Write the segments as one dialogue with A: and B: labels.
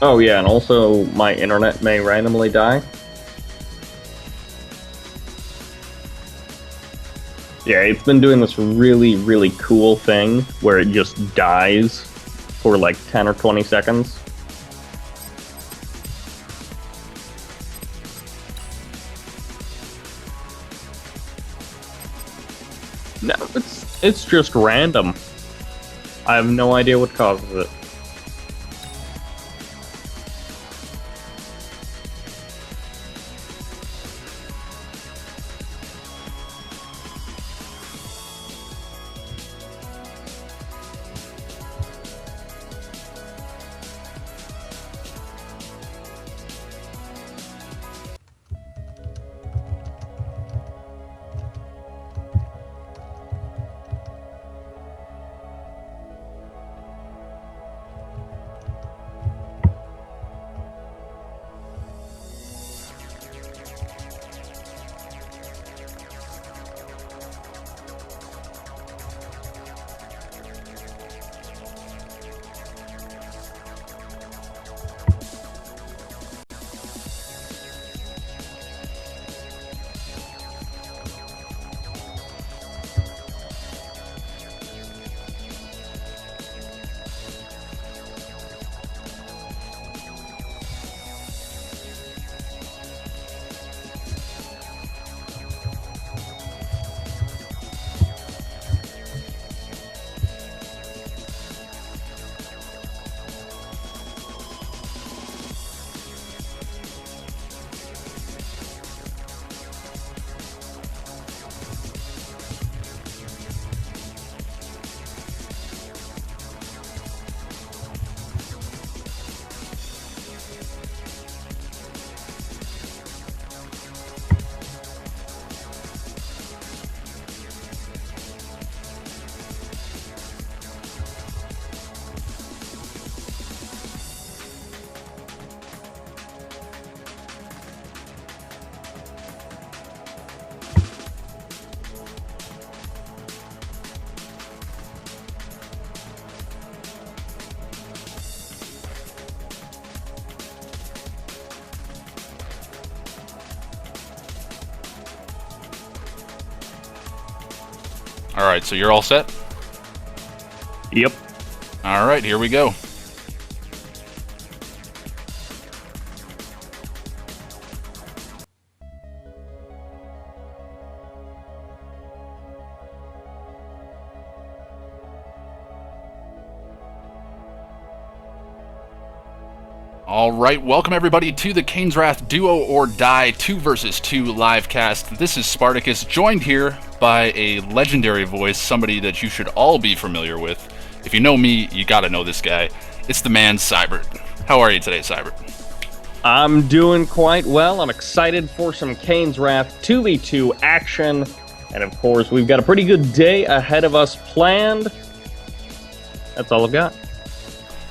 A: Oh yeah, and also my internet may randomly die. Yeah, it's been doing this really, really cool thing where it just dies for like 10 or 20 seconds. No, it's just random. I have no idea what causes it.
B: Alright, so you're all set?
A: Yep.
B: Alright, here we go. Alright, welcome everybody to the Kane's Wrath Duo or Die 2 vs 2 live cast. This is Spartacus, joined here by a legendary voice, somebody that you should all be familiar with. If you know me, you gotta know this guy. It's the man, Cybert. How are you today, Cybert?
A: I'm doing quite well. I'm excited for some Kane's Wrath 2v2 action. And of course, we've got a pretty good day ahead of us planned. That's all I've got.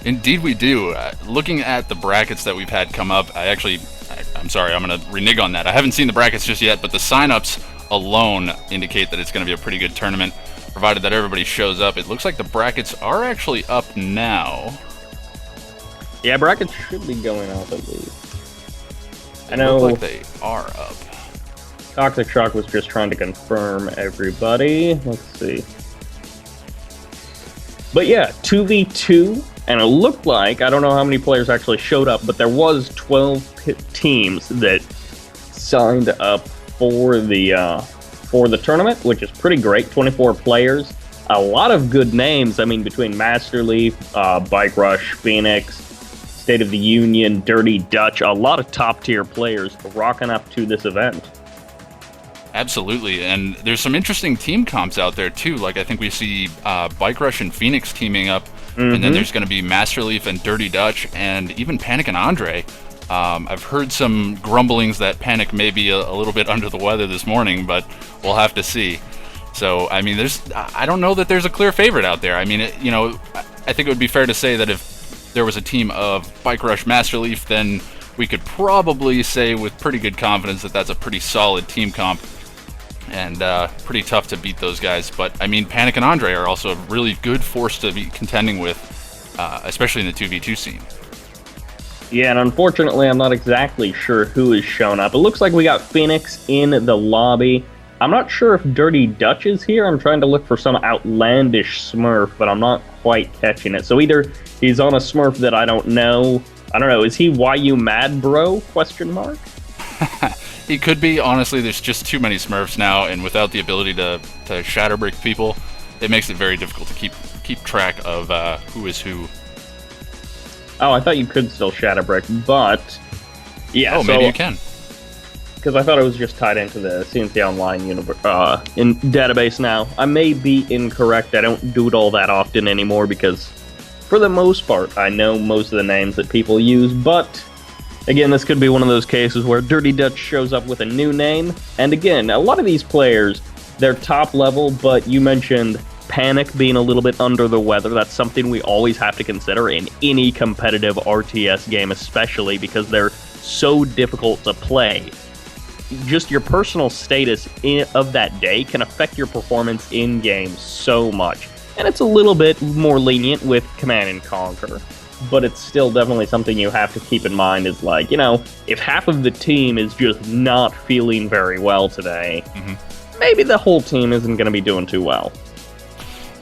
B: Indeed we do. Looking at the brackets that we've had come up, I'm sorry, I'm going to renege on that. I haven't seen the brackets just yet, but the signups alone indicate that it's going to be a pretty good tournament, provided that everybody shows up. It looks like the brackets are actually up now.
A: Yeah, brackets should be going up at least. I know.
B: Look like they are up.
A: Toxic Shock was just trying to confirm everybody. Let's see. But yeah, 2v2. And it looked like, I don't know how many players actually showed up, but there was 12 teams that signed up for the tournament, which is pretty great. 24 players, a lot of good names. I mean, between Masterleaf, Bike Rush, Phoenix, State of the Union, Dirty Dutch, a lot of top tier players rocking up to this event.
B: Absolutely, and there's some interesting team comps out there too. Like I think we see Bike Rush and Phoenix teaming up. And then there's going to be Masterleaf and Dirty Dutch and even Panic and Andre. I've heard some grumblings that Panic may be a little bit under the weather this morning, but we'll have to see. So, I mean, I don't know that there's a clear favorite out there. I mean, I think it would be fair to say that if there was a team of Bike Rush Masterleaf, then we could probably say with pretty good confidence that that's a pretty solid team comp. And pretty tough to beat those guys. But, I mean, Panic and Andre are also a really good force to be contending with, especially in the 2v2 scene.
A: Yeah, and unfortunately, I'm not exactly sure who is shown up. It looks like we got Phoenix in the lobby. I'm not sure if Dirty Dutch is here. I'm trying to look for some outlandish Smurf, but I'm not quite catching it. So either he's on a Smurf that I don't know. I don't know. Is he YU Mad Bro? Question mark.
B: He could be. Honestly, there's just too many Smurfs now, and without the ability to shatterbrick people, it makes it very difficult to keep track of who is who.
A: Oh, I thought you could still Shatterbrick, but yeah.
B: Oh,
A: so,
B: maybe you can.
A: Because I thought it was just tied into the CNC Online in database now. I may be incorrect. I don't do it all that often anymore because, for the most part, I know most of the names that people use. But again, this could be one of those cases where Dirty Dutch shows up with a new name. And again, a lot of these players, they're top level, but you mentioned Panic being a little bit under the weather. That's something we always have to consider in any competitive RTS game, especially because they're so difficult to play. Just your personal status of that day can affect your performance in game so much. And it's a little bit more lenient with Command and Conquer, but it's still definitely something you have to keep in mind is like, if half of the team is just not feeling very well today, maybe the whole team isn't going to be doing too well.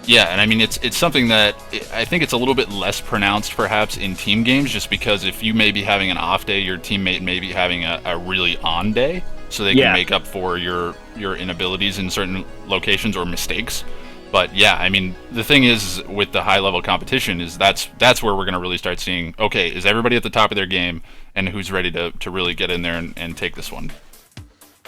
B: Yeah, and I mean, it's something that I think it's a little bit less pronounced perhaps in team games, just because if you may be having an off day, your teammate may be having a really on day, so they can make up for your inabilities in certain locations or mistakes. But yeah, I mean, the thing is with the high level competition is that's where we're going to really start seeing, okay, is everybody at the top of their game, and who's ready to really get in there and take this one?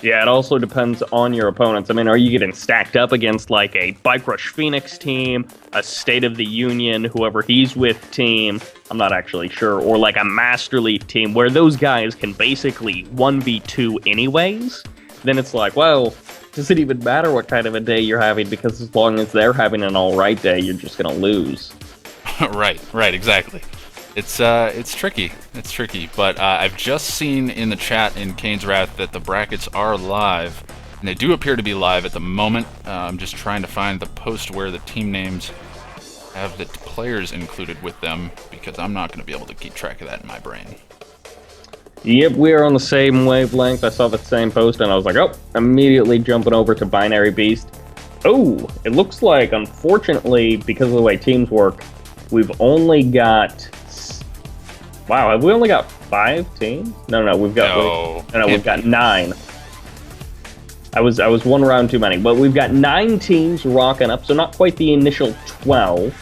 A: Yeah, it also depends on your opponents. I mean, are you getting stacked up against like a Bike Rush Phoenix team, a State of the Union, whoever he's with team, I'm not actually sure, or like a Master Leaf team where those guys can basically 1v2 anyways? Then it's like, well, does it even matter what kind of a day you're having? Because as long as they're having an alright day, you're just going to lose.
B: Right, exactly. It's tricky. It's tricky, but I've just seen in the chat in Kane's Wrath that the brackets are live, and they do appear to be live at the moment. I'm just trying to find the post where the team names have the players included with them, because I'm not going to be able to keep track of that in my brain.
A: Yep, we are on the same wavelength. I saw the same post, and I was like, oh, immediately jumping over to Binary Beast. Oh, it looks like, unfortunately, because of the way teams work, we've only got... Wow, have we only got 5 teams? No, we've got we've got 9. I was one round too many, but we've got 9 teams rocking up, so not quite the initial 12.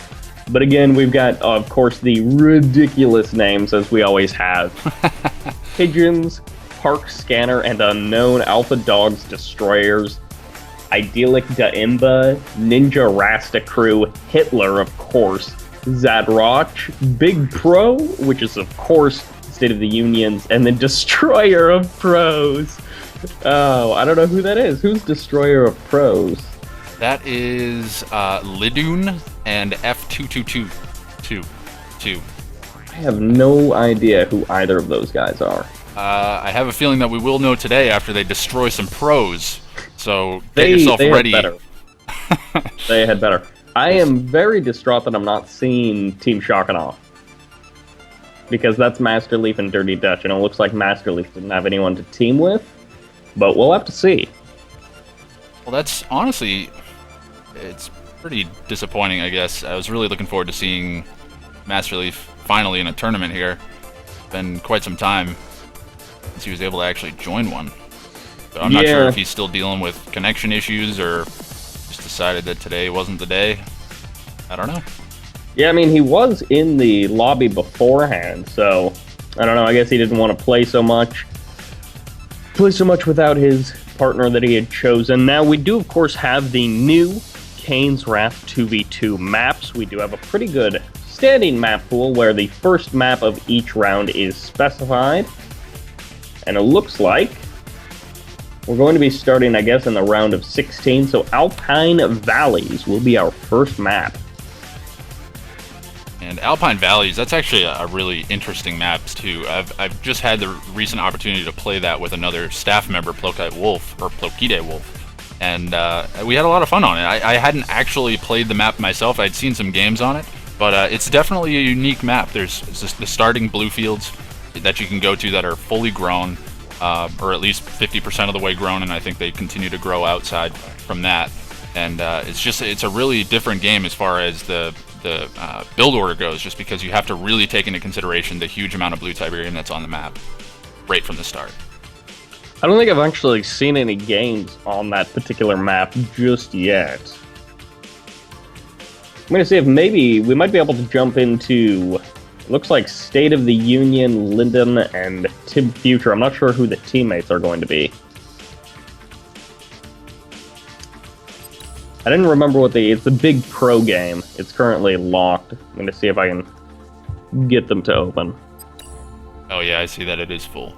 A: But again, we've got, of course, the ridiculous names as we always have: Pigeons, Park Scanner, and Unknown, Alpha Dogs, Destroyers, Idyllic Daimba, Ninja Rasta Crew, Hitler, of course, Zadroch, Big Pro, which is, of course, State of the Unions, and the Destroyer of Pros. Oh, I don't know who that is. Who's Destroyer of Pros?
B: That is Lidoon and F2222.
A: I have no idea who either of those guys are.
B: I have a feeling that we will know today after they destroy some pros. So get yourself ready.
A: They had better. I am very distraught that I'm not seeing Team Shock and Awe. Because that's Master Leaf and Dirty Dutch, and it looks like Master Leaf didn't have anyone to team with. But we'll have to see.
B: Well, that's honestly, it's pretty disappointing, I guess. I was really looking forward to seeing Master Leaf finally in a tournament here. Been quite some time since he was able to actually join one. So I'm not sure if he's still dealing with connection issues or just decided that today wasn't the day. I don't know.
A: Yeah, I mean, he was in the lobby beforehand, so I don't know. I guess he didn't want to play so much without his partner that he had chosen. Now, we do, of course, have the new Kane's Wrath 2v2 maps. We do have a pretty good standing map pool where the first map of each round is specified. And it looks like we're going to be starting, I guess, in the round of 16. So Alpine Valleys will be our first map.
B: And Alpine Valleys, that's actually a really interesting map, too. I've just had the recent opportunity to play that with another staff member, Plokite Wolf, and we had a lot of fun on it. I hadn't actually played the map myself. I'd seen some games on it, but it's definitely a unique map. There's just the starting blue fields, that you can go to that are fully grown, or at least 50% of the way grown, and I think they continue to grow outside from that. And it's a really different game as far as the build order goes, just because you have to really take into consideration the huge amount of blue Tiberium that's on the map right from the start.
A: I don't think I've actually seen any games on that particular map just yet. I'm going to see if maybe we might be able to jump into, looks like State of the Union, Linden, and Tib Future. I'm not sure who the teammates are going to be. I didn't remember what it's a big pro game. It's currently locked. I'm going to see if I can get them to open.
B: Oh yeah, I see that it is full.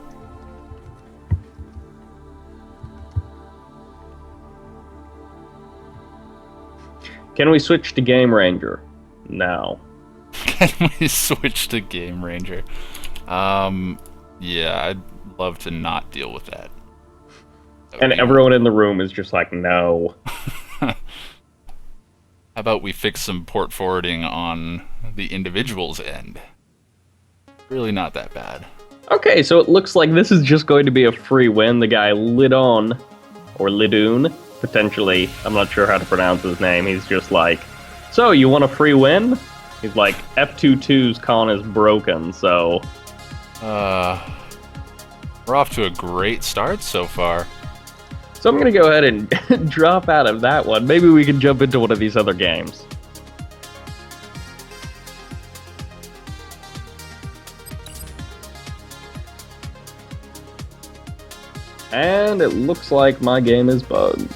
A: Can we switch to Game Ranger? No.
B: Can we switch to Game Ranger? Yeah, I'd love to not deal with that.
A: And everyone in the room is just like, no.
B: How about we fix some port forwarding on the individual's end? Really not that bad.
A: Okay, so it looks like this is just going to be a free win. The guy Lidon, or Lidoon, potentially, I'm not sure how to pronounce his name. He's just like, so you want a free win? He's like, F22's con is broken, so...
B: We're off to a great start so far.
A: So I'm going to go ahead and drop out of that one. Maybe we can jump into one of these other games. And it looks like my game is bugged.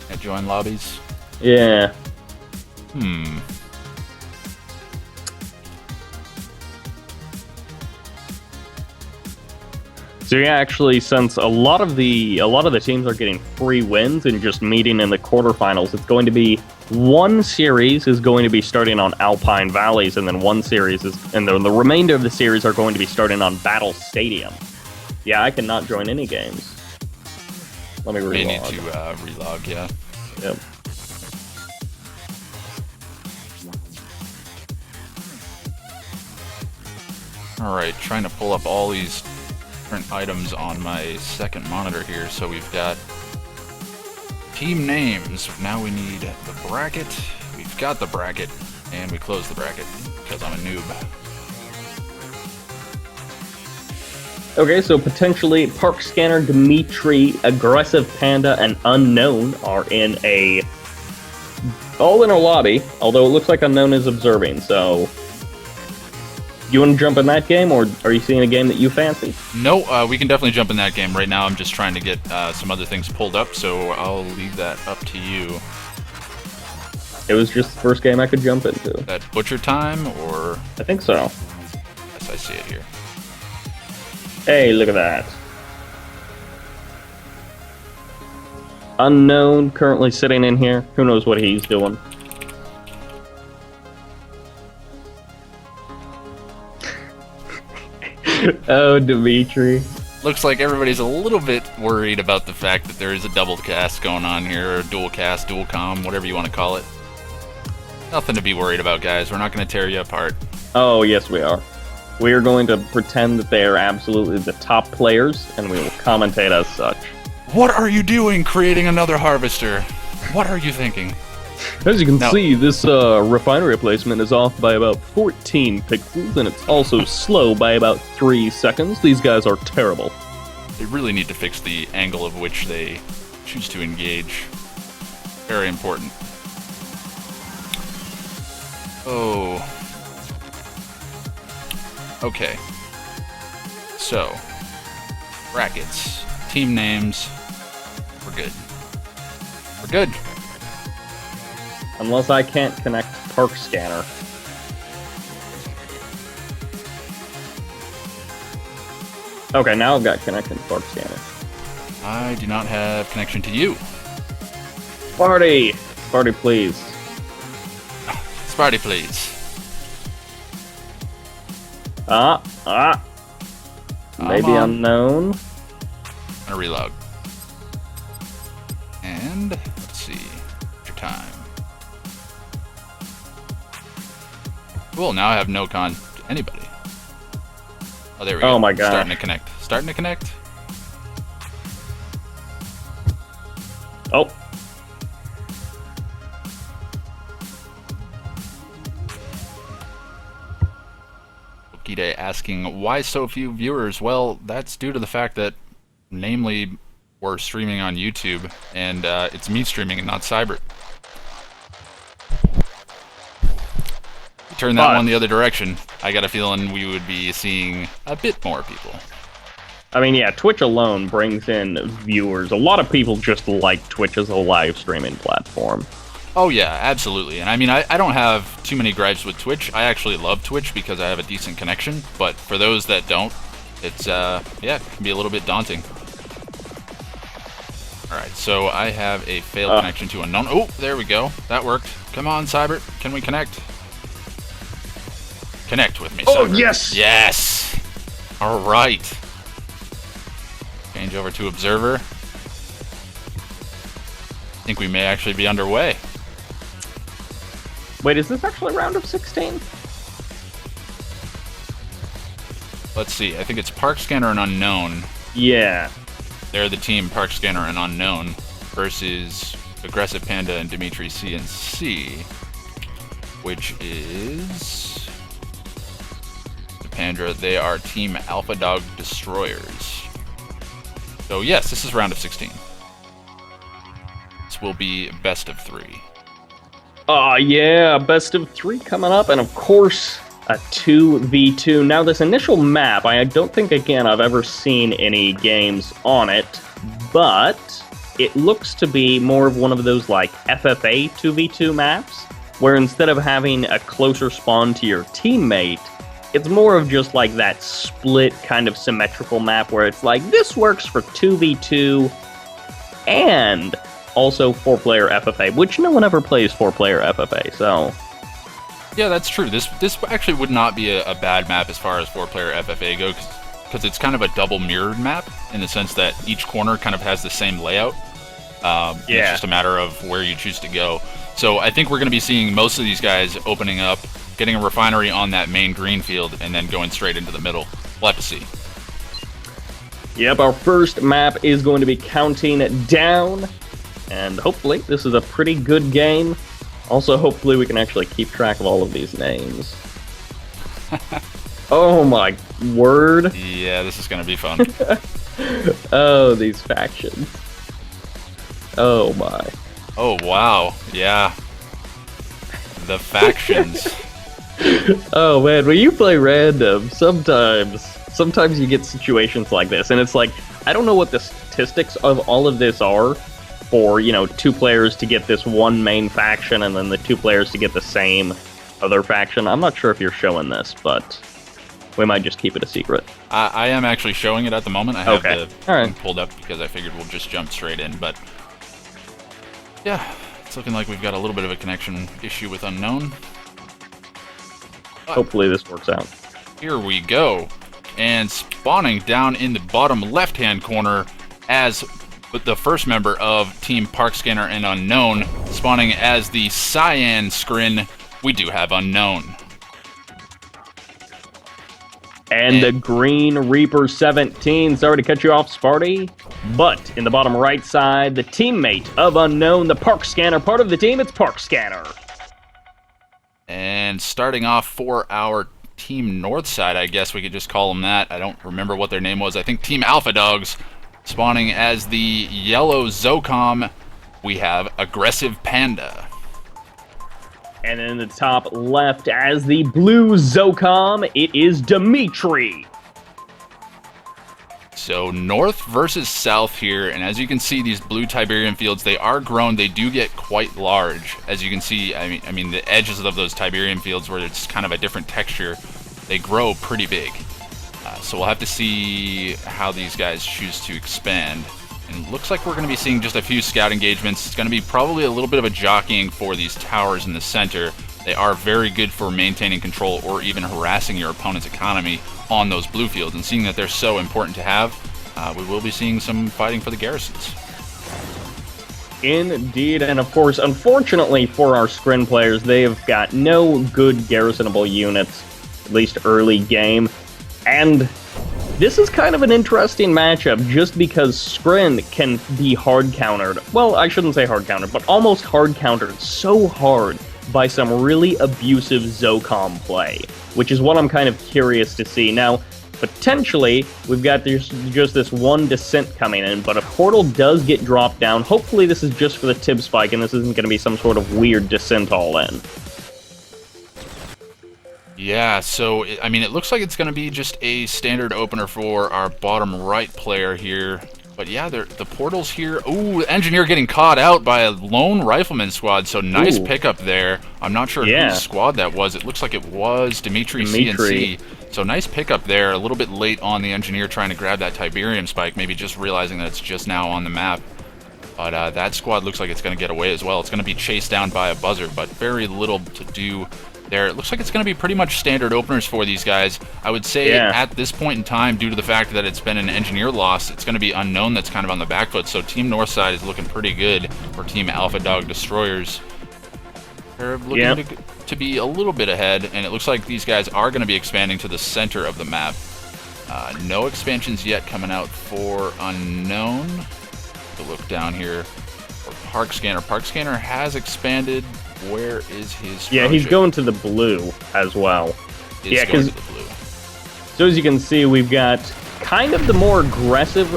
B: At join lobbies?
A: Yeah. So yeah, actually, since a lot of the teams are getting free wins and just meeting in the quarterfinals, it's going to be one series is going to be starting on Alpine Valleys, and then one series is, and then the remainder of the series are going to be starting on Battle Stadium. Yeah, I cannot join any games. Let me relog.
B: May need to relog, yeah.
A: Yep.
B: Alright, trying to pull up all these different items on my second monitor here. So we've got team names. Now we need the bracket. We've got the bracket, and we close the bracket because I'm a noob.
A: Okay, so potentially Park Scanner, Dimitri, Aggressive Panda, and Unknown are all in a lobby, although it looks like Unknown is observing, so... You want to jump in that game, or are you seeing a game that you fancy?
B: No, we can definitely jump in that game. Right now I'm just trying to get some other things pulled up, so I'll leave that up to you.
A: It was just the first game I could jump into.
B: That Butcher Time, or...
A: I think so.
B: Yes, I see it here.
A: Hey, look at that. Unknown, currently sitting in here. Who knows what he's doing? Oh, Dimitri.
B: Looks like everybody's a little bit worried about the fact that there is a double cast going on here, or dual cast, dual comm, whatever you want to call it. Nothing to be worried about, guys. We're not going to tear you apart.
A: Oh, yes, we are. We are going to pretend that they are absolutely the top players, and we will commentate as such.
B: What are you doing, creating another harvester? What are you thinking?
A: As you can see, this refinery placement is off by about 14 pixels, and it's also slow by about 3 seconds. These guys are terrible.
B: They really need to fix the angle of which they choose to engage. Very important. Oh. Okay. So, brackets, team names, we're good. We're good.
A: Unless I can't connect Park Scanner. Okay, now I've got connection to Park Scanner.
B: I do not have connection to you.
A: Party! Party, please.
B: Sparty, please.
A: Maybe Unknown.
B: I'm gonna relog. And, let's see. Your time. Cool, now I have no con to anybody. Oh, there we go.
A: Oh my god.
B: Starting to connect. Starting to connect.
A: Oh.
B: Okide asking, why so few viewers? Well, that's due to the fact that, namely, we're streaming on YouTube, and it's me streaming and not Cyber. Turn that one the other direction, I got a feeling we would be seeing a bit more people.
A: I mean, yeah, Twitch alone brings in viewers. A lot of people just like Twitch as a live streaming platform.
B: Oh yeah, absolutely. And I mean, I don't have too many gripes with Twitch. I actually love Twitch because I have a decent connection. But for those that don't, it's, yeah, it can be a little bit daunting. Alright, so I have a failed connection to unknown. Oh, there we go. That worked. Come on, Cyber. Can we connect? Connect with me, Cyber.
A: Oh, yes!
B: Yes! Alright. Change over to Observer. I think we may actually be underway.
A: Wait, is this actually a round of 16?
B: Let's see. I think it's Park Scanner and Unknown.
A: Yeah.
B: They're the team Park Scanner and Unknown versus Aggressive Panda and Dimitri CNC, which is Pandra. They are Team Alpha Dog Destroyers. So yes, this is round of 16. This will be best of 3.
A: Oh, yeah, best of 3 coming up, and of course, a 2v2. Now, this initial map, I don't think, again, I've ever seen any games on it, but it looks to be more of one of those, like, FFA 2v2 maps, where instead of having a closer spawn to your teammate, it's more of just, like, that split kind of symmetrical map where it's like, this works for 2v2, and also 4-player FFA, which no one ever plays 4-player FFA, so...
B: Yeah, that's true. This actually would not be a bad map as far as 4-player FFA goes, because it's kind of a double mirrored map in the sense that each corner kind of has the same layout. It's just a matter of where you choose to go. So I think we're going to be seeing most of these guys opening up, getting a refinery on that main green field, and then going straight into the middle. We'll have to see.
A: Yep, our first map is going to be counting down, and hopefully this is a pretty good game. Also, hopefully we can actually keep track of all of these names. Oh my word.
B: Yeah, this is going to be fun.
A: Oh, these factions. Oh my.
B: Oh, wow. Yeah. The factions.
A: Oh man, when you play random, sometimes you get situations like this, and it's like, I don't know what the statistics of all of this are for, you know, 2 players to get this one main faction and then the 2 players to get the same other faction. I'm not sure if you're showing this, but we might just keep it a secret.
B: I am actually showing it at the moment. I have the
A: All
B: thing pulled up because I figured we'll just jump straight in, but yeah, it's looking like we've got a little bit of a connection issue with Unknown. But
A: hopefully this works out.
B: Here we go. And spawning down in the bottom left-hand corner as the first member of Team Park Scanner and Unknown, spawning as the Cyan Scrin, we do have Unknown.
A: And the Green Reaper 17, sorry to cut you off, Sparty, but in the bottom right side, the teammate of Unknown, the Park Scanner, part of the team, it's Park Scanner.
B: And starting off for our Team North side, I guess we could just call them that. I don't remember what their name was. I think Team Alpha Dogs, spawning as the yellow Zocom, we have Aggressive Panda.
A: And in the top left, as the blue Zocom, it is Dimitri.
B: So north versus south here, and as you can see, these blue Tiberium fields, they are grown. They do get quite large. As you can see, I mean the edges of those Tiberium fields where it's kind of a different texture, they grow pretty big. So we'll have to see how these guys choose to expand. And it looks like we're going to be seeing just a few scout engagements. It's going to be probably a little bit of a jockeying for these towers in the center. They are very good for maintaining control or even harassing your opponent's economy on those blue fields. And seeing that they're so important to have, we will be seeing some fighting for the garrisons.
A: Indeed, and of course, unfortunately for our Scrin players, they have got no good garrisonable units, at least early game. And This is kind of an interesting matchup just because Skrin can be hard countered. Well, I shouldn't say hard countered, but almost hard countered so hard by some really abusive Zocom play, which is what I'm kind of curious to see. Now, potentially, we've got just this one descent coming in, but a portal does get dropped down. Hopefully this is just for the tib spike and this isn't going to be some sort of weird descent all in.
B: Yeah, so, I mean, it looks like it's going to be just a standard opener for our bottom right player here. But yeah, the portal's here. Ooh, Engineer getting caught out by a lone Rifleman squad, so nice pickup there. I'm not sure whose squad that was. It looks like it was Dimitri CNC. So nice pickup there. A little bit late on the Engineer trying to grab that Tiberium spike, maybe just realizing that it's just now on the map. But that squad looks like it's going to get away as well. It's going to be chased down by a buzzer, but very little to do there. It looks like it's going to be pretty much standard openers for these guys. I would say at this point in time, due to the fact that it's been an Engineer loss, it's going to be Unknown that's kind of on the back foot. So Team Northside is looking pretty good for Team Alpha Dog Destroyers. They're looking to be a little bit ahead, and it looks like these guys are going to be expanding to the center of the map. No expansions yet coming out for Unknown. To look down here for Park Scanner. Park Scanner has expanded. Where is his project?
A: He's going to the blue as well.
B: Because
A: so as you can see, we've got kind of the more aggressive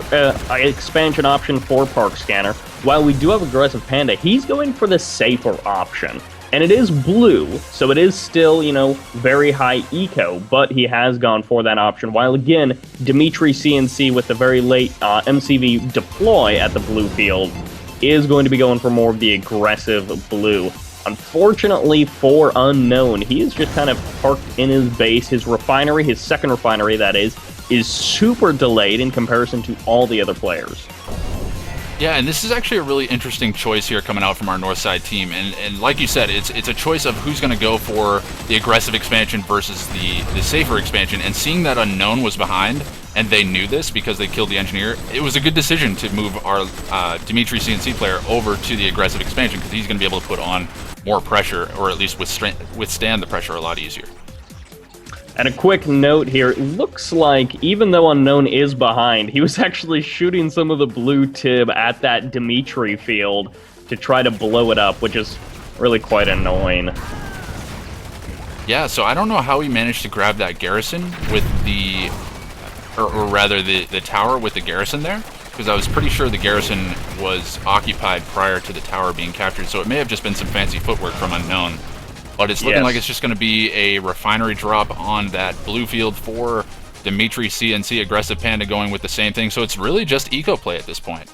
A: expansion option for Park Scanner. While we do have Aggressive Panda, he's going for the safer option. And it is blue, so it is still, very high eco, but he has gone for that option. While again, Dimitri CNC with the very late MCV deploy at the blue field is going to be going for more of the aggressive blue. Unfortunately for Unknown, he is just kind of parked in his base. His refinery, his second refinery that is super delayed in comparison to all the other players.
B: Yeah, and this is actually a really interesting choice here coming out from our Northside team. And like you said, it's a choice of who's going to go for the aggressive expansion versus the safer expansion. And seeing that Unknown was behind, and they knew this because they killed the Engineer, it was a good decision to move our Dimitri CNC player over to the aggressive expansion because he's going to be able to put on more pressure, or at least withstand the pressure a lot easier.
A: And a quick note here, it looks like even though Unknown is behind, he was actually shooting some of the blue tib at that Dimitri field to try to blow it up, which is really quite annoying.
B: Yeah, so I don't know how he managed to grab that garrison with the, or rather the tower with the garrison there, because I was pretty sure the garrison was occupied prior to the tower being captured, so it may have just been some fancy footwork from Unknown. But it's looking like it's just going to be a refinery drop on that blue field for Dimitri CNC, Aggressive Panda going with the same thing. So it's really just eco play at this point.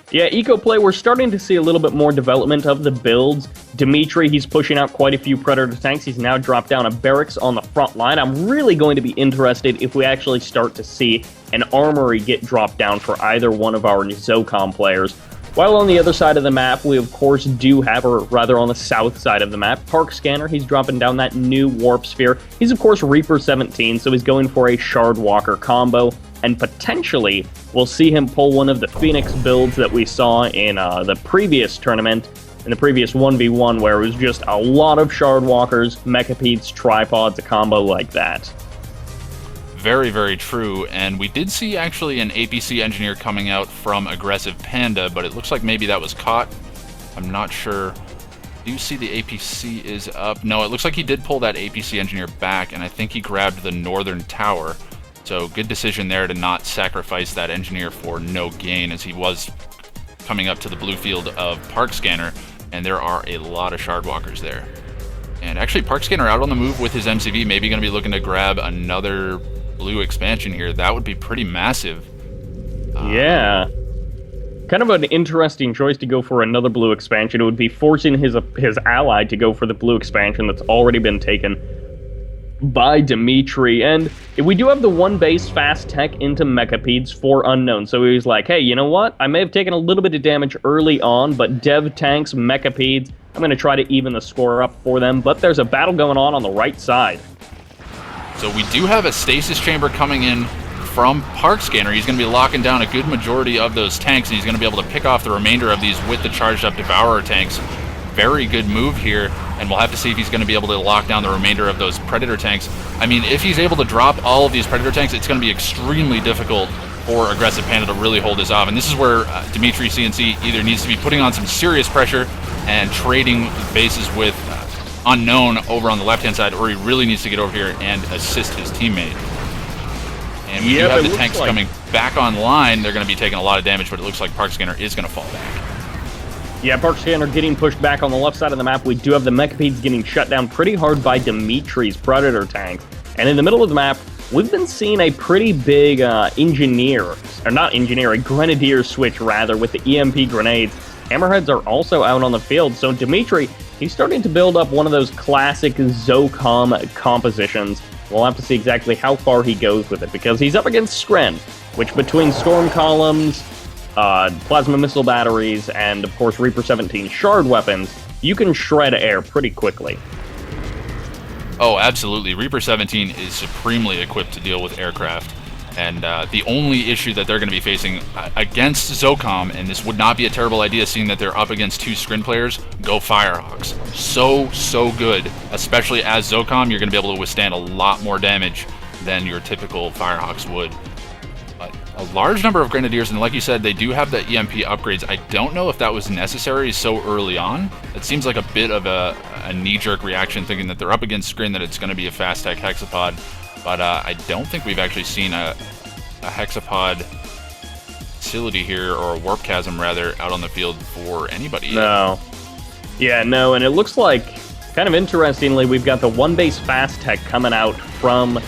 A: Yeah, eco play, we're starting to see a little bit more development of the builds. Dimitri, he's pushing out quite a few Predator tanks. He's now dropped down a barracks on the front line. I'm really going to be interested if we actually start to see an armory get dropped down for either one of our Zocom players. While on the other side of the map, we of course do have, or rather on the south side of the map, Park Scanner. He's dropping down that new Warp Sphere. He's of course Reaper 17, so he's going for a Shard Walker combo, and potentially we'll see him pull one of the Phoenix builds that we saw in the previous tournament, in the previous 1v1, where it was just a lot of Shard Walkers, Mechapedes, Tripods, a combo like that.
B: Very, very true, and we did see actually an APC Engineer coming out from Aggressive Panda, but it looks like maybe that was caught. I'm not sure. Do you see the APC is up? No, it looks like he did pull that APC Engineer back, and I think he grabbed the northern tower. So good decision there to not sacrifice that Engineer for no gain, as he was coming up to the blue field of Park Scanner, and there are a lot of Shard Walkers there. And actually, Park Scanner out on the move with his MCV, maybe going to be looking to grab another blue expansion here. That would be pretty massive.
A: Yeah. Kind of an interesting choice to go for another blue expansion. It would be forcing his ally to go for the blue expansion that's already been taken by Dimitri. And we do have the one base fast tech into Mechapedes for Unknown. So he was like, hey, you know what? I may have taken a little bit of damage early on, but Dev Tanks, Mechapedes, I'm going to try to even the score up for them. But there's a battle going on the right side.
B: So we do have a stasis chamber coming in from Park Scanner. He's going to be locking down a good majority of those tanks, and he's going to be able to pick off the remainder of these with the charged up Devourer tanks. Very good move here. and we'll have to see if he's going to be able to lock down the remainder of those Predator tanks. I mean, if he's able to drop all of these Predator tanks, it's going to be extremely difficult for Aggressive Panda to really hold this off. And this is where Dimitri CNC either needs to be putting on some serious pressure and trading bases with Unknown over on the left-hand side, or he really needs to get over here and assist his teammate. And we do have the tanks coming back online. They're going to be taking a lot of damage, but it looks like Park Scanner is going to fall back.
A: Yeah, Park Scanner getting pushed back on the left side of the map. We do have the Mechapedes getting shut down pretty hard by Dimitri's Predator tanks. And in the middle of the map, we've been seeing a pretty big a Grenadier switch, rather, with the EMP grenades. Hammerheads are also out on the field, so Dimitri, he's starting to build up one of those classic Zocom compositions. We'll have to see exactly how far he goes with it, because he's up against Skren, which between Storm Columns, Plasma Missile Batteries, and of course Reaper 17 Shard weapons, you can shred air pretty quickly.
B: Oh, absolutely. Reaper 17 is supremely equipped to deal with aircraft. And the only issue that they're going to be facing against Zocom, and this would not be a terrible idea seeing that they're up against 2 Skrin players, go Firehawks. So good. Especially as Zocom, you're going to be able to withstand a lot more damage than your typical Firehawks would. But a large number of Grenadiers, and like you said, they do have the EMP upgrades. I don't know if that was necessary so early on. It seems like a bit of a knee-jerk reaction, thinking that they're up against Skrin, that it's going to be a fast-tech Hexapod. But I don't think we've actually seen a Hexapod facility here, or a Warp Chasm, rather, out on the field for anybody yet.
A: No. Yeah, no, and it looks like, kind of interestingly, we've got the one base fast tech coming out from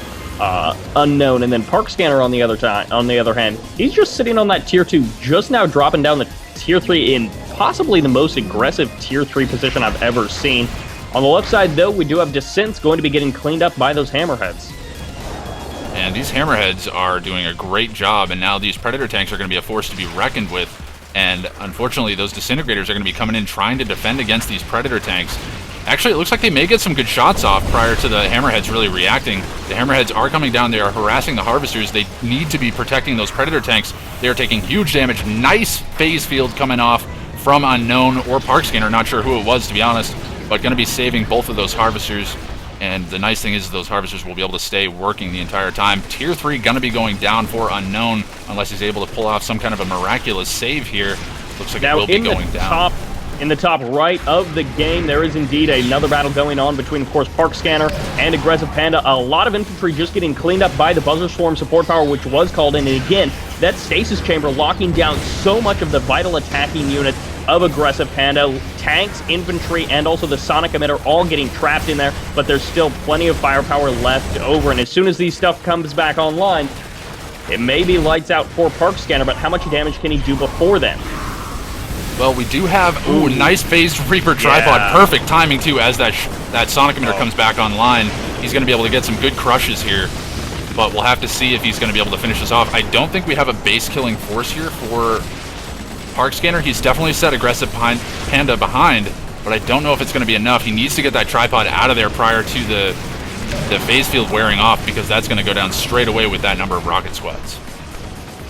A: Unknown, and then Park Scanner on the other hand, he's just sitting on that tier 2, just now dropping down the tier 3 in possibly the most aggressive tier 3 position I've ever seen. On the left side, though, we do have Descents going to be getting cleaned up by those Hammerheads.
B: And these Hammerheads are doing a great job, and now these Predator tanks are going to be a force to be reckoned with. And unfortunately, those Disintegrators are going to be coming in trying to defend against these Predator tanks. Actually, it looks like they may get some good shots off prior to the Hammerheads really reacting. The Hammerheads are coming down. They are harassing the Harvesters. They need to be protecting those Predator tanks. They are taking huge damage. Nice phase field coming off from Unknown or Park Scanner. Not sure who it was, to be honest, but going to be saving both of those Harvesters. And the nice thing is those Harvesters will be able to stay working the entire time. Tier 3 going to be going down for Unknown unless he's able to pull off some kind of a miraculous save here. Looks like it will be going down.
A: In the top right of the game, there is indeed another battle going on between, of course, Park Scanner and Aggressive Panda. A lot of infantry just getting cleaned up by the Buzzer Swarm support power, which was called in. And again, that Stasis Chamber locking down so much of the vital attacking units of Aggressive Panda. Tanks, infantry, and also the Sonic Emitter all getting trapped in there, but there's still plenty of firepower left over. And as soon as these stuff comes back online, it may be lights out for Park Scanner, but how much damage can he do before then?
B: Well, we do have, nice phased Reaper tripod. Yeah. Perfect timing, too, as that Sonic Emitter comes back online. He's going to be able to get some good crushes here, but we'll have to see if he's going to be able to finish this off. I don't think we have a base-killing force here for Park Scanner. He's definitely set Aggressive Panda behind, but I don't know if it's going to be enough. He needs to get that tripod out of there prior to the phase field wearing off, because that's going to go down straight away with that number of rocket squads.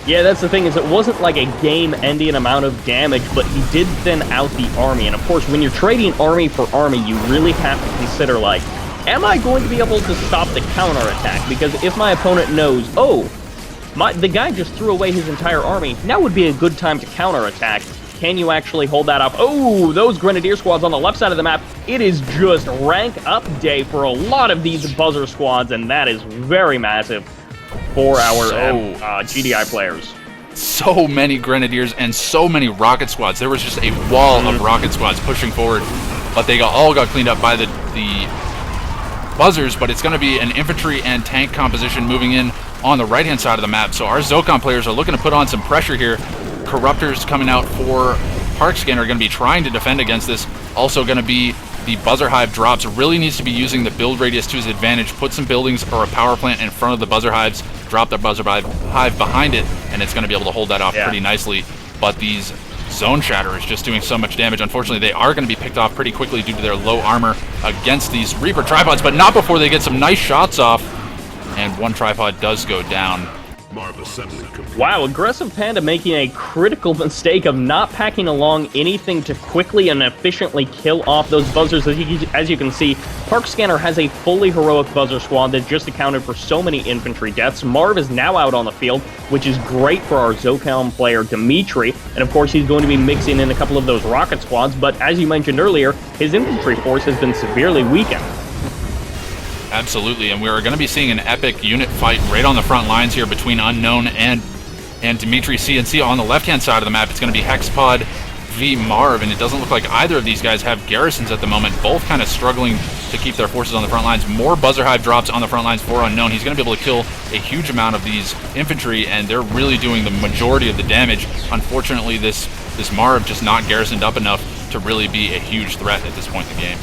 A: Yeah, that's the thing, is it wasn't like a game-ending amount of damage, but he did thin out the army. And of course, when you're trading army for army, you really have to consider, like, am I going to be able to stop the counterattack? Because if my opponent knows, the guy just threw away his entire army, now would be a good time to counterattack. Can you actually hold that up? Oh, those Grenadier squads on the left side of the map, it is just rank up day for a lot of these Buzzer squads, and that is very massive for our GDI players.
B: So many Grenadiers and so many rocket squads. There was just a wall of rocket squads pushing forward, but they all got cleaned up by the Buzzers, but it's going to be an infantry and tank composition moving in on the right-hand side of the map. So our Zocom players are looking to put on some pressure here. Corruptors coming out for Park Scanner are going to be trying to defend against this. Also going to be the Buzzer Hive drops. Really needs to be using the build radius to his advantage. Put some buildings or a power plant in front of the Buzzer Hives. Drop the Buzzer Hive behind it, and it's going to be able to hold that off pretty nicely. But these Zone Shatter is just doing so much damage. Unfortunately, they are going to be picked off pretty quickly due to their low armor against these Reaper tripods, but not before they get some nice shots off. And one tripod does go down.
C: Marv assembly complete.
A: Wow, Aggressive Panda making a critical mistake of not packing along anything to quickly and efficiently kill off those buzzers. As you can see, Park Scanner has a fully heroic buzzer squad that just accounted for so many infantry deaths. Marv is now out on the field, which is great for our Zocalm player, Dimitri, and of course he's going to be mixing in a couple of those rocket squads, but as you mentioned earlier, his infantry force has been severely weakened.
B: Absolutely, and we're going to be seeing an epic unit fight right on the front lines here between Unknown and Dimitri CNC. On the left-hand side of the map, it's going to be Hexapod v Marv, and it doesn't look like either of these guys have garrisons at the moment, both kind of struggling to keep their forces on the front lines. More Buzzer Hive drops on the front lines for Unknown. He's going to be able to kill a huge amount of these infantry, and they're really doing the majority of the damage. Unfortunately, this Marv just not garrisoned up enough to really be a huge threat at this point in the game.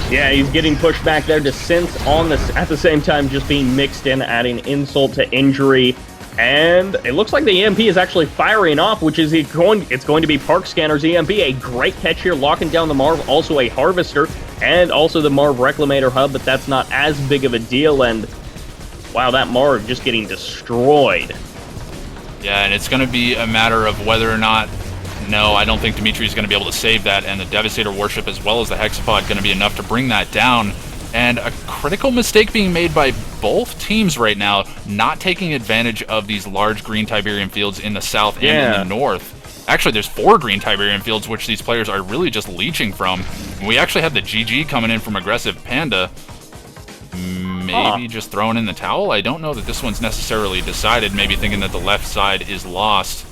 A: Yeah, he's getting pushed back there to Synth on this at the same time, just being mixed in, adding insult to injury. And it looks like the EMP is actually firing off, which is it's going to be Park Scanner's EMP. A great catch here, locking down the Marv, also a Harvester, and also the Marv Reclamator Hub, but that's not as big of a deal. And wow, that Marv just getting destroyed.
B: Yeah, and it's going to be a matter of whether or not... No, I don't think Dimitri's going to be able to save that, and the Devastator Warship as well as the Hexapod going to be enough to bring that down. And a critical mistake being made by both teams right now, not taking advantage of these large green Tiberium fields in the south and in the north. Actually, there's 4 green Tiberium fields, which these players are really just leeching from. We actually had the GG coming in from Aggressive Panda. Maybe just throwing in the towel? I don't know that this one's necessarily decided, maybe thinking that the left side is lost.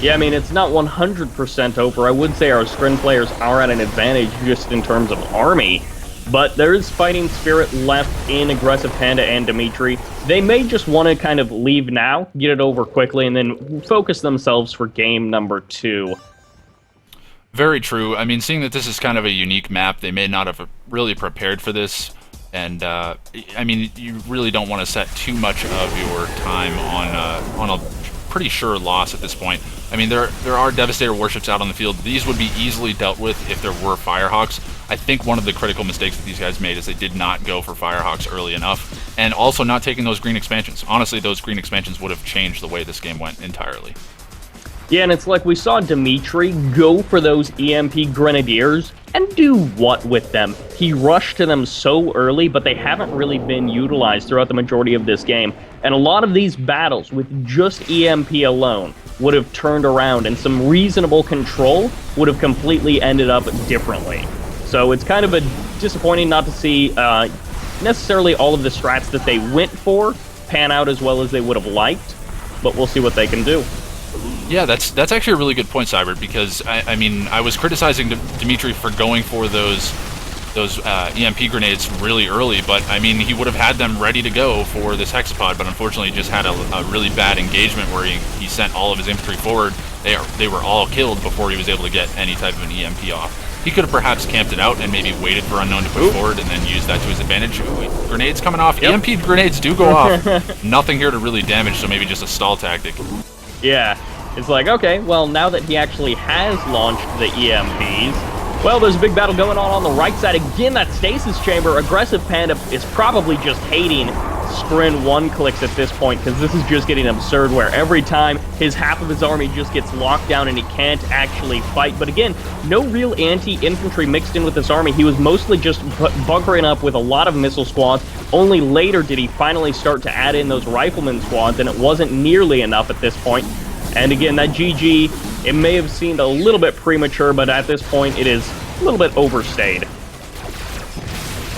A: Yeah, I mean, it's not 100% over. I would say our Scrin players are at an advantage just in terms of army, but there is fighting spirit left in Aggressive Panda and Dimitri. They may just want to kind of leave now, get it over quickly, and then focus themselves for game number 2.
B: Very true. I mean, seeing that this is kind of a unique map, they may not have really prepared for this, and I mean, you really don't want to set too much of your time on a pretty sure loss at this point. I mean, there are Devastator warships out on the field. These would be easily dealt with if there were Firehawks. I think one of the critical mistakes that these guys made is they did not go for Firehawks early enough, and also not taking those green expansions. Honestly, those green expansions would have changed the way this game went entirely.
A: Yeah, and it's like we saw Dimitri go for those EMP Grenadiers and do what with them? He rushed to them so early, but they haven't really been utilized throughout the majority of this game. And a lot of these battles with just EMP alone would have turned around, and some reasonable control would have completely ended up differently. So it's kind of a disappointing not to see necessarily all of the strats that they went for pan out as well as they would have liked, but we'll see what they can do.
B: Yeah, that's actually a really good point, Cybert, because I mean, I was criticizing Dimitri for going for those EMP grenades really early, but I mean, he would have had them ready to go for this Hexapod, but unfortunately just had a really bad engagement where he sent all of his infantry forward. They were all killed before he was able to get any type of an EMP off. He could have perhaps camped it out and maybe waited for Unknown to push forward and then used that to his advantage. Ooh, grenades coming off. Yep. EMP grenades do go off. Nothing here to really damage, so maybe just a stall tactic.
A: Yeah. It's like, okay, well, now that he actually has launched the EMPs, well, there's a big battle going on the right side. Again, that stasis chamber. Aggressive Panda is probably just hating Scrin one-clicks at this point, because this is just getting absurd, where every time half of his army just gets locked down and he can't actually fight. But again, no real anti-infantry mixed in with this army. He was mostly just bunkering up with a lot of missile squads. Only later did he finally start to add in those rifleman squads, and it wasn't nearly enough at this point. And again, that GG, it may have seemed a little bit premature, but at this point, it is a little bit overstayed.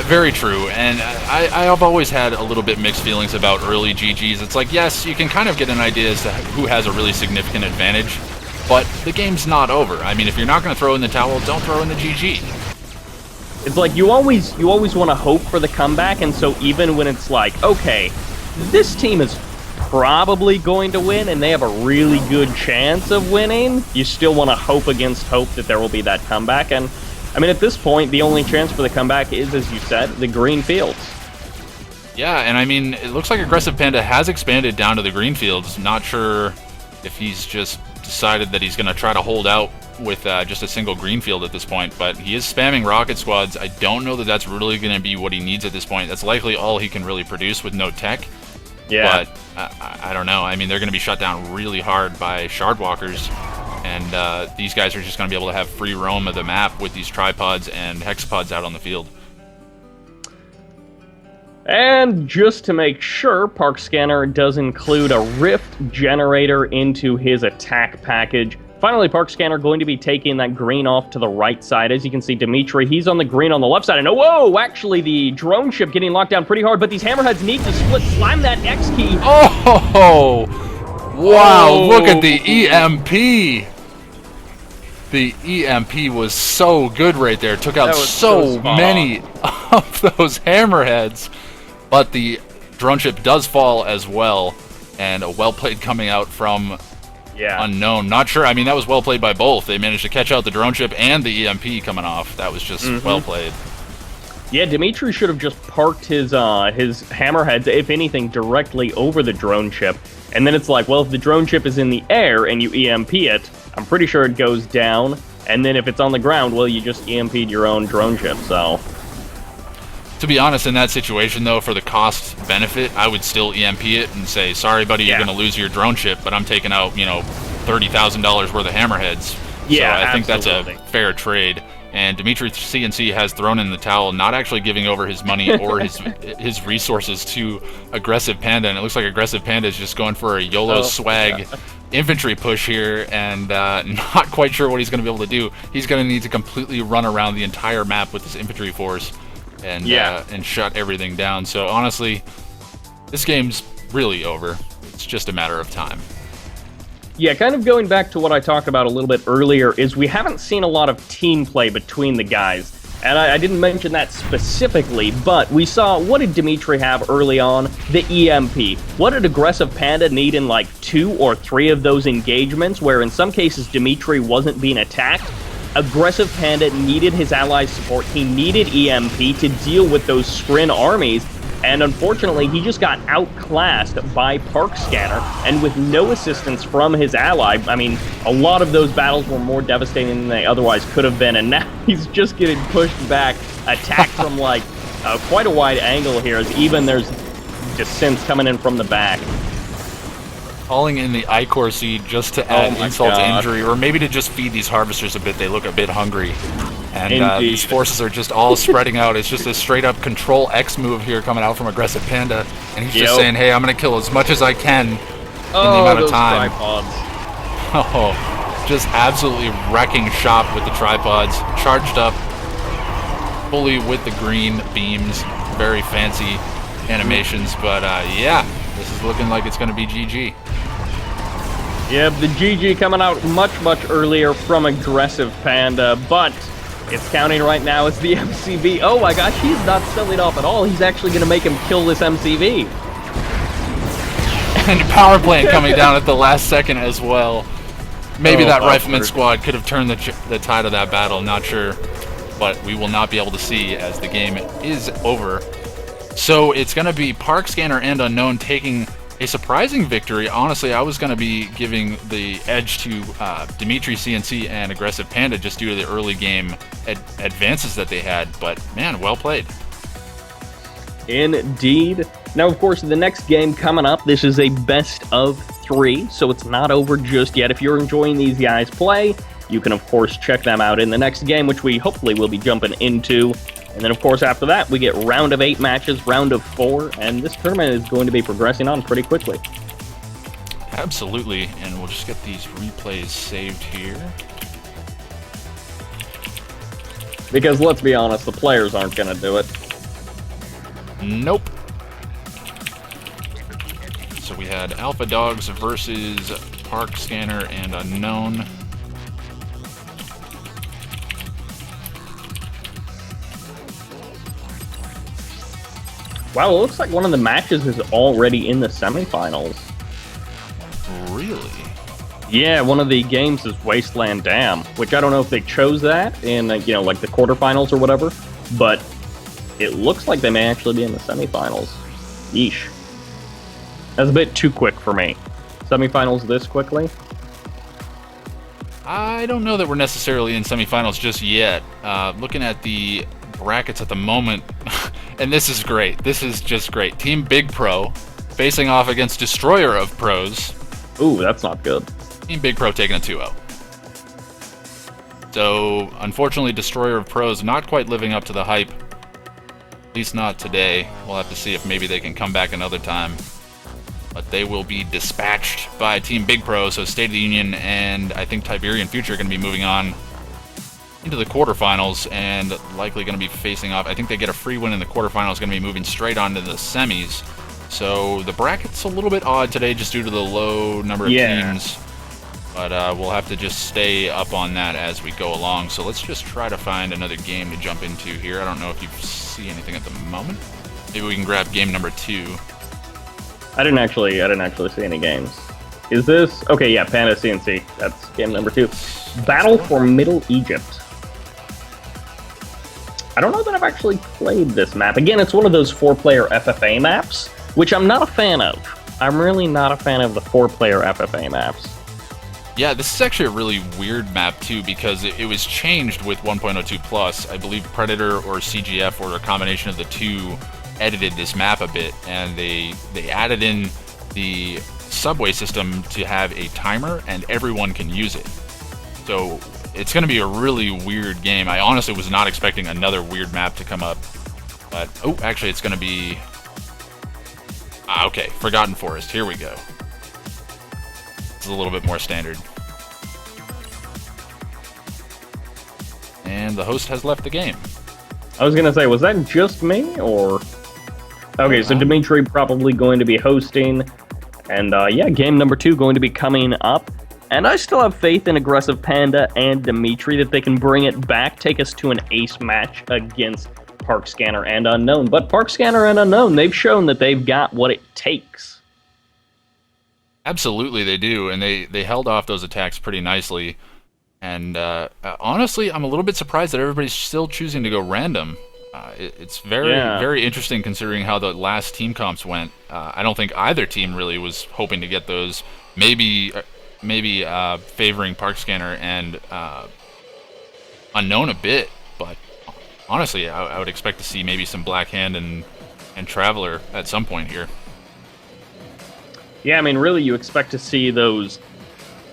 B: Very true, and I have always had a little bit mixed feelings about early GGs. It's like, yes, you can kind of get an idea as to who has a really significant advantage, but the game's not over. I mean, if you're not going to throw in the towel, don't throw in the GG.
A: It's like you always want to hope for the comeback, and so even when it's like, okay, this team is probably going to win and they have a really good chance of winning, you still want to hope against hope that there will be that comeback. And I mean, at this point, the only chance for the comeback is, as you said, the green fields.
B: Yeah, and I mean, it looks like Aggressive Panda has expanded down to the green fields. Not sure if he's just decided that he's going to try to hold out with just a single green field at this point, but he is spamming rocket squads. I don't know that that's really going to be what he needs at this point. That's likely all he can really produce with no tech.
A: Yeah.
B: But I don't know. I mean, they're going to be shut down really hard by Shardwalkers, and these guys are just going to be able to have free roam of the map with these tripods and hexapods out on the field.
A: And just to make sure, Park Scanner does include a rift generator into his attack package. Finally, Park Scanner going to be taking that green off to the right side. As you can see, Dimitri, he's on the green on the left side. And whoa, actually, the drone ship getting locked down pretty hard, but these hammerheads need to split, slam that X key.
B: Oh, wow, look at the EMP. The EMP was so good right there. Took out so many of those hammerheads. But the drone ship does fall as well. And a well played coming out from Unknown. Not sure. I mean, that was well played by both. They managed to catch out the drone ship and the EMP coming off. That was just well played.
A: Yeah, Dimitri should have just parked his hammerheads, if anything, directly over the drone ship. And then it's like, well, if the drone ship is in the air and you EMP it, I'm pretty sure it goes down. And then if it's on the ground, well, you just EMP'd your own drone ship, so...
B: To be honest, in that situation, though, for the cost benefit, I would still EMP it and say, sorry, buddy, you're going to lose your drone ship, but I'm taking out, $30,000 worth of hammerheads.
A: Yeah,
B: so I think that's a fair trade. And Dimitri CNC has thrown in the towel, not actually giving over his money or his resources to Aggressive Panda. And it looks like Aggressive Panda is just going for a YOLO swag infantry push here, and not quite sure what he's going to be able to do. He's going to need to completely run around the entire map with his infantry force and shut everything down. So honestly, this game's really over. It's just a matter of time.
A: Yeah, kind of going back to what I talked about a little bit earlier, is we haven't seen a lot of team play between the guys. And I didn't mention that specifically, but we saw, what did Dimitri have early on? The EMP. What did Aggressive Panda need in like 2 or 3 of those engagements, where in some cases Dimitri wasn't being attacked? Aggressive Panda needed his allies' support. He needed EMP to deal with those Skrin armies. And unfortunately, he just got outclassed by Park Scanner, and with no assistance from his ally. I mean, a lot of those battles were more devastating than they otherwise could have been, and now he's just getting pushed back, attacked from, like, quite a wide angle here, as even there's descents coming in from the back.
B: Calling in the Icor Seed just to add insult to injury, or maybe to just feed these harvesters a bit. They look a bit hungry. And these forces are just all spreading out. It's just a straight-up Control X move here coming out from Aggressive Panda. And he's just saying, hey, I'm going to kill as much as I can in the amount of time.
A: Tripods.
B: Oh, just absolutely wrecking shop with the tripods. Charged up fully with the green beams. Very fancy animations. But, yeah, this is looking like it's going to be GG.
A: Yep, the GG coming out much, much earlier from Aggressive Panda, but it's counting right now as the MCV. Oh my gosh, he's not selling off at all. He's actually going to make him kill this MCV.
B: And power plant coming down at the last second as well. Maybe that Rifleman squad could have turned the tide of that battle, not sure. But we will not be able to see as the game is over. So it's going to be Park Scanner and Unknown taking a surprising victory. Honestly, I was going to be giving the edge to Dimitri CNC and Aggressive Panda just due to the early game advances that they had. But, man, well played.
A: Indeed. Now, of course, the next game coming up, this is a best of 3, so it's not over just yet. If you're enjoying these guys play, you can, of course, check them out in the next game, which we hopefully will be jumping into. And then, of course, after that, we get round of 8 matches, round of 4, and this tournament is going to be progressing on pretty quickly.
B: Absolutely, and we'll just get these replays saved here.
A: Because, let's be honest, the players aren't going to do it.
B: Nope. So we had Alpha Dogs versus Park Scanner and Unknown.
A: Wow, it looks like one of the matches is already in the semifinals.
B: Really?
A: Yeah, one of the games is Wasteland Dam, which I don't know if they chose that in, like the quarterfinals or whatever, but it looks like they may actually be in the semifinals. Yeesh. That's a bit too quick for me. Semifinals this quickly?
B: I don't know that we're necessarily in semifinals just yet. Looking at the brackets at the moment, and this is great. This is just great. Team Big Pro facing off against Destroyer of Pros.
A: Ooh, that's not good.
B: Team Big Pro taking a 2-0. So, unfortunately, Destroyer of Pros not quite living up to the hype. At least not today. We'll have to see if maybe they can come back another time. But they will be dispatched by Team Big Pro, so State of the Union and I think Tiberian Future are going to be moving on into the quarterfinals and likely going to be facing off. I think they get a free win in the quarterfinals, going to be moving straight on to the semis. So the bracket's a little bit odd today just due to the low number of teams. But we'll have to just stay up on that as we go along. So let's just try to find another game to jump into here. I don't know if you see anything at the moment. Maybe we can grab game number 2.
A: I didn't actually see any games. Is this okay? Yeah, Panda CNC. That's game number 2. Battle for Middle Egypt. I don't know that I've actually played this map. Again, it's one of those 4-player FFA maps, which I'm not a fan of. I'm really not a fan of the 4-player FFA maps.
B: Yeah, this is actually a really weird map, too, because it was changed with 1.02 Plus. I believe Predator or CGF or a combination of the two edited this map a bit, and they added in the subway system to have a timer, and everyone can use it. So it's going to be a really weird game. I honestly was not expecting another weird map to come up. But, oh, actually, it's going to be... okay, Forgotten Forest. Here we go. It's a little bit more standard. And the host has left the game.
A: I was going to say, was that just me, or... Okay, so Dimitri probably going to be hosting. And, yeah, game number 2 going to be coming up. And I still have faith in Aggressive Panda and Dimitri that they can bring it back, take us to an ace match against Park Scanner and Unknown. But Park Scanner and Unknown, they've shown that they've got what it takes.
B: Absolutely, they do, and they held off those attacks pretty nicely. And honestly, I'm a little bit surprised that everybody's still choosing to go random. It's very interesting considering how the last team comps went. I don't think either team really was hoping to get those. Maybe favoring Park Scanner and Unknown a bit, but honestly, I would expect to see maybe some Black Hand and Traveler at some point here.
A: Yeah, I mean, really, you expect to see those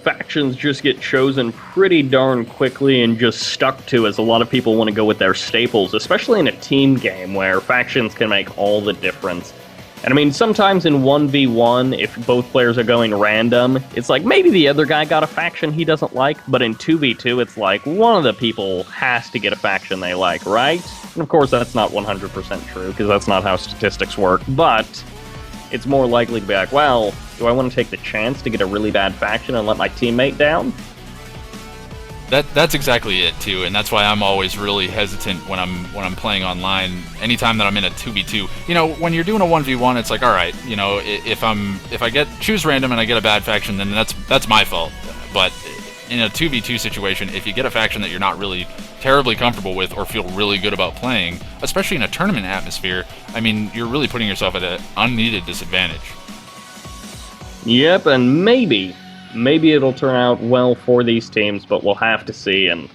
A: factions just get chosen pretty darn quickly and just stuck to, as a lot of people want to go with their staples, especially in a team game where factions can make all the difference. And I mean, sometimes in 1v1, if both players are going random, it's like maybe the other guy got a faction he doesn't like, but in 2v2, it's like one of the people has to get a faction they like, right? And of course, that's not 100% true, because that's not how statistics work, but it's more likely to be like, well, do I want to take the chance to get a really bad faction and let my teammate down?
B: That's exactly it too, and that's why I'm always really hesitant when I'm playing online. Anytime that I'm in a 2v2, you know, when you're doing a 1v1, it's like, all right, you know, if I choose random and I get a bad faction, then that's my fault. But in a 2v2 situation, if you get a faction that you're not really terribly comfortable with or feel really good about playing, especially in a tournament atmosphere, I mean, you're really putting yourself at an unneeded disadvantage.
A: Yep, and maybe it'll turn out well for these teams, but we'll have to see. And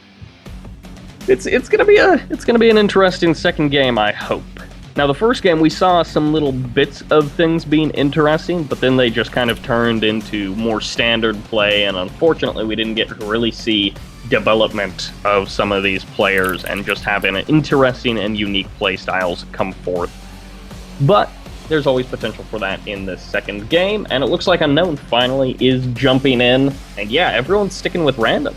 A: it's gonna be an interesting second game, I hope. Now, the first game, we saw some little bits of things being interesting, but then they just kind of turned into more standard play, and unfortunately, we didn't get to really see development of some of these players and just having interesting and unique play styles come forth. But there's always potential for that in this second game, and it looks like Unknown finally is jumping in, and yeah, everyone's sticking with random.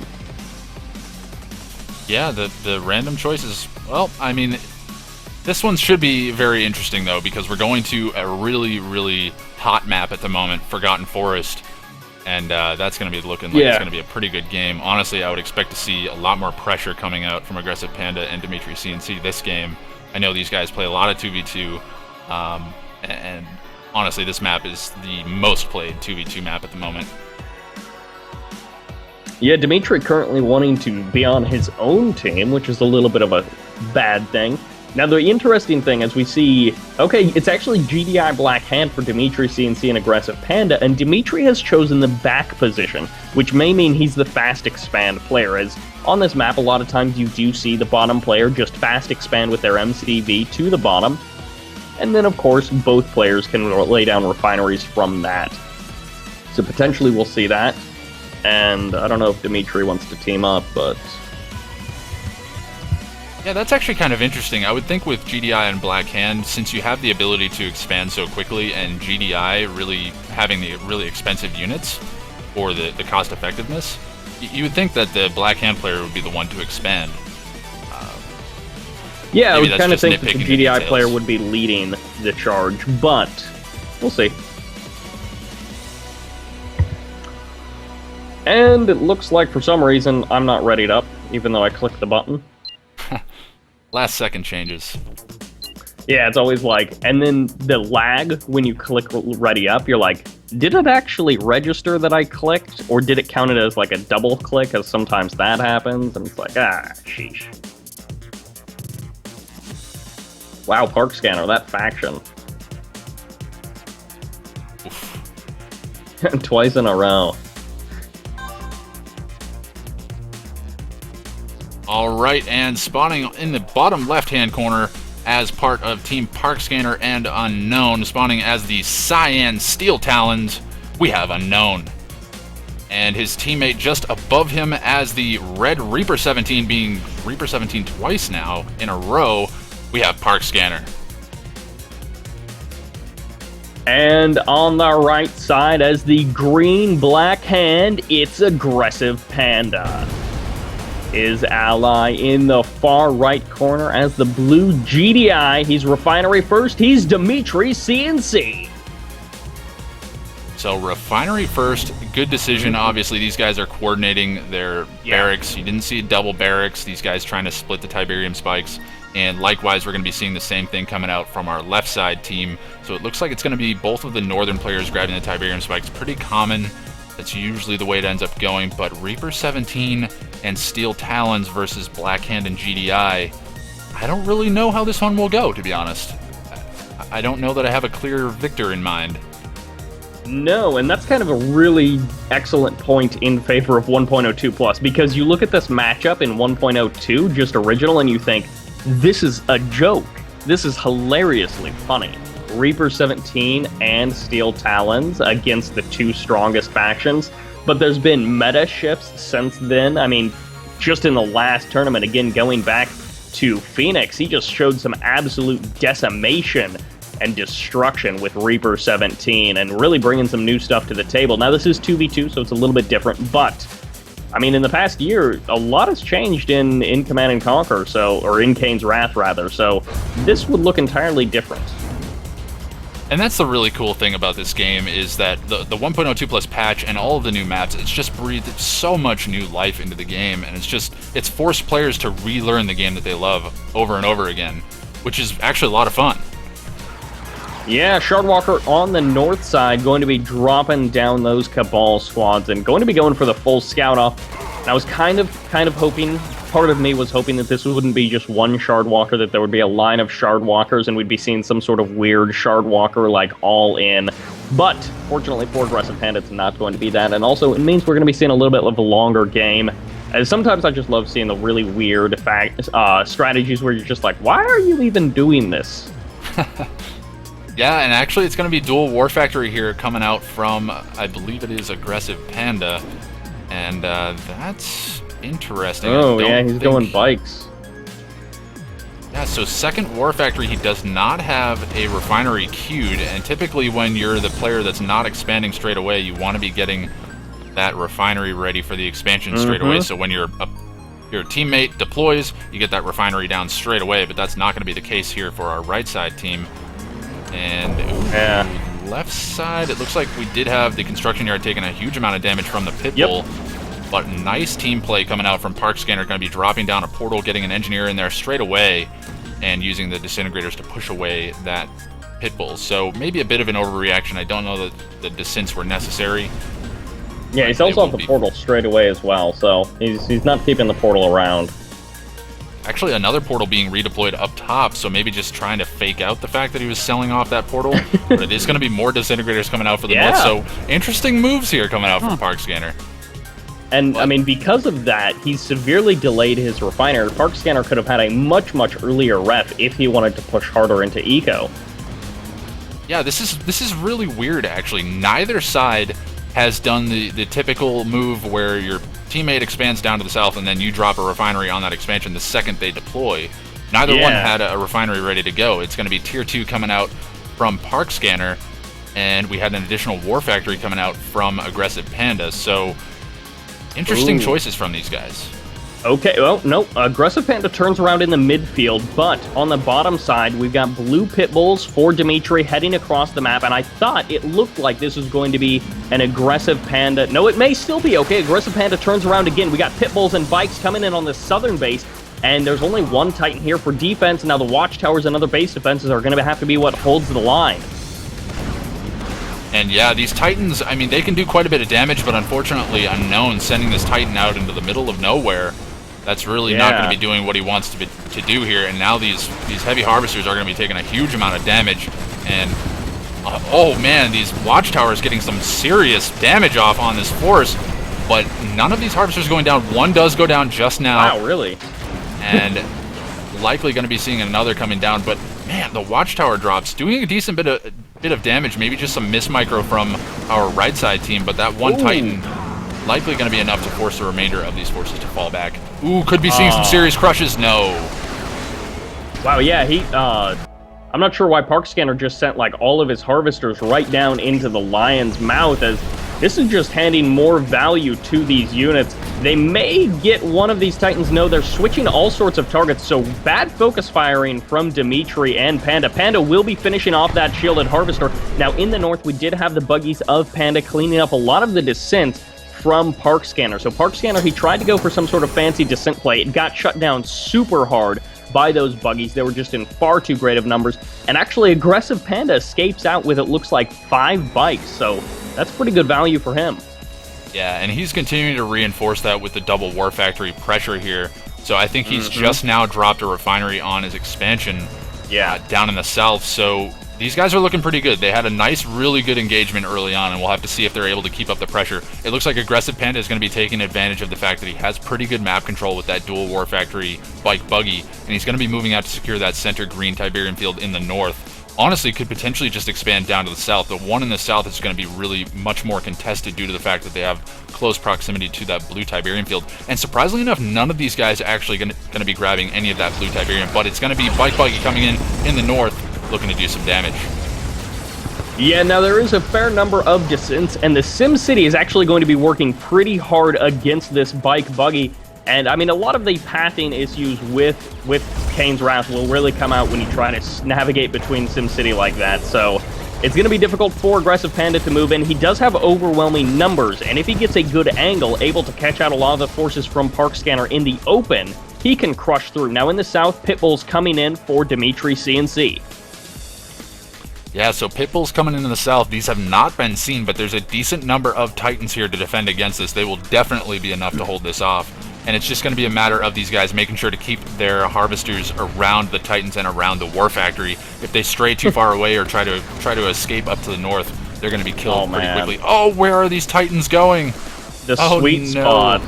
B: Yeah, the random choices, well, I mean, this one should be very interesting, though, because we're going to a really, really hot map at the moment, Forgotten Forest, and that's going to be looking like it's going to be a pretty good game. Honestly, I would expect to see a lot more pressure coming out from Aggressive Panda and Dimitri CNC this game. I know these guys play a lot of 2v2, and honestly, this map is the most played 2v2 map at the moment.
A: Yeah, Dimitri currently wanting to be on his own team, which is a little bit of a bad thing. Now, the interesting thing is we see, okay, it's actually GDI Black Hand for Dimitri CNC and Aggressive Panda, and Dimitri has chosen the back position, which may mean he's the fast expand player, as on this map, a lot of times you do see the bottom player just fast expand with their MCV to the bottom. and then of course both players can lay down refineries from that. So potentially we'll see that, and I don't know if Dimitri wants to team up, but...
B: Yeah, that's actually kind of interesting. I would think with GDI and Black Hand, since you have the ability to expand so quickly, and GDI really having the really expensive units, or the cost effectiveness, you would think that the Black Hand player would be the one to expand.
A: Yeah, I would kind of think that the GDI player would be leading the charge, but we'll see. And it looks like for some reason I'm not readied up, even though I clicked the button.
B: Last second changes.
A: Yeah, it's always like, and then the lag when you click ready up, you're like, did it actually register that I clicked, or did it count it as like a double click, as sometimes that happens, and it's like, sheesh. Wow, Park Scanner, that faction. Twice in a row.
B: Alright, and spawning in the bottom left-hand corner as part of Team Park Scanner and Unknown, spawning as the Cyan Steel Talons, we have Unknown. And his teammate just above him as the Red Reaper 17, being Reaper 17 twice now in a row, we have Park Scanner.
A: And on the right side as the green Black Hand, it's Aggressive Panda. His ally in the far right corner as the blue GDI. He's Refinery first. He's Dimitri CNC.
B: So Refinery first, good decision. Obviously, these guys are coordinating their barracks. You didn't see double barracks. These guys trying to split the Tiberium spikes. And likewise, we're going to be seeing the same thing coming out from our left side team. So it looks like it's going to be both of the northern players grabbing the Tiberium spikes. Pretty common. That's usually the way it ends up going. But Reaper 17 and Steel Talons versus Black Hand and GDI, I don't really know how this one will go, to be honest. I don't know that I have a clear victor in mind.
A: No, and that's kind of a really excellent point in favor of 1.02 Plus, because you look at this matchup in 1.02, just original, and you think, this is a joke. This is hilariously funny. Reaper 17 and Steel Talons against the two strongest factions, but there's been meta shifts since then. I mean, just in the last tournament, again, going back to Phoenix, he just showed some absolute decimation and destruction with Reaper 17 and really bringing some new stuff to the table. Now, this is 2v2, so it's a little bit different, but I mean, in the past year, a lot has changed in Command & Conquer, or in Kane's Wrath, rather, so this would look entirely different.
B: And that's the really cool thing about this game, is that the 1.02 Plus patch and all of the new maps, it's just breathed so much new life into the game, and it's forced players to relearn the game that they love over and over again, which is actually a lot of fun.
A: Yeah, Shardwalker on the north side going to be dropping down those Cabal squads and going to be going for the full scout off. And I was kind of hoping, part of me was hoping that this wouldn't be just one Shardwalker, that there would be a line of Shardwalkers and we'd be seeing some sort of weird Shardwalker like all in. But fortunately for Aggressive Panda, it's not going to be that. And also it means we're going to be seeing a little bit of a longer game. As sometimes I just love seeing the really weird strategies where you're just like, why are you even doing this?
B: Yeah, and actually it's going to be Dual War Factory here coming out from, I believe it is Aggressive Panda. And that's interesting.
A: Oh, yeah, he's going bikes.
B: Yeah, so second War Factory, he does not have a refinery queued. And typically when you're the player that's not expanding straight away, you want to be getting that refinery ready for the expansion straight away. So when your teammate deploys, you get that refinery down straight away. But that's not going to be the case here for our right side team. And left side, it looks like we did have the construction yard taking a huge amount of damage from the pit bull. But nice team play coming out from Park Scanner, going to be dropping down a portal, getting an engineer in there straight away, and using the disintegrators to push away that pit bull. So maybe a bit of an overreaction. I don't know that the descents were necessary.
A: Yeah, he's also off the portal straight away as well, so he's not keeping the portal around.
B: Actually, another portal being redeployed up top, so maybe just trying to fake out the fact that he was selling off that portal. But it is going to be more disintegrators coming out for the north, so interesting moves here coming out from Park Scanner.
A: And, I mean, because of that, he's severely delayed his refiner. Park Scanner could have had a much, much earlier ref if he wanted to push harder into eco.
B: Yeah, this is really weird, actually. Neither side has done the typical move where your teammate expands down to the south and then you drop a refinery on that expansion the second they deploy. Neither one had a refinery ready to go. It's going to be Tier 2 coming out from Park Scanner, and we had an additional War Factory coming out from Aggressive Panda. So, interesting choices from these guys.
A: Okay, well, no, Aggressive Panda turns around in the midfield, but on the bottom side, we've got blue pit bulls for Dimitri heading across the map, and I thought it looked like this was going to be an Aggressive Panda. No, it may still be. Okay, Aggressive Panda turns around again. We got pit bulls and bikes coming in on the southern base, and there's only one Titan here for defense. Now the watchtowers and other base defenses are going to have to be what holds the line.
B: And yeah, these Titans, I mean, they can do quite a bit of damage, but unfortunately, Unknown sending this Titan out into the middle of nowhere, that's really not going to be doing what he wants to do here. And now these heavy harvesters are going to be taking a huge amount of damage. And oh man, these watchtowers getting some serious damage off on this force. But none of these harvesters going down. One does go down just now.
A: Wow, really?
B: And likely going to be seeing another coming down. But man, the watchtower drops, doing a decent bit of damage. Maybe just some miss micro from our right side team. But that one Titan likely going to be enough to force the remainder of these forces to fall back. Ooh, could be seeing some serious crushes. No.
A: Wow, yeah, I'm not sure why Park Scanner just sent, like, all of his harvesters right down into the Lion's mouth, as this is just handing more value to these units. They may get one of these Titans. No, they're switching all sorts of targets, so bad focus firing from Dimitri and Panda. Panda will be finishing off that shielded harvester. Now, in the north, we did have the buggies of Panda cleaning up a lot of the descent from Park Scanner. So Park Scanner, he tried to go for some sort of fancy descent play. It got shut down super hard by those buggies. They were just in far too great of numbers. And actually, Aggressive Panda escapes out with, it looks like, 5 bikes. So that's pretty good value for him.
B: Yeah, and he's continuing to reinforce that with the double War Factory pressure here. So I think he's just now dropped a refinery on his expansion down in the south. So these guys are looking pretty good. They had a nice, really good engagement early on, and we'll have to see if they're able to keep up the pressure. It looks like Aggressive Panda is going to be taking advantage of the fact that he has pretty good map control with that dual War Factory bike buggy, and he's going to be moving out to secure that center green Tiberium field in the north. Honestly, could potentially just expand down to the south. The one in the south is going to be really much more contested due to the fact that they have close proximity to that blue Tiberium field. And surprisingly enough, none of these guys are actually going to be grabbing any of that blue Tiberium, but it's going to be bike buggy coming in the north, looking to do some damage.
A: Yeah, now there is a fair number of descents, and the Sim City is actually going to be working pretty hard against this bike buggy. And I mean, a lot of the pathing issues with Kane's Wrath will really come out when you try to navigate between Sim City like that. So it's going to be difficult for Aggressive Panda to move in. He does have overwhelming numbers, and if he gets a good angle, able to catch out a lot of the forces from Park Scanner in the open, he can crush through. Now in the south, Pitbull's coming in for Dimitri CNC.
B: Yeah, so Pitbull's coming into the south. These have not been seen, but there's a decent number of Titans here to defend against this. They will definitely be enough to hold this off. And it's just going to be a matter of these guys making sure to keep their harvesters around the Titans and around the War Factory. If they stray too far away or try to escape up to the north, they're going to be killed pretty quickly. Oh, where are these Titans going?
A: The sweet spot.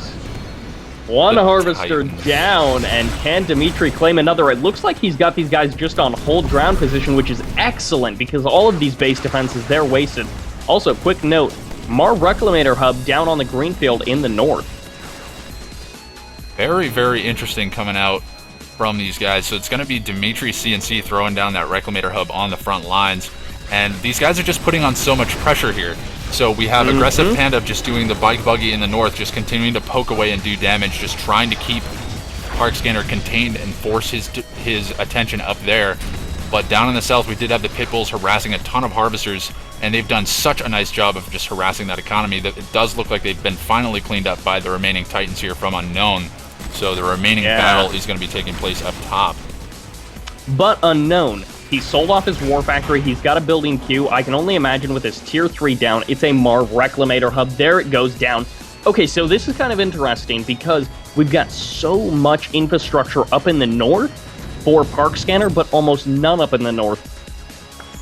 A: One harvester down, and can Dimitri claim another? It looks like he's got these guys just on hold ground position, which is excellent because all of these base defenses, they're wasted. Also, quick note, Mar Reclamator Hub down on the greenfield in the north.
B: Very, very interesting coming out from these guys. So it's going to be Dimitri CNC throwing down that Reclamator Hub on the front lines. And these guys are just putting on so much pressure here. So we have Aggressive Panda just doing the bike buggy in the north, just continuing to poke away and do damage, just trying to keep Park Scanner contained and force his attention up there. But down in the south, we did have the Pitbulls harassing a ton of harvesters, and they've done such a nice job of just harassing that economy that it does look like they've been finally cleaned up by the remaining Titans here from Unknown. So the remaining battle is going to be taking place up top.
A: But Unknown, he sold off his War Factory. He's got a building queue. I can only imagine with his Tier 3 down, it's a Mar Reclamator Hub. There it goes down. Okay, so this is kind of interesting because we've got so much infrastructure up in the north for Park Scanner, but almost none up in the north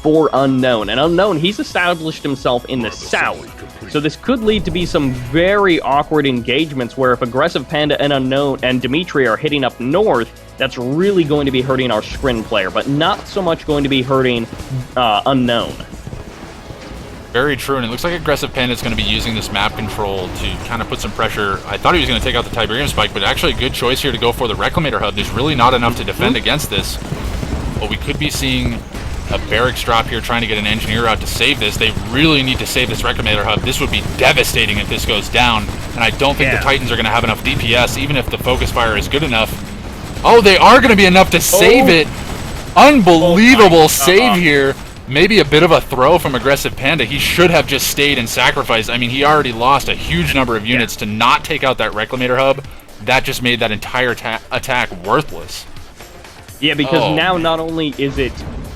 A: for Unknown. And Unknown, he's established himself in the south. So this could lead to be some very awkward engagements where if Aggressive Panda and Unknown and Dimitri are hitting up north, that's really going to be hurting our screen player, but not so much going to be hurting Unknown.
B: Very true, and it looks like Aggressive Panda is going to be using this map control to kind of put some pressure. I thought he was going to take out the Tiberium Spike, but actually a good choice here to go for the Reclamator Hub. There's really not enough to defend against this, but we could be seeing a Barracks drop here trying to get an Engineer out to save this. They really need to save this Reclamator Hub. This would be devastating if this goes down, and I don't think the Titans are going to have enough DPS, even if the Focus Fire is good enough. Oh, they are going to be enough to save it. Unbelievable save here. Maybe a bit of a throw from Aggressive Panda. He should have just stayed and sacrificed. I mean, he already lost a huge number of units to not take out that Reclamator Hub. That just made that entire attack worthless.
A: Yeah, because now not only is it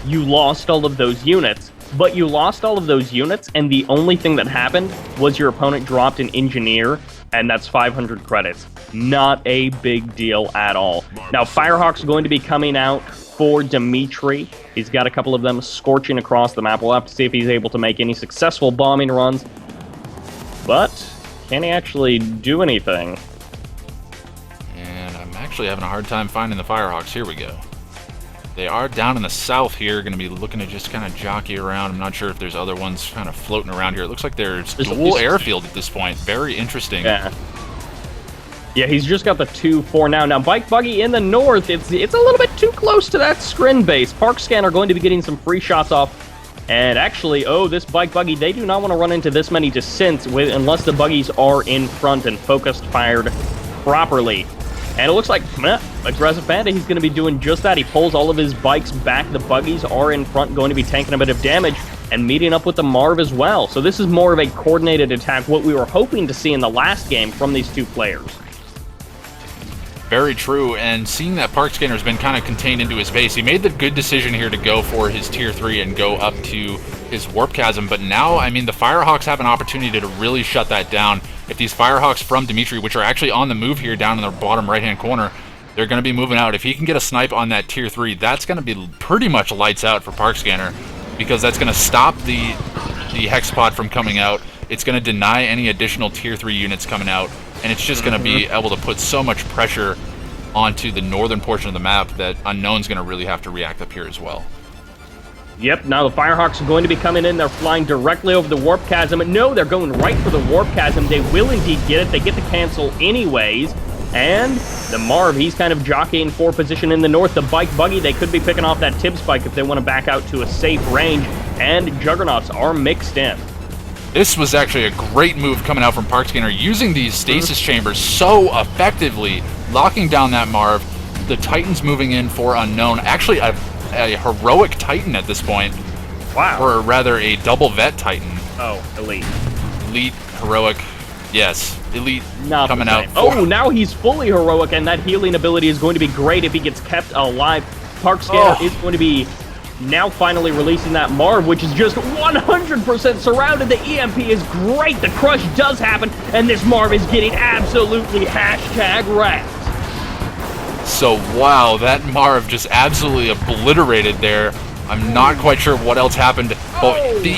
A: you lost all of those units, but you lost all of those units, and the only thing that happened was your opponent dropped an Engineer, and that's 500 credits. Not a big deal at all. Now, Firehawk's going to be coming out for Dimitri. He's got a couple of them scorching across the map. We'll have to see if he's able to make any successful bombing runs. But can he actually do anything?
B: And I'm actually having a hard time finding the Firehawks. Here we go. They are down in the south here, going to be looking to just kind of jockey around. I'm not sure if there's other ones kind of floating around here. It looks like there's dual airfield at this point. Very interesting.
A: Yeah, he's just got the 2-4 now. Now, Bike Buggy in the north, it's a little bit too close to that Scrin base. Park Scan are going to be getting some free shots off. And actually, this Bike Buggy, they do not want to run into this many descents unless the buggies are in front and focused fired properly. And it looks like Aggressive Panda, he's going to be doing just that. He pulls all of his bikes back. The buggies are in front, going to be tanking a bit of damage and meeting up with the Marv as well. So this is more of a coordinated attack, what we were hoping to see in the last game from these two players.
B: Very true, and seeing that Park Scanner's been kind of contained into his base, he made the good decision here to go for his Tier 3 and go up to his Warp Chasm, but now, I mean, the Firehawks have an opportunity to really shut that down. If these Firehawks from Dimitri, which are actually on the move here down in the bottom right-hand corner, they're going to be moving out. If he can get a snipe on that Tier 3, that's going to be pretty much lights out for Park Scanner, because that's going to stop the Hexpod from coming out. It's going to deny any additional Tier 3 units coming out, and it's just going to be able to put so much pressure onto the northern portion of the map that Unknown's going to really have to react up here as well.
A: Yep, now the Firehawks are going to be coming in. They're flying directly over the Warp Chasm. No, they're going right for the Warp Chasm. They will indeed get it. They get the cancel anyways. And the Marv, he's kind of jockeying for position in the north. The Bike Buggy, they could be picking off that Tib Spike if they want to back out to a safe range. And Juggernauts are mixed in.
B: This was actually a great move coming out from Park Scanner, using these stasis chambers so effectively, locking down that Marv. The Titans moving in for Unknown. Actually, a heroic Titan at this point.
A: Wow.
B: Or rather, a double vet Titan.
A: Oh, elite.
B: Elite, heroic, yes. Elite
A: Not
B: coming out.
A: Oh, now he's fully heroic, and that healing ability is going to be great if he gets kept alive. Park Scanner is going to be now finally releasing that Marv, which is just 100% surrounded. The EMP is great. The crush does happen, and this Marv is getting absolutely wrecked.
B: So, wow, that Marv just absolutely obliterated there. I'm not quite sure what else happened. But the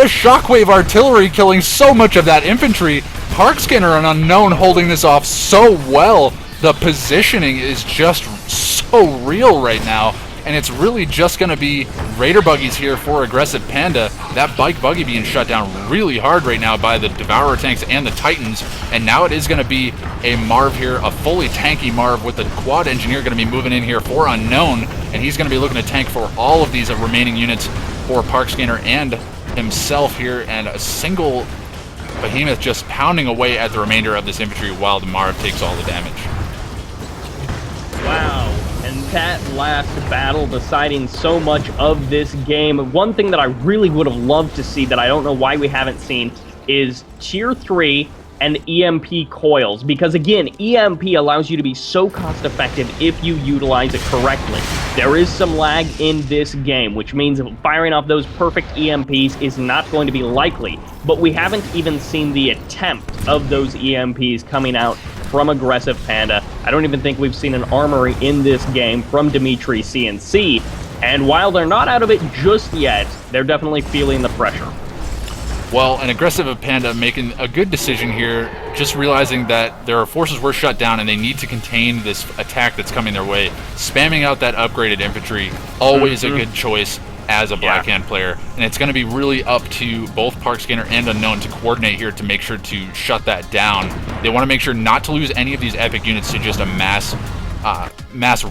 B: Shockwave artillery killing so much of that infantry. Park Scanner and Unknown holding this off so well. The positioning is just so real right now. And it's really just going to be Raider Buggies here for Aggressive Panda. That Bike Buggy being shut down really hard right now by the Devourer tanks and the Titans. And now it is going to be a Marv here, a fully tanky Marv with the Quad Engineer going to be moving in here for Unknown. And he's going to be looking to tank for all of these remaining units for Park Scanner and himself here. And a single Behemoth just pounding away at the remainder of this infantry while the Marv takes all the damage.
A: Wow. And that last battle deciding so much of this game. One thing that I really would have loved to see that I don't know why we haven't seen is Tier 3 and EMP coils. Because again, EMP allows you to be so cost effective if you utilize it correctly. There is some lag in this game, which means firing off those perfect EMPs is not going to be likely. But we haven't even seen the attempt of those EMPs coming out from Aggressive Panda. I don't even think we've seen an armory in this game from Dimitri CNC. And while they're not out of it just yet, they're definitely feeling the pressure.
B: Well, an aggressive Panda making a good decision here, just realizing that their forces were shut down and they need to contain this attack that's coming their way. Spamming out that upgraded infantry, always a good choice as a Black Hand player. And it's going to be really up to both Park Scanner and Unknown to coordinate here to make sure to shut that down. They want to make sure not to lose any of these epic units to just a mass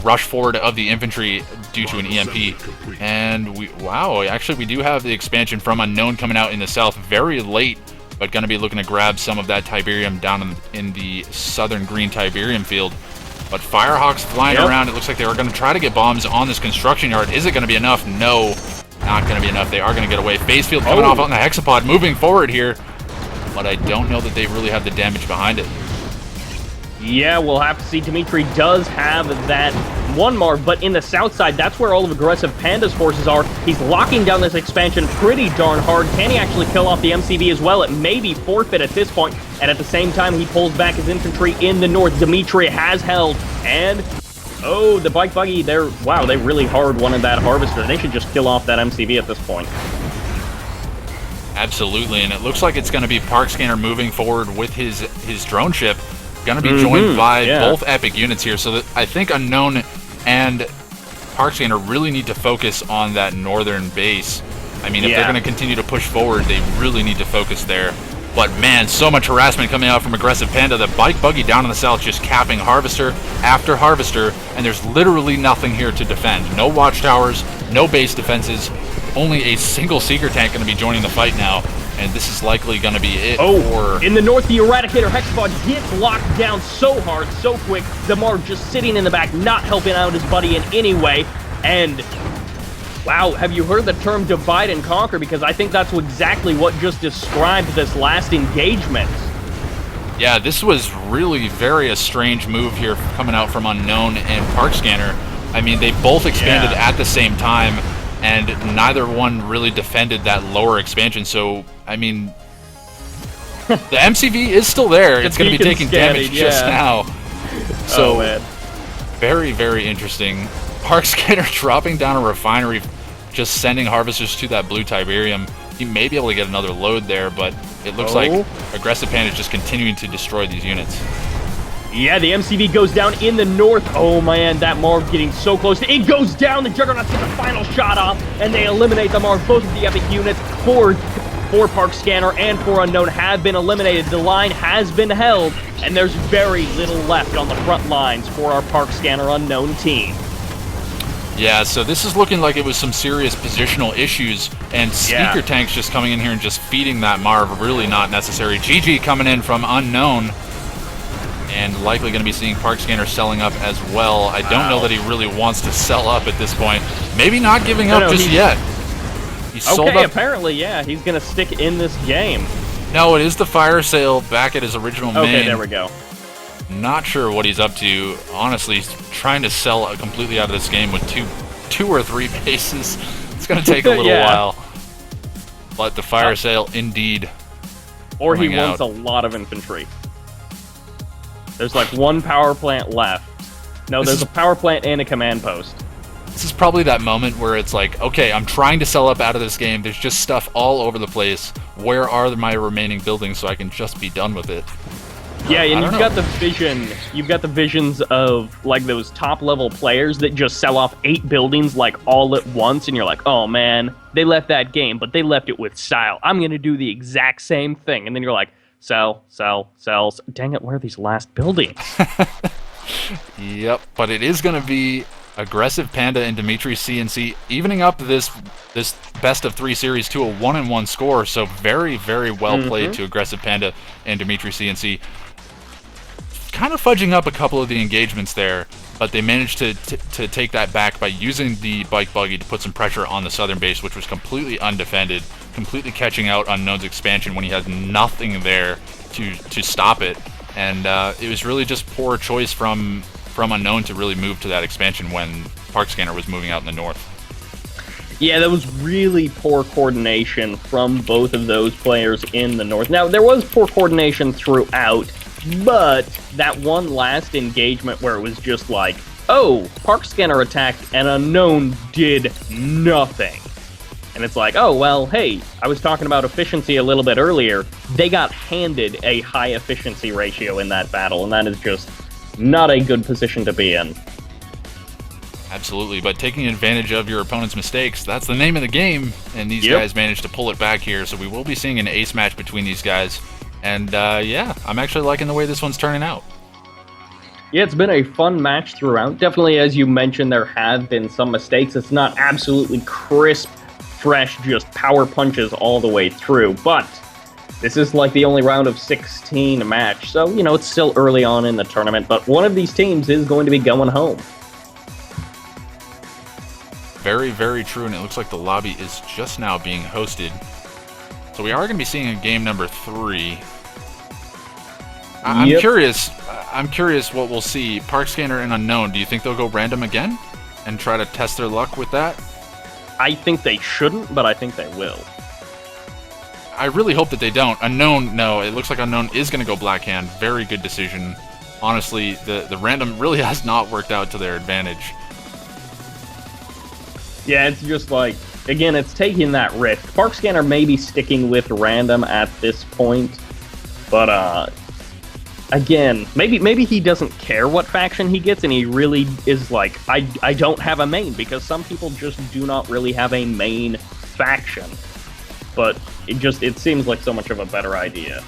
B: rush forward of the infantry due to an EMP. And wow, actually we do have the expansion from Unknown coming out in the south very late, but going to be looking to grab some of that Tiberium down in the southern green Tiberium field. But Firehawks flying around. It looks like they are going to try to get bombs on this construction yard. Is it going to be enough? No, not going to be enough. They are going to get away. Phase field coming off on the Hexapod, moving forward here, but I don't know that they really have the damage behind it.
A: Yeah, we'll have to see. Dimitri does have that one mark, but in the south side, that's where all of Aggressive Panda's forces are. He's locking down this expansion pretty darn hard. Can he actually kill off the MCV as well? It may be forfeit at this point, and at the same time, he pulls back his infantry in the north. Dimitri has held, and oh, the bike buggy, they really hard wanted that harvester. They should just kill off that MCV at this point.
B: Absolutely, and it looks like it's going to be Park Scanner moving forward with his drone ship. Going to be joined by both epic units here, so that I think Unknown and Park Scanner really need to focus on that northern base. I mean, if they're going to continue to push forward, they really need to focus there. But man, so much harassment coming out from Aggressive Panda. The bike buggy down in the south just capping harvester after harvester, and there's literally nothing here to defend. No watchtowers, no base defenses, only a single seeker tank going to be joining the fight now. And this is likely going to be it for...
A: In the north, the Eradicator Hexapod gets locked down so hard, so quick. Damar just sitting in the back, not helping out his buddy in any way. And, wow, have you heard the term divide and conquer? Because I think that's exactly what just described this last engagement.
B: Yeah, this was really a strange move here coming out from Unknown and Park Scanner. I mean, they both expanded at the same time, and neither one really defended that lower expansion. So, I mean, the MCV is still there. It's going to be taking damage just now. So, very interesting. Park Scanner dropping down a refinery, just sending harvesters to that blue Tiberium. He may be able to get another load there, but it looks like Aggressive Panda is just continuing to destroy these units.
A: Yeah, the MCV goes down in the north. Oh man, that Marv getting so close. It goes down. The Juggernaut's get the final shot off, and they eliminate the Marv. Both of the epic units for Park Scanner and for Unknown have been eliminated. The line has been held, and there's very little left on the front lines for our Park Scanner Unknown team.
B: Yeah, so this is looking like it was some serious positional issues, and sneaker tanks just coming in here and just feeding that Marv, really not necessary. GG coming in from Unknown, and likely going to be seeing Park Scanner selling up as well. I don't know that he really wants to sell up at this point. Maybe not giving up just yet. He sold up.
A: Apparently, he's going to stick in this game.
B: No, it is the fire sale back at his original main.
A: Okay, there we go.
B: Not sure what he's up to. Honestly, he's trying to sell completely out of this game with two or three bases. It's going to take a little while. But the fire sale, indeed.
A: Or he wants a lot of infantry. There's like one power plant left. No, there's a power plant and a command post.
B: This is probably that moment where it's like, okay, I'm trying to sell up out of this game. There's just stuff all over the place. Where are my remaining buildings so I can just be done with it?
A: Yeah, and you've got the vision. You've got the visions of like those top level players that just sell off 8 buildings like all at once, and you're like, oh man, they left that game, but they left it with style. I'm gonna do the exact same thing, and then you're like, sell. Dang it, where are these last buildings?
B: Yep, but it is gonna be Aggressive Panda and Dimitri CNC evening up this best of 3 series to a 1-1 score. So very well played to Aggressive Panda and Dimitri CNC. Kind of fudging up a couple of the engagements there, but they managed to take that back by using the bike buggy to put some pressure on the southern base, which was completely undefended, completely catching out Unknown's expansion when he had nothing there to stop it. And it was really just poor choice from Unknown to really move to that expansion when Park Scanner was moving out in the north.
A: Yeah, that was really poor coordination from both of those players in the north. Now, there was poor coordination throughout, but that one last engagement where it was just like, oh, Park Scanner attacked and Unknown did nothing. And it's like, oh, well, hey, I was talking about efficiency a little bit earlier. They got handed a high efficiency ratio in that battle, and that is just not a good position to be in.
B: Absolutely, but taking advantage of your opponent's mistakes, that's the name of the game, and these guys managed to pull it back here, so we will be seeing an ace match between these guys, and yeah, I'm actually liking the way this one's turning out.
A: Yeah, it's been a fun match throughout. Definitely, as you mentioned, there have been some mistakes. It's not absolutely crisp, fresh, just power punches all the way through, but this is like the only round of 16 match, so, you know, it's still early on in the tournament, but one of these teams is going to be going home.
B: Very, very true, and it looks like the lobby is just now being hosted. So we are going to be seeing a game number 3. I'm curious what we'll see. Park Scanner and Unknown, do you think they'll go random again and try to test their luck with that?
A: I think they shouldn't, but I think they will.
B: I really hope that they don't. Unknown, no, it looks like Unknown is going to go Blackhand. Very good decision. Honestly, the random really has not worked out to their advantage.
A: Yeah, it's just like, again, it's taking that risk. Park Scanner may be sticking with random at this point, but again, maybe he doesn't care what faction he gets, and he really is like, I don't have a main, because some people just do not really have a main faction. But it seems like so much of a better idea.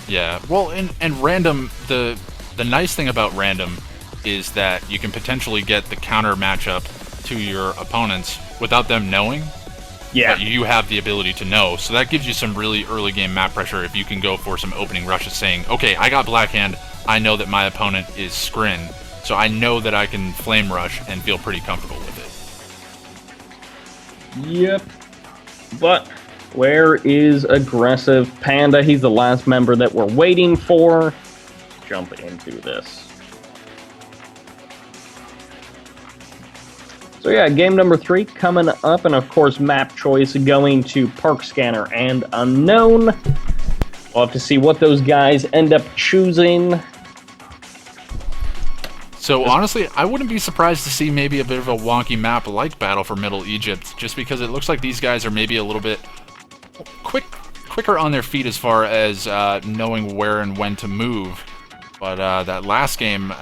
B: Yeah, well, and random, the nice thing about random is that you can potentially get the counter matchup to your opponents without them knowing.
A: Yeah.
B: But you have the ability to know, so that gives you some really early game map pressure if you can go for some opening rushes saying, okay, I got Blackhand, I know that my opponent is Scrin, so I know that I can flame rush and feel pretty comfortable with
A: it. Yep. But where is Aggressive Panda? He's the last member that we're waiting for. Jump into this. So yeah, game number 3 coming up, and of course map choice going to Park Scanner and Unknown. We'll have to see what those guys end up choosing.
B: So honestly, I wouldn't be surprised to see maybe a bit of a wonky map like Battle for Middle Egypt, just because it looks like these guys are maybe a little bit quicker on their feet as far as knowing where and when to move. But that last game,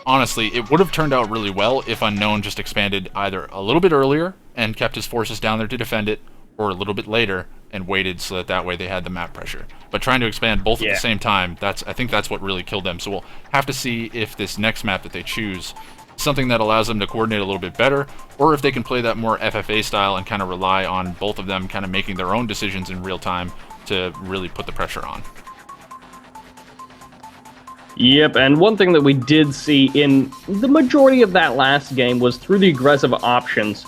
B: honestly, it would have turned out really well if Unknown just expanded either a little bit earlier and kept his forces down there to defend it, or a little bit later and waited so that way they had the map pressure. But trying to expand both at the same time, I think that's what really killed them. So we'll have to see if this next map that they choose is something that allows them to coordinate a little bit better, or if they can play that more FFA style and kind of rely on both of them kind of making their own decisions in real time to really put the pressure on.
A: Yep, and one thing that we did see in the majority of that last game was through the aggressive options,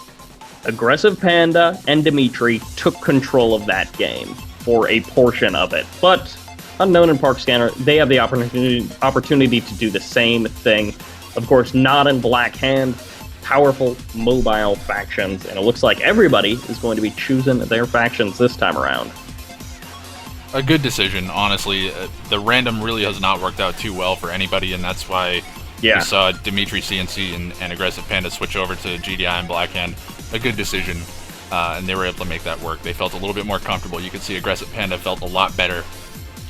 A: Aggressive Panda and Dimitri took control of that game for a portion of it. But Unknown and Park Scanner, they have the opportunity to do the same thing. Of course, not in Black Hand, powerful, mobile factions, and it looks like everybody is going to be choosing their factions this time around.
B: A good decision, honestly. The random really has not worked out too well for anybody, and that's why we saw Dimitri CNC and Aggressive Panda switch over to GDI and Blackhand. A good decision, and they were able to make that work. They felt a little bit more comfortable. You could see Aggressive Panda felt a lot better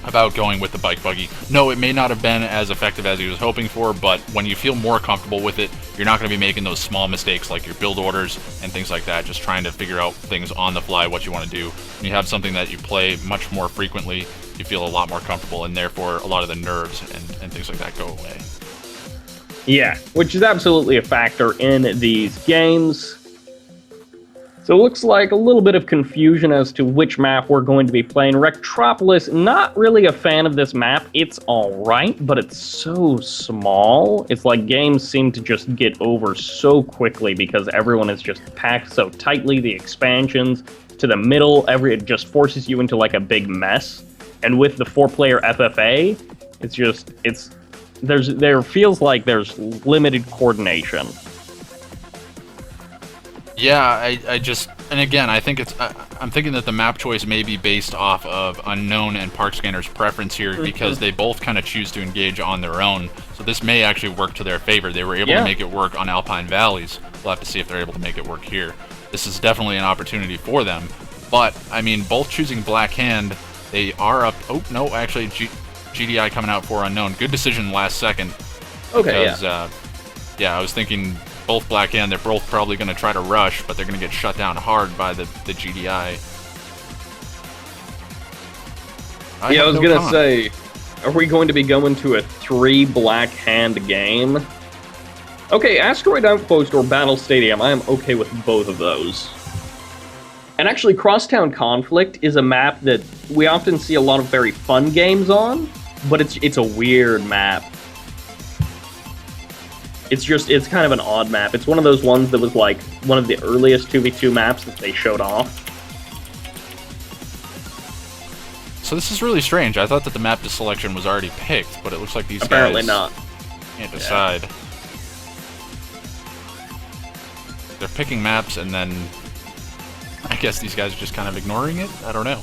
B: about going with the bike buggy. No, it may not have been as effective as he was hoping for, but when you feel more comfortable with it, you're not going to be making those small mistakes like your build orders and things like that, just trying to figure out things on the fly, what you want to do. When you have something that you play much more frequently, you feel a lot more comfortable, and therefore a lot of the nerves and things like that go away.
A: Yeah, which is absolutely a factor in these games. So it looks like a little bit of confusion as to which map we're going to be playing. Rectropolis, not really a fan of this map. It's alright, but it's so small. It's like games seem to just get over so quickly because everyone is just packed so tightly. The expansions to the middle, it just forces you into like a big mess. And with the 4-player FFA, there feels like there's limited coordination.
B: Yeah, and again, I think I'm thinking that the map choice may be based off of Unknown and Park Scanner's preference here, because they both kind of choose to engage on their own. So this may actually work to their favor. They were able to make it work on Alpine Valleys. We'll have to see if they're able to make it work here. this is definitely an opportunity for them. But, I mean, both choosing Black Hand, they are up... Oh, no, actually, GDI coming out for Unknown. Good decision last second.
A: Okay,
B: because, yeah, I was thinking both Black Hand, they're both probably going to try to rush, but they're going to get shut down hard by the GDI.
A: I was going to say, are we going to be going to a 3 Black Hand game? Okay, Asteroid Outpost or Battle Stadium, I am okay with both of those. And actually, Crosstown Conflict is a map that we often see a lot of very fun games on, but it's a weird map. It's kind of an odd map. It's one of those ones that was like one of the earliest 2v2 maps that they showed off.
B: So this is really strange. I thought that the map selection was already picked, but it looks like these
A: Apparently
B: guys
A: not.
B: Can't decide. They're picking maps and then I guess these guys are just kind of ignoring it? I don't know.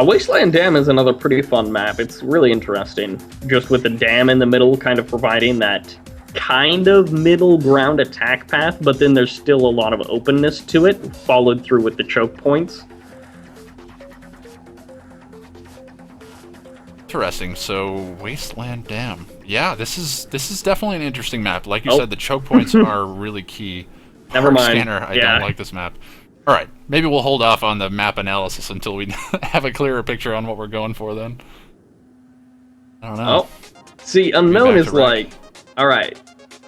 A: Wasteland Dam is another pretty fun map. It's really interesting. Just with the dam in the middle kind of providing that kind of middle ground attack path, but then there's still a lot of openness to it, followed through with the choke points.
B: Interesting. So Wasteland Dam. Yeah, this is definitely an interesting map. Like you said, the choke points are really key.
A: Never mind.
B: Scanner, I don't like this map. All right, maybe we'll hold off on the map analysis until we have a clearer picture on what we're going for then. I don't know.
A: Oh, see, Unknown is like, all right.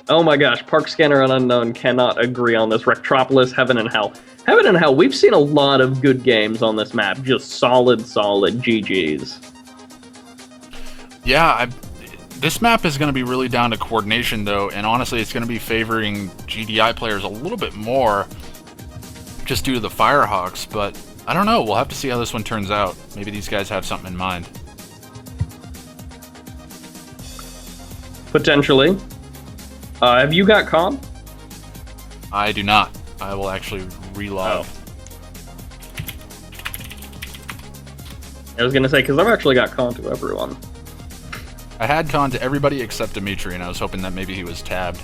A: Oh my gosh, Park Scanner and Unknown cannot agree on this. Rectropolis, Heaven and Hell. Heaven and Hell, we've seen a lot of good games on this map. Just solid GGs.
B: Yeah, this map is going to be really down to coordination, though, and honestly, it's going to be favoring GDI players a little bit more just due to the Firehawks, but I don't know. We'll have to see how this one turns out. Maybe these guys have something in mind.
A: Potentially. Have you got comp?
B: I do not. I will actually relog.
A: I was going to say, because I've actually got comp to everyone.
B: I had con to everybody except Dimitri, and I was hoping that maybe he was tabbed.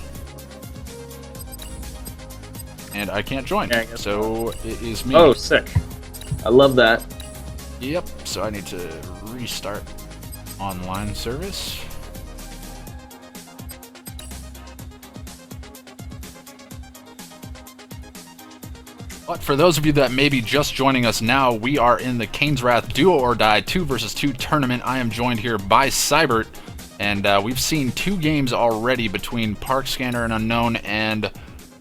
B: And I can't join, so it is me.
A: Oh, sick. I love that.
B: Yep, so I need to restart online service. But for those of you that may be just joining us now, we are in the Kane's Wrath Duo or Die 2 vs 2 tournament. I am joined here by Cybert, and we've seen 2 games already between Park Scanner and Unknown and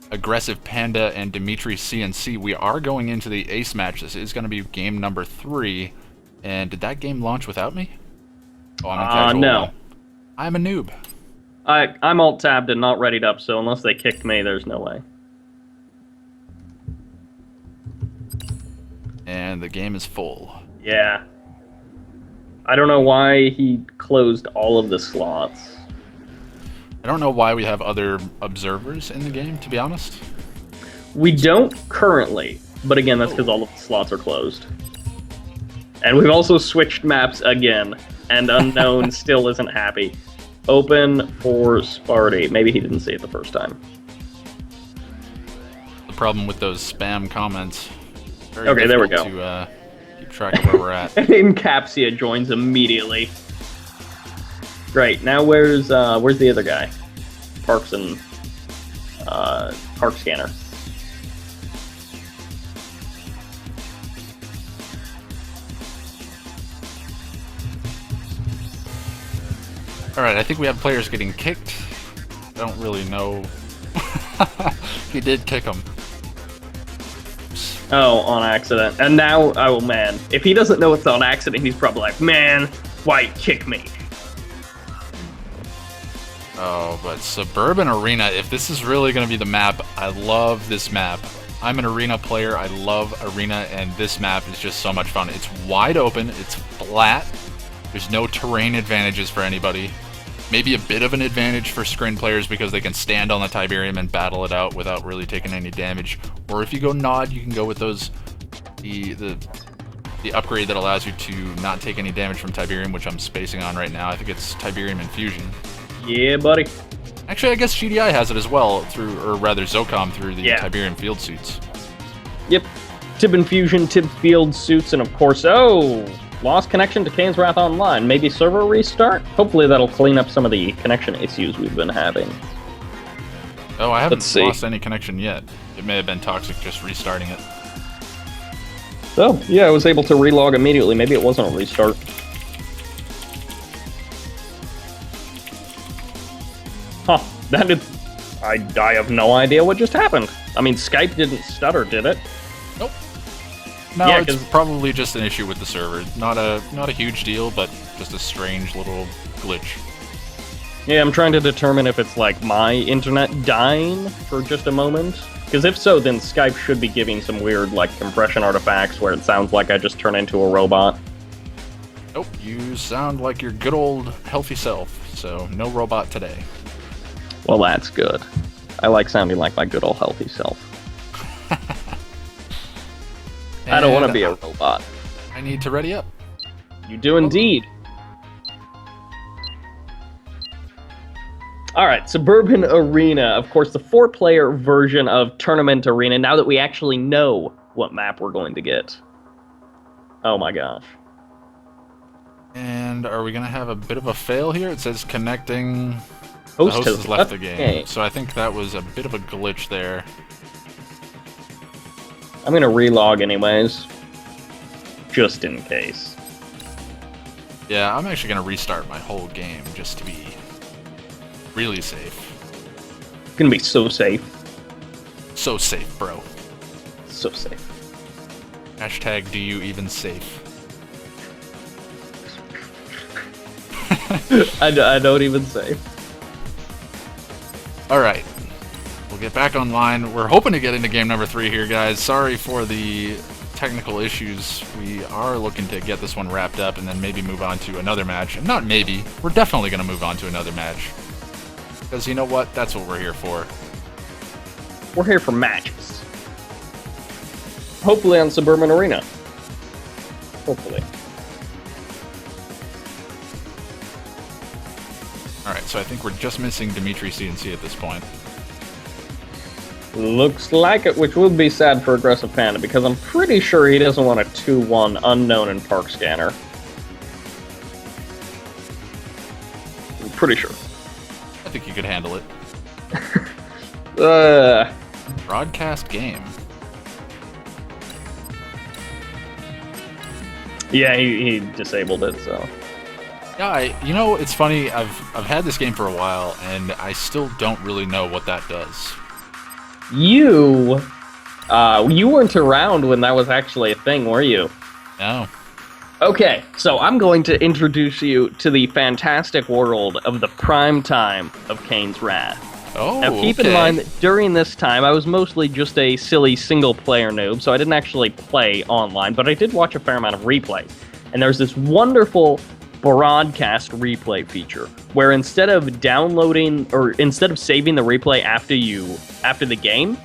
B: Aggressive Panda and Dimitri CNC. We are going into the ace match. This is going to be game number 3. And did that game launch without me? Oh, I'm a casual.
A: No.
B: I'm a noob.
A: I'm alt-tabbed and not readied up, so unless they kicked me, there's no way.
B: And the game is full.
A: Yeah. I don't know why he closed all of the slots.
B: I don't know why we have other observers in the game, to be honest.
A: We don't currently, but again, that's because all of the slots are closed. And we've also switched maps again, and Unknown still isn't happy. Open for Sparty. Maybe he didn't see it the first time.
B: The problem with those spam comments.
A: Okay, there we go.
B: To keep track of where we're at.
A: And Capsia joins immediately. Great. Now where's the other guy? Parks and Park Scanner.
B: All right, I think we have players getting kicked. I don't really know. He did kick him.
A: Oh, on accident. And now, oh man, if he doesn't know it's on accident, he's probably like, man, why kick me?
B: Oh, but Suburban Arena, if this is really going to be the map, I love this map. I'm an Arena player, I love Arena, and this map is just so much fun. It's wide open, it's flat, there's no terrain advantages for anybody. Maybe a bit of an advantage for screen players because they can stand on the Tiberium and battle it out without really taking any damage. Or if you go Nod, you can go with those, the upgrade that allows you to not take any damage from Tiberium, which I'm spacing on right now. I think it's Tiberium Infusion.
A: Yeah, buddy.
B: Actually, I guess GDI has it as well, through, or rather Zocom through the Tiberium field suits.
A: Yep. Tib Infusion, Tib field suits, and of course, lost connection to Kane's Wrath Online. Maybe server restart? Hopefully that'll clean up some of the connection issues we've been having.
B: Oh, I haven't lost any connection yet. It may have been Toxic just restarting it.
A: Oh, yeah, I was able to relog immediately. Maybe it wasn't a restart. Huh, that did... I have no idea what just happened. I mean, Skype didn't stutter, did it?
B: Nope. No, yeah, it's probably just an issue with the server. Not a huge deal, but just a strange little glitch.
A: Yeah, I'm trying to determine if it's like my internet dying for just a moment. Because if so, then Skype should be giving some weird like compression artifacts where it sounds like I just turn into a robot.
B: Nope, you sound like your good old healthy self, so no robot today.
A: Well, that's good. I like sounding like my good old healthy self. I don't want to be a robot.
B: I need to ready up.
A: You do indeed. Alright, Suburban Arena. Of course, the 4-player version of Tournament Arena, now that we actually know what map we're going to get. Oh my gosh.
B: And are we going to have a bit of a fail here? It says connecting...
A: Host
B: the host has left the
A: game.
B: game. So I think that was a bit of a glitch there.
A: I'm going to relog anyways. Just in case.
B: Yeah, I'm actually going to restart my whole game just to be really safe.
A: It's going to be so safe.
B: So safe, bro.
A: So safe.
B: Hashtag do you even safe?
A: I don't even say.
B: Alright. We'll get back online. We're hoping to get into game number 3 here, guys. Sorry for the technical issues. We are looking to get this one wrapped up and then maybe move on to another match. And not maybe. We're definitely going to move on to another match. Because you know what? That's what we're here for.
A: We're here for matches. Hopefully on Suburban Arena. Hopefully.
B: Alright, so I think we're just missing Dimitri CNC at this point.
A: Looks like it, which would be sad for Aggressive Panda, because I'm pretty sure he doesn't want a 2-1 unknown in Park Scanner. I'm pretty sure.
B: I think you could handle it. Broadcast game.
A: Yeah, he disabled it, so...
B: Yeah, you know, it's funny, I've had this game for a while, and I still don't really know what that does.
A: You weren't around when that was actually a thing, were you?
B: No.
A: Okay, so I'm going to introduce you to the fantastic world of the prime time of Kane's Wrath.
B: Oh,
A: now keep in mind that during this time, I was mostly just a silly single-player noob, so I didn't actually play online, but I did watch a fair amount of replays. And there's this wonderful broadcast replay feature where instead of instead of saving the replay after the game,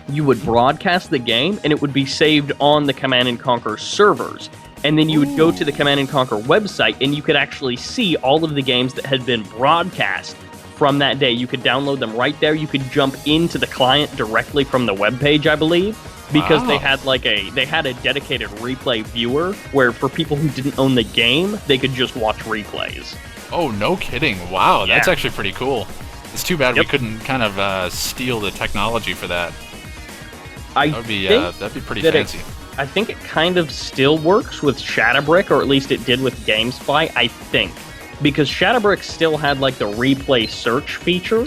A: you would broadcast the game and it would be saved on the Command & Conquer servers. And then you would go to the Command & Conquer website and you could actually see all of the games that had been broadcast from that day. You could download them right there. You could jump into the client directly from the webpage, I believe. Because they had a dedicated replay viewer where for people who didn't own the game, they could just watch replays.
B: Oh, no kidding. Wow, that's actually pretty cool. It's too bad we couldn't kind of steal the technology for that. That'd be pretty fancy.
A: I think it kind of still works with Shadowbrick, or at least it did with GameSpy, I think. Because Shadowbrick still had like the replay search feature,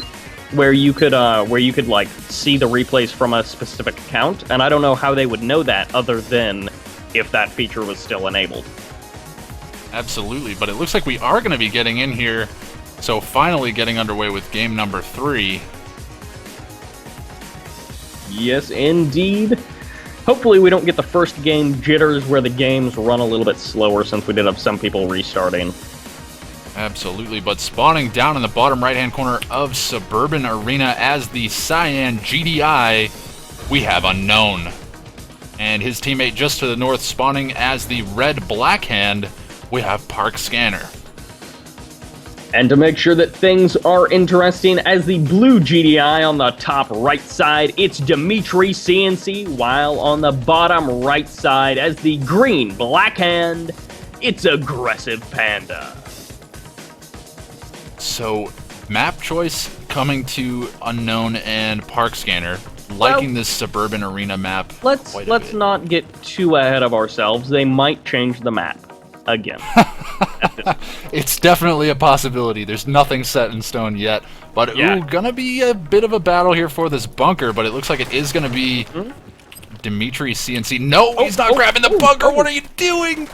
A: where you could like see the replays from a specific account, and I don't know how they would know that other than if that feature was still enabled.
B: Absolutely, but it looks like we are going to be getting in here, so finally getting underway with game number 3.
A: Yes, indeed. Hopefully we don't get the first game jitters where the games run a little bit slower, since we did have some people restarting.
B: Absolutely, but spawning down in the bottom right-hand corner of Suburban Arena as the Cyan GDI, we have Unknown. And his teammate just to the north spawning as the Red Blackhand, we have Park Scanner.
A: And to make sure that things are interesting, as the blue GDI on the top right side, it's Dimitri CNC, while on the bottom right side, as the green black hand, it's Aggressive Panda.
B: So, map choice coming to Unknown and Park Scanner. Liking this Suburban Arena map.
A: Let's not get too ahead of ourselves. They might change the map again.
B: It's definitely a possibility. There's nothing set in stone yet. But, ooh, gonna be a bit of a battle here for this bunker, but it looks like it is gonna be Dimitri CNC. No, he's not grabbing the bunker. What are you doing?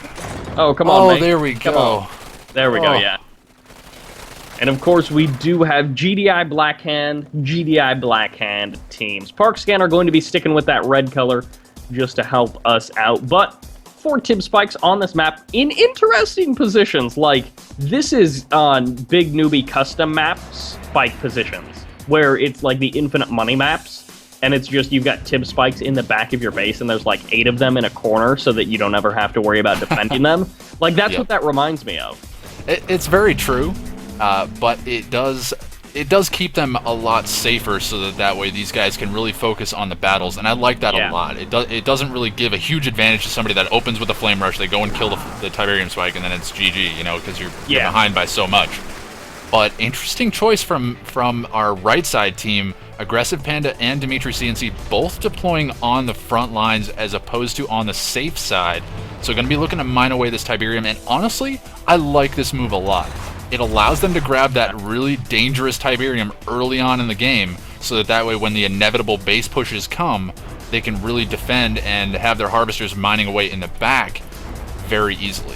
A: Oh, come on, mate.
B: There we go.
A: There we go, yeah. And of course, we do have GDI Black Hand teams. Park Scanner going to be sticking with that red color just to help us out. But 4 tib spikes on this map in interesting positions. Like, this is on big newbie custom maps, spike positions, where it's like the infinite money maps. And it's just, you've got tib spikes in the back of your base, and there's like 8 of them in a corner so that you don't ever have to worry about defending them. Like, that's what that reminds me of.
B: It's very true. But it does keep them a lot safer, so that way these guys can really focus on the battles, and I like that a lot. It doesn't really give a huge advantage to somebody that opens with a flame rush. They go and kill the Tiberium spike, and then it's GG, you know, because you're behind by so much. But interesting choice from our right side team. Aggressive Panda and Dimitri CNC both deploying on the front lines as opposed to on the safe side. So going to be looking to mine away this Tiberium, and honestly, I like this move a lot. It allows them to grab that really dangerous Tiberium early on in the game, so that way when the inevitable base pushes come, they can really defend and have their harvesters mining away in the back very easily.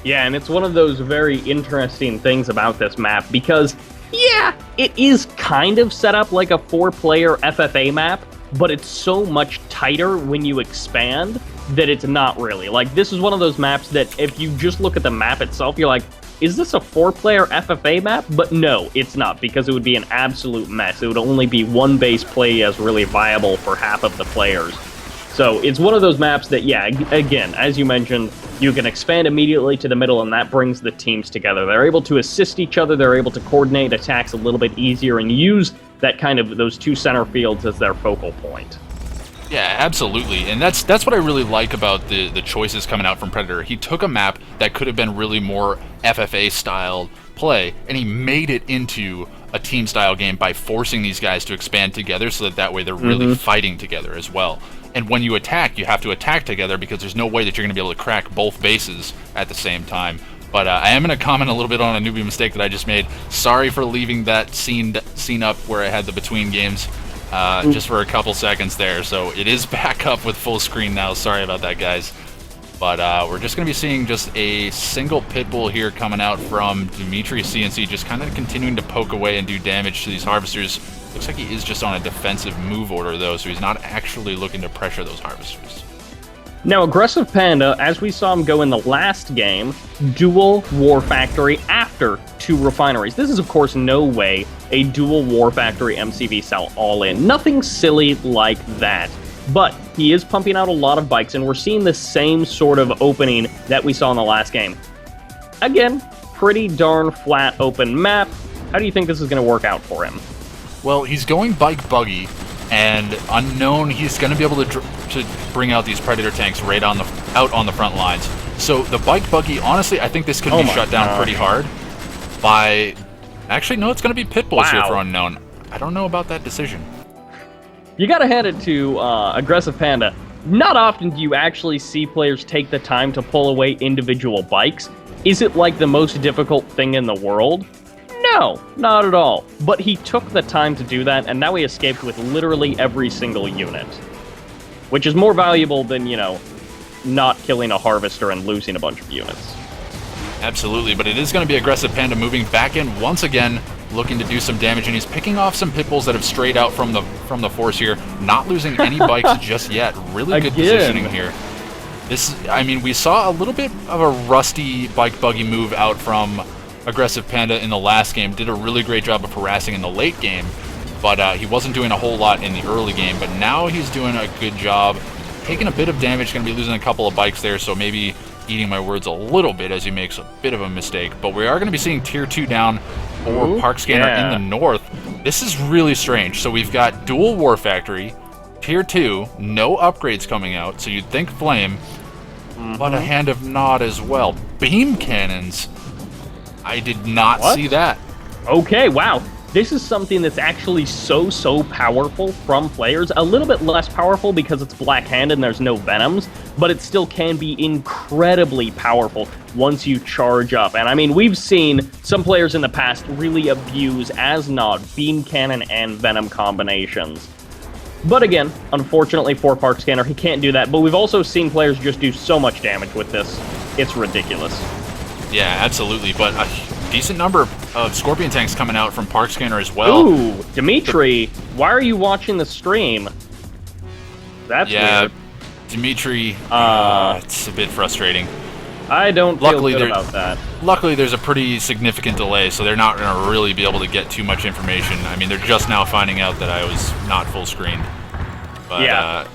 A: Yeah, and it's one of those very interesting things about this map, because, yeah, it is kind of set up like a 4-player FFA map, but it's so much tighter when you expand that it's not really. Like, this is one of those maps that if you just look at the map itself, you're like, is this a 4-player FFA map? But no, it's not, because it would be an absolute mess. It would only be one base play as really viable for half of the players. So it's one of those maps that, yeah, again, as you mentioned, you can expand immediately to the middle, and that brings the teams together. They're able to assist each other, they're able to coordinate attacks a little bit easier, and use that kind of, those 2 center fields as their focal point.
B: Yeah, absolutely, and that's what I really like about the choices coming out from Predator. He took a map that could have been really more FFA-style play, and he made it into a team-style game by forcing these guys to expand together, so that way they're really fighting together as well. And when you attack, you have to attack together, because there's no way that you're going to be able to crack both bases at the same time. But I am going to comment a little bit on a newbie mistake that I just made. Sorry for leaving that scene up where I had the between games. Just for a couple seconds there, so it is back up with full screen now. Sorry about that, guys. But we're just going to be seeing just a single pit bull here coming out from Dimitri CNC, just kind of continuing to poke away and do damage to these harvesters. Looks like he is just on a defensive move order, though, so he's not actually looking to pressure those harvesters.
A: Now, Aggressive Panda, as we saw him go in the last game, dual War Factory after 2 refineries. This is, of course, no way a dual War Factory MCV cell all-in. Nothing silly like that. But he is pumping out a lot of bikes, and we're seeing the same sort of opening that we saw in the last game. Again, pretty darn flat open map. How do you think this is going to work out for him?
B: Well, he's going bike buggy, and Unknown, he's going to be able to bring out these Predator tanks right out on the front lines. So the bike buggy, honestly, I think this could be shut down pretty hard by... Actually, no, it's going to be pit bulls here for Unknown. I don't know about that decision.
A: You got to hand it to Aggressive Panda. Not often do you actually see players take the time to pull away individual bikes. Is it like the most difficult thing in the world? No, not at all. But he took the time to do that, and now he escaped with literally every single unit. Which is more valuable than, you know, not killing a harvester and losing a bunch of units.
B: Absolutely, but it is going to be Aggressive Panda moving back in once again, looking to do some damage, and he's picking off some pit bulls that have strayed out from the force here, not losing any bikes just yet. Really good positioning here. I mean, we saw a little bit of a rusty bike buggy move out from Aggressive Panda in the last game. Did a really great job of harassing in the late game, but he wasn't doing a whole lot in the early game. But now he's doing a good job, taking a bit of damage, going to be losing a couple of bikes there, so maybe eating my words a little bit as he makes a bit of a mistake. But we are going to be seeing Tier 2 down for Park Scanner in the north. This is really strange. So we've got dual War Factory, Tier 2, no upgrades coming out, so you'd think Flame, but a Hand of Nod as well. Beam Cannons. I did not see that.
A: Okay, wow. This is something that's actually so powerful from players. A little bit less powerful because it's black-handed and there's no venoms, but it still can be incredibly powerful once you charge up. And I mean, we've seen some players in the past really abuse as Nod, Beam Cannon, and Venom combinations. But again, unfortunately for Park Scanner, he can't do that. But we've also seen players just do so much damage with this. It's ridiculous.
B: Yeah, absolutely. But a decent number of Scorpion tanks coming out from Park Scanner as well.
A: Ooh, Dimitri, why are you watching the stream? That's weird.
B: Dimitri, it's a bit frustrating.
A: I don't feel good about that.
B: Luckily, there's a pretty significant delay, so they're not going to really be able to get too much information. I mean, they're just now finding out that I was not full screened. But,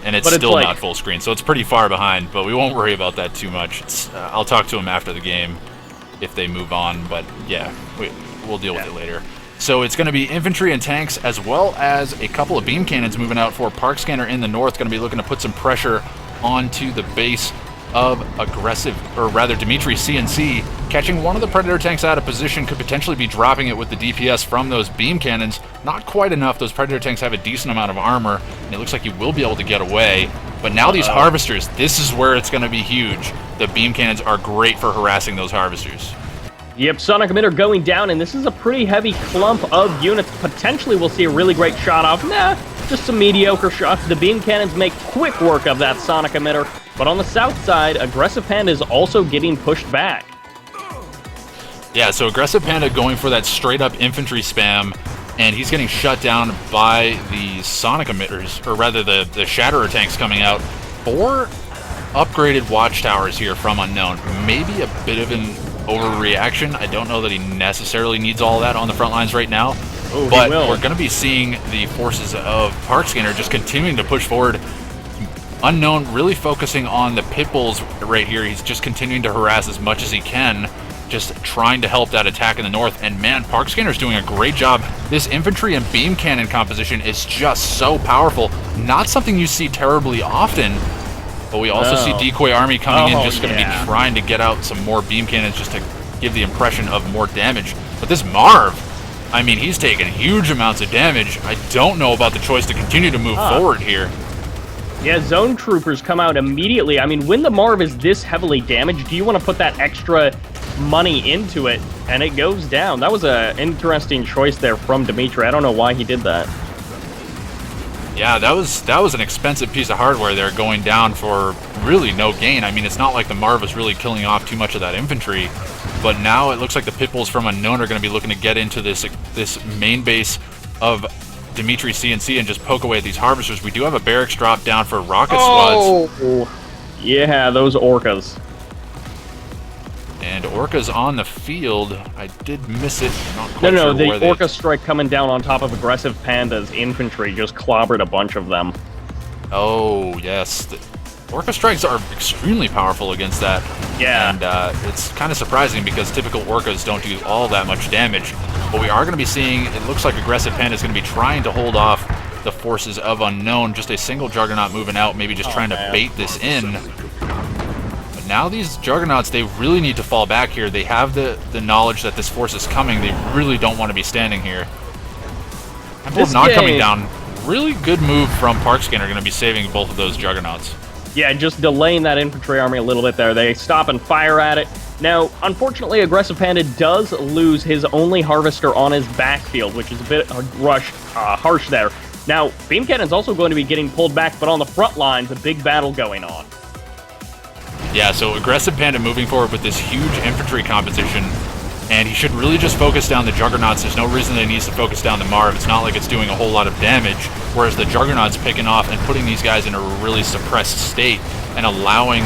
B: and it's still not full screen, so it's pretty far behind, but we won't worry about that too much. I'll talk to them after the game if they move on, but yeah, we'll deal with it later. So it's going to be infantry and tanks, as well as a couple of beam cannons moving out for Park Scanner in the north. Going to be looking to put some pressure onto the base of aggressive, or rather Dimitri CNC. Catching one of the Predator tanks out of position, could potentially be dropping it with the DPS from those beam cannons. Not quite enough. Those Predator tanks have a decent amount of armor, and it looks like he will be able to get away. But now these harvesters, this is where it's going to be huge. The beam cannons are great for harassing those harvesters.
A: Yep, Sonic Emitter going down, and this is a pretty heavy clump of units. Potentially we'll see a really great shot off. Nah, just some mediocre shots. The beam cannons make quick work of that Sonic Emitter. But on the south side, Aggressive Panda is also getting pushed back.
B: Yeah, so Aggressive Panda going for that straight-up infantry spam, and he's getting shut down by the Sonic Emitters, or rather the Shatterer tanks coming out. 4 upgraded watchtowers here from Unknown. Maybe a bit of an overreaction. I don't know that he necessarily needs all that on the front lines right now. But we're going to be seeing the forces of Park Scanner just continuing to push forward. Unknown really focusing on the pit bulls right here. He's just continuing to harass as much as he can, just trying to help that attack in the north. And man, Park Scanner's doing a great job. This infantry and beam cannon composition is just so powerful. Not something you see terribly often, but we also see Decoy Army coming in, just going to be trying to get out some more beam cannons just to give the impression of more damage. But this Marv, I mean, he's taking huge amounts of damage. I don't know about the choice to continue to move forward here.
A: Yeah, Zone Troopers come out immediately. I mean, when the Marv is this heavily damaged, do you want to put that extra money into it? And it goes down. That was an interesting choice there from Dimitri. I don't know why he did that.
B: Yeah, that was an expensive piece of hardware there going down for really no gain. I mean, it's not like the Marv was really killing off too much of that infantry, but now it looks like the Pitbulls from Unknown are going to be looking to get into this main base of Dimitri CNC and just poke away at these harvesters. We do have a barracks drop down for rocket squads.
A: Yeah, those orcas.
B: And orcas on the field. I did miss it. Not quite
A: No,
B: sure
A: the orca strike coming down on top of Aggressive Panda's infantry just clobbered a bunch of them.
B: Oh, yes. The orca strikes are extremely powerful against that.
A: Yeah.
B: And it's kind of surprising because typical orcas don't do all that much damage. But we are going to be seeing, it looks like Aggressive Panda is going to be trying to hold off the forces of Unknown. Just a single Juggernaut moving out, maybe just trying to bait this in. But now these Juggernauts, they really need to fall back here. They have the knowledge that this force is coming. They really don't want to be standing here. Temple not coming down. Really good move from Park Scanner, going to be saving both of those Juggernauts.
A: Yeah, just delaying that infantry army a little bit there. They stop and fire at it. Now, unfortunately, Aggressive Panda does lose his only harvester on his backfield, which is a bit harsh there. Now, Beam Cannon's also going to be getting pulled back, but on the front lines, a big battle going on.
B: Yeah, so Aggressive Panda moving forward with this huge infantry composition, and he should really just focus down the Juggernauts. There's no reason that he needs to focus down the Marv. It's not like it's doing a whole lot of damage, whereas the Juggernaut's picking off and putting these guys in a really suppressed state and allowing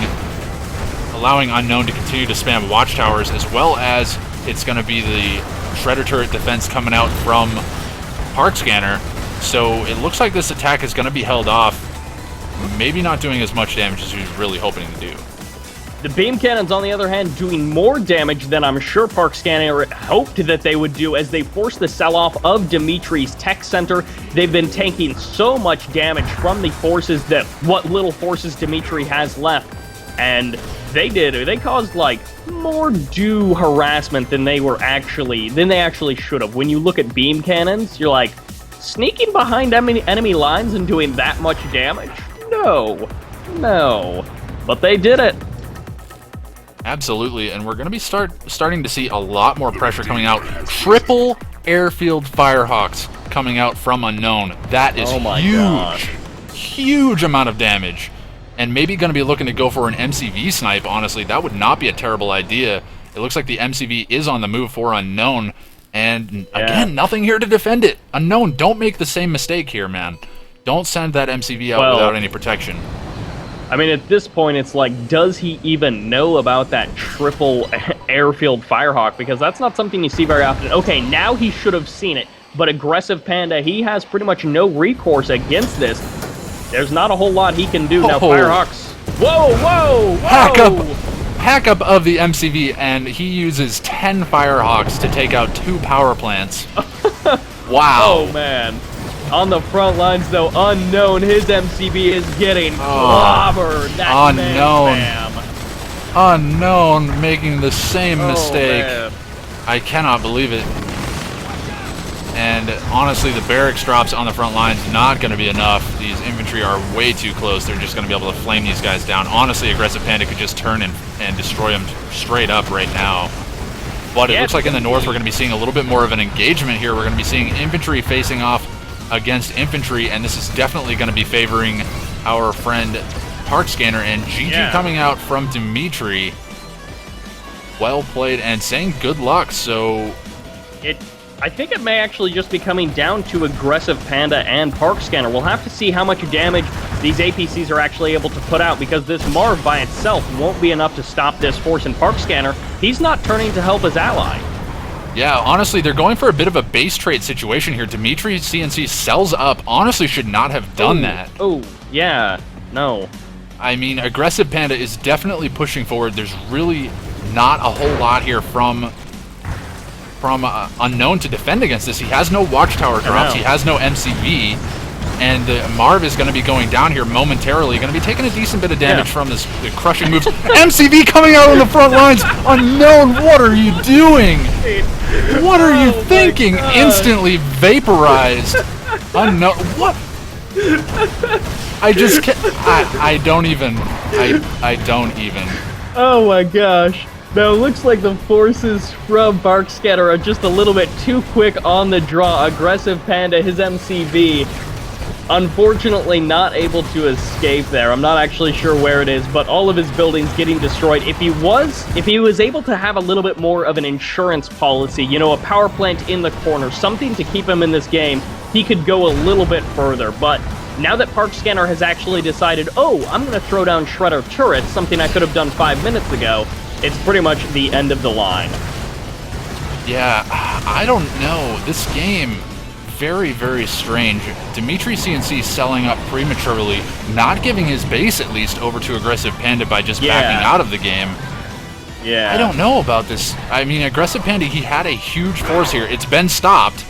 B: Unknown to continue to spam watchtowers, as well as it's going to be the Shredder turret defense coming out from Park Scanner. So it looks like this attack is going to be held off, maybe not doing as much damage as he was really hoping to do.
A: The beam cannons, on the other hand, doing more damage than I'm sure Park Scanner hoped that they would do as they force the sell-off of Dimitri's tech center. They've been taking so much damage from the forces that what little forces Dimitri has left. And they caused like more due harassment than they actually should have. When you look at beam cannons, you're like, sneaking behind enemy lines and doing that much damage? No. But they did it.
B: Absolutely, and we're going to be starting to see a lot more pressure coming out. Triple airfield Firehawks coming out from Unknown. That is huge. Huge amount of damage. And maybe going to be looking to go for an MCV snipe, honestly. That would not be a terrible idea. It looks like the MCV is on the move for Unknown. And again, nothing here to defend it. Unknown, don't make the same mistake here, man. Don't send that MCV out without any protection.
A: I mean, at this point, it's like, does he even know about that triple airfield Firehawk? Because that's not something you see very often. Okay, now he should have seen it, but Aggressive Panda, he has pretty much no recourse against this. There's not a whole lot he can do. Now, Firehawks... Whoa!
B: Hack up of the MCV, and he uses 10 Firehawks to take out 2 power plants. Wow.
A: Oh, man. On the front lines, though, Unknown, his MCB is getting clobbered.
B: Unknown making the same mistake.
A: Man.
B: I cannot believe it. And honestly, the barracks drops on the front lines not going to be enough. These infantry are way too close. They're just going to be able to flame these guys down. Honestly, Aggressive Panda could just turn and destroy them straight up right now. But it looks like in the north we're going to be seeing a little bit more of an engagement here. We're going to be seeing infantry facing off against infantry, and this is definitely going to be favoring our friend Park Scanner, and GG coming out from Dimitri. Well played, and saying good luck. So
A: I think it may actually just be coming down to Aggressive Panda and Park Scanner. We'll have to see how much damage these APCs are actually able to put out, because this Marv by itself won't be enough to stop this force in Park Scanner. He's not turning to help his ally.
B: Yeah, honestly, they're going for a bit of a base trade situation here. Dimitri CNC sells up. Honestly, should not have done that.
A: Oh, yeah. No.
B: I mean, Aggressive Panda is definitely pushing forward. There's really not a whole lot here from Unknown to defend against this. He has no watchtower drops. He has no MCV. And Marv is going to be going down here momentarily. Going to be taking a decent bit of damage from the crushing moves. MCV coming out on the front lines. Unknown, what are you doing? What are you thinking? Instantly vaporized. Unknown, what? I just can't. I don't even. I don't even.
A: Oh my gosh. Now, it looks like the forces from Park Scanner are just a little bit too quick on the draw. Aggressive Panda, his MCV, unfortunately not able to escape there. I'm not actually sure where it is, but all of his buildings getting destroyed. If he was able to have a little bit more of an insurance policy, you know, a power plant in the corner, something to keep him in this game, he could go a little bit further. But now that Park Scanner has actually decided, oh, I'm going to throw down Shredder turrets, something I could have done 5 minutes ago, it's pretty much the end of the line.
B: Yeah, I don't know. This game, very, very strange. Dimitri CNC selling up prematurely, not giving his base at least over to Aggressive Panda by just backing out of the game.
A: Yeah.
B: I don't know about this. I mean, Aggressive Panda, he had a huge force here. It's been stopped,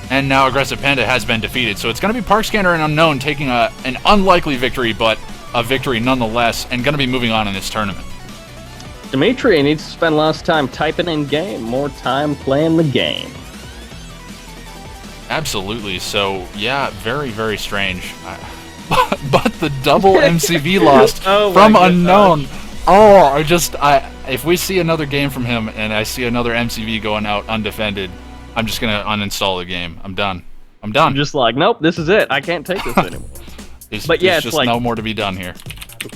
B: and now Aggressive Panda has been defeated. So it's going to be Park Scanner and Unknown taking an unlikely victory, but a victory nonetheless, and going to be moving on in this tournament.
A: Dimitri needs to spend less time typing in game, more time playing the game.
B: Absolutely. So, yeah, very, very strange. But the double MCV lost from Unknown. Oh, if we see another game from him and I see another MCV going out undefended, I'm just going to uninstall the game. I'm done. I'm
A: just like, nope, this is it. I can't take this anymore.
B: There's just like, no more to be done here.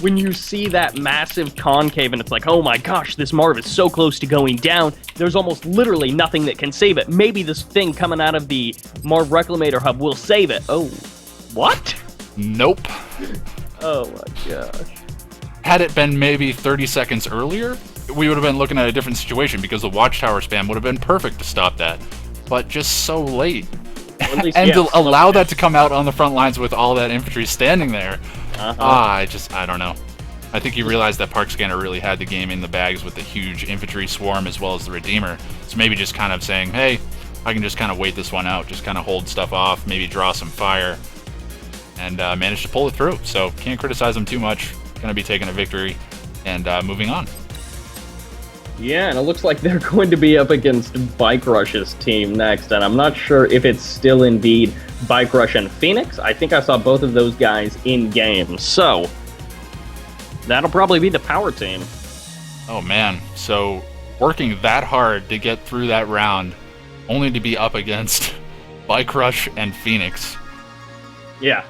A: When you see that massive concave and it's like, oh my gosh, this Marv is so close to going down, there's almost literally nothing that can save it. Maybe this thing coming out of the Marv Reclamator hub will save it. Oh, what?
B: Nope.
A: Oh my gosh.
B: Had it been maybe 30 seconds earlier, we would have been looking at a different situation because the watchtower spam would have been perfect to stop that. But just so late. Least, and to allow that to come out on the front lines with all that infantry standing there. I don't know. I think he realized that Park Scanner really had the game in the bags with the huge infantry swarm as well as the Redeemer. So maybe just kind of saying, hey, I can just kind of wait this one out, just kind of hold stuff off, maybe draw some fire, and manage to pull it through. So can't criticize him too much. Going to be taking a victory and moving on.
A: Yeah, and it looks like they're going to be up against Bike Rush's team next, and I'm not sure if it's still indeed Bike Rush and Phoenix. I think I saw both of those guys in game, so that'll probably be the power team.
B: Oh man, so working that hard to get through that round, only to be up against Bike Rush and Phoenix.
A: Yeah.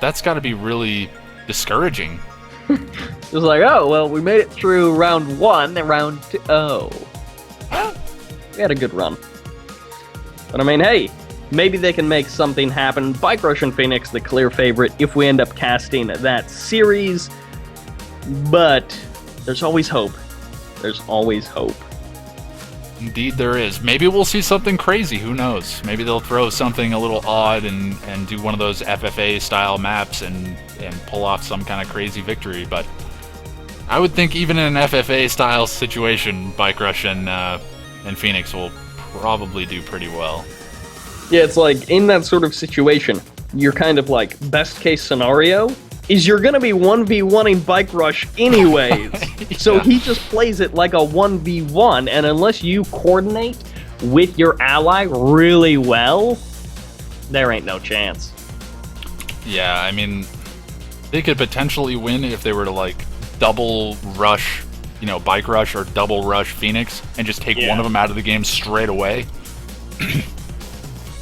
B: That's got to be really discouraging.
C: It was like, oh, well, we made it through round 1, then round 2. Oh. Well, we had a good run. But I mean, hey, maybe they can make something happen. Bike Rush and Phoenix, the clear favorite, if we end up casting that series. But there's always hope. There's always hope.
B: Indeed there is. Maybe we'll see something crazy, who knows? Maybe they'll throw something a little odd and do one of those FFA-style maps and pull off some kind of crazy victory, but I would think even in an FFA-style situation, Bike Rush and Phoenix will probably do pretty well.
A: Yeah, it's like, in that sort of situation, you're kind of like, best case scenario is you're going to be 1v1ing Bike Rush anyways.
B: Yeah.
A: So he just plays it like a 1v1, and unless you coordinate with your ally really well, there ain't no chance.
B: Yeah, I mean, they could potentially win if they were to, like, double rush, Bike Rush or double rush Phoenix and just take one of them out of the game straight away.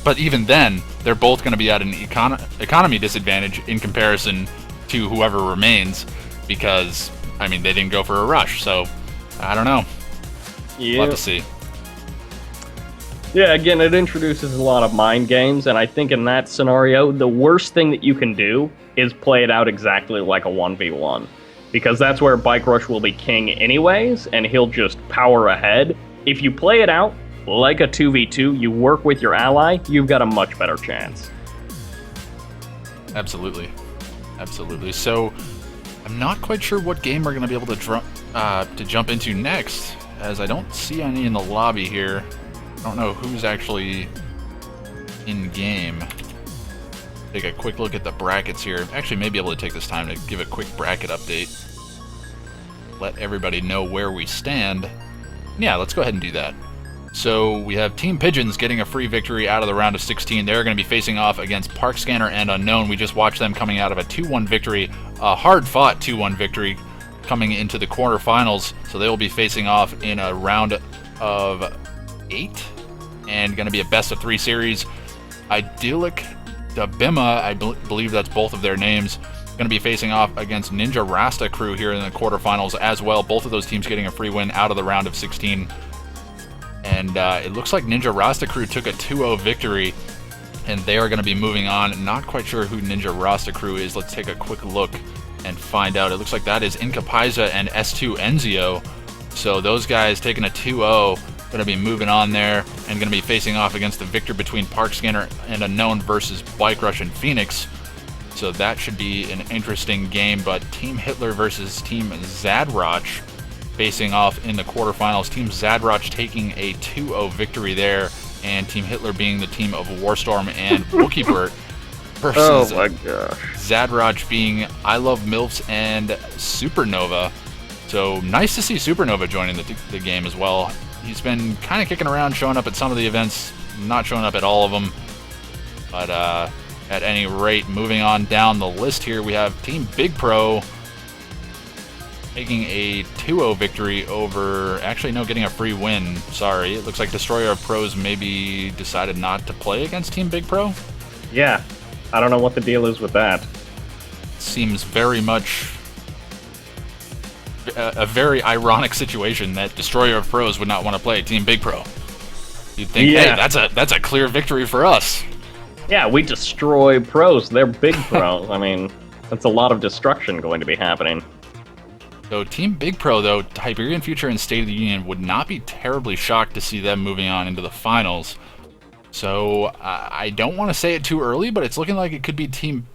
B: But even then, they're both going to be at an economy disadvantage in comparison to whoever remains, because I mean they didn't go for a rush, so I don't know.
A: Yeah.
B: We'll have to see.
A: Yeah, again, it introduces a lot of mind games, and I think in that scenario, the worst thing that you can do is play it out exactly like a 1v1, because that's where Bike Rush will be king anyways, and he'll just power ahead. If you play it out like a 2v2, you work with your ally, you've got a much better chance.
B: Absolutely. Absolutely. So, I'm not quite sure what game we're going to be able to jump into next, as I don't see any in the lobby here. I don't know who's actually in game. Take a quick look at the brackets here. Actually, may be able to take this time to give a quick bracket update. Let everybody know where we stand. Yeah, let's go ahead and do that. So we have Team Pigeons getting a free victory out of the round of 16. They're going to be facing off against Park Scanner and Unknown. We just watched them coming out of a 2-1 victory, a hard-fought 2-1 victory coming into the quarterfinals. So they will be facing off in a round of 8 and going to be a best-of-3 series. Idyllic Dabima, I believe that's both of their names, going to be facing off against Ninja Rasta Crew here in the quarterfinals as well. Both of those teams getting a free win out of the round of 16. And it looks like Ninja Rasta Crew took a 2-0 victory, and they are going to be moving on. Not quite sure who Ninja Rasta Crew is. Let's take a quick look and find out. It looks like that is Inca Paisa and S2 Enzio. So those guys taking a 2-0, going to be moving on there and going to be facing off against the victor between Park Scanner and Unknown versus Bike Rush and Phoenix. So that should be an interesting game. But Team Hitler versus Team Zadroch facing off in the quarterfinals. Team Zadroch taking a 2-0 victory there, and Team Hitler being the team of Warstorm and Wookiebert versus
A: Oh my gosh.
B: Zadroch being I Love MILFs and Supernova. So nice to see Supernova joining the game as well. He's been kind of kicking around, showing up at some of the events, not showing up at all of them. But at any rate, moving on down the list here, we have Team Big Pro taking a 2-0 victory over, actually no, getting a free win, sorry. It looks like Destroyer of Pros maybe decided not to play against Team Big Pro.
A: Yeah, I don't know what the deal is with that.
B: Seems very much a very ironic situation that Destroyer of Pros would not want to play Team Big Pro. You'd think,
A: Yeah.
B: hey, that's a clear victory for us.
A: Yeah, we destroy pros. They're big pros. I mean, that's a lot of destruction going to be happening.
B: So Team Big Pro, though, Hyperion Future and State of the Union would not be terribly shocked to see them moving on into the finals. So I don't want to say it too early, but it's looking like it could be Team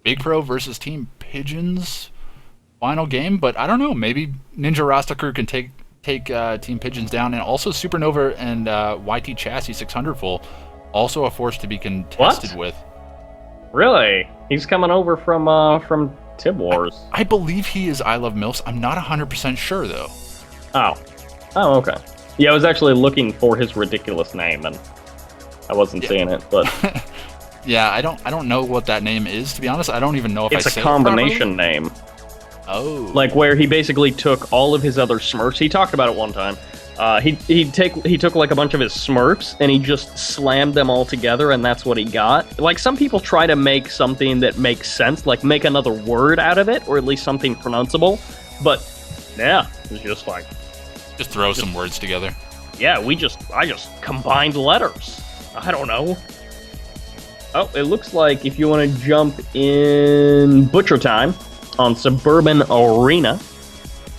B: Big Pro versus Team Pigeons. final game, but I don't know. Maybe Ninja Rasta Crew can take Team Pigeons down, and also Supernova and YT Chassis 600 full, also a force to be contested with.
A: Really? He's coming over from Tib Wars.
B: I believe he is I Love MILFs. I'm not 100% sure though.
A: Oh, okay. Yeah, I was actually looking for his ridiculous name, and I wasn't seeing it, but
B: yeah, I don't know what that name is, to be honest. I don't even know if
A: it's a combination name.
B: Oh.
A: Like where he basically took all of his other Smurfs. He talked about it one time. He took like a bunch of his Smurfs and he just slammed them all together, and that's what he got. Like some people try to make something that makes sense, like make another word out of it, or at least something pronounceable. But yeah, it's just like
B: just throw some words together.
A: Yeah, I just combined letters. I don't know. Oh, it looks like if you want to jump in Butcher Time on Suburban Arena,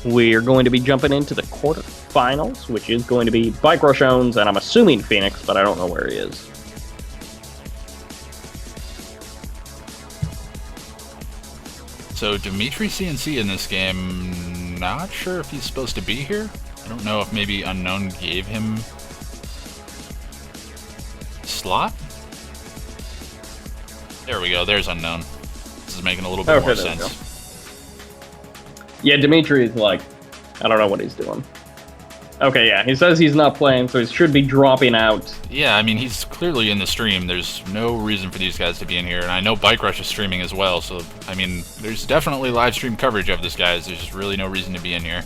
A: we're going to be jumping into the quarterfinals, which is going to be Bike Rush owns, and I'm assuming Phoenix, but I don't know where he is.
B: So Dimitri CNC in this game, not sure if he's supposed to be here. I don't know if maybe Unknown gave him slot. There we go. There's Unknown. This is making a little bit more sense.
A: Yeah, Dimitri is like, I don't know what he's doing. Okay, yeah, he says he's not playing, so he should be dropping out.
B: Yeah, I mean, he's clearly in the stream. There's no reason for these guys to be in here, and I know Bike Rush is streaming as well, so, I mean, there's definitely live stream coverage of this, guys. There's just really no reason to be in here.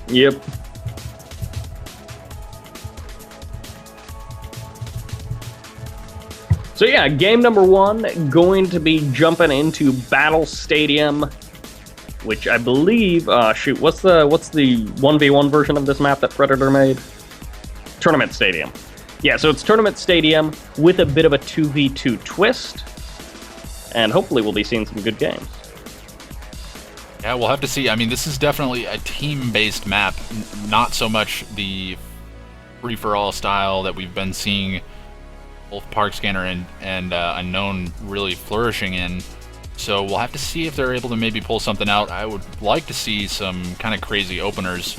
A: Yep. So yeah, game number 1, going to be jumping into Battle Stadium, which I believe, shoot, what's the 1v1 version of this map that Predator made? Tournament Stadium. Yeah, so it's Tournament Stadium with a bit of a 2v2 twist, and hopefully we'll be seeing some good games.
B: Yeah, we'll have to see. I mean, this is definitely a team-based map, not so much the free-for-all style that we've been seeing both Park Scanner and Unknown really flourishing in. So we'll have to see if they're able to maybe pull something out. I would like to see some kind of crazy openers.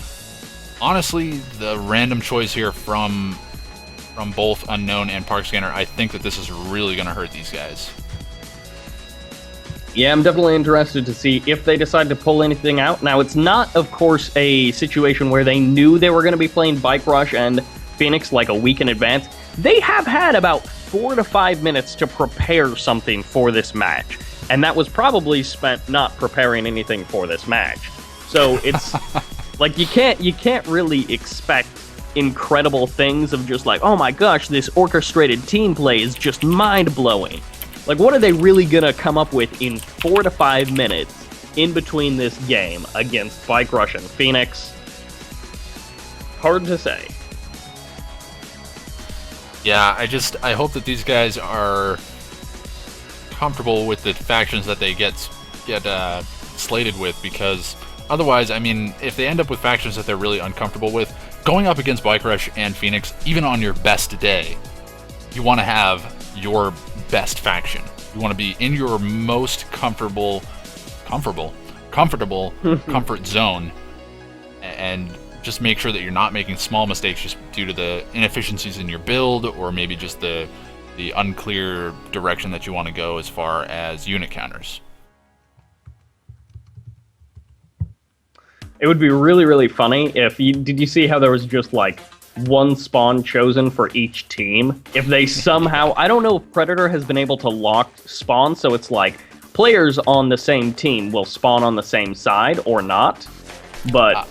B: Honestly, the random choice here from both Unknown and Park Scanner, I think that this is really going to hurt these guys.
A: Yeah, I'm definitely interested to see if they decide to pull anything out. Now, it's not, of course, a situation where they knew they were going to be playing Bike Rush and Phoenix like a week in advance. They have had about 4 to 5 minutes to prepare something for this match, and that was probably spent not preparing anything for this match. So it's like you can't really expect incredible things of just like, oh my gosh, this orchestrated team play is just mind-blowing. Like, what are they really gonna come up with in 4 to 5 minutes in between this game against Bike Rush and Phoenix? Hard to say.
B: Yeah, I hope that these guys are comfortable with the factions that they get slated with, because otherwise, I mean, if they end up with factions that they're really uncomfortable with, going up against Bike Rush and Phoenix, even on your best day, you want to have your best faction. You want to be in your most comfortable comfort zone, and just make sure that you're not making small mistakes just due to the inefficiencies in your build, or maybe just the unclear direction that you want to go as far as unit counters.
A: It would be really, really funny if did you see how there was just like one spawn chosen for each team? If they somehow, I don't know if Predator has been able to lock spawn, so it's like players on the same team will spawn on the same side or not, but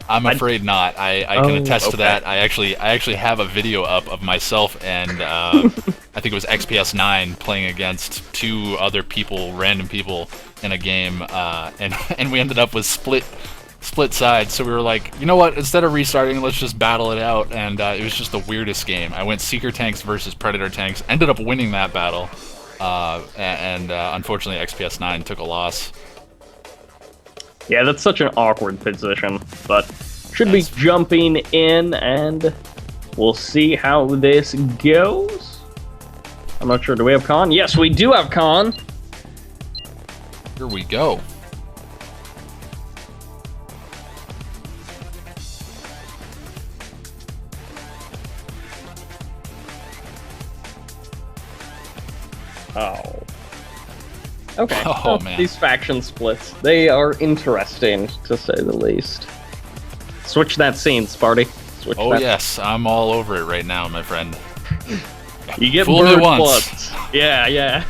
B: I'm afraid not. I can attest to that. I actually have a video up of myself and I think it was XPS9 playing against 2 other people, random people in a game, and we ended up with split sides. So we were like, you know what? Instead of restarting, let's just battle it out. And it was just the weirdest game. I went Seeker tanks versus Predator tanks. Ended up winning that battle, and unfortunately XPS9 took a loss.
A: Yeah, that's such an awkward position, but should be jumping in, and we'll see how this goes. I'm not sure, do we have Khan? Yes, we do have Khan.
B: Here we go.
A: Oh. Okay.
B: Oh,
A: well,
B: man.
A: These faction splits, they are interesting, to say the least. Switch that scene, Sparty. Switch
B: Oh,
A: that.
B: yes. I'm all over it right now, my friend.
A: You get
B: Fool me
A: bird
B: once.
A: flipped. Yeah, yeah.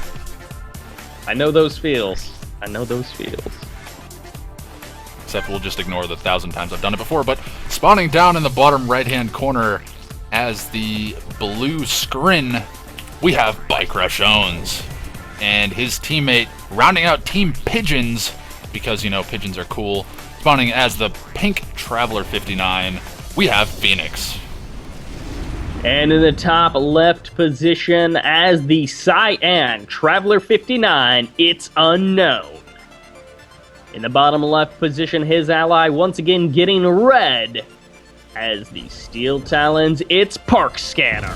A: I know those feels. I know those feels.
B: Except we'll just ignore the 1,000 times I've done it before. But spawning down in the bottom right-hand corner as the blue scrin, we have Bike Rush Owns. And his teammate rounding out Team Pigeons, because, you know, pigeons are cool. Spawning as the pink Traveler 59, we have Phoenix.
A: And in the top left position as the Cyan Traveler 59, it's Unknown. In the bottom left position, his ally once again getting red. As the Steel Talons, it's Park Scanner.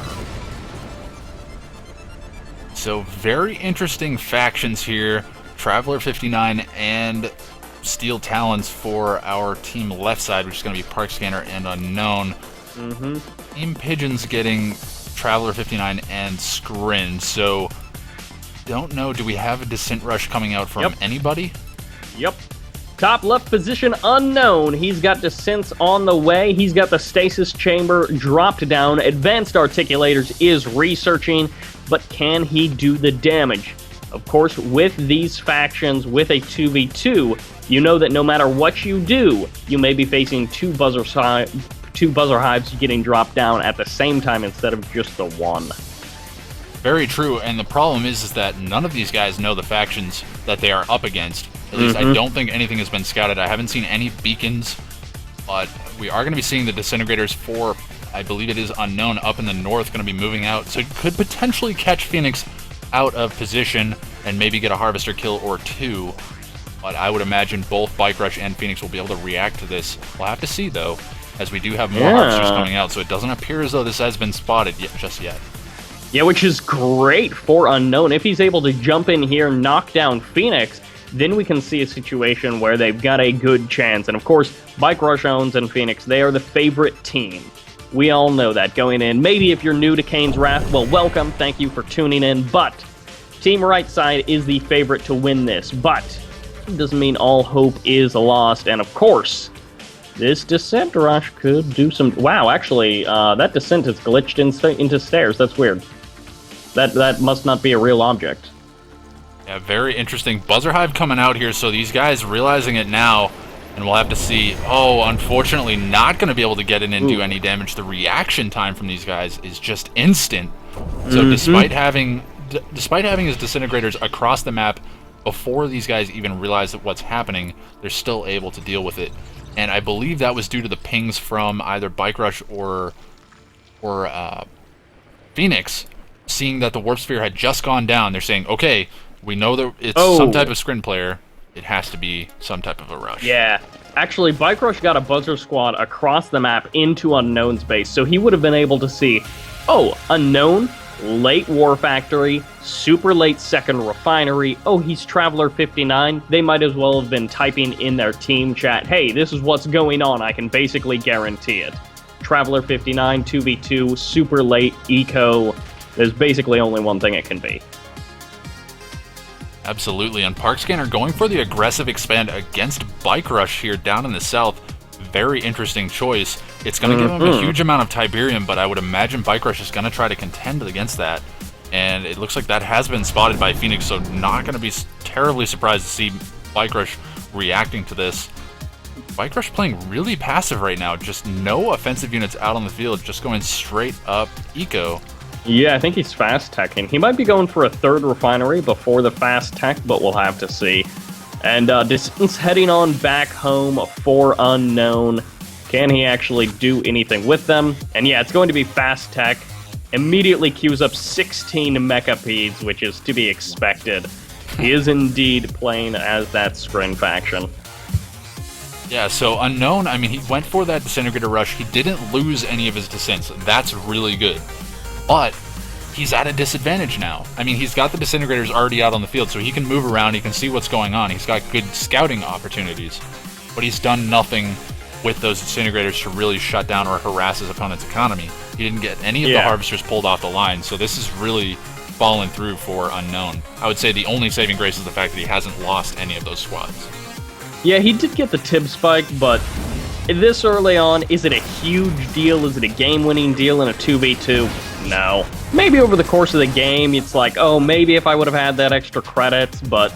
B: So very interesting factions here. Traveler 59 and Steel Talons for our team left side, which is going to be Park Scanner and Unknown. Team Pigeons getting Traveler 59 and Scrin. So, don't know, do we have a Descent Rush coming out from anybody?
A: Yep. Top left position, Unknown. He's got Descents on the way. He's got the Stasis Chamber dropped down. Advanced Articulators is researching, but can he do the damage? Of course, with these factions, with a 2v2, you know that no matter what you do, you may be facing two buzzer hives getting dropped down at the same time instead of just the one.
B: Very true, and the problem is that none of these guys know the factions that they are up against. At least I don't think anything has been scouted. I haven't seen any beacons, but we are going to be seeing the Disintegrators for, I believe it is Unknown, up in the north, going to be moving out. So it could potentially catch Phoenix out of position and maybe get a Harvester kill or two. But I would imagine both Bike Rush and Phoenix will be able to react to this. We'll have to see, though, as we do have more Harvesters coming out. So it doesn't appear as though this has been spotted just yet.
A: Yeah, which is great for Unknown. If he's able to jump in here, knock down Phoenix, then we can see a situation where they've got a good chance. And of course, Bike Rush Owns and Phoenix, they are the favorite team. We all know that going in. Maybe if you're new to Kane's Wrath, well, welcome. Thank you for tuning in. But Team Right Side is the favorite to win this. But it doesn't mean all hope is lost. And of course, this Descent Rush could do some... Wow, actually, that Descent is glitched into stairs. That's weird. That must not be a real object.
B: Yeah, very interesting. Buzzer Hive coming out here, so these guys realizing it now, and we'll have to see. Oh, unfortunately, not going to be able to get in and do any damage. The reaction time from these guys is just instant. So despite having his Disintegrators across the map before these guys even realize what's happening, they're still able to deal with it. And I believe that was due to the pings from either Bike Rush or Phoenix, seeing that the Warp Sphere had just gone down. They're saying, okay, we know that it's some type of screen player. It has to be some type of a rush.
A: Yeah. Actually, Bike Rush got a Buzzer Squad across the map into Unknown's base, so he would have been able to see, oh, Unknown, late War Factory, super late second Refinery, oh, he's Traveler 59. They might as well have been typing in their team chat, hey, this is what's going on, I can basically guarantee it. Traveler 59, 2v2, super late, eco, there's basically only one thing it can be.
B: Absolutely, and Park Scanner going for the aggressive expand against Bike Rush here down in the south. Very interesting choice. It's going to give him a huge amount of Tiberium, but I would imagine Bike Rush is going to try to contend against that. And it looks like that has been spotted by Phoenix, so not going to be terribly surprised to see Bike Rush reacting to this. Bike Rush playing really passive right now, just no offensive units out on the field, just going straight up eco.
A: Yeah, I think he's fast teching. He might be going for a third refinery before the fast tech, but we'll have to see. And Distance heading on back home for Unknown. Can he actually do anything with them? And yeah, it's going to be fast tech. Immediately queues up 16 Mechapeds, which is to be expected. He is indeed playing as that Scrin faction.
B: Yeah, so Unknown, I mean, he went for that Disintegrator Rush. He didn't lose any of his Descents. That's really good. But he's at a disadvantage now. I mean, he's got the Disintegrators already out on the field, so he can move around, he can see what's going on. He's got good scouting opportunities. But he's done nothing with those Disintegrators to really shut down or harass his opponent's economy. He didn't get any of the Harvesters pulled off the line, so this is really fallen through for Unknown. I would say the only saving grace is the fact that he hasn't lost any of those squads.
A: Yeah, he did get the Tib spike, but this early on, is it a huge deal? Is it a game-winning deal in a 2v2? No. Maybe over the course of the game, it's like, oh, maybe if I would have had that extra credits, but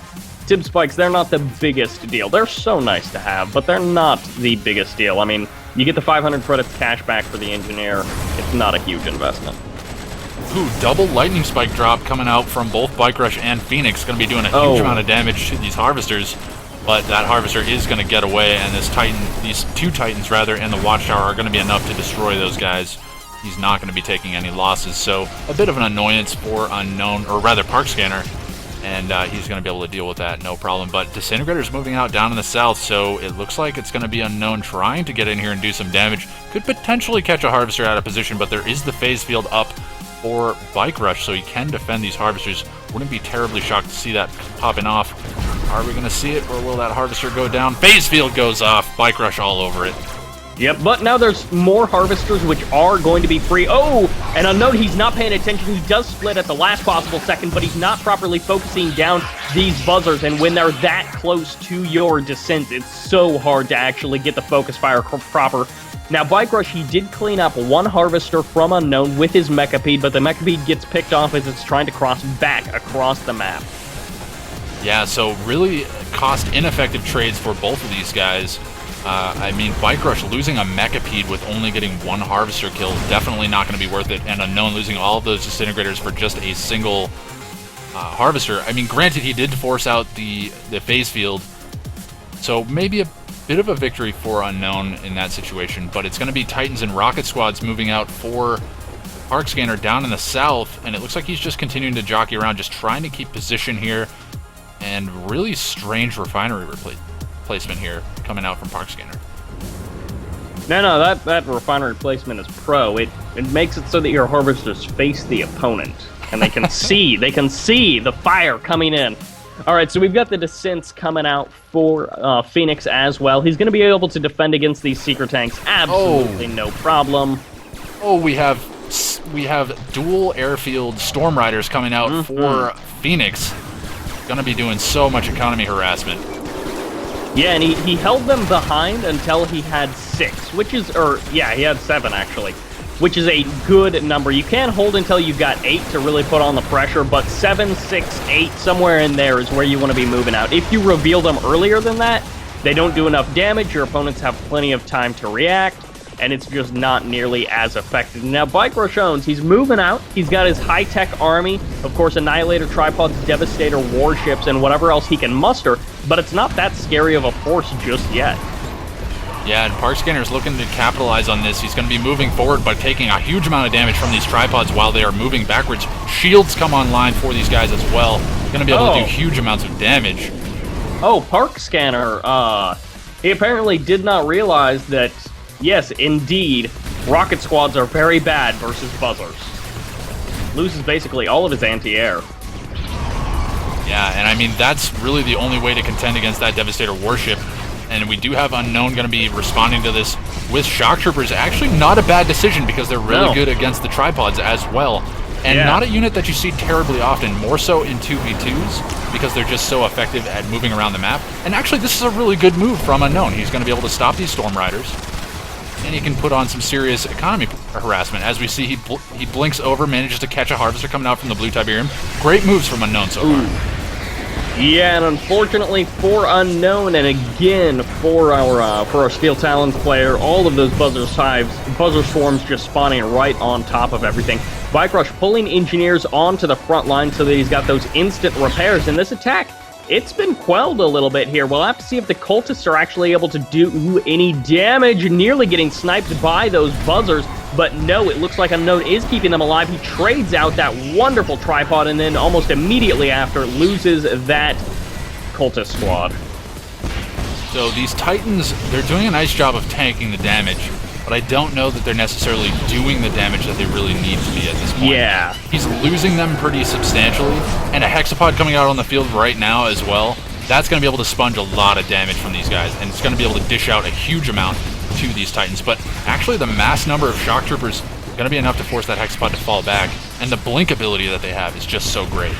A: Tib spikes, they're not the biggest deal. They're so nice to have, but they're not the biggest deal. I mean, you get the 500 credits cash back for the engineer. It's not a huge investment.
B: Ooh, double lightning spike drop coming out from both Bike Rush and Phoenix. Going to be doing a huge amount of damage to these harvesters, but that harvester is going to get away, and these two titans rather, and the watchtower are going to be enough to destroy those guys. He's not going to be taking any losses, so a bit of an annoyance for Unknown, or rather Park Scanner, and he's going to be able to deal with that, no problem. But Disintegrator's moving out down in the south, so it looks like it's going to be Unknown trying to get in here and do some damage. Could potentially catch a harvester out of position, but there is the phase field up for Bike Rush, so he can defend these harvesters. Wouldn't be terribly shocked to see that popping off. Are we going to see it, or will that harvester go down? Phase field goes off. Bike Rush all over it.
A: Yep, but now there's more harvesters which are going to be free. Oh, and Unknown, he's not paying attention. He does split at the last possible second, but he's not properly focusing down these buzzers. And when they're that close to your descent, it's so hard to actually get the focus fire proper. Now, Bike Rush, he did clean up one harvester from Unknown with his Mechapede, but the Mechapede gets picked off as it's trying to cross back across the map.
B: Yeah, so really cost-ineffective trades for both of these guys. I mean, Bike Rush losing a Mechapede with only getting one harvester kill is definitely not going to be worth it, and Unknown losing all of those disintegrators for just a single harvester. I mean, granted, he did force out the phase field, so maybe a bit of a victory for Unknown in that situation, but it's going to be Titans and Rocket Squads moving out for Park Scanner down in the south, and it looks like he's just continuing to jockey around, just trying to keep position here, and really strange refinery placement here coming out from Park Scanner.
A: No, that refinery placement is pro. It makes it so that your harvesters face the opponent, and they can see the fire coming in. All right, so we've got the descents coming out for Phoenix as well. He's going to be able to defend against these secret tanks. Absolutely no problem.
B: Oh, we have dual airfield Storm Riders coming out for Phoenix. Going to be doing so much economy harassment.
A: Yeah, and he held them behind until he had 6, which is, he had 7 actually, which is a good number. You can hold until you've got 8 to really put on the pressure, but 7, 6, 8, somewhere in there is where you want to be moving out. If you reveal them earlier than that, they don't do enough damage, your opponents have plenty of time to react, and it's just not nearly as effective. Now, Bike Rush owns, he's moving out, he's got his high-tech army, of course, Annihilator, Tripods, Devastator, Warships, and whatever else he can muster, but it's not that scary of a force just yet.
B: Yeah, and Park Scanner is looking to capitalize on this. He's going to be moving forward, but taking a huge amount of damage from these tripods while they are moving backwards. Shields come online for these guys as well. Going to be able to do huge amounts of damage.
A: Oh, Park Scanner, he apparently did not realize that, yes, indeed, rocket squads are very bad versus buzzers. Loses basically all of his anti-air.
B: Yeah, and I mean, that's really the only way to contend against that Devastator warship. And we do have Unknown going to be responding to this with Shock Troopers. Actually, not a bad decision because they're really good against the tripods as well. And not a unit that you see terribly often, more so in 2v2s because they're just so effective at moving around the map. And actually, this is a really good move from Unknown. He's going to be able to stop these Storm Riders, and he can put on some serious economy harassment. As we see, he blinks over, manages to catch a harvester coming out from the blue Tiberium. Great moves from Unknown so far.
A: Yeah, and unfortunately for Unknown, and again for our Steel Talons player, all of those buzzer swarms just spawning right on top of everything. Bike Rush pulling engineers onto the front line so that he's got those instant repairs, and this attack, it's been quelled a little bit here. We'll have to see if the cultists are actually able to do any damage, nearly getting sniped by those buzzers. But no, it looks like Unknown is keeping them alive. He trades out that wonderful tripod, and then almost immediately after loses that cultist squad.
B: So these Titans, they're doing a nice job of tanking the damage, but I don't know that they're necessarily doing the damage that they really need to be at this point.
A: Yeah.
B: He's losing them pretty substantially, and a Hexapod coming out on the field right now as well. That's going to be able to sponge a lot of damage from these guys, and it's going to be able to dish out a huge amount to these Titans. But actually, the mass number of Shock Troopers going to be enough to force that Hexapod to fall back. And the blink ability that they have is just so great.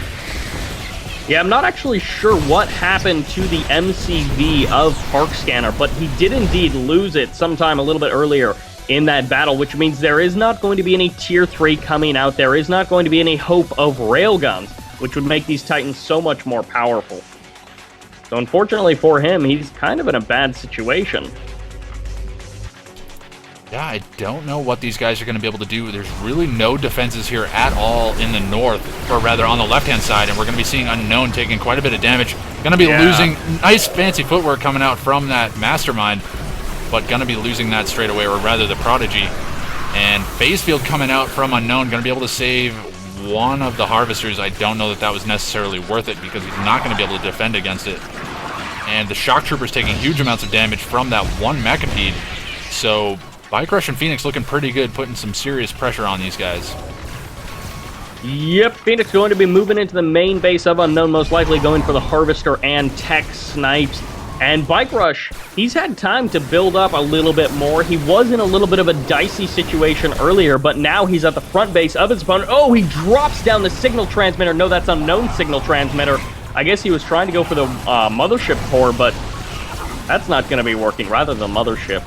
A: Yeah, I'm not actually sure what happened to the MCV of Park Scanner, but he did indeed lose it sometime a little bit earlier in that battle, which means there is not going to be any Tier 3 coming out. There is not going to be any hope of railguns, which would make these Titans so much more powerful. So unfortunately for him, he's kind of in a bad situation.
B: Yeah, I don't know what these guys are going to be able to do. There's really no defenses here at all in the north, or rather on the left-hand side, and we're going to be seeing Unknown taking quite a bit of damage. Going to be losing nice fancy footwork coming out from that Mastermind, but going to be losing that straight away, or rather the Prodigy. And Phase Field coming out from Unknown, going to be able to save one of the Harvesters. I don't know that that was necessarily worth it, because he's not going to be able to defend against it. And the Shock Trooper's taking huge amounts of damage from that one Mechapede, so Bike Rush and Phoenix looking pretty good, putting some serious pressure on these guys.
A: Yep, Phoenix going to be moving into the main base of Unknown, most likely going for the Harvester and Tech Snipes. And Bike Rush, he's had time to build up a little bit more. He was in a little bit of a dicey situation earlier, but now he's at the front base of his opponent. Oh, he drops down the signal transmitter. No, that's Unknown signal transmitter. I guess he was trying to go for the Mothership core, but that's not going to be working. Rather, the Mothership.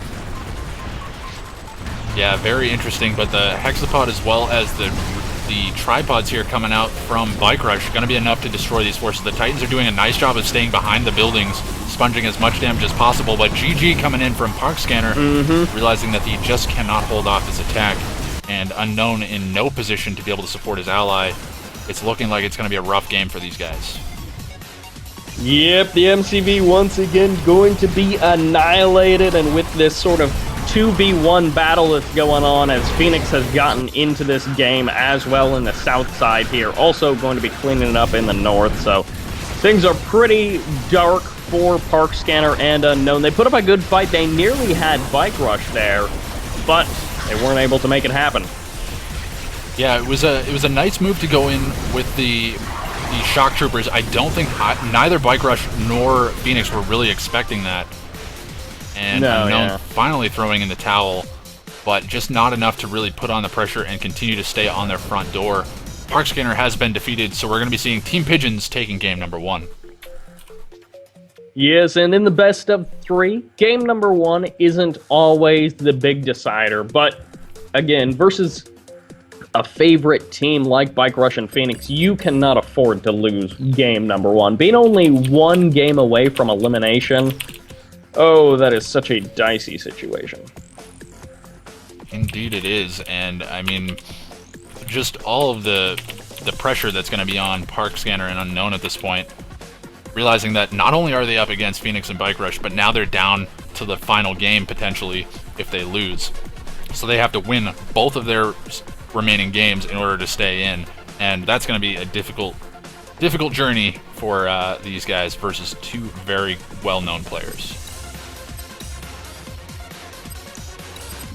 B: Yeah, very interesting, but the Hexapod as well as the tripods here coming out from Bike Rush are going to be enough to destroy these forces. The Titans are doing a nice job of staying behind the buildings, sponging as much damage as possible, but GG coming in from Park Scanner, realizing that he just cannot hold off this attack, and Unknown in no position to be able to support his ally. It's looking like it's going to be a rough game for these guys.
A: Yep, the MCV once again going to be annihilated, and with this sort of 2v1 battle that's going on as Phoenix has gotten into this game as well in the south side here. Also going to be cleaning it up in the north, so things are pretty dark for Park Scanner and Unknown. They put up a good fight. They nearly had Bike Rush there, but they weren't able to make it happen.
B: Yeah, it was a nice move to go in with the Shock Troopers. I don't think neither Bike Rush nor Phoenix were really expecting that. And Unknown finally throwing in the towel, but just not enough to really put on the pressure and continue to stay on their front door. Park Scanner has been defeated, so we're going to be seeing Team Pigeons taking game number 1.
A: Yes, and in the best of 3, game number 1 isn't always the big decider, but again, versus a favorite team like Bike Rush and Phoenix, you cannot afford to lose game number 1. Being only one game away from elimination, oh, that is such a dicey situation.
B: Indeed it is, and I mean, just all of the pressure that's going to be on Park Scanner and Unknown at this point, realizing that not only are they up against Phoenix and Bike Rush, but now they're down to the final game, potentially, if they lose. So they have to win both of their remaining games in order to stay in, and that's going to be a difficult journey for these guys versus two very well-known players.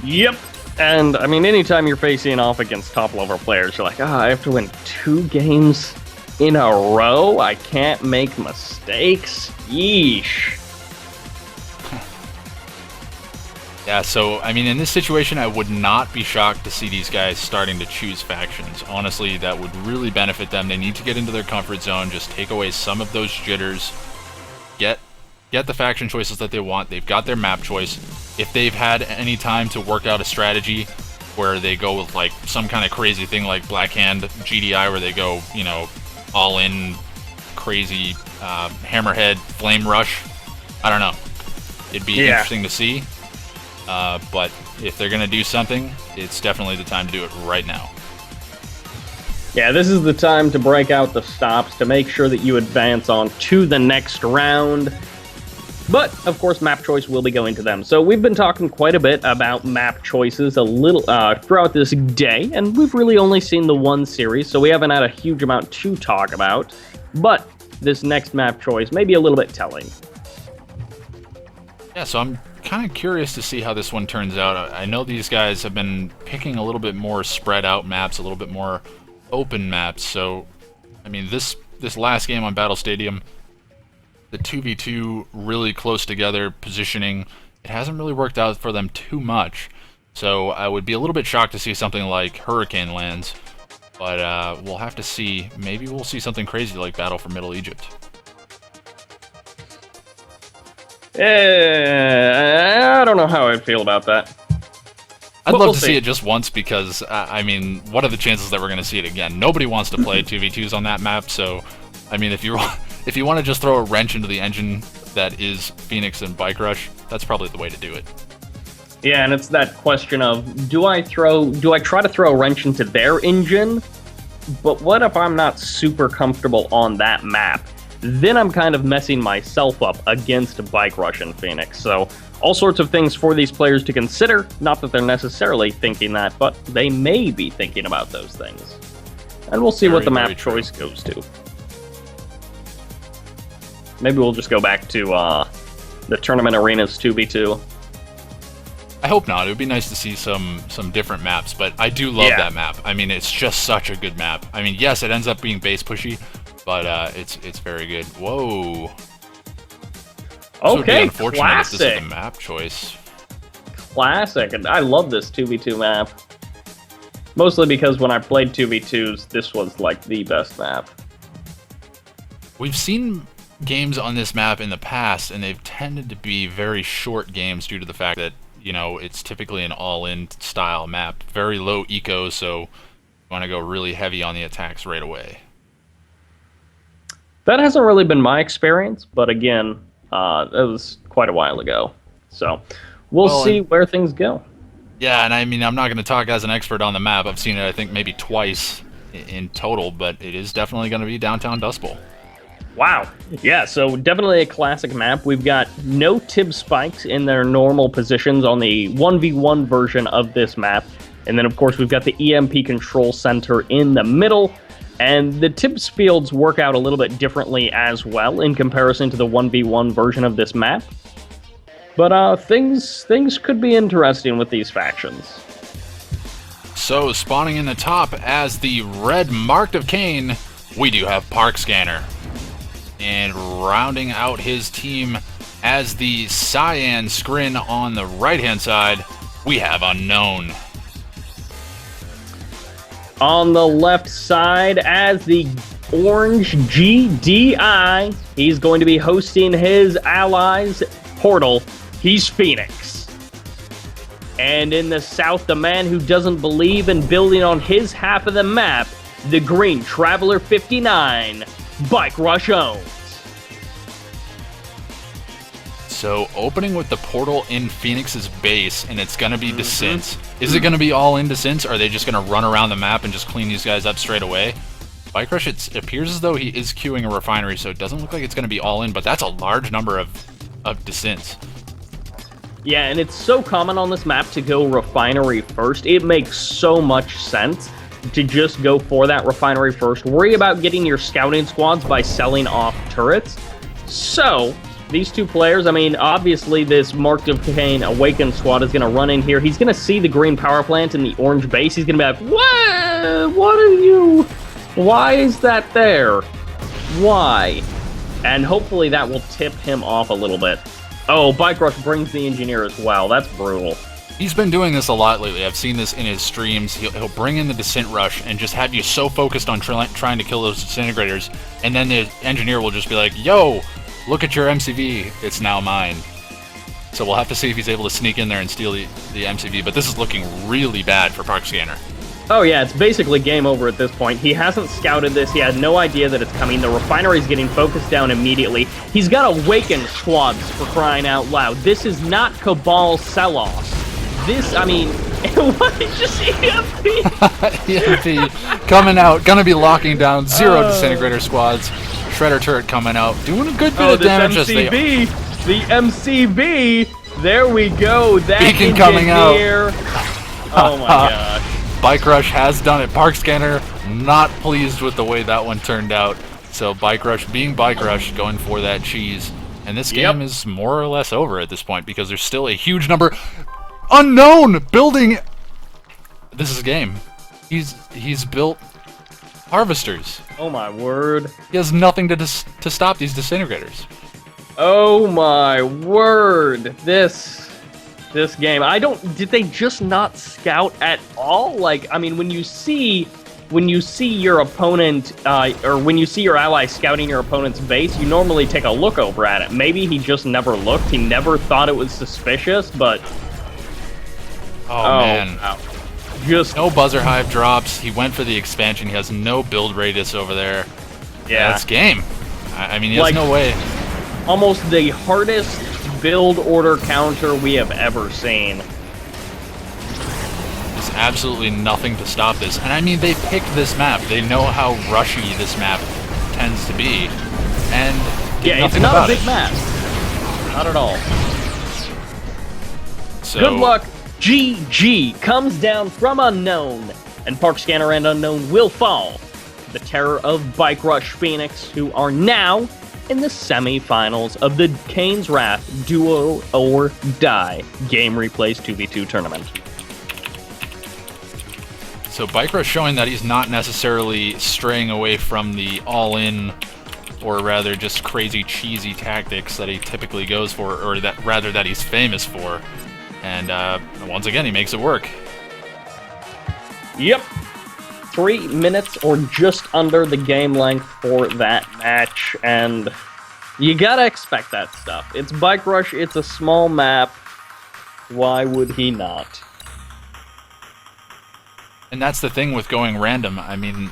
A: Yep. And, I mean, anytime you're facing off against top-level players, you're like, I have to win 2 games in a row? I can't make mistakes? Yeesh.
B: Yeah, so, I mean, in this situation, I would not be shocked to see these guys starting to choose factions. Honestly, that would really benefit them. They need to get into their comfort zone, just take away some of those jitters, get the faction choices that they want. They've got their map choice. If they've had any time to work out a strategy where they go with, like, some kind of crazy thing like Black Hand GDI, where they go, you know, all in crazy Hammerhead Flame Rush, I don't know. It'd be interesting to see. But if they're going to do something, it's definitely the time to do it right now.
A: Yeah, this is the time to break out the stops to make sure that you advance on to the next round. But, of course, map choice will be going to them. So we've been talking quite a bit about map choices a little throughout this day, and we've really only seen the one series, so we haven't had a huge amount to talk about. But this next map choice may be a little bit telling.
B: Yeah, so I'm kind of curious to see how this one turns out. I know these guys have been picking a little bit more spread out maps, a little bit more open maps. So, I mean, this last game on Battle Stadium, the 2v2 really close together positioning, it hasn't really worked out for them too much. So I would be a little bit shocked to see something like Hurricane lands, but we'll have to see. Maybe we'll see something crazy like Battle for Middle Egypt.
A: I don't know how I'd feel about that.
B: I'd
A: But
B: love
A: we'll
B: to
A: see.
B: see it just once because, I mean, what are the chances that we're going to see it again? Nobody wants to play 2v2s on that map, so, I mean, if you want to just throw a wrench into the engine that is Phoenix and Bike Rush, that's probably the way to do it.
A: Yeah, and it's that question of, do I try to throw a wrench into their engine? But what if I'm not super comfortable on that map? Then I'm kind of messing myself up against Bike Rush and Phoenix. So all sorts of things for these players to consider. Not that they're necessarily thinking that, but they may be thinking about those things. And we'll see what the map choice goes to. Maybe we'll just go back to the tournament arenas 2v2.
B: I hope not. It would be nice to see some different maps, but I do love that map. I mean, it's just such a good map. I mean, yes, it ends up being base pushy, but it's very good. Whoa. This would be
A: Okay,
B: unfortunate if this is the map choice.
A: Classic, and I love this 2v2 map. Mostly because when I played 2v2s, this was like the best map.
B: We've seen games on this map in the past, and they've tended to be very short games due to the fact that, you know, it's typically an all-in style map. Very low eco, so you want to go really heavy on the attacks right away.
A: That hasn't really been my experience, but again, it was quite a while ago. So we'll see where things go.
B: Yeah, and I mean, I'm not going to talk as an expert on the map. I've seen it, I think, maybe twice in total, but it is definitely going to be downtown Dust Bowl.
A: Wow. Yeah, so definitely a classic map. We've got no tib spikes in their normal positions on the 1v1 version of this map. And then, of course, we've got the EMP control center in the middle. And the tips fields work out a little bit differently as well in comparison to the 1v1 version of this map. But things could be interesting with these factions.
B: So, spawning in the top as the red marked of Kane, we do have Park Scanner. And rounding out his team as the cyan scrin on the right-hand side, we have Unknown.
A: On the left side, as the orange GDI, he's going to be hosting his allies Portal. He's Phoenix. And in the south, the man who doesn't believe in building on his half of the map, the green Traveler 59, Bike Rush owns.
B: So, opening with the portal in Phoenix's base, and it's going to be descents. Is it going to be all in descents, or are they just going to run around the map and just clean these guys up straight away? Bike Rush, it appears as though he is queuing a refinery, so it doesn't look like it's going to be all in, but that's a large number of descents.
A: Yeah, and it's so common on this map to go refinery first. It makes so much sense to just go for that refinery first. Worry about getting your scouting squads by selling off turrets. So these two players, I mean, obviously this Marked of Kane Awakened squad is going to run in here. He's going to see the green power plant in the orange base. He's going to be like, what? What are you? Why is that there? Why? And hopefully that will tip him off a little bit. Oh, Bike Rush brings the engineer as well. That's brutal.
B: He's been doing this a lot lately. I've seen this in his streams. He'll bring in the Descent Rush and just have you so focused on trying to kill those disintegrators, and then the engineer will just be like, yo, look at your MCV. It's now mine. So we'll have to see if he's able to sneak in there and steal the MCV, but this is looking really bad for Park Scanner.
A: Oh yeah, it's basically game over at this point. He hasn't scouted this. He had no idea that it's coming. The refinery's getting focused down immediately. He's got Awakened squads, for crying out loud. This is not Cabal sell-offs. This, I mean, what is just EMP?
B: EMP coming out, gonna be locking down 0 disintegrator squads. Shredder turret coming out, doing a good bit of damage as they...
A: The MCV, there we go. That
B: Beacon coming out.
A: Oh my gosh.
B: Bike Rush has done it. Park Scanner not pleased with the way that one turned out. So Bike Rush being Bike Rush, going for that cheese. And this game is more or less over at this point because there's still a huge number. Unknown building. This is a game. He's built harvesters.
A: Oh my word.
B: He has nothing to stop these disintegrators.
A: Oh my word. This
C: this game. Did they just not scout at all? Like, I mean, when you see your opponent, or when you see your ally scouting your opponent's base, you normally take a look over at it. Maybe he just never looked. He never thought it was suspicious, but...
B: Oh man.
C: Wow. Just...
B: No buzzer hive drops. He went for the expansion. He has no build radius over there.
C: Yeah.
B: That's game. I mean, he has no way.
C: Almost the hardest build order counter we have ever seen.
B: There's absolutely nothing to stop this. And I mean, they picked this map. They know how rushy this map tends to be. And
C: yeah, it's not a big map. Not at all.
B: So,
C: good luck. GG comes down from unknown, and Park Scanner and Unknown will fall. The terror of Bike Rush Phoenix, who are now in the semi-finals of the Kane's Wrath Duo or Die Game Replays 2v2 tournament.
B: So Bike Rush showing that he's not necessarily straying away from the all-in, or rather just crazy cheesy tactics that he typically goes for, or that he's famous for. And once again, he makes it work.
C: Yep. 3 minutes or just under the game length for that match, and you gotta expect that stuff. It's Bike Rush, it's a small map. Why would he not?
B: And that's the thing with going random. I mean,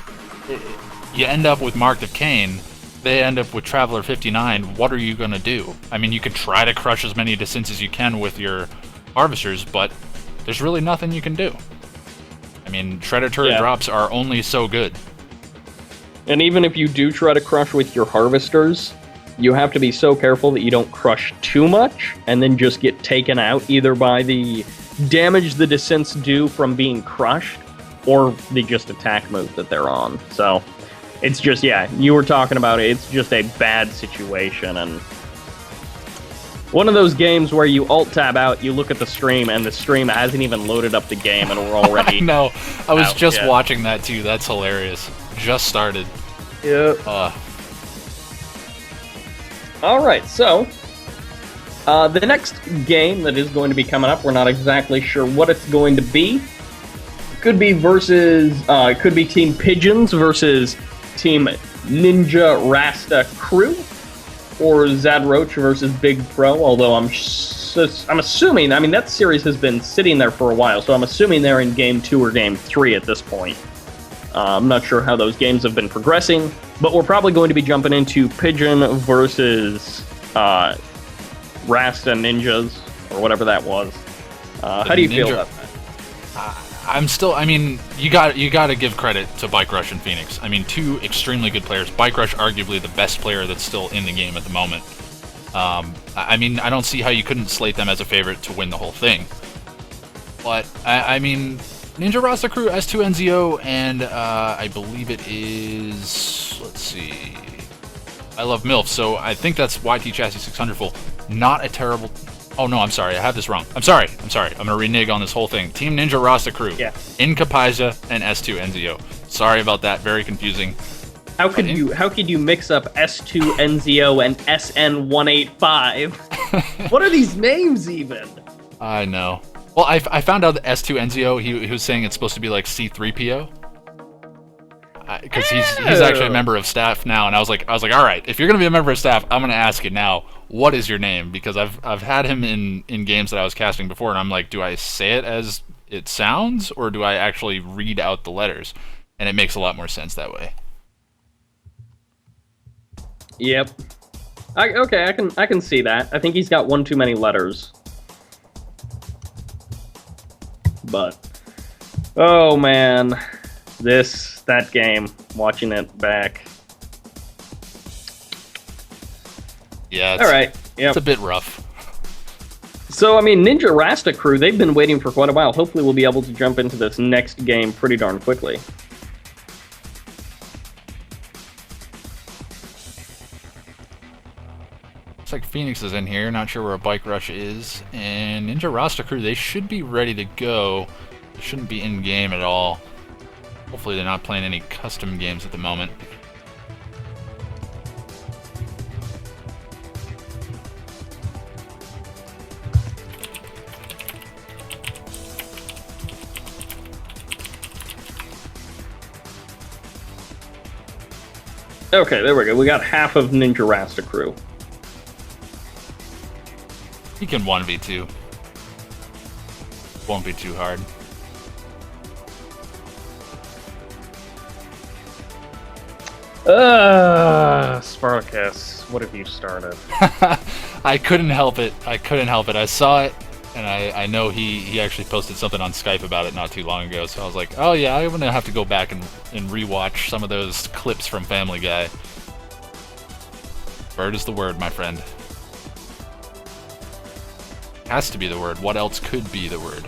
B: you end up with Marked of Kane, they end up with Traveler 59. What are you gonna do? I mean, you can try to crush as many descents as you can with your Harvesters, but there's really nothing you can do. I mean, Shredder turret drops are only so good.
C: And even if you do try to crush with your Harvesters, you have to be so careful that you don't crush too much, and then just get taken out either by the damage the descents do from being crushed, or the just attack move that they're on. So, it's just, yeah, you were talking about it, it's just a bad situation, and one of those games where you alt-tab out, you look at the stream, and the stream hasn't even loaded up the game, and we're already...
B: No, I was just watching that too. That's hilarious. Just started.
C: Yep. Alright, so... the next game that is going to be coming up, we're not exactly sure what it's going to be. Could be could be Team Pigeons versus Team Ninja Rasta Crew. Or Zad Roach versus Big Pro, although I'm assuming, I mean, that series has been sitting there for a while, so I'm assuming they're in Game 2 or Game 3 at this point. I'm not sure how those games have been progressing, but we're probably going to be jumping into Pigeon versus Rasta Ninjas, or whatever that was. How do you feel about that?
B: I mean, you got to give credit to Bike Rush and Phoenix. I mean, two extremely good players. Bike Rush, arguably the best player that's still in the game at the moment. I mean, I don't see how you couldn't slate them as a favorite to win the whole thing. But, I mean, Ninja Rasta Crew, S2NZO, and I believe it is, let's see, I Love MILF, so I think that's YT Chassis 600 full. Not a terrible... Oh no, I'm sorry, I have this wrong. I'm sorry. I'm gonna renege on this whole thing. Team Ninja Rasta Crew. Yeah. Inkapaiza and S2NZO. Sorry about that, very confusing.
C: How could you mix up S2NZO and SN185? What are these names even?
B: I know. Well, I found out that S2NZO, he was saying it's supposed to be like C3PO. Because he's actually a member of staff now, and I was like, all right, if you're gonna be a member of staff, I'm gonna ask you now, what is your name? Because I've had him in games that I was casting before, and I'm like, do I say it as it sounds, or do I actually read out the letters? And it makes a lot more sense that way.
C: Yep. Okay, I can see that. I think he's got one too many letters. But oh man, that game, watching it back.
B: Yeah,
C: all right. Yep.
B: It's a bit rough.
C: So, I mean, Ninja Rasta Crew, they've been waiting for quite a while. Hopefully we'll be able to jump into this next game pretty darn quickly.
B: Looks like Phoenix is in here, not sure where a Bike Rush is. And Ninja Rasta Crew, they should be ready to go. They shouldn't be in-game at all. Hopefully they're not playing any custom games at the moment.
A: Okay, there we go. We got half of Ninja Rasta crew.
B: He can 1v2. Won't be too hard.
A: Spartacus, what have you started?
B: I couldn't help it. I saw it, and I know he actually posted something on Skype about it not too long ago, so I was like, oh yeah, I'm gonna have to go back and rewatch some of those clips from Family Guy. Bird is the word, my friend. Has to be the word. What else could be the word?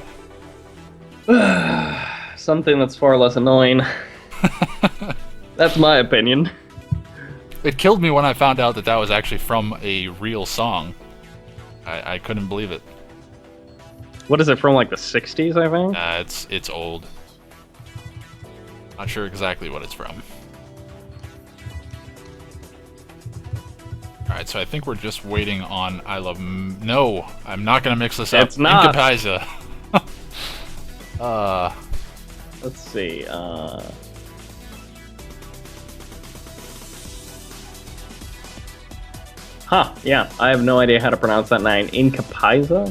A: Something that's far less annoying. That's my opinion.
B: It killed me when I found out that that was actually from a real song. I couldn't believe it.
A: What is it from, like the 60s, I think?
B: It's old. Not sure exactly what it's from. Alright, so I think we're just waiting on I Love... No, I'm not going to mix this up.
A: It's not.
B: Incapaiza.
A: Let's see, Huh, yeah, I have no idea how to pronounce that name. Incapaiza?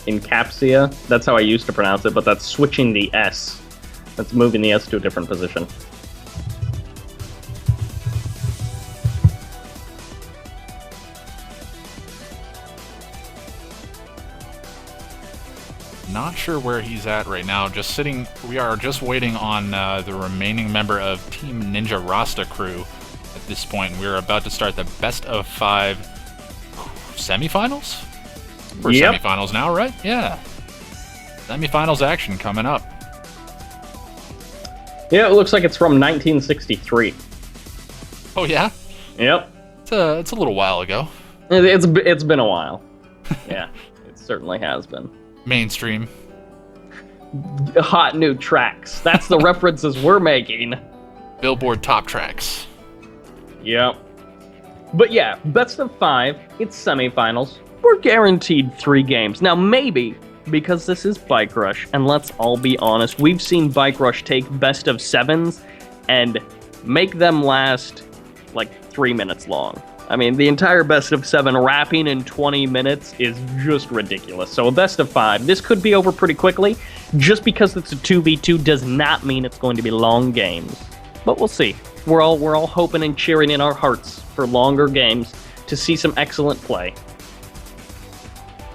A: Incapsia? That's how I used to pronounce it, but that's switching the S. That's moving the S to a different position.
B: Not sure where he's at right now. We are just waiting on the remaining member of Team Ninja Rasta crew at this point. We're about to start the best of 5 semifinals? We're
A: Yep.
B: semifinals now, right? Yeah. Semifinals action coming up.
A: Yeah, it looks like it's from 1963.
B: Oh yeah?
A: Yep.
B: It's a little while ago.
A: It's been a while. Yeah, it certainly has been.
B: Mainstream.
A: Hot new tracks. That's the references we're making.
B: Billboard top tracks.
A: Yep. But yeah, best of 5, it's semifinals. We're guaranteed 3 games. Now maybe, because this is Bike Rush, and let's all be honest, we've seen Bike Rush take best of 7s and make them last like 3 minutes long. I mean, the entire best of 7 wrapping in 20 minutes is just ridiculous. So a best of 5, this could be over pretty quickly. Just because it's a 2v2 does not mean it's going to be long games. But we'll see. We're all hoping and cheering in our hearts for longer games to see some excellent play.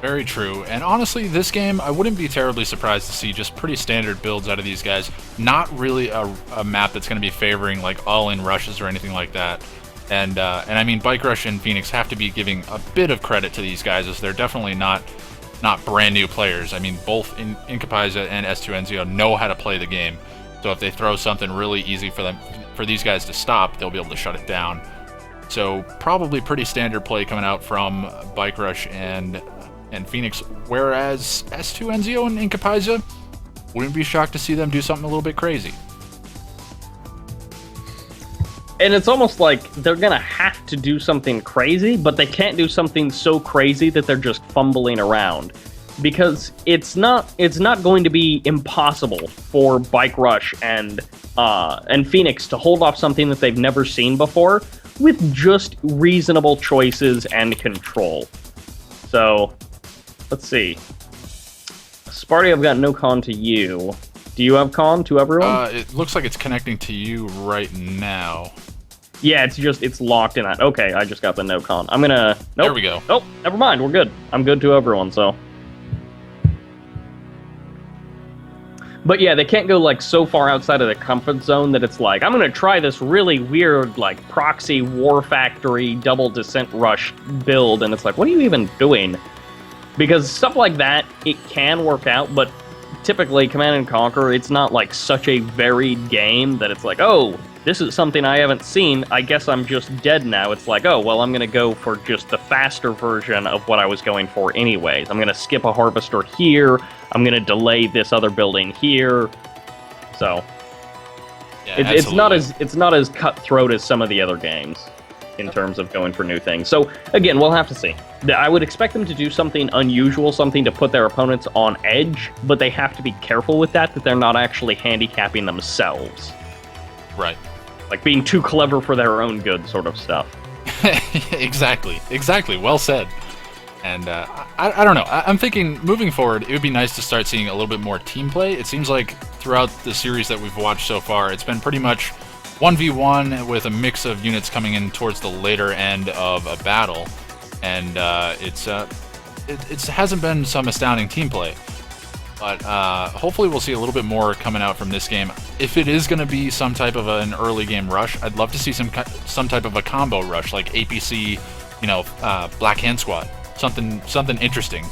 B: Very true. And honestly, this game, I wouldn't be terribly surprised to see just pretty standard builds out of these guys. Not really a map that's going to be favoring like all-in rushes or anything like that. And I mean, Bike Rush and Phoenix have to be giving a bit of credit to these guys, as they're definitely not brand new players. I mean, both Incapaiza and S2NZO know how to play the game. So if they throw something really easy for these guys to stop, they'll be able to shut it down. So probably pretty standard play coming out from Bike Rush and Phoenix, whereas S2NZO and Incapaiza, wouldn't be shocked to see them do something a little bit crazy.
A: And it's almost like they're going to have to do something crazy, but they can't do something so crazy that they're just fumbling around. Because it's not going to be impossible for Bike Rush and Phoenix to hold off something that they've never seen before with just reasonable choices and control. So, let's see. Sparty, I've got no con to you. Do you have con to everyone?
B: It looks like it's connecting to you right now.
A: Yeah, it's locked in that. Okay, I just got the no con. I'm gonna... Nope.
B: There we go.
A: Nope, never mind, we're good. I'm good to everyone, so... But yeah, they can't go like so far outside of the comfort zone that it's like, I'm gonna try this really weird like proxy war factory double descent rush build, and it's like, what are you even doing? Because stuff like that, it can work out, but typically Command & Conquer, it's not like such a varied game that it's like, oh, this is something I haven't seen, I guess I'm just dead now. It's like, oh, well, I'm gonna go for just the faster version of what I was going for anyways. I'm gonna skip a harvester here, I'm gonna delay this other building here. So
B: Yeah,
A: it's not as cutthroat as some of the other games in terms of going for new things. So again, we'll have to see. I would expect them to do something unusual, something to put their opponents on edge, but they have to be careful with that they're not actually handicapping themselves.
B: Right.
A: Like being too clever for their own good sort of stuff.
B: Exactly. Well said. And I don't know. I'm thinking moving forward, it would be nice to start seeing a little bit more team play. It seems like throughout the series that we've watched so far, it's been pretty much 1v1 with a mix of units coming in towards the later end of a battle, and it hasn't been some astounding team play. But hopefully we'll see a little bit more coming out from this game. If it is going to be some type of an early game rush, I'd love to see some type of a combo rush, like APC, Black Hand Squad. Something interesting.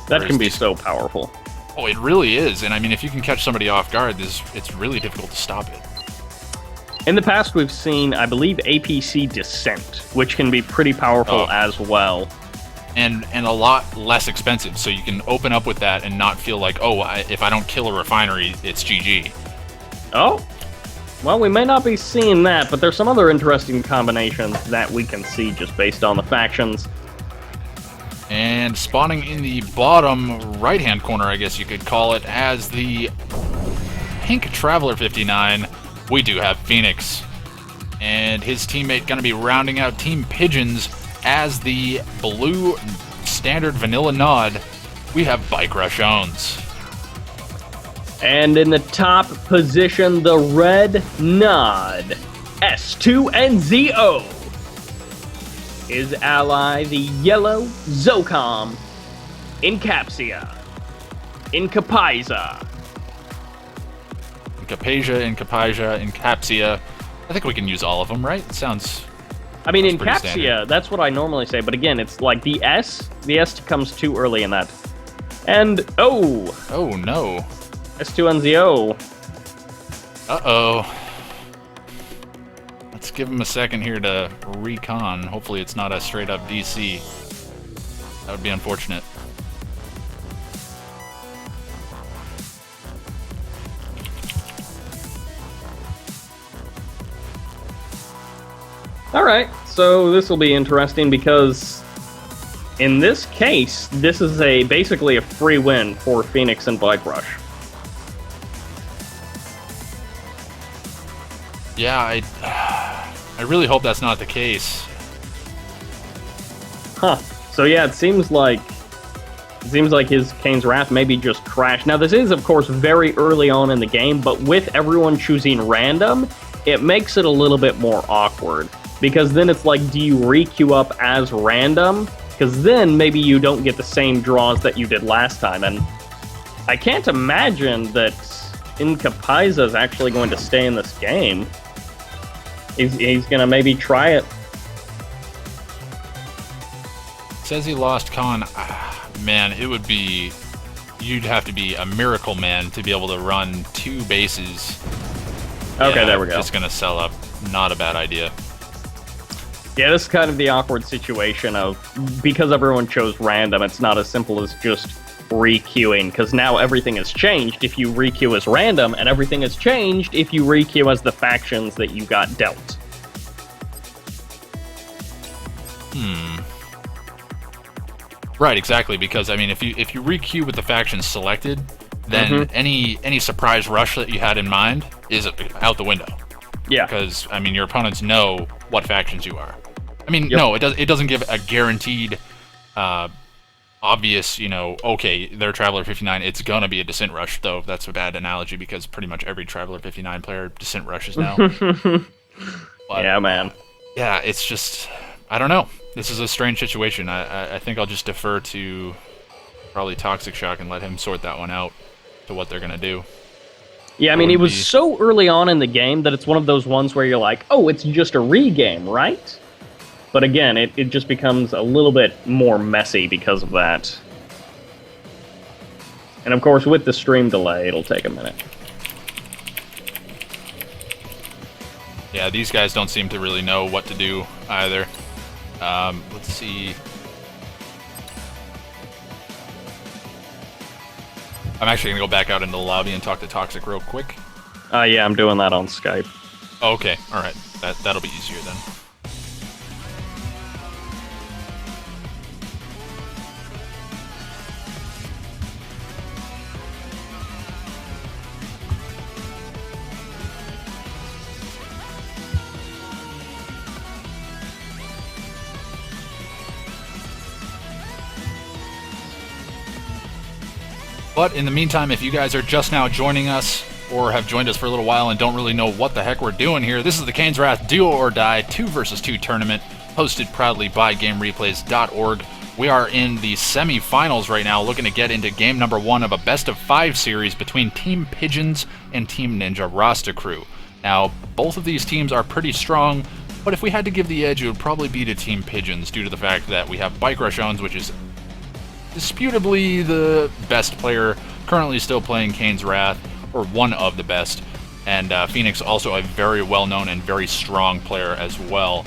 A: That can be so powerful.
B: Oh, it really is. And I mean, if you can catch somebody off guard, it's really difficult to stop it.
A: In the past, we've seen, I believe, APC Descent, which can be pretty powerful as well.
B: And a lot less expensive, so you can open up with that and not feel like, if I don't kill a refinery, it's GG.
A: Oh, well, we may not be seeing that, but there's some other interesting combinations that we can see just based on the factions.
B: And spawning in the bottom right-hand corner, I guess you could call it, as the Pink Traveler 59, we do have Phoenix. And his teammate going to be rounding out Team Pigeons as the blue standard vanilla nod. We have Bike Rush Owns.
A: And in the top position, the red nod, S2NZO. His ally, the yellow Zocom, Incapsia, Incapaiza.
B: Incapsia. I think we can use all of them, right? It sounds...
A: I mean, Incapsia, that's what I normally say, but again, it's like the S comes too early in that. And, oh
B: no.
A: S2NZO.
B: Uh-oh. Let's give him a second here to recon. Hopefully it's not a straight-up DC. That would be unfortunate.
A: Alright, so this will be interesting because in this case, this is basically a free win for Phoenix and Bike Rush.
B: Yeah, I really hope that's not the case.
A: Huh. So yeah, it seems like his Kane's Wrath maybe just crashed. Now this is, of course, very early on in the game, but with everyone choosing random, it makes it a little bit more awkward. Because then it's like, do you re-queue up as random? Because then maybe you don't get the same draws that you did last time. And I can't imagine that Incapaiza is actually going to stay in this game. He's going to maybe try it.
B: Says he lost Khan. Man, it would be... You'd have to be a miracle man to be able to run 2 bases.
A: Okay, there we go.
B: Just going to sell up. Not a bad idea.
A: Yeah, this is kind of the awkward situation of, because everyone chose random, it's not as simple as just re-queuing, because now everything has changed if you re-queue as random, and everything has changed if you re-queue as the factions that you got dealt.
B: Right, exactly, because, I mean, if you re-queue with the factions selected, then any surprise rush that you had in mind is out the window.
A: Yeah.
B: Because, I mean, your opponents know what factions you are. I mean, no, it doesn't give a guaranteed, obvious, okay, they're Traveler 59, it's gonna be a Descent Rush, though that's a bad analogy because pretty much every Traveler 59 player Descent Rushes now. But,
A: yeah, man.
B: Yeah, it's just, I don't know. This is a strange situation. I think I'll just defer to probably Toxic Shock and let him sort that one out to what they're gonna do.
A: Yeah, I mean, it was so early on in the game that it's one of those ones where you're like, oh, it's just a re-game, right? But again, it just becomes a little bit more messy because of that. And of course, with the stream delay, it'll take a minute.
B: Yeah, these guys don't seem to really know what to do either. Let's see. I'm actually going to go back out into the lobby and talk to Toxic real quick.
A: Yeah, I'm doing that on Skype.
B: Okay, alright. That'll be easier then. But in the meantime, if you guys are just now joining us or have joined us for a little while and don't really know what the heck we're doing here, this is the Kane's Wrath Do or Die 2 vs. 2 tournament, hosted proudly by GameReplays.org. We are in the semi-finals right now, looking to get into game number 1 of a best-of-5 series between Team Pigeons and Team Ninja Rasta Crew. Now, both of these teams are pretty strong, but if we had to give the edge, it would probably be to Team Pigeons due to the fact that we have Bike Rush Owens, which is disputably the best player, currently still playing Kane's Wrath, or one of the best, and Phoenix also a very well-known and very strong player as well.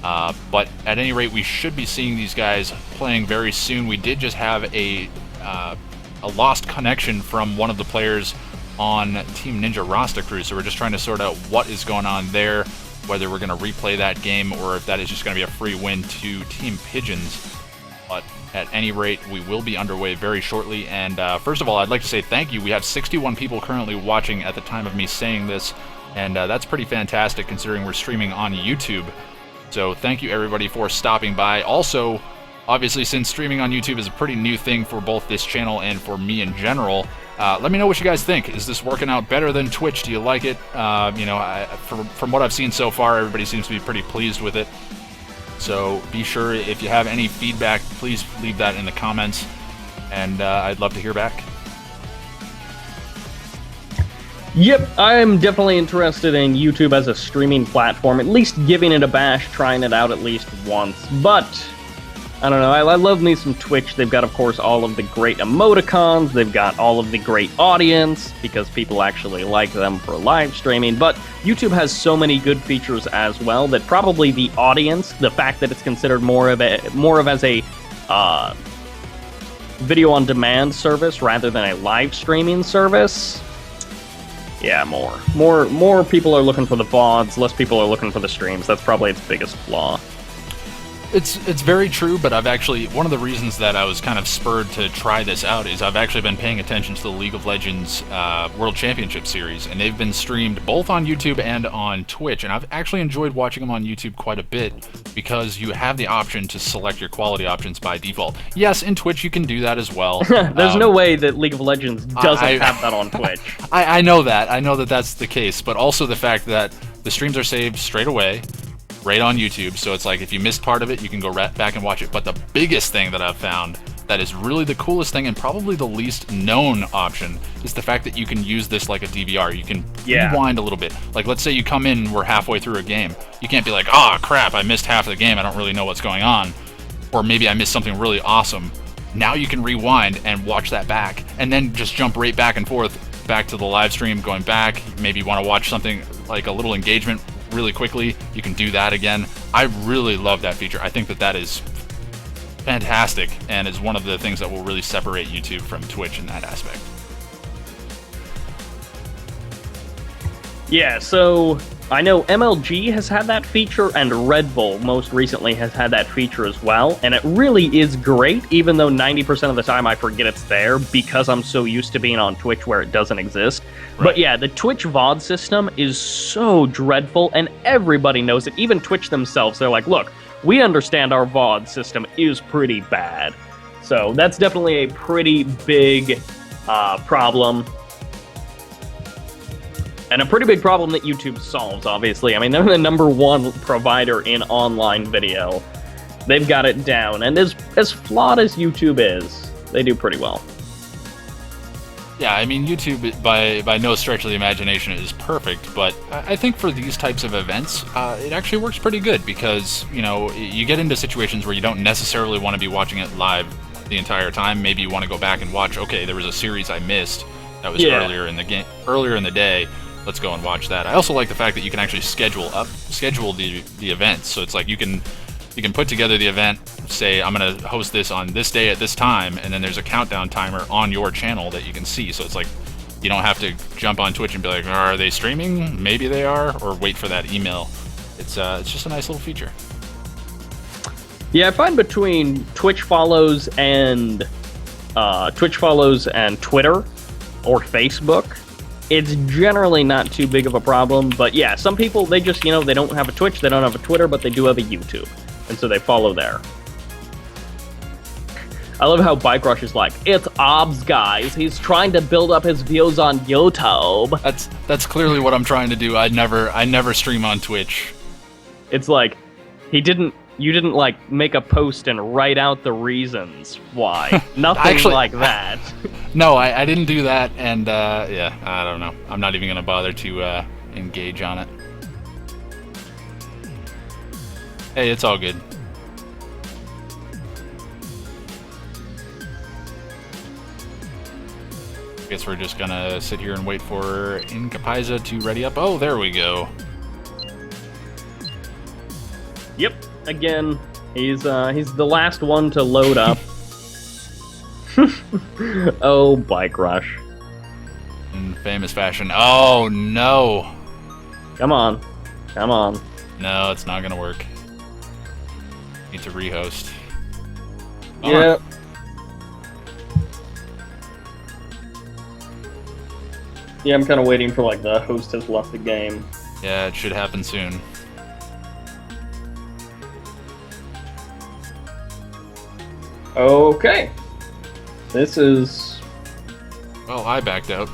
B: But at any rate, we should be seeing these guys playing very soon. We did just have a lost connection from one of the players on Team Ninja Rasta Crew, so we're just trying to sort out what is going on there, whether we're going to replay that game or if that is just going to be a free win to Team Pigeons. But at any rate, we will be underway very shortly, and first of all, I'd like to say thank you. We have 61 people currently watching at the time of me saying this, and that's pretty fantastic considering we're streaming on YouTube. So thank you everybody for stopping by. Also, obviously, since streaming on YouTube is a pretty new thing for both this channel and for me in general, let me know what you guys think. Is this working out better than Twitch? Do you like it? From what I've seen so far, everybody seems to be pretty pleased with it. So be sure, if you have any feedback, please leave that in the comments, and I'd love to hear back.
C: Yep, I'm definitely interested in YouTube as a streaming platform, at least giving it a bash, trying it out at least once. But, I don't know, I love me some Twitch. They've got, of course, all of the great emoticons, they've got all of the great audience, because people actually like them for live streaming, but YouTube has so many good features as well that probably the audience, the fact that it's considered more of as a video on demand service rather than a live streaming service. Yeah, more people are looking for the VODs, less people are looking for the streams. That's probably its biggest flaw.
B: It's very true, but I've actually, one of the reasons that I was kind of spurred to try this out is I've actually been paying attention to the League of Legends World Championship Series, and they've been streamed both on YouTube and on Twitch, and I've actually enjoyed watching them on YouTube quite a bit because you have the option to select your quality options by default. Yes, in Twitch you can do that as well.
C: There's no way that League of Legends doesn't have that on Twitch.
B: I know that that's the case, but also the fact that the streams are saved straight away, right on YouTube, so it's like if you missed part of it, you can go right back and watch it. But the biggest thing that I've found that is really the coolest thing and probably the least known option is the fact that you can use this like a DVR. You can rewind a little bit. Like, let's say you come in and we're halfway through a game. You can't be like, oh crap, I missed half of the game, I don't really know what's going on. Or maybe I missed something really awesome. Now you can rewind and watch that back, and then just jump right back and forth, back to the live stream, going back. Maybe you want to watch something like a little engagement really quickly, you can do that again. I really love that feature. I think that is fantastic and is one of the things that will really separate YouTube from Twitch in that aspect.
C: Yeah, so I know MLG has had that feature, and Red Bull most recently has had that feature as well, and it really is great, even though 90% of the time I forget it's there because I'm so used to being on Twitch where it doesn't exist. Right. But yeah, the Twitch VOD system is so dreadful, and everybody knows it. Even Twitch themselves, they're like, look, we understand our VOD system is pretty bad. So that's definitely a pretty big problem. And a pretty big problem that YouTube solves, obviously. I mean, they're the #1 provider in online video. They've got it down. And as flawed as YouTube is, they do pretty well.
B: Yeah, I mean, YouTube, by no stretch of the imagination, is perfect. But I think for these types of events, it actually works pretty good because, you know, you get into situations where you don't necessarily want to be watching it live the entire time. Maybe you want to go back and watch, okay, there was a series I missed that was earlier in the day. Let's go and watch that. I also like the fact that you can actually schedule the events. So it's like you can put together the event, say I'm going to host this on this day at this time, and then there's a countdown timer on your channel that you can see. So it's like you don't have to jump on Twitch and be like, are they streaming? Maybe they are, or wait for that email. It's just a nice little feature.
C: Yeah, I find between Twitch follows and Twitter or Facebook, it's generally not too big of a problem. But yeah, some people, they just, you know, they don't have a Twitch, they don't have a Twitter, but they do have a YouTube, and so they follow there. I love how Bike Rush is like, it's obs, guys. He's trying to build up his views on YouTube.
B: That's clearly what I'm trying to do. I never stream on Twitch.
C: It's like, you didn't like make a post and write out the reasons why. Nothing
B: Actually,
C: like that.
B: No, I didn't do that, and yeah, I don't know. I'm not even gonna bother to engage on it. Hey, it's all good. Guess we're just gonna sit here and wait for Incapaiza to ready up. Oh, there we go.
C: Yep. Again, he's the last one to load up. Oh, Bike Rush.
B: In famous fashion. Oh no.
C: Come on. Come on.
B: No, it's not gonna work. Need to rehost.
C: Yep. Yeah, I'm kind of waiting for like the host has left the game.
B: Yeah, it should happen soon.
C: Okay. This is...
B: Well, I backed out.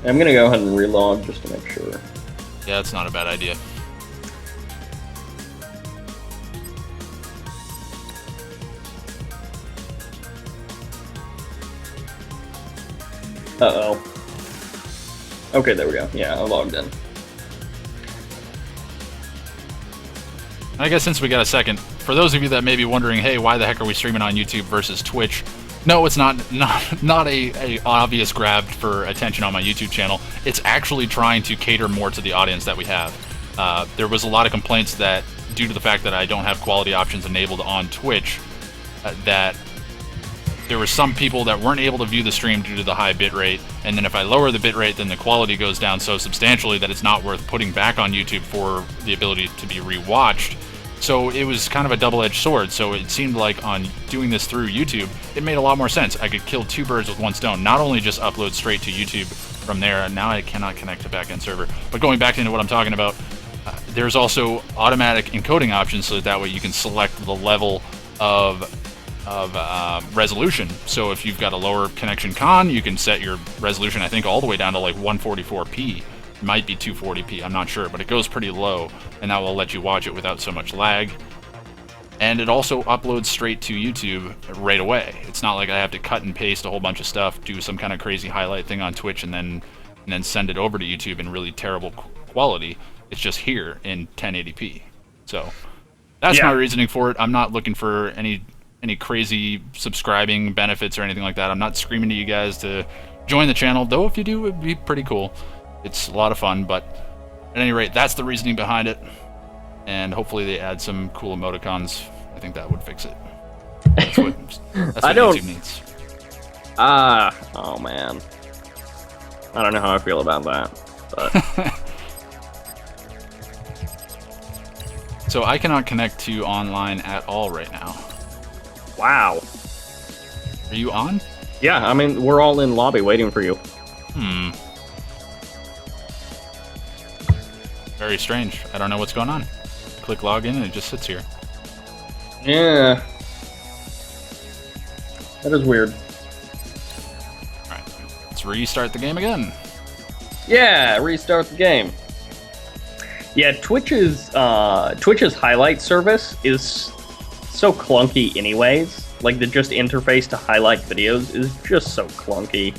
C: I'm gonna go ahead and relog just to make sure.
B: Yeah, that's not a bad idea.
C: Uh-oh. Okay, there we go. Yeah, I logged in.
B: I guess since we got a second, for those of you that may be wondering, hey, why the heck are we streaming on YouTube versus Twitch? No, it's not a obvious grab for attention on my YouTube channel. It's actually trying to cater more to the audience that we have. There was a lot of complaints that, due to the fact that I don't have quality options enabled on Twitch, that there were some people that weren't able to view the stream due to the high bitrate, and then if I lower the bitrate, then the quality goes down so substantially that it's not worth putting back on YouTube for the ability to be rewatched. So it was kind of a double-edged sword, so it seemed like on doing this through YouTube, it made a lot more sense. I could kill two birds with one stone, not only just upload straight to YouTube from there, and now I cannot connect to backend server, but going back into what I'm talking about, there's also automatic encoding options, so that way you can select the level of resolution. So if you've got a lower connection con, you can set your resolution, I think, all the way down to like 144p. It might be 240p, I'm not sure, but it goes pretty low, and that will let you watch it without so much lag. And it also uploads straight to YouTube right away. It's not like I have to cut and paste a whole bunch of stuff, do some kind of crazy highlight thing on Twitch, and then send it over to YouTube in really terrible quality. It's just here in 1080p. So that's my reasoning for it. I'm not looking for any crazy subscribing benefits or anything like that. I'm not screaming to you guys to join the channel, though if you do, it'd be pretty cool. It's a lot of fun, but at any rate, that's the reasoning behind it. And hopefully they add some cool emoticons. I think that would fix it. That's what YouTube needs.
C: Oh man. I don't know how I feel about that, but...
B: So I cannot connect to online at all right now.
C: Wow.
B: Are you on?
C: Yeah, I mean, we're all in lobby waiting for you.
B: Very strange. I don't know what's going on. Click login and it just sits here.
C: Yeah. That is weird.
B: Alright, let's restart the game again.
C: Yeah, restart the game. Yeah, Twitch's highlight service is so clunky anyways. Like, the just interface to highlight videos is just so clunky.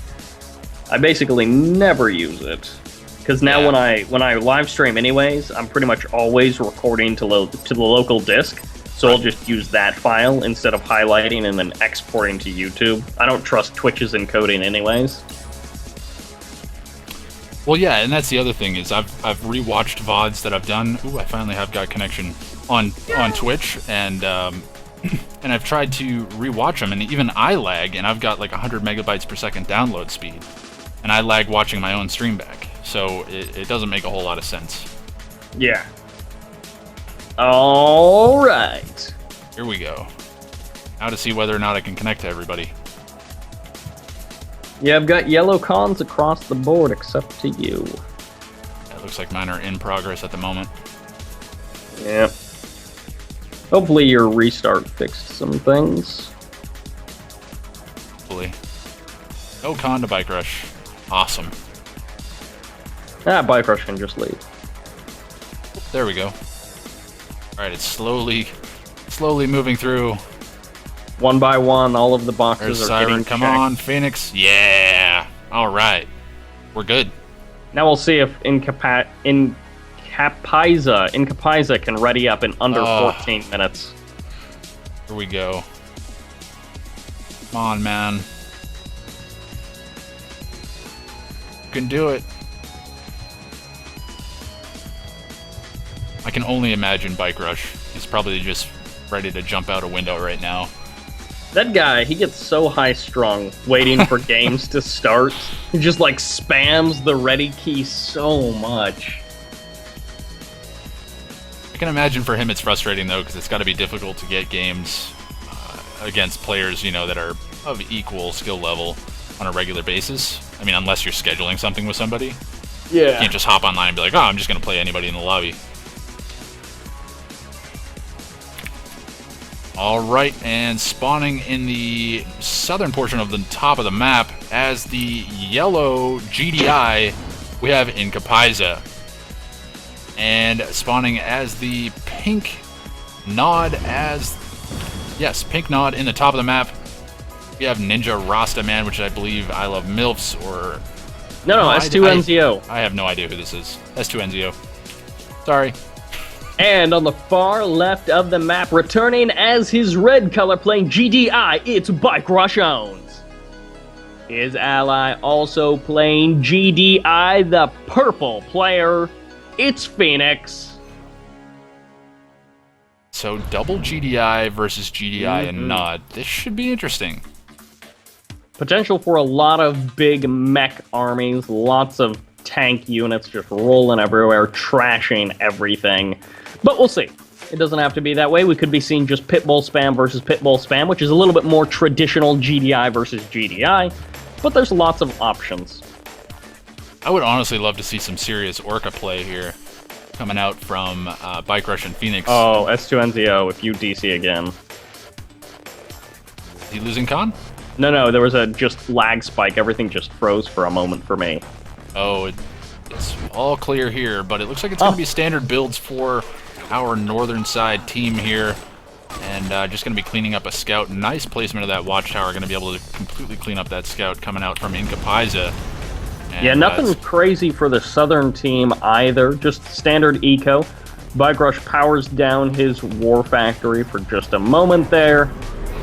C: I basically never use it. Because now when I live stream anyways, I'm pretty much always recording to the local disk. So I'll just use that file instead of highlighting and then exporting to YouTube. I don't trust Twitch's encoding anyways.
B: Well, yeah, and that's the other thing is I've rewatched VODs that I've done. Ooh, I finally have got connection on Twitch, and and I've tried to rewatch them, and even I lag, and I've got like 100 megabytes per second download speed, and I lag watching my own stream back, so it doesn't make a whole lot of sense.
C: Yeah. All right.
B: Here we go. Now to see whether or not I can connect to everybody.
C: Yeah, I've got yellow cons across the board except to you.
B: It looks like mine are in progress at the moment.
C: Yep.
A: Hopefully your restart fixed some things.
B: Hopefully. No con to Bike Rush. Awesome.
A: Bike Rush can just leave.
B: There we go. Alright, it's slowly moving through.
A: One by one, all of the boxes
B: There's
A: are
B: Siren.
A: getting
B: Come
A: checked.
B: on, Phoenix. Yeah. Alright. We're good.
A: Now we'll see if Incapaiza can ready up in under 14 minutes.
B: Here we go. Come on, man. You can do it. I can only imagine Bike Rush. He's probably just ready to jump out a window right now.
A: That guy, he gets so high-strung waiting for games to start. He just, like, spams the ready key so much.
B: I can imagine for him it's frustrating, though, because it's got to be difficult to get games against players, you know, that are of equal skill level on a regular basis. I mean, unless you're scheduling something with somebody.
A: Yeah.
B: You can't just hop online and be like, oh, I'm just going to play anybody in the lobby. Alright, and spawning in the southern portion of the top of the map as the yellow GDI, we have Incapaiza. And spawning as the pink nod pink nod in the top of the map, we have Ninja Rasta Man, which I believe I Love MILFs, or...
A: No, S2NZO.
B: I have no idea who this is. S2NZO. Sorry.
A: And on the far left of the map, returning as his red color playing GDI, it's Bike Rush Owns. His ally also playing GDI, the purple player, it's Phoenix.
B: So double GDI versus GDI and Nod. This should be interesting.
A: Potential for a lot of big mech armies, lots of tank units just rolling everywhere, trashing everything. But we'll see. It doesn't have to be that way. We could be seeing just Pitbull Spam versus Pitbull Spam, which is a little bit more traditional GDI versus GDI, but there's lots of options.
B: I would honestly love to see some serious Orca play here coming out from Bike Rush and Phoenix.
A: Oh, S2NZO, if you DC again.
B: Is he losing con?
A: No, there was a just lag spike. Everything just froze for a moment for me.
B: Oh, it's all clear here, but it looks like it's going to be standard builds for our northern side team here. And just going to be cleaning up a scout. Nice placement of that watchtower. Going to be able to completely clean up that scout coming out from Incapaiza.
A: Yeah, nothing crazy for the southern team either. Just standard eco. Bike Rush powers down his war factory for just a moment there.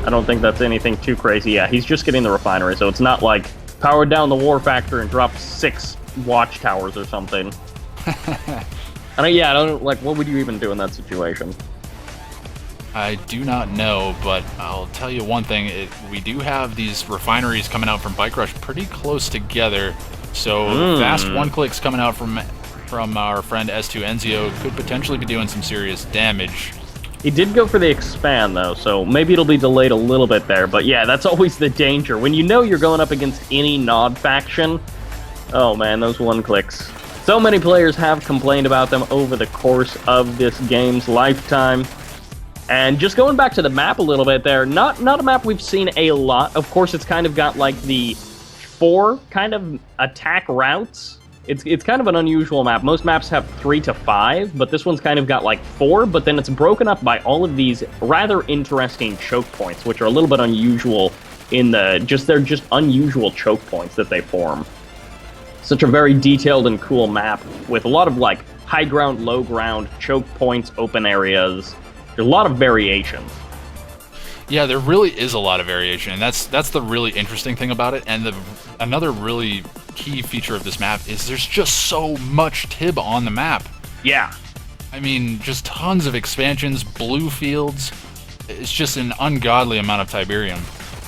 A: I don't think that's anything too crazy. Yeah, he's just getting the refinery, so it's not like powered down the war factory and dropped 6 watchtowers or something. I don't like, what would you even do in that situation?
B: I do not know, but I'll tell you one thing. We do have these refineries coming out from Bike Rush pretty close together, so fast one-clicks coming out from our friend S2NZO could potentially be doing some serious damage.
A: He did go for the expand, though, so maybe it'll be delayed a little bit there. But yeah, that's always the danger. When you know you're going up against any Nod faction, oh man, those one-clicks. So many players have complained about them over the course of this game's lifetime. And just going back to the map a little bit there, not a map we've seen a lot. Of course, it's kind of got like the 4 kind of attack routes. It's kind of an unusual map. Most maps have 3 to 5, but this one's kind of got like 4, but then it's broken up by all of these rather interesting choke points, which are a little bit unusual in they're just unusual choke points that they form. Such a very detailed and cool map with a lot of like high ground, low ground, choke points, open areas. There's a lot of variation.
B: Yeah, there really is a lot of variation, and that's the really interesting thing about it. And another really key feature of this map is there's just so much TIB on the map.
A: Yeah.
B: I mean, just tons of expansions, blue fields. It's just an ungodly amount of Tiberium.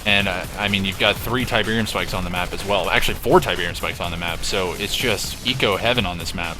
B: And, I mean, you've got 3 Tiberium spikes on the map as well. Actually, 4 Tiberium spikes on the map, so it's just eco-heaven on this map.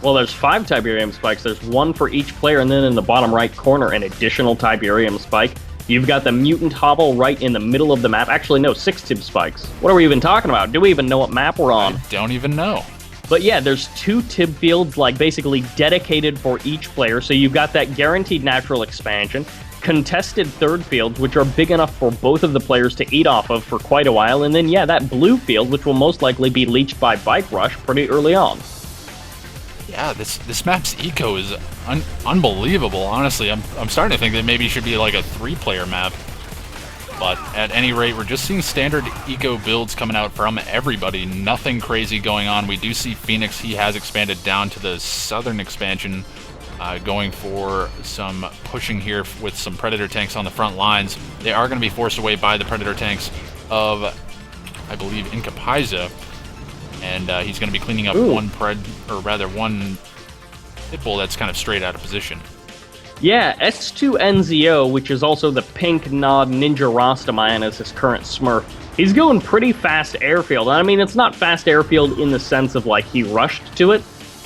A: Well, there's 5 Tiberium spikes. There's 1 for each player, and then in the bottom right corner, an additional Tiberium spike. You've got the Mutant Hobble right in the middle of the map. Actually, no, 6 TIB spikes. What are we even talking about? Do we even know what map we're on?
B: I don't even know.
C: But yeah, there's 2 tib fields, like basically dedicated for each player. So you've got that guaranteed natural expansion, contested third fields, which are big enough for both of the players to eat off of for quite a while. And then, yeah, that blue field, which will most likely be leached by Bike Rush pretty early on.
B: Yeah, this map's eco is unbelievable, honestly. I'm starting to think that maybe it should be like a 3-player map. But at any rate, we're just seeing standard eco builds coming out from everybody. Nothing crazy going on. We do see Phoenix. He has expanded down to the southern expansion, going for some pushing here with some Predator tanks on the front lines. They are going to be forced away by the Predator tanks of, I believe, Incapaiza. And he's going to be cleaning up one Pitbull that's kind of straight out of position.
C: Yeah, S2NZO, which is also the pink nod Ninja Rastaman as his current Smurf, he's going pretty fast airfield. I mean, it's not fast airfield in the sense of, like, he rushed to it,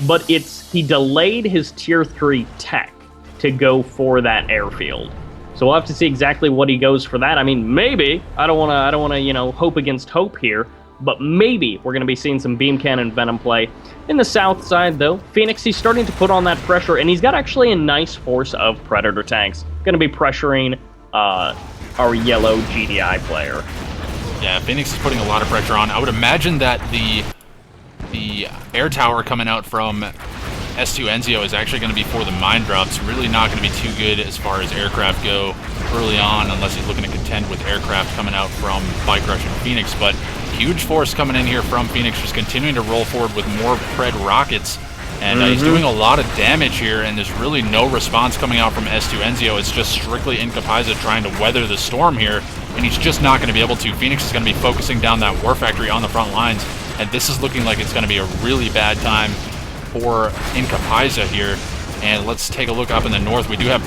C: but he delayed his tier 3 tech to go for that airfield. So we'll have to see exactly what he goes for that. I mean, maybe, I don't want to, you know, hope against hope here, but maybe we're going to be seeing some Beam Cannon Venom play. In the south side, though, Phoenix, he's starting to put on that pressure, and he's got actually a nice force of Predator tanks. Going to be pressuring our yellow GDI player.
B: Yeah, Phoenix is putting a lot of pressure on. I would imagine that the air tower coming out from S2NZO is actually going to be for the mine drops. Really not going to be too good as far as aircraft go early on, unless he's looking to contend with aircraft coming out from Bike Rush and Phoenix. But huge force coming in here from Phoenix, just continuing to roll forward with more Pred rockets. And he's doing a lot of damage here, and there's really no response coming out from S2NZO. It's just strictly Incapaiza trying to weather the storm here, and he's just not going to be able to. Phoenix is going to be focusing down that war factory on the front lines, and this is looking like it's going to be a really bad time for Incapaiza here. And let's take a look up in the north. We do have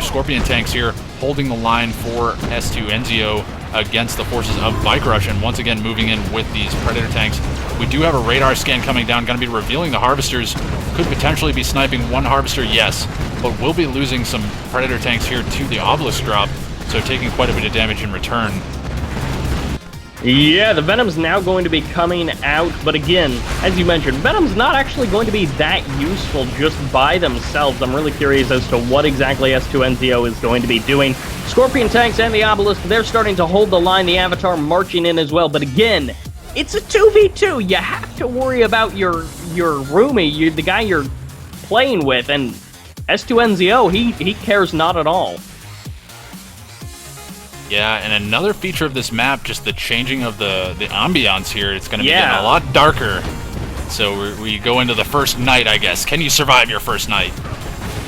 B: Scorpion tanks here holding the line for S2NZO against the forces of Bike Rush, and once again moving in with these Predator tanks. We do have a radar scan coming down, going to be revealing the harvesters. Could potentially be sniping one harvester, yes, but we'll be losing some Predator tanks here to the obelisk drop, so taking quite a bit of damage in return.
C: Yeah, the Venom's now going to be coming out, but again, as you mentioned, Venom's not actually going to be that useful just by themselves. I'm really curious as to what exactly S2NZO is going to be doing. Scorpion tanks and the Obelisk, they're starting to hold the line, the Avatar marching in as well, but again, it's a 2v2. You have to worry about your roomie, the guy you're playing with, and S2NZO, he cares not at all.
B: Yeah, and another feature of this map, just the changing of the ambiance here. It's going to be getting a lot darker. So we go into the first night, I guess. Can you survive your first night?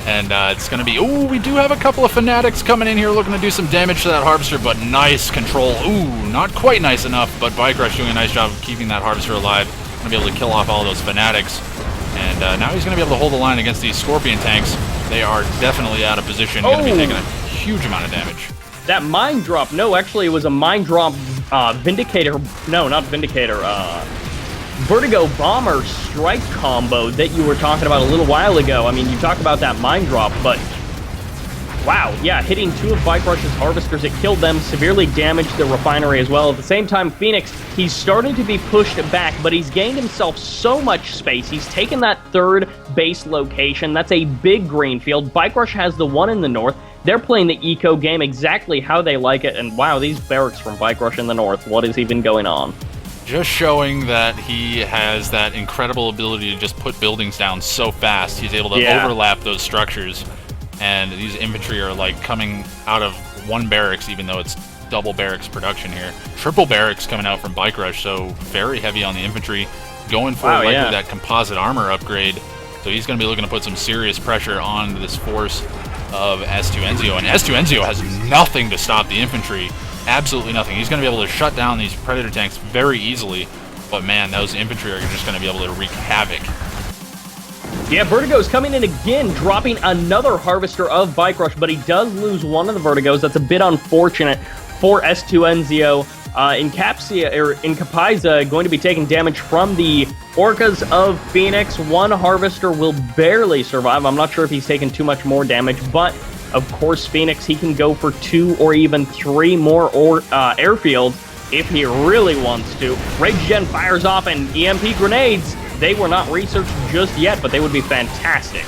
B: And it's going to be... Ooh, we do have a couple of Fanatics coming in here looking to do some damage to that Harvester, but nice control. Ooh, not quite nice enough, but Bike Rush doing a nice job of keeping that Harvester alive. Going to be able to kill off all those Fanatics. And now he's going to be able to hold the line against these Scorpion tanks. They are definitely out of position. Going to be taking a huge amount of damage.
C: That mine drop, no, actually it was a mine drop Vindicator, no, not Vindicator, Vertigo Bomber strike combo that you were talking about a little while ago. I mean, you talk about that mine drop, but wow, yeah, hitting 2 of Bike Rush's Harvesters, it killed them, severely damaged the refinery as well. At the same time, Phoenix, he's starting to be pushed back, but he's gained himself so much space. He's taken that 3rd base location. That's a big green field. Bike Rush has the one in the north. They're playing the eco game exactly how they like it, and wow, these barracks from Bike Rush in the north, what is even going on?
B: Just showing that he has that incredible ability to just put buildings down so fast. He's able to overlap those structures, and these infantry are like coming out of one barracks, even though it's double barracks production here. Triple barracks coming out from Bike Rush, so very heavy on the infantry, going for likely that composite armor upgrade. So he's going to be looking to put some serious pressure on this force of S2NZO, and S2NZO has nothing to stop the infantry. Absolutely nothing. He's going to be able to shut down these Predator tanks very easily, but man, those infantry are just going to be able to wreak havoc.
C: Yeah, Vertigo's coming in again, dropping another Harvester of Bike Rush, but he does lose one of the Vertigos. That's a bit unfortunate for S2NZO. Incapaiza going to be taking damage from the Orcas of Phoenix. One Harvester will barely survive. I'm not sure if he's taken too much more damage, but of course Phoenix, he can go for 2 or even 3 more airfields if he really wants to. Rage Gen fires off and EMP grenades.
A: They were not researched just yet, but they would be fantastic.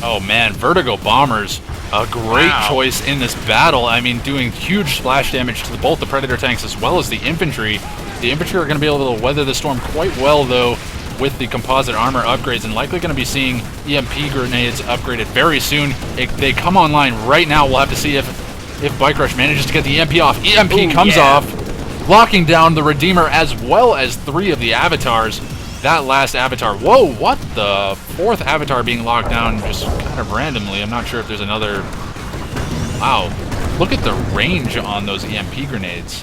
B: Oh man, Vertigo Bombers, a great choice in this battle. I mean, doing huge splash damage to both the Predator tanks as well as the infantry. The infantry are going to be able to weather the storm quite well, though, with the composite armor upgrades, and likely going to be seeing EMP grenades upgraded very soon. They come online right now. We'll have to see if Bike Rush manages to get the EMP off. EMP comes off, locking down the Redeemer as well as 3 of the avatars. That last avatar, whoa, what the? 4th avatar being locked down just kind of randomly. I'm not sure if there's another. Wow, look at the range on those EMP grenades.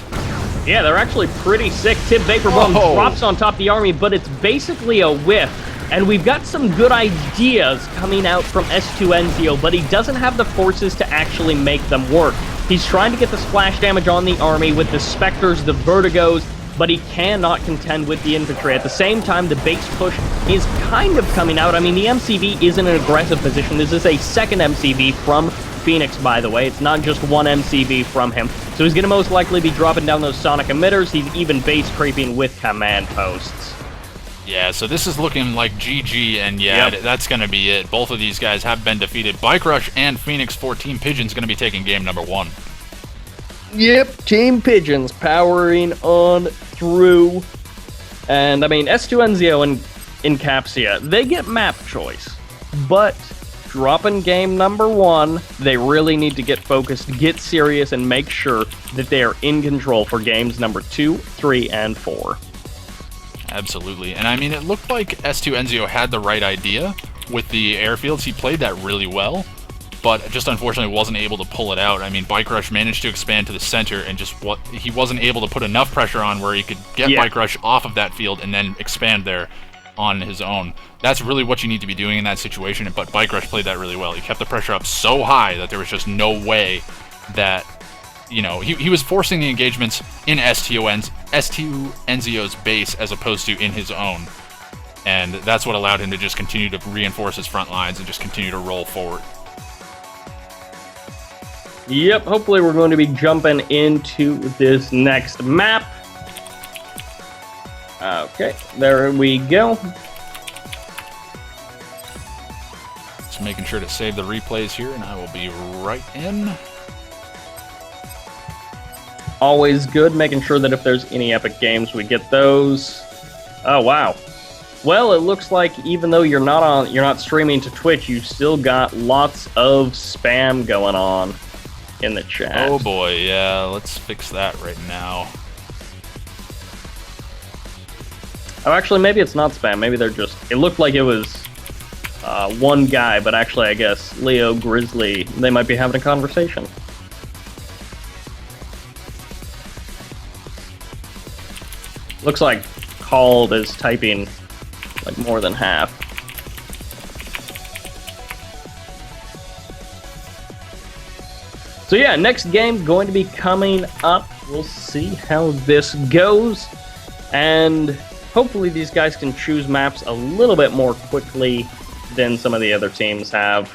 A: Yeah, they're actually pretty sick. Tib Vapor Bomb drops on top of the army, but it's basically a whiff. And we've got some good ideas coming out from S2Nzio, but he doesn't have the forces to actually make them work. He's trying to get the splash damage on the army with the Spectres, the Vertigos, but he cannot contend with the infantry. At the same time, the base push is kind of coming out. I mean, the MCV is in an aggressive position. This is a second MCV from Phoenix, by the way. It's not just one MCV from him. So he's going to most likely be dropping down those sonic emitters. He's even base creeping with command posts.
B: Yeah, so this is looking like GG, and yeah, that's going to be it. Both of these guys have been defeated. Bike Rush and Phoenix for Team Pigeon's going to be taking game number 1.
A: Yep, Team Pigeons powering on through. And, I mean, S2Nzio and Incapsia, they get map choice. But dropping game number 1, they really need to get focused, get serious, and make sure that they are in control for games number 2, 3, and 4.
B: Absolutely. And, I mean, it looked like S2Nzio had the right idea with the airfields. He played that really well, but just unfortunately wasn't able to pull it out. I mean, Bike Rush managed to expand to the center, and just he wasn't able to put enough pressure on where he could get Bike Rush off of that field and then expand there on his own. That's really what you need to be doing in that situation, but Bike Rush played that really well. He kept the pressure up so high that there was just no way that, you know, he was forcing the engagements in S2Nzio's base as opposed to in his own. And that's what allowed him to just continue to reinforce his front lines and just continue to roll forward.
A: Yep, hopefully we're going to be jumping into this next map. Okay, there we go.
B: Just making sure to save the replays here, and I will be right in.
A: Always good, making sure that if there's any epic games, we get those. Oh, wow. Well, it looks like even though you're not streaming to Twitch, you still got lots of spam going on in the chat.
B: Oh boy, yeah, let's fix that right now.
A: Oh, actually, maybe it's not spam. Maybe they're just... It looked like it was one guy, but actually, I guess Leo, Grizzly, they might be having a conversation. Looks like Called is typing like more than half. So yeah, next game going to be coming up. We'll see how this goes. And hopefully these guys can choose maps a little bit more quickly than some of the other teams have.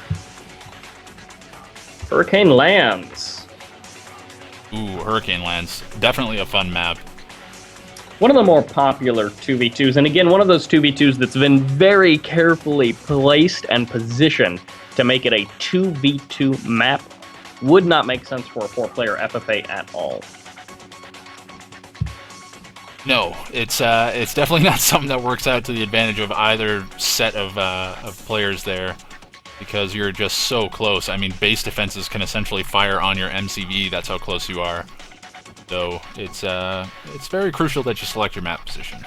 A: Hurricane Lands.
B: Ooh, Hurricane Lands. Definitely a fun map.
A: One of the more popular 2v2s, and again, one of those 2v2s that's been very carefully placed and positioned to make it a 2v2 map. Would not make sense for a 4-player FFA at all.
B: No, it's definitely not something that works out to the advantage of either set of players there, because you're just so close. I mean, base defenses can essentially fire on your MCV. That's how close you are. So it's very crucial that you select your map position.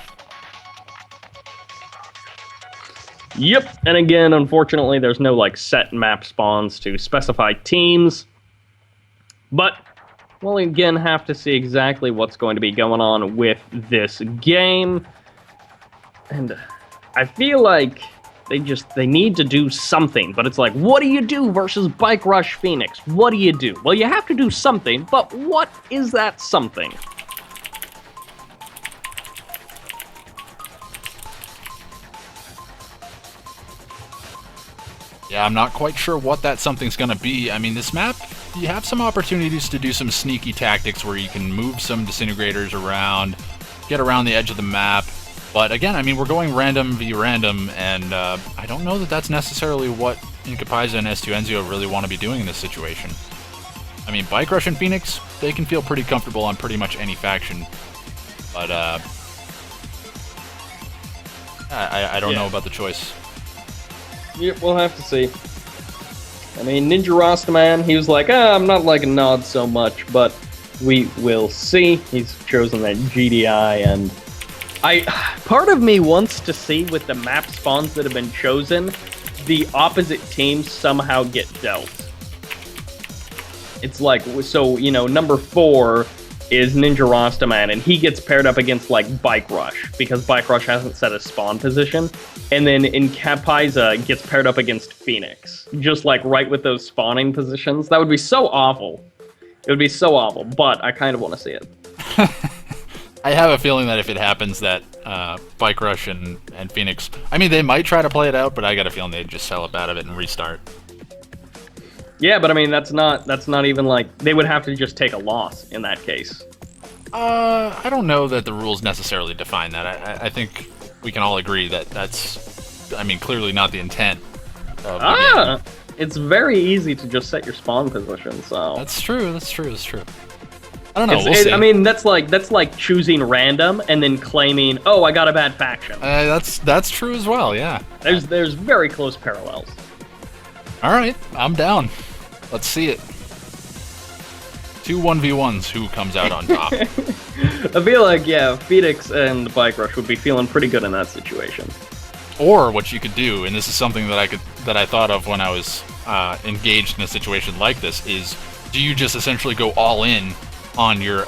A: Yep, and again, unfortunately, there's no like set map spawns to specify teams. But we'll again have to see exactly what's going to be going on with this game. And I feel like they need to do something, but it's like, what do you do versus Bike Rush Phoenix? What do you do? Well, you have to do something, but what is that something?
B: Yeah, I'm not quite sure what that something's going to be. I mean, this map, you have some opportunities to do some sneaky tactics where you can move some disintegrators around, get around the edge of the map, But again, I mean, we're going random v random, and I don't know that that's necessarily what Incapaiza and S2 Enzio really want to be doing in this situation. I mean, Bike Rush and Phoenix, they can feel pretty comfortable on pretty much any faction. But I don't know about the choice.
C: Yep, we'll have to see. I mean, Ninja Rastaman, he was like, I'm not liking Nod so much, but we will see. He's chosen that GDI, and part of me wants to see with the map spawns that have been chosen, the opposite teams somehow get dealt. It's like, so, you know, number 4 is Ninja Rastaman, and he gets paired up against, like, Bike Rush, because Bike Rush hasn't set a spawn position. And then Incapaiza gets paired up against Phoenix, just, like, right with those spawning positions. That would be so awful. It would be so awful, but I kind of want to see it.
B: I have a feeling that if it happens that Bike Rush and Phoenix... I mean, they might try to play it out, but I got a feeling they'd just sell up out of it and restart.
C: Yeah, but I mean, that's not even like... They would have to just take a loss in that case.
B: I don't know that the rules necessarily define that. I think we can all agree that that's, I mean, clearly not the intent of the game.
C: It's very easy to just set your spawn position, so...
B: That's true, that's true, that's true. I don't know, we'll see.
C: I mean, that's like choosing random and then claiming, oh, I got a bad faction.
B: That's true as well, yeah.
C: There's very close parallels.
B: Alright, I'm down. Let's see it. 2 1v1s, who comes out on top?
C: I feel like, yeah, Phoenix and Bike Rush would be feeling pretty good in that situation.
B: Or what you could do, and this is something that I thought of when I was engaged in a situation like this, is do you just essentially go all in on your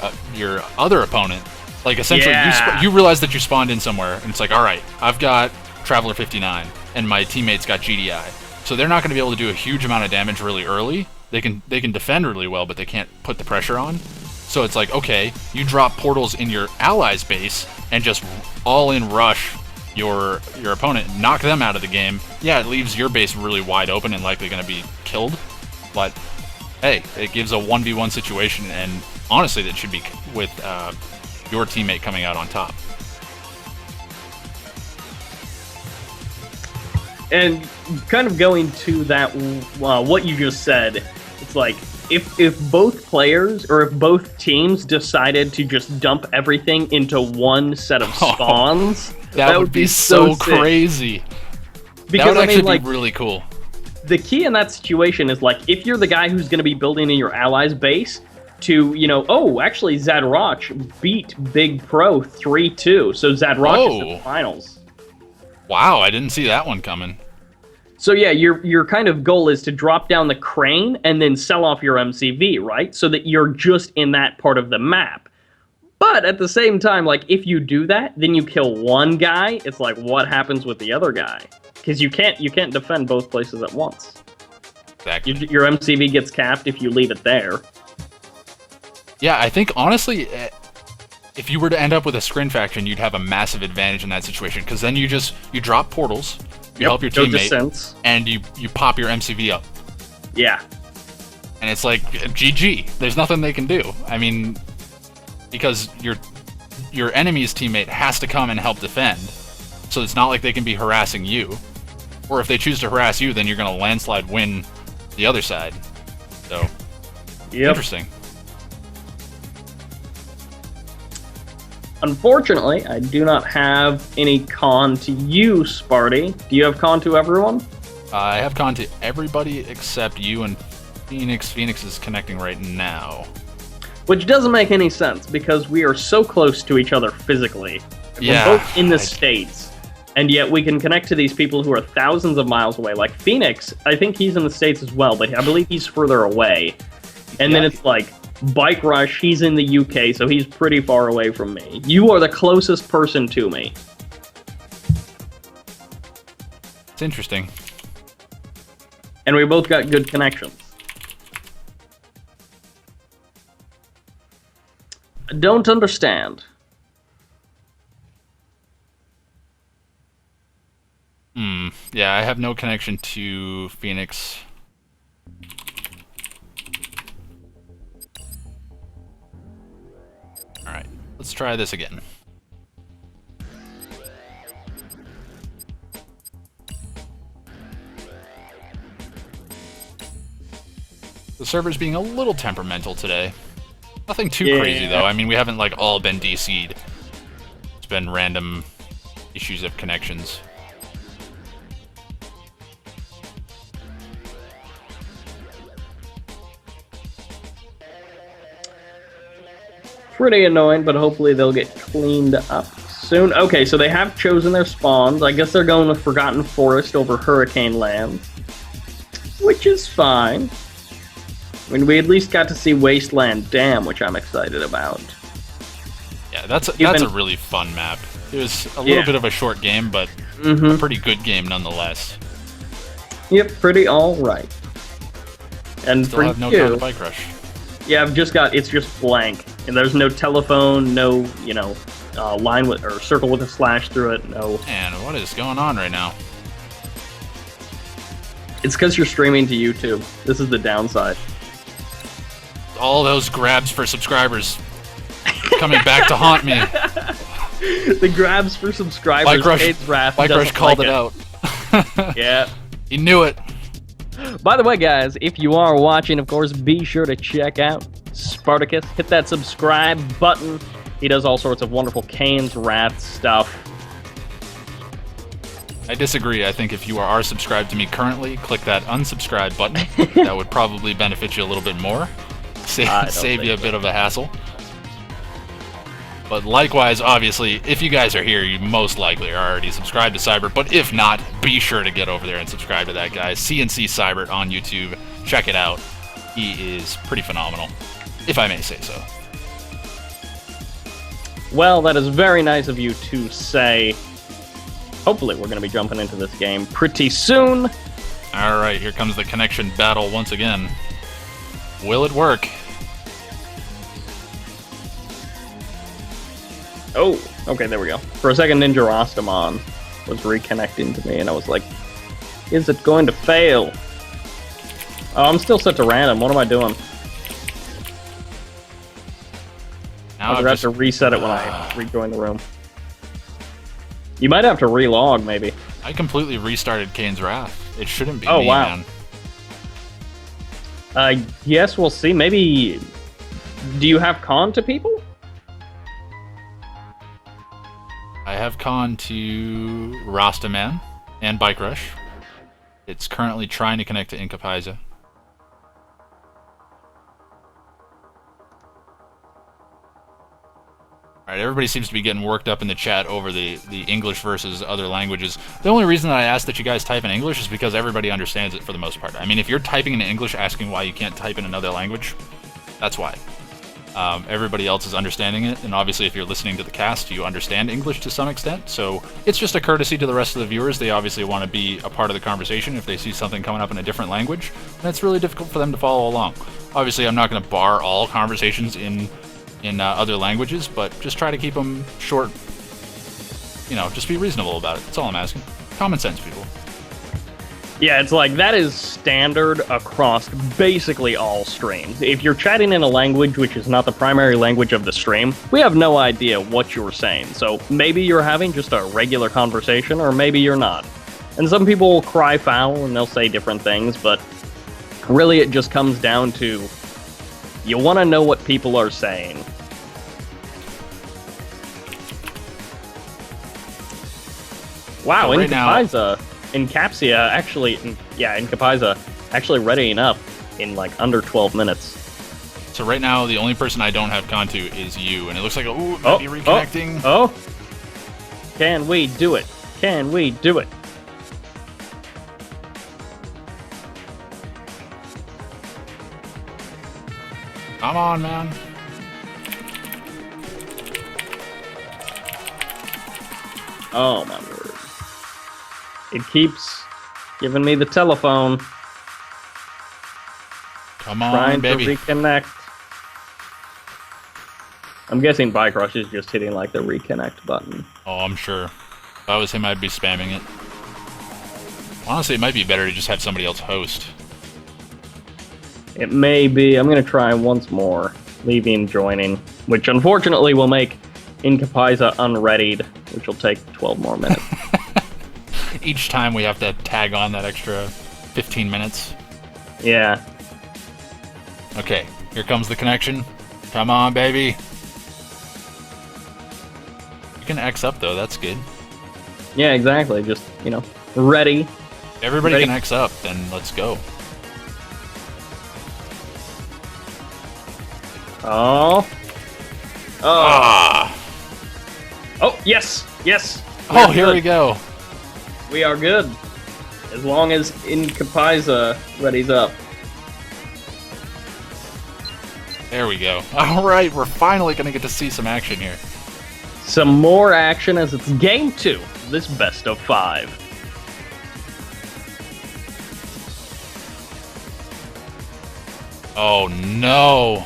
B: other opponent? Like, essentially, you realize that you spawned in somewhere, and it's like, all right, I've got Traveler 59, and my teammate's got GDI. So they're not going to be able to do a huge amount of damage really early. They can defend really well, but they can't put the pressure on. So it's like, okay, you drop portals in your allies' base and just all-in rush your opponent, knock them out of the game. Yeah, it leaves your base really wide open and likely going to be killed. But hey, it gives a 1v1 situation, and honestly, that should be with your teammate coming out on top.
C: And kind of going to that, what you just said, it's like, if both players, or if both teams decided to just dump everything into one set of spawns,
B: that would be so crazy.
C: Because,
B: that would actually be really cool.
C: The key in that situation is, like, if you're the guy who's going to be building in your allies' base, to, you know, oh, actually, Zadroch beat Big Pro 3-2, so Zadroch is in the finals.
B: Wow, I didn't see that one coming.
C: So yeah, your kind of goal is to drop down the crane and then sell off your MCV, right? So that you're just in that part of the map. But at the same time, like, if you do that, then you kill one guy, it's like, what happens with the other guy? Because you can't defend both places at once.
B: Exactly.
C: Your MCV gets capped if you leave it there.
B: Yeah, I think, honestly, if you were to end up with a Scrin faction, you'd have a massive advantage in that situation, because then you drop portals, you help your teammate, and you pop your MCV up.
C: Yeah.
B: And it's like, GG. There's nothing they can do. I mean, because your enemy's teammate has to come and help defend, so it's not like they can be harassing you. Or if they choose to harass you, then you're going to landslide win the other side. So, interesting. Unfortunately,
C: I do not have any con to you, Sparty. Do you have con to everyone?
B: I have con to everybody except you and Phoenix. Phoenix is connecting right now.
C: Which doesn't make any sense, because we are so close to each other physically.
B: Yeah,
C: we're both in the States, and yet we can connect to these people who are thousands of miles away. Like Phoenix, I think he's in the States as well, but I believe he's further away. And then it's like, Bike Rush, he's in the UK, so he's pretty far away from me. You are the closest person to me.
B: It's interesting.
C: And we both got good connections. I don't understand.
B: Yeah, I have no connection to Phoenix. Alright, let's try this again. The server's being a little temperamental today. Nothing too crazy, though. I mean, we haven't, like, all been DC'd. It's been random issues of connections.
C: Pretty annoying, but hopefully they'll get cleaned up soon. Okay, so they have chosen their spawns. I guess they're going with Forgotten Forest over Hurricane Lands, which is fine. I mean, we at least got to see Wasteland Dam, which I'm excited about.
B: Yeah, that's a really fun map. It was a little bit of a short game, but a pretty good game nonetheless.
C: Yep, pretty alright. And
B: Still
C: for
B: have no
C: you,
B: kind of bike rush.
C: yeah, it's just blank. And there's no telephone, no, line with, or circle with a slash through it, no.
B: Man, what is going on right now?
C: It's because you're streaming to YouTube. This is the downside.
B: All those grabs for subscribers coming back to haunt me.
C: The grabs for subscribers.
B: Bike Rush called it out.
C: Yeah.
B: He knew it.
C: By the way, guys, if you are watching, of course, be sure to check out Spartacus. Hit that subscribe button. He does all sorts of wonderful Kane's Wrath stuff.
B: I disagree. I think if you are subscribed to me currently, click that unsubscribe button. That would probably benefit you a little bit more. Save you a bit of a hassle. But likewise, obviously, if you guys are here, you most likely are already subscribed to Cybert. But if not, be sure to get over there and subscribe to that guy. CNC Cybert on YouTube. Check it out. He is pretty phenomenal, if I may say so.
C: Well, that is very nice of you to say. Hopefully, we're going to be jumping into this game pretty soon.
B: All right, here comes the connection battle once again. Will it work?
C: Oh, okay, there we go. For a second, Ninja Rostamon was reconnecting to me, and I was like, is it going to fail? Oh, I'm still set to random. What am I doing?
B: Now
C: I'll have to reset it when I rejoin the room. You might have to relog, maybe.
B: I completely restarted Kane's Wrath. It shouldn't be
C: me,
B: man.
C: Yes, we'll see. Maybe... Do you have con to people?
B: I have con to Rastaman and Bike Rush. It's currently trying to connect to Inkapaiza. Alright, everybody seems to be getting worked up in the chat over the English versus other languages. The only reason that I ask that you guys type in English is because everybody understands it for the most part. I mean, if you're typing in English asking why you can't type in another language, that's why. Everybody else is understanding it, and obviously if you're listening to the cast, you understand English to some extent, so it's just a courtesy to the rest of the viewers. They obviously want to be a part of the conversation if they see something coming up in a different language, and it's really difficult for them to follow along. Obviously, I'm not going to bar all conversations in other languages, but just try to keep them short. You know, just be reasonable about it. That's all I'm asking. Common sense, people.
C: Yeah, it's like, that is standard across basically all streams. If you're chatting in a language which is not the primary language of the stream, we have no idea what you're saying. So maybe you're having just a regular conversation, or maybe you're not. And some people will cry foul and they'll say different things, but really it just comes down to, you want to know what people are saying. Wow,
B: so right
C: Incapsia actually, Incapaiza actually readying up in like under 12 minutes.
B: So right now, the only person I don't have con to is you, and it looks like, ooh, it might be reconnecting.
C: Oh! Can we do it? Can we do it?
B: Come on, man.
C: Oh my word. It keeps giving me the telephone.
B: Come on,
C: trying
B: baby.
C: to reconnect. I'm guessing Bike Rush is just hitting like the reconnect button.
B: Oh, I'm sure. If I was him, I'd be spamming it. Honestly, it might be better to just have somebody else host.
C: It may be. I'm going to try once more, leaving, joining, which unfortunately will make Incapaiza unreadied, which will take 12 more minutes.
B: Each time we have to tag on that extra 15 minutes.
C: Yeah.
B: Okay, here comes the connection. Come on, baby. You can X up, though. That's good.
C: Yeah, exactly. Just, ready.
B: Everybody
C: Ready.
B: can X up, then let's go.
C: Oh. Oh.
B: Ah!
C: Oh, yes. Yes.
B: Oh, here we go.
C: We are good. As long as Incapiza readies up.
B: There we go. All right, we're finally going to get to see some action here.
C: Some more action as it's game 2. This best of 5.
B: Oh, no.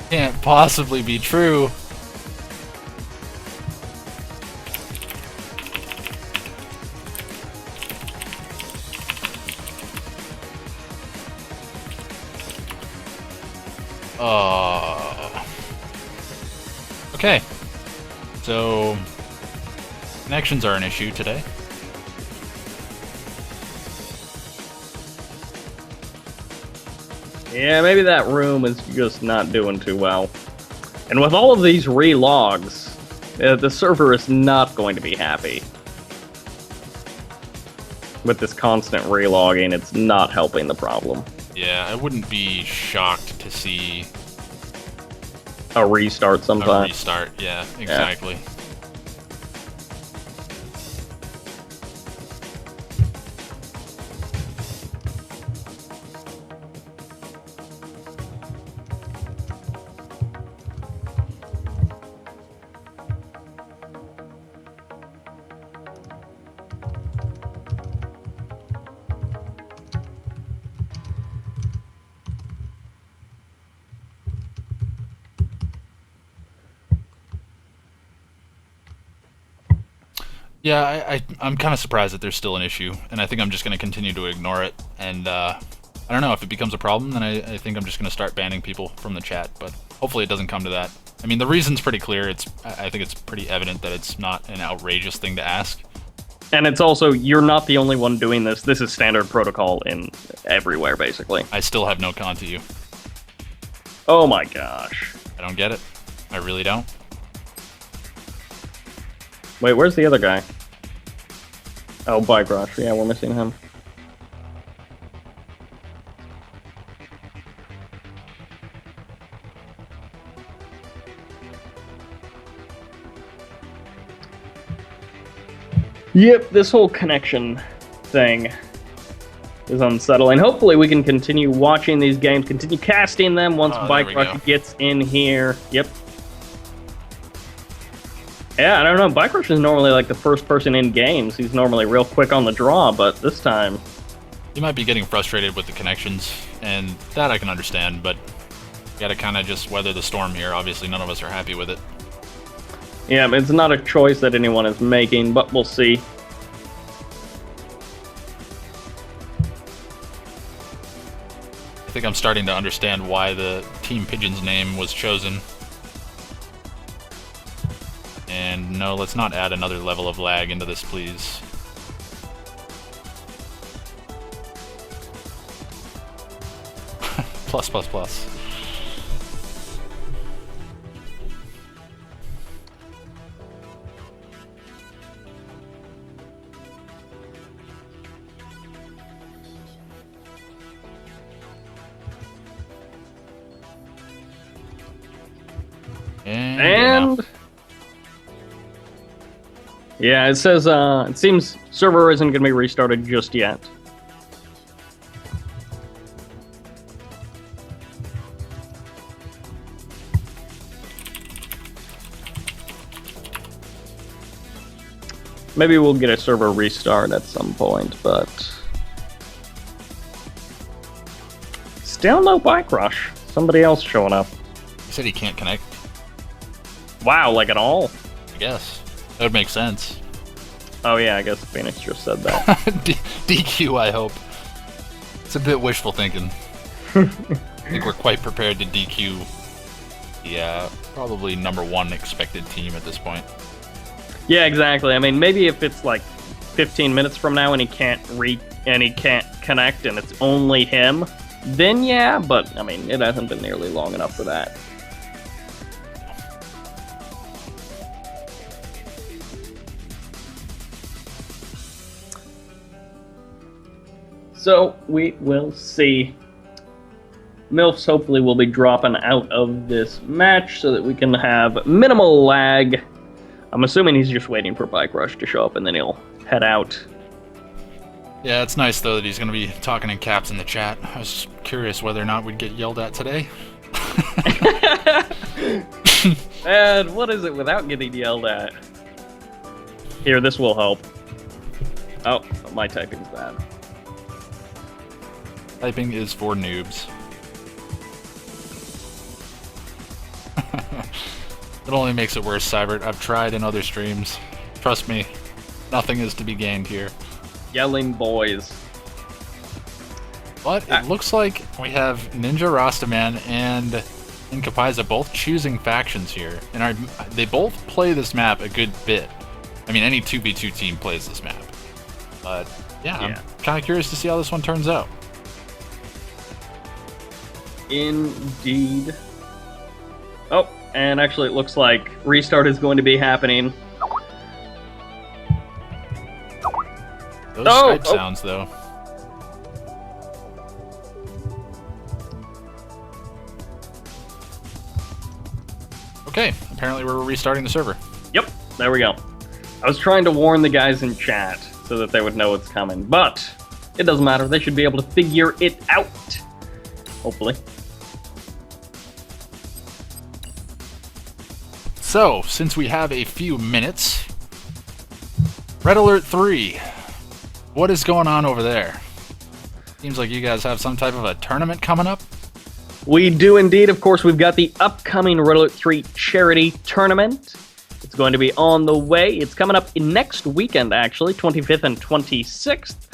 B: Can't possibly be true. Okay. So, connections are an issue today.
C: Yeah, maybe that room is just not doing too well. And with all of these relogs, the server is not going to be happy. With this constant relogging, it's not helping the problem.
B: Yeah, I wouldn't be shocked to see
C: A restart
B: a
C: sometime.
B: restart. Yeah, exactly. Yeah, I'm kind of surprised that there's still an issue, and I think I'm just going to continue to ignore it. And I don't know, if it becomes a problem, then I think I'm just going to start banning people from the chat. But hopefully it doesn't come to that. I mean, the reason's pretty clear. I think it's pretty evident that it's not an outrageous thing to ask.
C: And it's also, you're not the only one doing this. This is standard protocol in everywhere, basically.
B: I still have no con to you.
C: Oh my gosh.
B: I don't get it. I really don't.
C: Wait, where's the other guy? Oh, Bike Rush. Yeah, we're missing him. Yep, this whole connection thing is unsettling. Hopefully we can continue watching these games, continue casting them once Bike Rush gets in here. Yep. Yeah, I don't know. Bike Rush is normally like the first person in games. He's normally real quick on the draw, but this time...
B: You might be getting frustrated with the connections, and that I can understand, but you gotta kind of just weather the storm here. Obviously, none of us are happy with it.
C: Yeah, it's not a choice that anyone is making, but we'll see.
B: I think I'm starting to understand why the Team Pigeon's name was chosen. And no, let's not add another level of lag into this, please. Plus, plus, plus.
C: And yeah, it says it seems server isn't going to be restarted just yet. Maybe we'll get a server restart at some point, but still no Bike Rush. Somebody else showing up.
B: He said he can't connect.
C: Wow, like at all?
B: I guess. That would make sense.
C: Oh yeah, I guess Phoenix just said that.
B: DQ, I hope. It's a bit wishful thinking. I think we're quite prepared to DQ the probably #1 expected team at this point.
C: Yeah, exactly. I mean, maybe if it's like 15 minutes from now and he can't connect and it's only him, then yeah, but I mean, it hasn't been nearly long enough for that. So we will see. MILFs hopefully will be dropping out of this match so that we can have minimal lag. I'm assuming he's just waiting for Bike Rush to show up and then he'll head out.
B: Yeah, it's nice though that he's going to be talking in caps in the chat. I was curious whether or not we'd get yelled at today.
C: And what is it without getting yelled at? Here, this will help. Oh, my typing's bad.
B: Typing is for noobs. It only makes it worse, Cybert. I've tried in other streams. Trust me, nothing is to be gained here.
C: Yelling boys.
B: But it looks like we have Ninja Rastaman and Incapaiza both choosing factions here. And they both play this map a good bit. I mean, any 2v2 team plays this map. But yeah, I'm kind of curious to see how this one turns out.
C: Indeed. Oh, and actually it looks like restart is going to be happening.
B: Those Skype sounds, though. Okay, apparently we're restarting the server.
C: Yep, there we go. I was trying to warn the guys in chat so that they would know what's coming, but it doesn't matter. They should be able to figure it out. Hopefully.
B: So, since we have a few minutes, Red Alert 3, what is going on over there? Seems like you guys have some type of a tournament coming up.
C: We do indeed. Of course, we've got the upcoming Red Alert 3 charity tournament. It's going to be on the way. It's coming up next weekend, actually, 25th and 26th.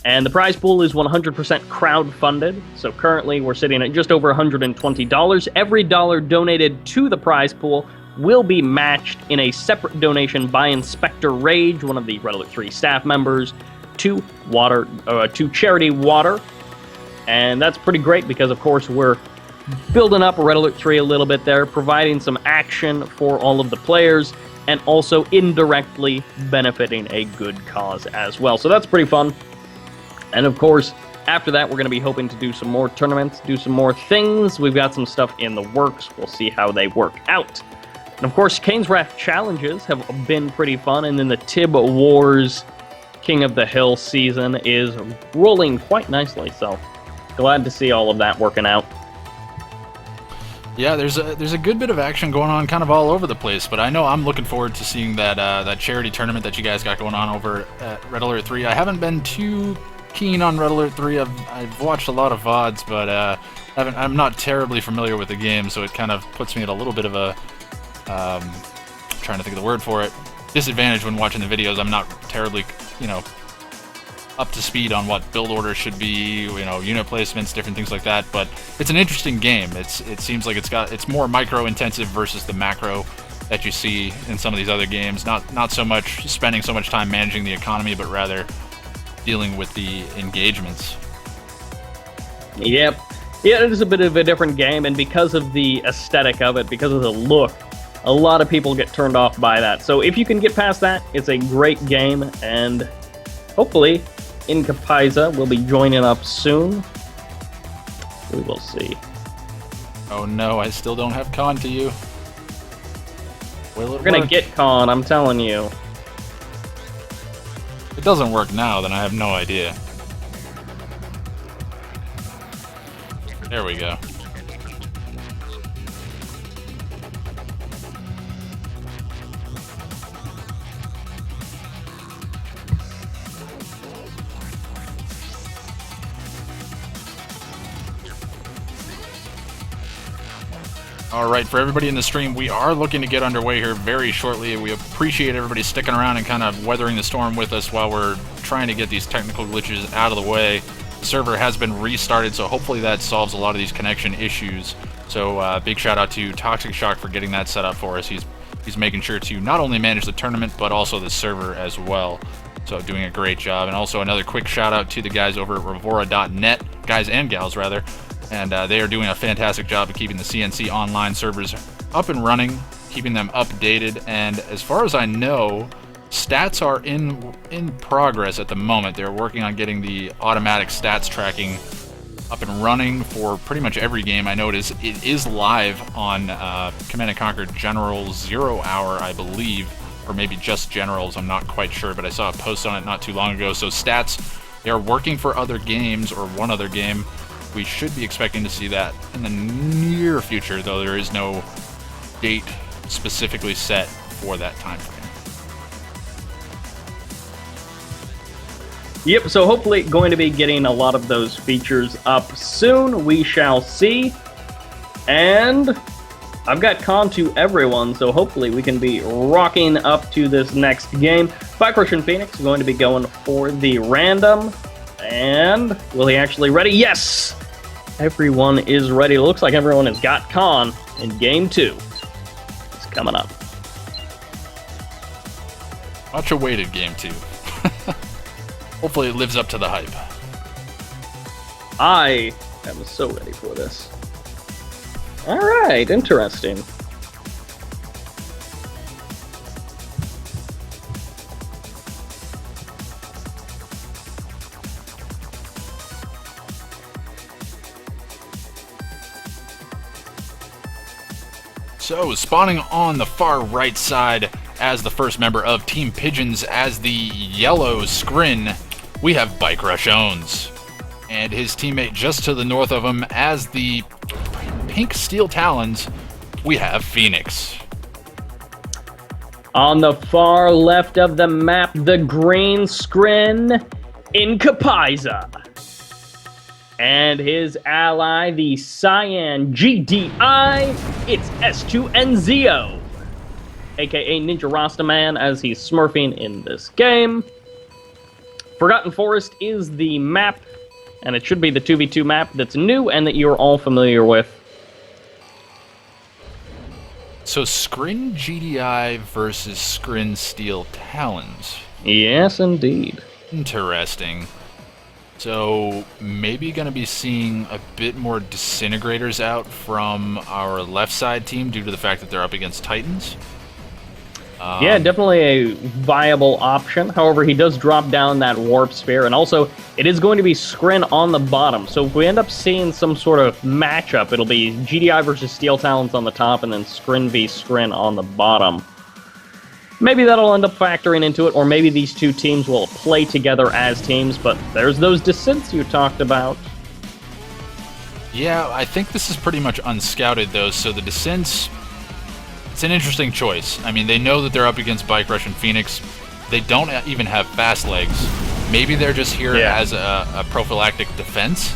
C: And the prize pool is 100% crowd-funded. So currently, we're sitting at just over $120. Every dollar donated to the prize pool will be matched in a separate donation by Inspector Rage, one of the Red Alert 3 staff members, to Charity Water. And that's pretty great because, of course, we're building up Red Alert 3 a little bit there, providing some action for all of the players, and also indirectly benefiting a good cause as well. So that's pretty fun. And, of course, after that, we're going to be hoping to do some more tournaments, do some more things. We've got some stuff in the works. We'll see how they work out. And of course, Kane's Wrath challenges have been pretty fun, and then the Tib Wars King of the Hill season is rolling quite nicely, so glad to see all of that working out.
B: Yeah, there's a good bit of action going on kind of all over the place, but I know I'm looking forward to seeing that charity tournament that you guys got going on over at Red Alert 3. I haven't been too keen on Red Alert 3. I've watched a lot of VODs, but I'm not terribly familiar with the game, so it kind of puts me at a little bit of a trying to think of the word for it, disadvantage when watching the videos. I'm not terribly, up to speed on what build orders should be, unit placements, different things like that. But it's an interesting game. It seems like it's more micro intensive versus the macro that you see in some of these other games. Not so much spending so much time managing the economy, but rather dealing with the engagements.
C: Yep. Yeah, it is a bit of a different game, and because of the aesthetic of it, because of the look, a lot of people get turned off by that. So if you can get past that, it's a great game, and hopefully Incapaiza will be joining up soon. We will see.
B: Oh no, I still don't have con to you. Will it
C: We're gonna
B: work?
C: get con, I'm telling you.
B: If it doesn't work now, then I have no idea. There we go. Alright, for everybody in the stream, we are looking to get underway here very shortly. We appreciate everybody sticking around and kind of weathering the storm with us while we're trying to get these technical glitches out of the way. The server has been restarted, so hopefully that solves a lot of these connection issues. So big shout out to Toxic Shock for getting that set up for us. He's making sure to not only manage the tournament, but also the server as well. So doing a great job. And also another quick shout out to the guys over at Revora.net, guys and gals rather, and they are doing a fantastic job of keeping the CNC online servers up and running, keeping them updated. And as far as I know, stats are in progress at the moment. They're working on getting the automatic stats tracking up and running for pretty much every game. I know it is live on Command & Conquer General 0 Hour, I believe, or maybe just Generals, I'm not quite sure, but I saw a post on it not too long ago. So stats, they are working for other games, or one other game. We should be expecting to see that in the near future, though there is no date specifically set for that time frame.
A: Yep, so hopefully going to be getting a lot of those features up soon. We shall see. And I've got con to everyone, so hopefully we can be rocking up to this next game. Bike Russian Phoenix is going to be going for the random. And will he actually ready? Yes! Everyone is ready. It looks like everyone has got con in game 2. It's coming up.
B: Much awaited game 2. Hopefully it lives up to the hype.
A: I am so ready for this. Alright, interesting.
B: So, spawning on the far right side as the first member of Team Pigeons as the yellow Scrin, we have Bike Rush Owns. And his teammate just to the north of him as the pink Steel Talons, we have Phoenix.
A: On the far left of the map, the green Scrin in Kapaiza. And his ally, the Cyan GDI, it's S2NZO, aka Ninja Rastaman, as he's smurfing in this game. Forgotten Forest is the map, and it should be the 2v2 map that's new and that you're all familiar with.
B: So Scrin GDI versus Scrin Steel Talons.
A: Yes, indeed.
B: Interesting. So maybe going to be seeing a bit more Disintegrators out from our left side team due to the fact that they're up against Titans.
A: Yeah, definitely a viable option. However, he does drop down that Warp Sphere, and also it is going to be Scrin on the bottom. So if we end up seeing some sort of matchup, it'll be GDI versus Steel Talons on the top, and then Scrin v Scrin on the bottom. Maybe that'll end up factoring into it, or maybe these two teams will play together as teams, but there's those descents you talked about.
B: Yeah, I think this is pretty much unscouted, though, so the descents, it's an interesting choice. I mean, they know that they're up against Bike Rush and Phoenix. They don't even have fast legs. Maybe they're just here as a prophylactic defense.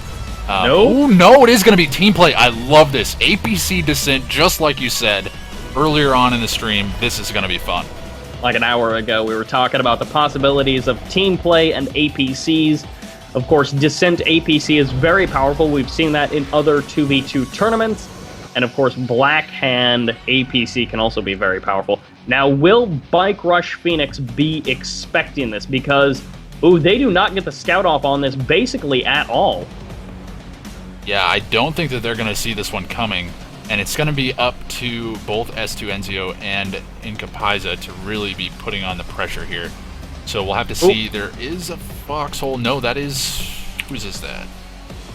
A: No.
B: Oh, no, it is going to be team play. I love this. APC descent, just like you said earlier on in the stream. This is going to be fun.
A: Like an hour ago, we were talking about the possibilities of team play and APCs. Of course, Descent APC is very powerful. We've seen that in other 2v2 tournaments. And of course, Black Hand APC can also be very powerful. Now, will Bike Rush Phoenix be expecting this? Because, ooh, they do not get the scout off on this basically at all.
B: Yeah, I don't think that they're going to see this one coming. And it's going to be up to both S2NZO and Inkapaiza to really be putting on the pressure here. So we'll have to see. There is a foxhole. No, that is... Whose is that?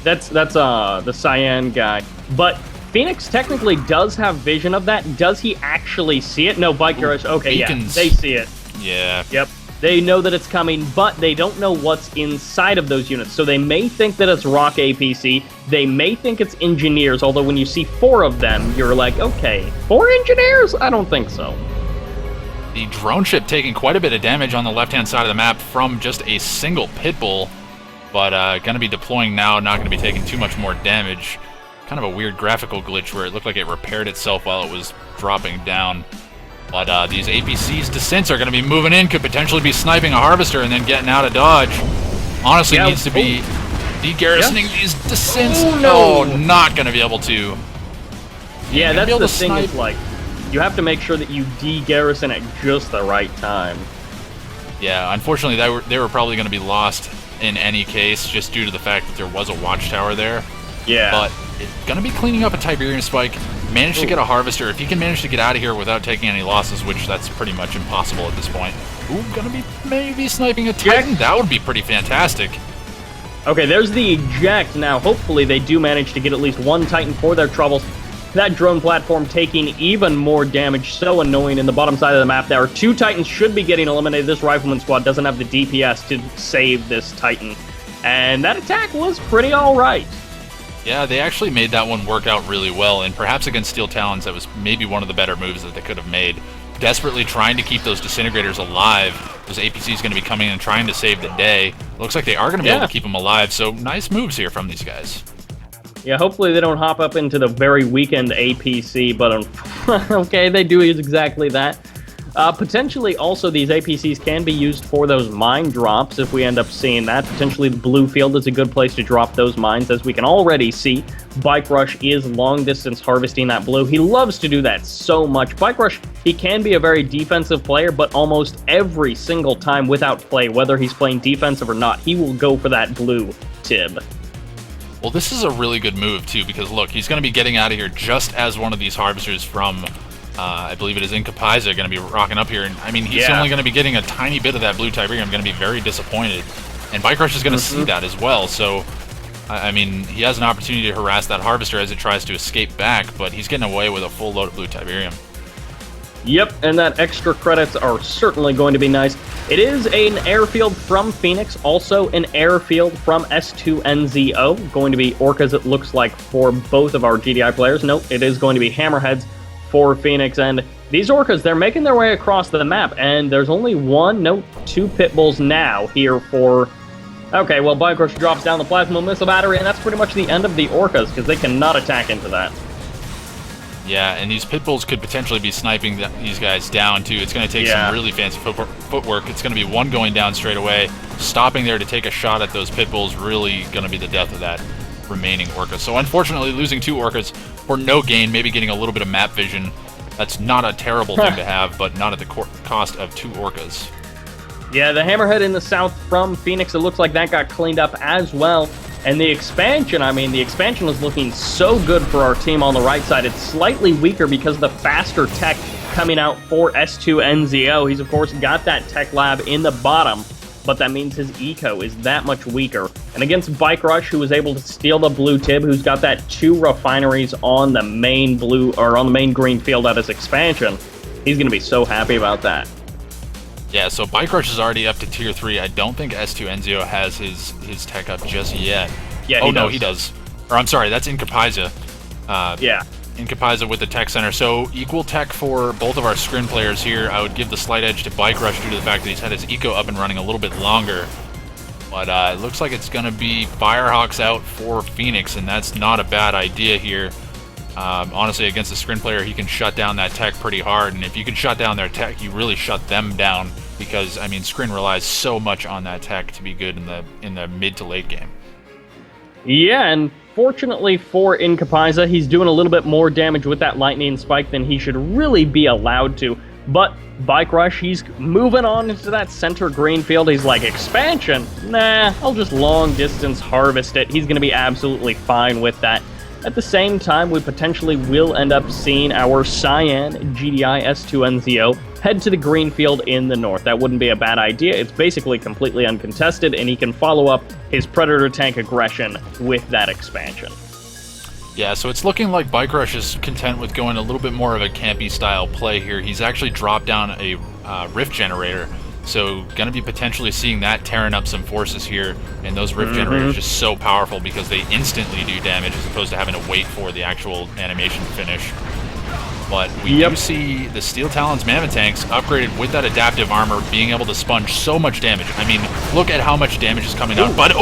A: That's the Cyan guy. But Phoenix technically does have vision of that. Does he actually see it? No, Bike Rush. Okay,
B: beacons.
A: Yeah, they see it.
B: Yeah.
A: Yep. They know that it's coming, but they don't know what's inside of those units. So they may think that it's Rock APC. They may think it's Engineers, although when you see 4 of them, you're like, okay, 4 Engineers? I don't think so.
B: The drone ship taking quite a bit of damage on the left-hand side of the map from just a single Pitbull, but going to be deploying now, not going to be taking too much more damage. Kind of a weird graphical glitch where it looked like it repaired itself while it was dropping down. But these APC's descents are going to be moving in, could potentially be sniping a Harvester and then getting out of dodge. Honestly, needs to be de-garrisoning these descents.
A: Oh, no.
B: Oh, not going to be able to.
A: Yeah, that's the thing is, like, you have to make sure that you de-garrison at just the right time.
B: Yeah, unfortunately, they were probably going to be lost in any case, just due to the fact that there was a watchtower there.
A: Yeah.
B: But it's going to be cleaning up a Tiberium Spike. Managed to get a Harvester. If he can manage to get out of here without taking any losses, which that's pretty much impossible at this point. Ooh, going to be maybe sniping a Titan. That would be pretty fantastic.
C: Okay, there's the eject. Now, hopefully they do manage to get at least one Titan for their troubles. That drone platform taking even more damage. So annoying in the bottom side of the map. There are 2 Titans should be getting eliminated. This Rifleman squad doesn't have the DPS to save this Titan. And that attack was pretty alright.
B: Yeah, they actually made that one work out really well, and perhaps against Steel Talons, that was maybe one of the better moves that they could have made. Desperately trying to keep those Disintegrators alive. Those APCs going to be coming in and trying to save the day. Looks like they are going to be able to keep them alive, so nice moves here from these guys.
C: Yeah, hopefully they don't hop up into the very weakened APC, but okay, they do exactly that. Potentially, also, these APCs can be used for those mine drops if we end up seeing that. Potentially, the blue field is a good place to drop those mines, as we can already see. Bike Rush is long-distance harvesting that blue. He loves to do that so much. Bike Rush, he can be a very defensive player, but almost every single time without play, whether he's playing defensive or not, he will go for that blue tib.
B: Well, this is a really good move, too, because, look, he's going to be getting out of here just as one of these harvesters from... I believe it is Incapaiza going to be rocking up here. And I mean, he's only going to be getting a tiny bit of that blue Tiberium. Going to be very disappointed. And Bike Rush is going to see that as well. So, I mean, he has an opportunity to harass that Harvester as it tries to escape back, but he's getting away with a full load of blue Tiberium.
C: Yep, and that extra credits are certainly going to be nice. It is an airfield from Phoenix, also an airfield from S2NZO. Going to be Orcas, it looks like, for both of our GDI players. Nope, it is going to be Hammerheads for Phoenix, and these Orcas, they're making their way across the map, and there's only 2 Pit Bulls now here for... Okay, well, Bike Rush drops down the Plasma Missile Battery, and that's pretty much the end of the Orcas, because they cannot attack into that.
B: Yeah, and these Pit Bulls could potentially be sniping these guys down, too. It's going to take some really fancy footwork. It's going to be one going down straight away. Stopping there to take a shot at those Pit Bulls really going to be the death of that remaining Orca. So unfortunately, losing 2 Orcas for no gain, maybe getting a little bit of map vision. That's not a terrible thing to have, but not at the cost of 2 Orcas.
C: Yeah, the Hammerhead in the south from Phoenix, it looks like that got cleaned up as well. And the expansion, I mean, the expansion is looking so good for our team on the right side. It's slightly weaker because of the faster tech coming out for S2NZO. He's, of course, got that tech lab in the bottom, but that means his eco is that much weaker. And against Bike Rush, who was able to steal the blue tib, who's got that 2 refineries on the main blue, or on the main green field at his expansion, he's going to be so happy about that.
B: Yeah, so Bike Rush is already up to tier 3. I don't think S2NZO has his tech up just yet.
C: Yeah,
B: no, he does. Or I'm sorry, that's Incapaiza.
C: Yeah.
B: Incapaiza with the tech center. So equal tech for both of our screen players here. I would give the slight edge to Bike Rush due to the fact that he's had his eco up and running a little bit longer. But it looks like it's going to be Firehawks out for Phoenix, and that's not a bad idea here. Honestly, against the screen player, he can shut down that tech pretty hard, and if you can shut down their tech, you really shut them down, because, I mean, screen relies so much on that tech to be good in the mid to late game.
C: Yeah, and fortunately for Incapaiza, he's doing a little bit more damage with that lightning spike than he should really be allowed to. But Bike Rush, he's moving on into that center green field. He's like, expansion? Nah, I'll just long distance harvest it. He's going to be absolutely fine with that. At the same time, we potentially will end up seeing our Cyan GDI S2NZO head to the green field in the north. That wouldn't be a bad idea. It's basically completely uncontested, and he can follow up his Predator tank aggression with that expansion.
B: Yeah, so it's looking like Bike Rush is content with going a little bit more of a campy style play here. He's actually dropped down a Rift Generator, so going to be potentially seeing that tearing up some forces here, and those Rift Generators just so powerful because they instantly do damage as opposed to having to wait for the actual animation to finish. But we do see the Steel Talons Mammoth Tanks upgraded with that adaptive armor being able to sponge so much damage. I mean, look at how much damage is coming out. But,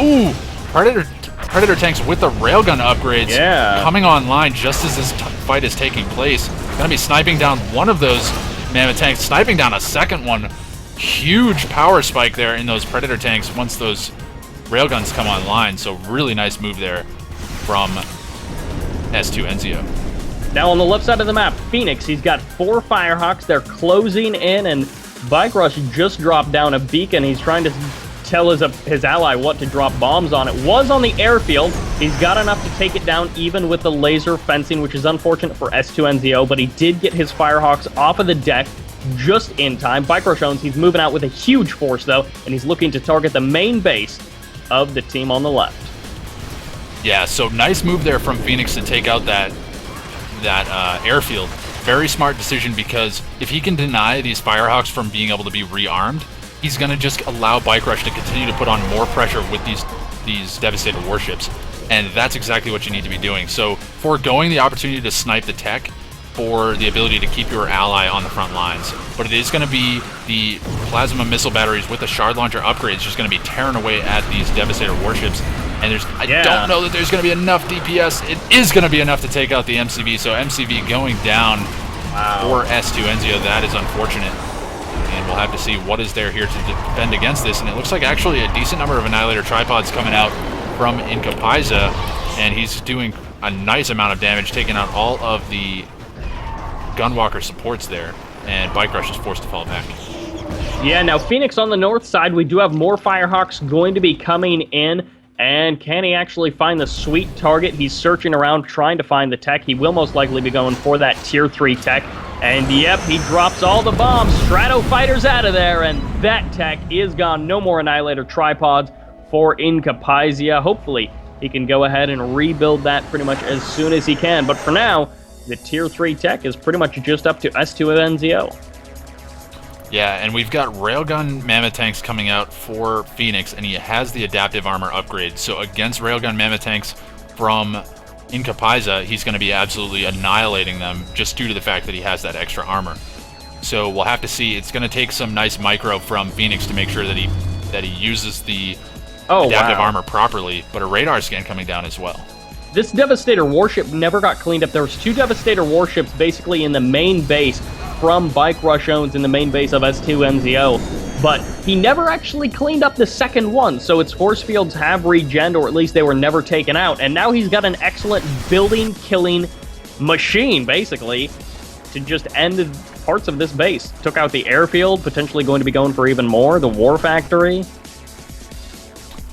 B: Predator tanks with the railgun upgrades coming online just as this fight is taking place. Going to be sniping down one of those Mammoth tanks, sniping down a second one. Huge power spike there in those Predator tanks once those railguns come online. So really nice move there from S2NZO.
C: Now on the left side of the map, Phoenix, he's got 4 Firehawks. They're closing in, and Bike Rush just dropped down a beacon. He's trying to tell his ally what to drop bombs on. It was on the airfield. He's got enough to take it down even with the laser fencing, which is unfortunate for S2NZO, but he did get his Firehawks off of the deck just in time. Bike Rush owns, he's moving out with a huge force, though, and he's looking to target the main base of the team on the left.
B: Yeah, so nice move there from Phoenix to take out that airfield. Very smart decision, because if he can deny these Firehawks from being able to be rearmed, he's going to just allow Bike Rush to continue to put on more pressure with these Devastator warships. And that's exactly what you need to be doing. So foregoing the opportunity to snipe the tech for the ability to keep your ally on the front lines. But it is going to be the plasma missile batteries with the shard launcher upgrades just going to be tearing away at these Devastator warships. And I don't know that there's going to be enough DPS. It is going to be enough to take out the MCV. So MCV going down for S2NZO. That is unfortunate. And we'll have to see what is there here to defend against this. And it looks like actually a decent number of Annihilator tripods coming out from Inkapaiza. And he's doing a nice amount of damage, taking out all of the Gunwalker supports there, and Bike Rush is forced to fall back.
C: Yeah, now Phoenix on the north side, we do have more Firehawks going to be coming in, and can he actually find the sweet target? He's searching around trying to find the tech. He will most likely be going for that tier 3 tech, and yep, he drops all the bombs. Strato Fighter's out of there, and that tech is gone. No more Annihilator tripods for Inkapaiza. Hopefully, he can go ahead and rebuild that pretty much as soon as he can, but for now, the tier 3 tech is pretty much just up to S2NZO.
B: Yeah, and we've got Railgun Mammoth Tanks coming out for Phoenix, and he has the adaptive armor upgrade. So against Railgun Mammoth Tanks from Inkapaiza, he's going to be absolutely annihilating them just due to the fact that he has that extra armor. So we'll have to see. It's going to take some nice micro from Phoenix to make sure that he uses the adaptive armor properly, but a radar scan coming down as well.
C: This Devastator warship never got cleaned up. There was 2 Devastator warships basically in the main base from Bike Rush owns in the main base of S2NZO, but he never actually cleaned up the second one, so its force fields have regened, or at least they were never taken out, and now he's got an excellent building-killing machine, basically, to just end parts of this base. Took out the airfield, potentially going to be going for even more, the war factory.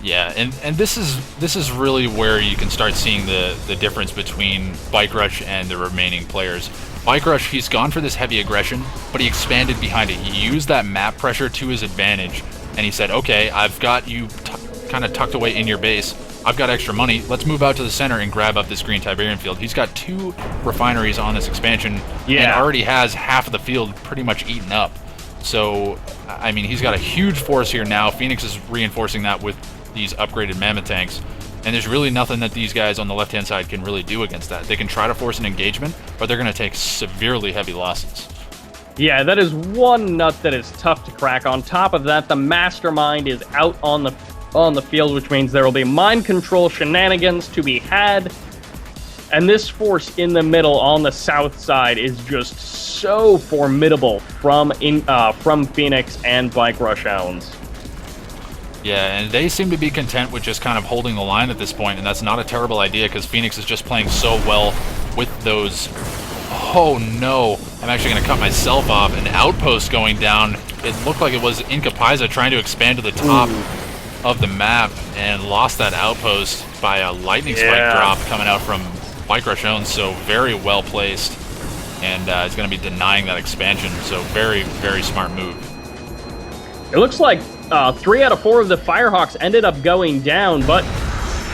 B: Yeah, and this is really where you can start seeing the difference between Bike Rush and the remaining players. Bike Rush, he's gone for this heavy aggression, but he expanded behind it. He used that map pressure to his advantage, and he said, okay, I've got you kind of tucked away in your base. I've got extra money. Let's move out to the center and grab up this green Tiberium field. He's got 2 refineries on this expansion, and already has half of the field pretty much eaten up. So, I mean, he's got a huge force here now. Phoenix is reinforcing that with these upgraded Mammoth Tanks, and there's really nothing that these guys on the left-hand side can really do against that. They can try to force an engagement, but they're going to take severely heavy losses.
C: Yeah, that is one nut that is tough to crack. On top of that, the Mastermind is out on the field, which means there will be mind control shenanigans to be had, and this force in the middle on the south side is just so formidable from Phoenix and Bike Rush owns.
B: Yeah, and they seem to be content with just kind of holding the line at this point, and that's not a terrible idea because Phoenix is just playing so well with those... Oh no, I'm actually going to cut myself off. An outpost going down. It looked like it was Inkapaiza trying to expand to the top of the map and lost that outpost by a lightning spike drop coming out from Bike Rush owns, so very well placed, and is going to be denying that expansion, so very, very smart move.
C: It looks like 3 out of 4 of the Firehawks ended up going down, but...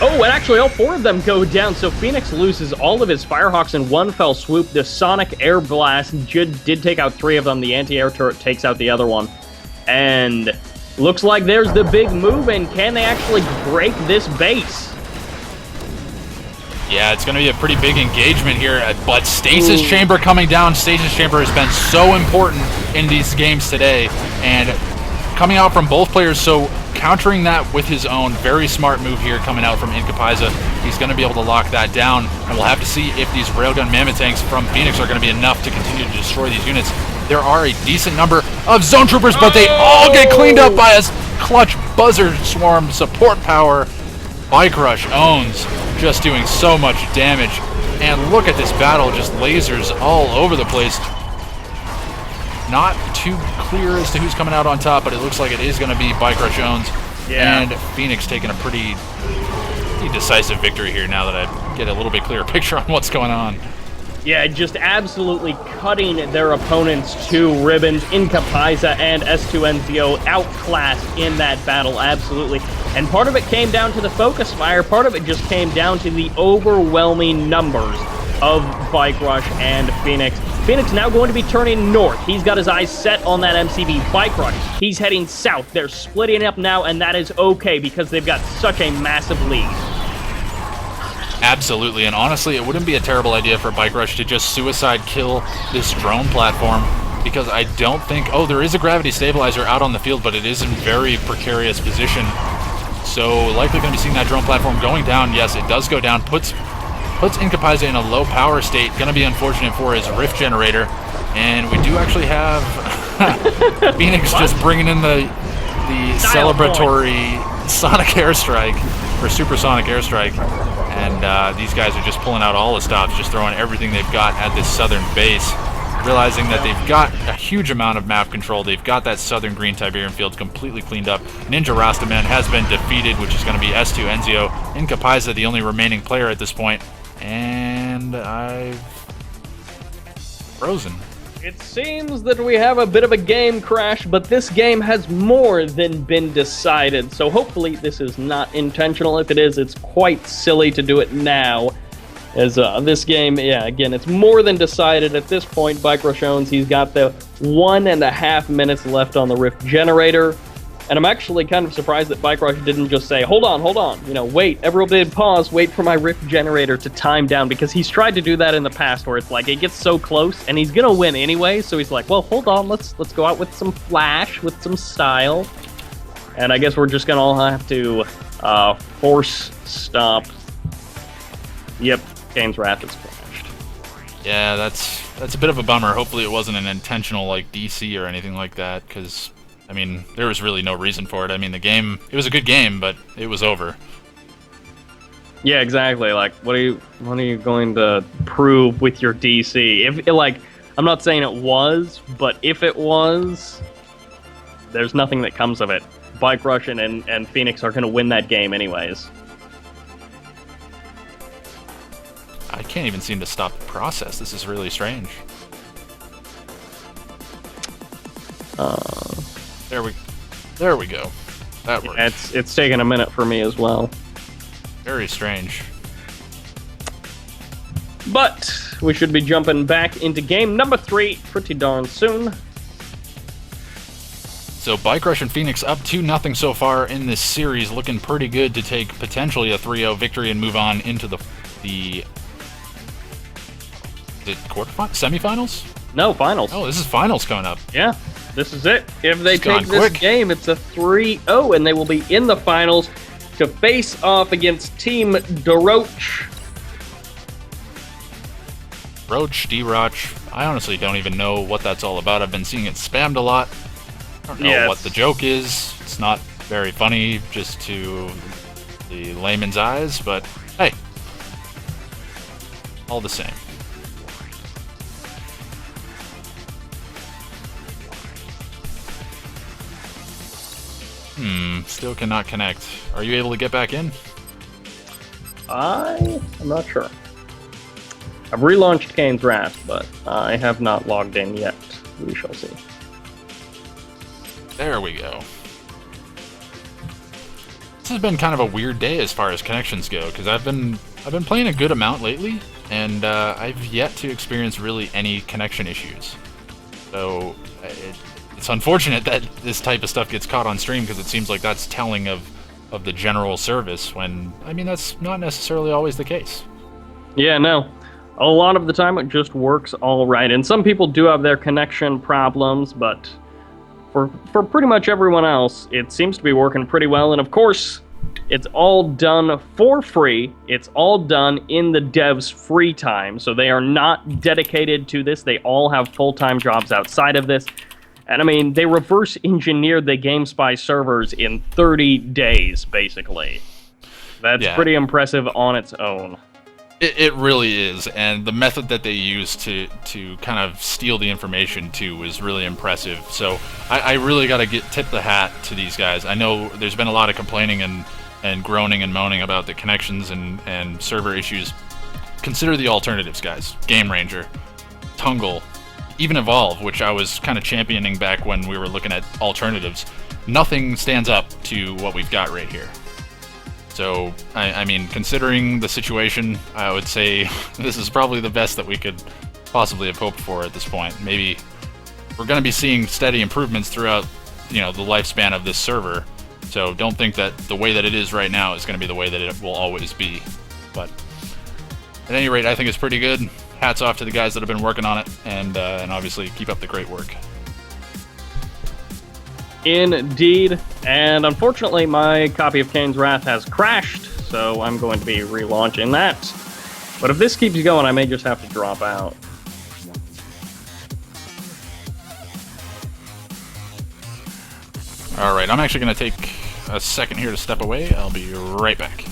C: Oh, and actually all 4 of them go down, so Phoenix loses all of his Firehawks in one fell swoop. The Sonic Air Blast did take out 3 of them. The anti-air turret takes out the other one. And looks like there's the big move, and can they actually break this base?
B: Yeah, it's going to be a pretty big engagement here, but Stasis Chamber coming down. Stasis Chamber has been so important in these games today, and coming out from both players, so countering that with his own very smart move here coming out from Inkapaiza. He's going to be able to lock that down, and we'll have to see if these Railgun Mammoth Tanks from Phoenix are going to be enough to continue to destroy these units. There are a decent number of Zone Troopers, but they all get cleaned up by a clutch Buzzard Swarm support power. Bike Rush owns, just doing so much damage. And look at this battle, just lasers all over the place. Not too clear as to who's coming out on top, but it looks like it is going to be Bike Rush owns.
A: Yeah.
B: And Phoenix taking a pretty decisive victory here now that I get a little bit clearer picture on what's going on.
A: Yeah, just absolutely cutting their opponents to ribbons. Incapaisa and S2NZO outclassed in that battle, absolutely. And part of it came down to the focus fire, part of it just came down to the overwhelming numbers of Bike Rush and Phoenix. Phoenix now going to be turning north. He's got his eyes set on that MCB Bike Rush. He's heading south. They're splitting up now, and that is okay because they've got such a massive lead.
B: Absolutely, and honestly, it wouldn't be a terrible idea for Bike Rush to just suicide kill this drone platform, because I don't think... Oh, there is a gravity stabilizer out on the field, but it is in very precarious position. So, likely going to be seeing that drone platform going down. Yes, it does go down. Puts Incapaisa in a low power state. Going to be unfortunate for his rift generator. And we do actually have Phoenix just bringing in the celebratory Sonic Airstrike, or Supersonic Airstrike. And these guys are just pulling out all the stops, just throwing everything they've got at this southern base, realizing that they've got a huge amount of map control. They've got that southern green Tiberian field completely cleaned up. Ninja Rastaman has been defeated, which is going to be S2NZO. Incapaisa, the only remaining player at this point. And I've frozen.
A: It seems that we have a bit of a game crash, but this game has more than been decided, so hopefully this is not intentional. If it is, it's quite silly to do it now, as this game, yeah, again, it's more than decided at this point. Bike Rush owns, he's got the 1.5 minutes left on the Rift generator, and I'm actually kind of surprised that Bike Rush didn't just say, hold on, you know, wait, everybody pause, wait for my Rift generator to time down, because he's tried to do that in the past where it's like, it gets so close, and he's gonna win anyway, so he's like, well, hold on, let's go out with some flash, with some style, and I guess we're just gonna all have to force stop. Yep, Kane's Wrath is crashed.
B: Yeah, that's a bit of a bummer. Hopefully it wasn't an intentional, like, DC or anything like that, because... I mean, there was really no reason for it. I mean, the game, it was a good game, but it was over.
A: Yeah, exactly. Like, what are you going to prove with your DC? If, like, I'm not saying it was, but if it was, there's nothing that comes of it. Bike Rush and Phoenix are going to win that game anyways.
B: I can't even seem to stop the process. This is really strange. There we go. That works.
A: Yeah, it's taken a minute for me as well.
B: Very strange.
A: But we should be jumping back into game number 3 pretty darn soon.
B: So Bike Rush and Phoenix up 2-0 so far in this series, looking pretty good to take potentially a 3-0 victory and move on into the quarterfinals? Semifinals?
A: No, finals.
B: Oh, this is finals coming up.
A: Yeah, this is it. If they
B: It's
A: take
B: gone
A: this
B: quick.
A: game, it's a 3-0, and they will be in the finals to face off against Team Doroch.
B: Roach, D-Roch, I honestly don't even know what that's all about. I've been seeing it spammed a lot. I don't know
A: Yes.
B: what the joke is. It's not very funny just to the layman's eyes, but hey, all the same. Still cannot connect. Are you able to get back in?
A: I'm not sure. I've relaunched Kane's Wrath, but I have not logged in yet. We shall see.
B: There we go. This has been kind of a weird day as far as connections go, because I've been playing a good amount lately, and I've yet to experience really any connection issues. So it's unfortunate that this type of stuff gets caught on stream, because it seems like that's telling of the general service, when, I mean, that's not necessarily always the case.
A: Yeah, no. A lot of the time it just works all right. And some people do have their connection problems, but for pretty much everyone else, it seems to be working pretty well. And of course, it's all done for free. It's all done in the devs' free time. So they are not dedicated to this. They all have full-time jobs outside of this. And I mean, they reverse engineered the GameSpy servers in 30 days, basically. That's
B: Yeah.
A: pretty impressive on its own.
B: It really is, and the method that they use to kind of steal the information too is really impressive. So I really got to tip the hat to these guys. I know there's been a lot of complaining and groaning and moaning about the connections and server issues. Consider the alternatives, guys. Game Ranger, Tungle, even Evolve, which I was kind of championing back when we were looking at alternatives. Nothing stands up to what we've got right here. So, I mean, considering the situation, I would say this is probably the best that we could possibly have hoped for at this point. Maybe we're going to be seeing steady improvements throughout, the lifespan of this server. So don't think that the way that it is right now is going to be the way that it will always be. But at any rate, I think it's pretty good. Hats off to the guys that have been working on it, and obviously keep up the great work.
C: Indeed, and unfortunately my copy of Kane's Wrath has crashed, so I'm going to be relaunching that. But if this keeps going, I may just have to drop out.
B: Alright, I'm actually going to take a second here to step away. I'll be right back.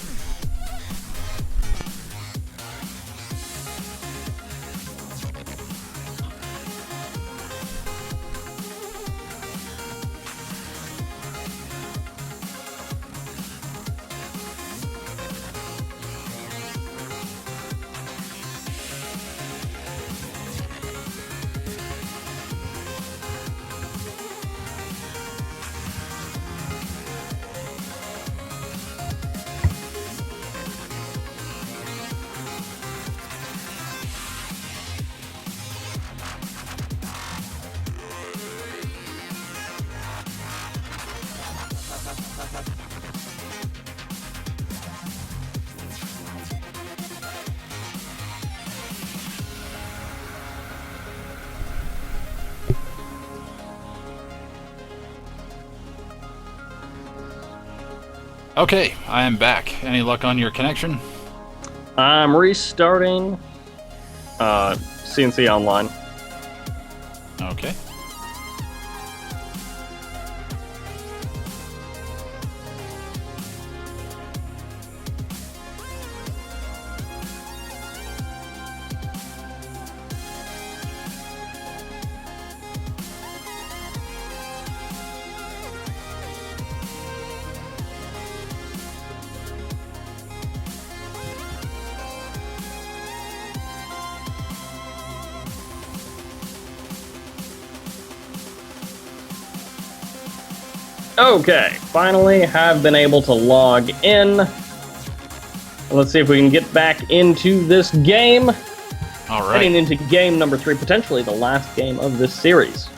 B: Okay, I am back. Any luck on your connection?
C: I'm restarting CNC Online.
B: Okay.
C: Okay, finally have been able to log in. Let's see if we can get back into this game.
B: All right.
C: Heading into game number 3, potentially the last game of this series.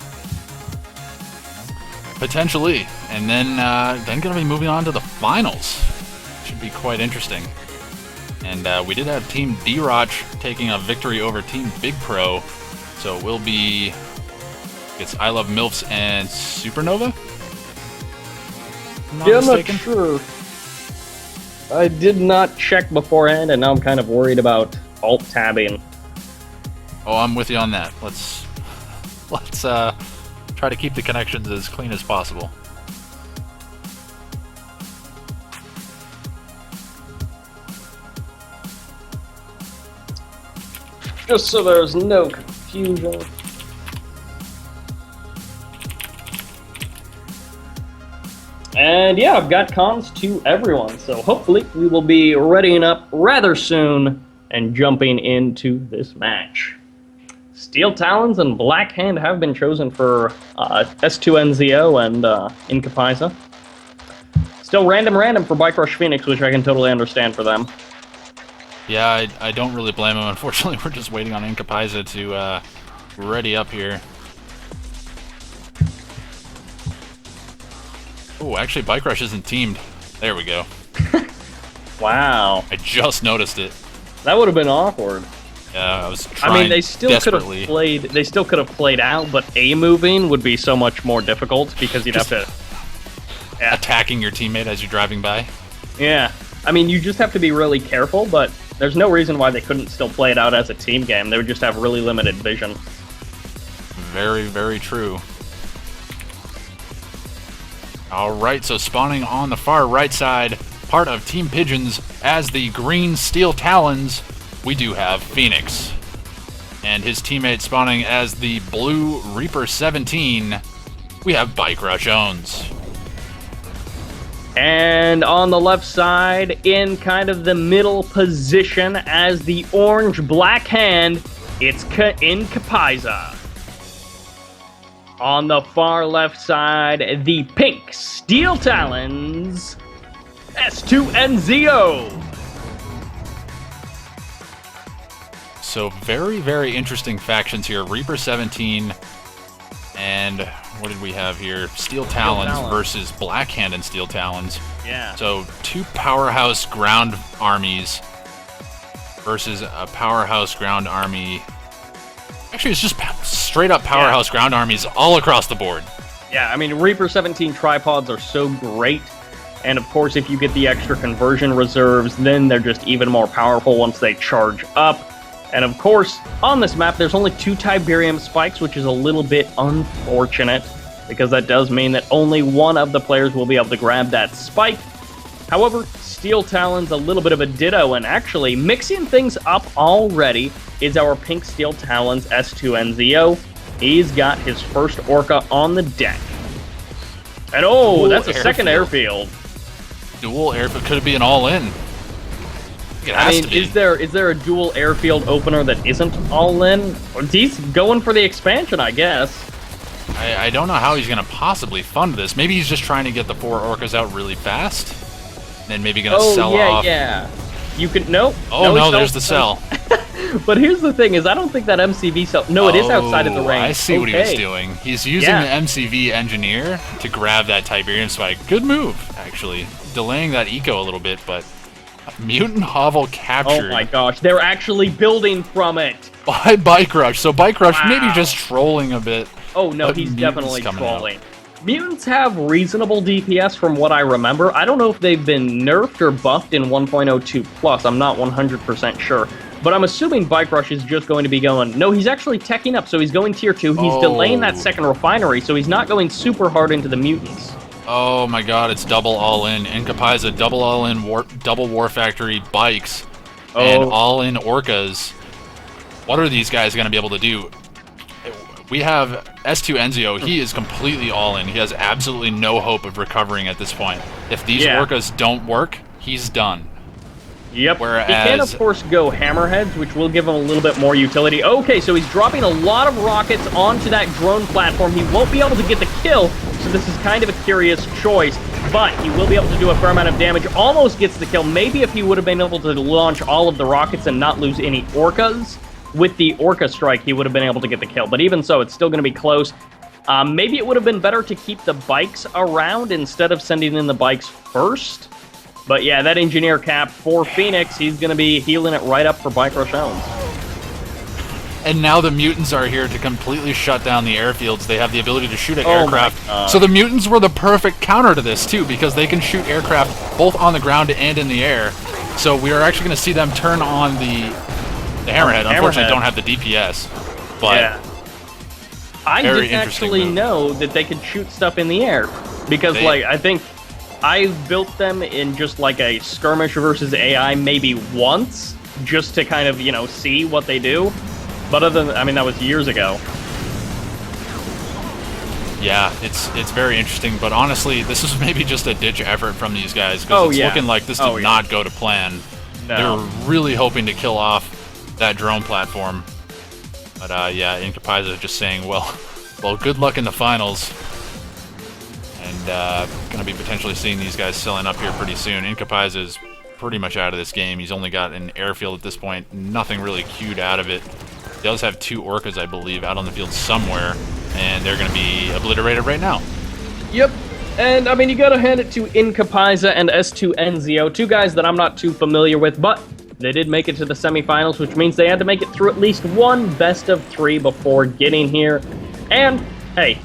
B: Potentially. And then going to be moving on to the finals. Should be quite interesting. And we did have Team D-Roch taking a victory over Team Big Pro. So it will be... It's I Love MILFs and Supernova?
C: I'm not sure. I did not check beforehand, and now I'm kind of worried about alt-tabbing.
B: Oh, I'm with you on that. Let's try to keep the connections as clean as possible.
C: Just so there's no confusion. And yeah, I've got comms to everyone, so hopefully we will be readying up rather soon and jumping into this match. Steel Talons and Black Hand have been chosen for S2NZO and Incapisa. Still random for Bike Rush Phoenix, which I can totally understand for them.
B: Yeah, I don't really blame him. Unfortunately, we're just waiting on Incapisa to ready up here. Oh, actually, Bike Rush isn't teamed. There we go.
C: Wow.
B: I just noticed it.
C: That would have been awkward.
B: Yeah, I was trying.
C: I mean, they still could have played. They still could have played out, but A moving would be so much more difficult because you'd
B: just
C: have to
B: attacking your teammate as you're driving by.
C: Yeah, I mean, you just have to be really careful, but there's no reason why they couldn't still play it out as a team game. They would just have really limited vision.
B: Very, very true. Alright, so spawning on the far right side, part of Team Pigeons as the green Steel Talons we do have Phoenix. And his teammate spawning as the blue Reaper 17, we have Bike Rush Owns.
C: And on the left side, in kind of the middle position as the orange black hand, it's Incapaiza. On the far left side, the pink Steel Talons, S2NZO.
B: So very, very interesting factions here. Reaper 17 and what did we have here? Steel Talons versus Black Hand and Steel Talons.
C: Yeah.
B: So two powerhouse ground armies versus a powerhouse ground army. Actually, it's just straight up powerhouse ground armies all across the board.
C: Yeah, I mean, Reaper 17 tripods are so great. And of course, if you get the extra conversion reserves, then they're just even more powerful once they charge up. And of course, on this map, there's only 2 Tiberium spikes, which is a little bit unfortunate, because that does mean that only one of the players will be able to grab that spike. However, Steel Talon's a little bit of a ditto, and actually, mixing things up already is our pink Steel Talons S2NZO. He's got his first Orca on the deck. And oh, that's a second airfield.
B: Dual airfield, could it be an all-in? It has to be.
C: Is there a dual airfield opener that isn't all in? He's going for the expansion, I guess.
B: I don't know how he's going to possibly fund this. Maybe he's just trying to get the 4 Orcas out really fast. Then maybe going to sell off.
C: Yeah. You can no.
B: Oh no, there's the cell.
C: But here's the thing: is I don't think that MCV cell. No, it is outside of the range.
B: I see what he was doing. He's using the MCV engineer to grab that Tiberium spike. Good move, actually, delaying that eco a little bit, but. Mutant Hovel captured.
C: Oh my gosh, they're actually building from it.
B: By Bike Rush. So Bike Rush maybe just trolling a bit.
C: Oh no, he's definitely trolling. Mutants have reasonable DPS from what I remember. I don't know if they've been nerfed or buffed in 1.02 plus. I'm not 100% sure. But I'm assuming Bike Rush is just going to be going... No, he's actually teching up, so he's going tier 2. He's delaying that second refinery, so he's not going super hard into the mutants.
B: Oh my god, it's double all-in. Incapaiza, double all-in, double War Factory bikes, and all-in Orcas. What are these guys going to be able to do? We have S2NZO. He is completely all-in. He has absolutely no hope of recovering at this point. If these Orcas don't work, he's done.
C: Yep.
B: Whereas,
C: he can, of course, go hammerheads, which will give him a little bit more utility. Okay, so he's dropping a lot of rockets onto that drone platform. He won't be able to get the kill, so this is kind of a curious choice. But he will be able to do a fair amount of damage. Almost gets the kill. Maybe if he would have been able to launch all of the rockets and not lose any Orcas, with the Orca strike, he would have been able to get the kill. But even so, it's still going to be close. Maybe it would have been better to keep the bikes around instead of sending in the bikes first. But yeah, that engineer cap for Phoenix, he's going to be healing it right up for Bike Rush Owns.
B: And now the mutants are here to completely shut down the airfields. They have the ability to shoot at aircraft. So the mutants were the perfect counter to this, too, because they can shoot aircraft both on the ground and in the air. So we are actually going to see them turn on the hammerhead. Unfortunately, don't have the DPS. But
C: I didn't actually know that they could shoot stuff in the air. Because, I think I've built them in just like a skirmish versus AI maybe once, just to kind of, see what they do. But other than, that was years ago.
B: Yeah, it's very interesting, but honestly, this is maybe just a ditch effort from these guys, because it's looking like this did not go to plan. No. They're really hoping to kill off that drone platform. But Incapaiza just saying, well, good luck in the finals. And going to be potentially seeing these guys selling up here pretty soon. Incapaiza is pretty much out of this game. He's only got an airfield at this point. Nothing really queued out of it. He does have 2 Orcas, I believe, out on the field somewhere. And they're going to be obliterated right now.
C: Yep. And, you got to hand it to Incapaiza and S2NZO, 2 guys that I'm not too familiar with, but they did make it to the semifinals, which means they had to make it through at least one best of 3 before getting here. And, hey,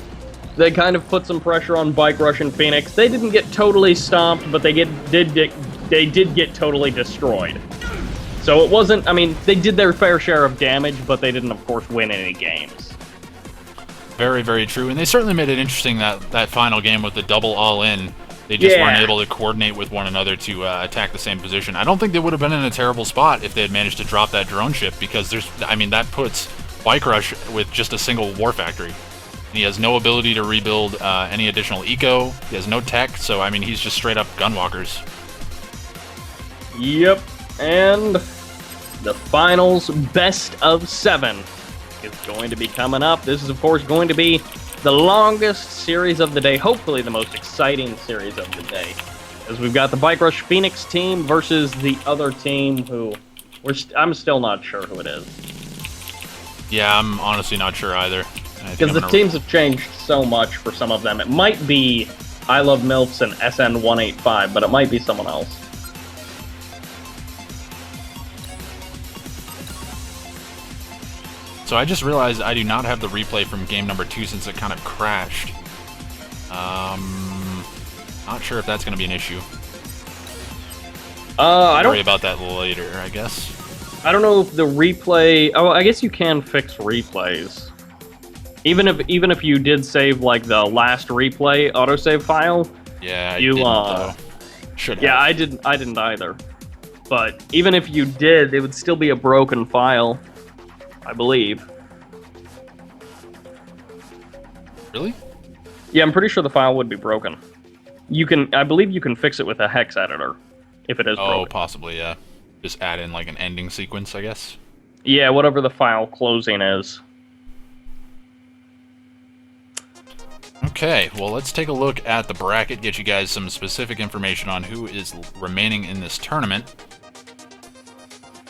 C: they kind of put some pressure on Bike Rush and Phoenix. They didn't get totally stomped, but they did get totally destroyed. So it wasn't, they did their fair share of damage, but they didn't, of course, win any games.
B: Very, very true. And they certainly made it interesting, that final game with the double all-in. They just weren't able to coordinate with one another to attack the same position. I don't think they would have been in a terrible spot if they had managed to drop that drone ship, because that puts Bike Rush with just a single war factory. And he has no ability to rebuild any additional eco. He has no tech, so I mean, he's just straight up gunwalkers.
A: Yep, and the finals best of 7 is going to be coming up. This is, of course, going to be the longest series of the day, hopefully the most exciting series of the day, as we've got the Bike Rush Phoenix team versus the other team who I'm still not sure who it is.
B: Yeah, I'm honestly not sure either.
A: Because the teams have changed so much for some of them. It might be I Love MILFs and SN185, but it might be someone else.
B: So I just realized I do not have the replay from game number 2 since it kind of crashed. Not sure if that's going to be an issue.
A: I don't
B: worry about that later, I guess.
A: I don't know if the replay. Oh, I guess you can fix replays. Even if you did save like the last replay autosave file.
B: Yeah, I
A: didn't,
B: should have.
A: Yeah, I didn't either. But even if you did, it would still be a broken file, I believe.
B: Really?
A: Yeah, I'm pretty sure the file would be broken. I believe you can fix it with a hex editor, if it is broken.
B: Oh, possibly, yeah. Just add in like an ending sequence, I guess.
A: Yeah, whatever the file closing is.
B: Okay, well, let's take a look at the bracket, get you guys some specific information on who is remaining in this tournament.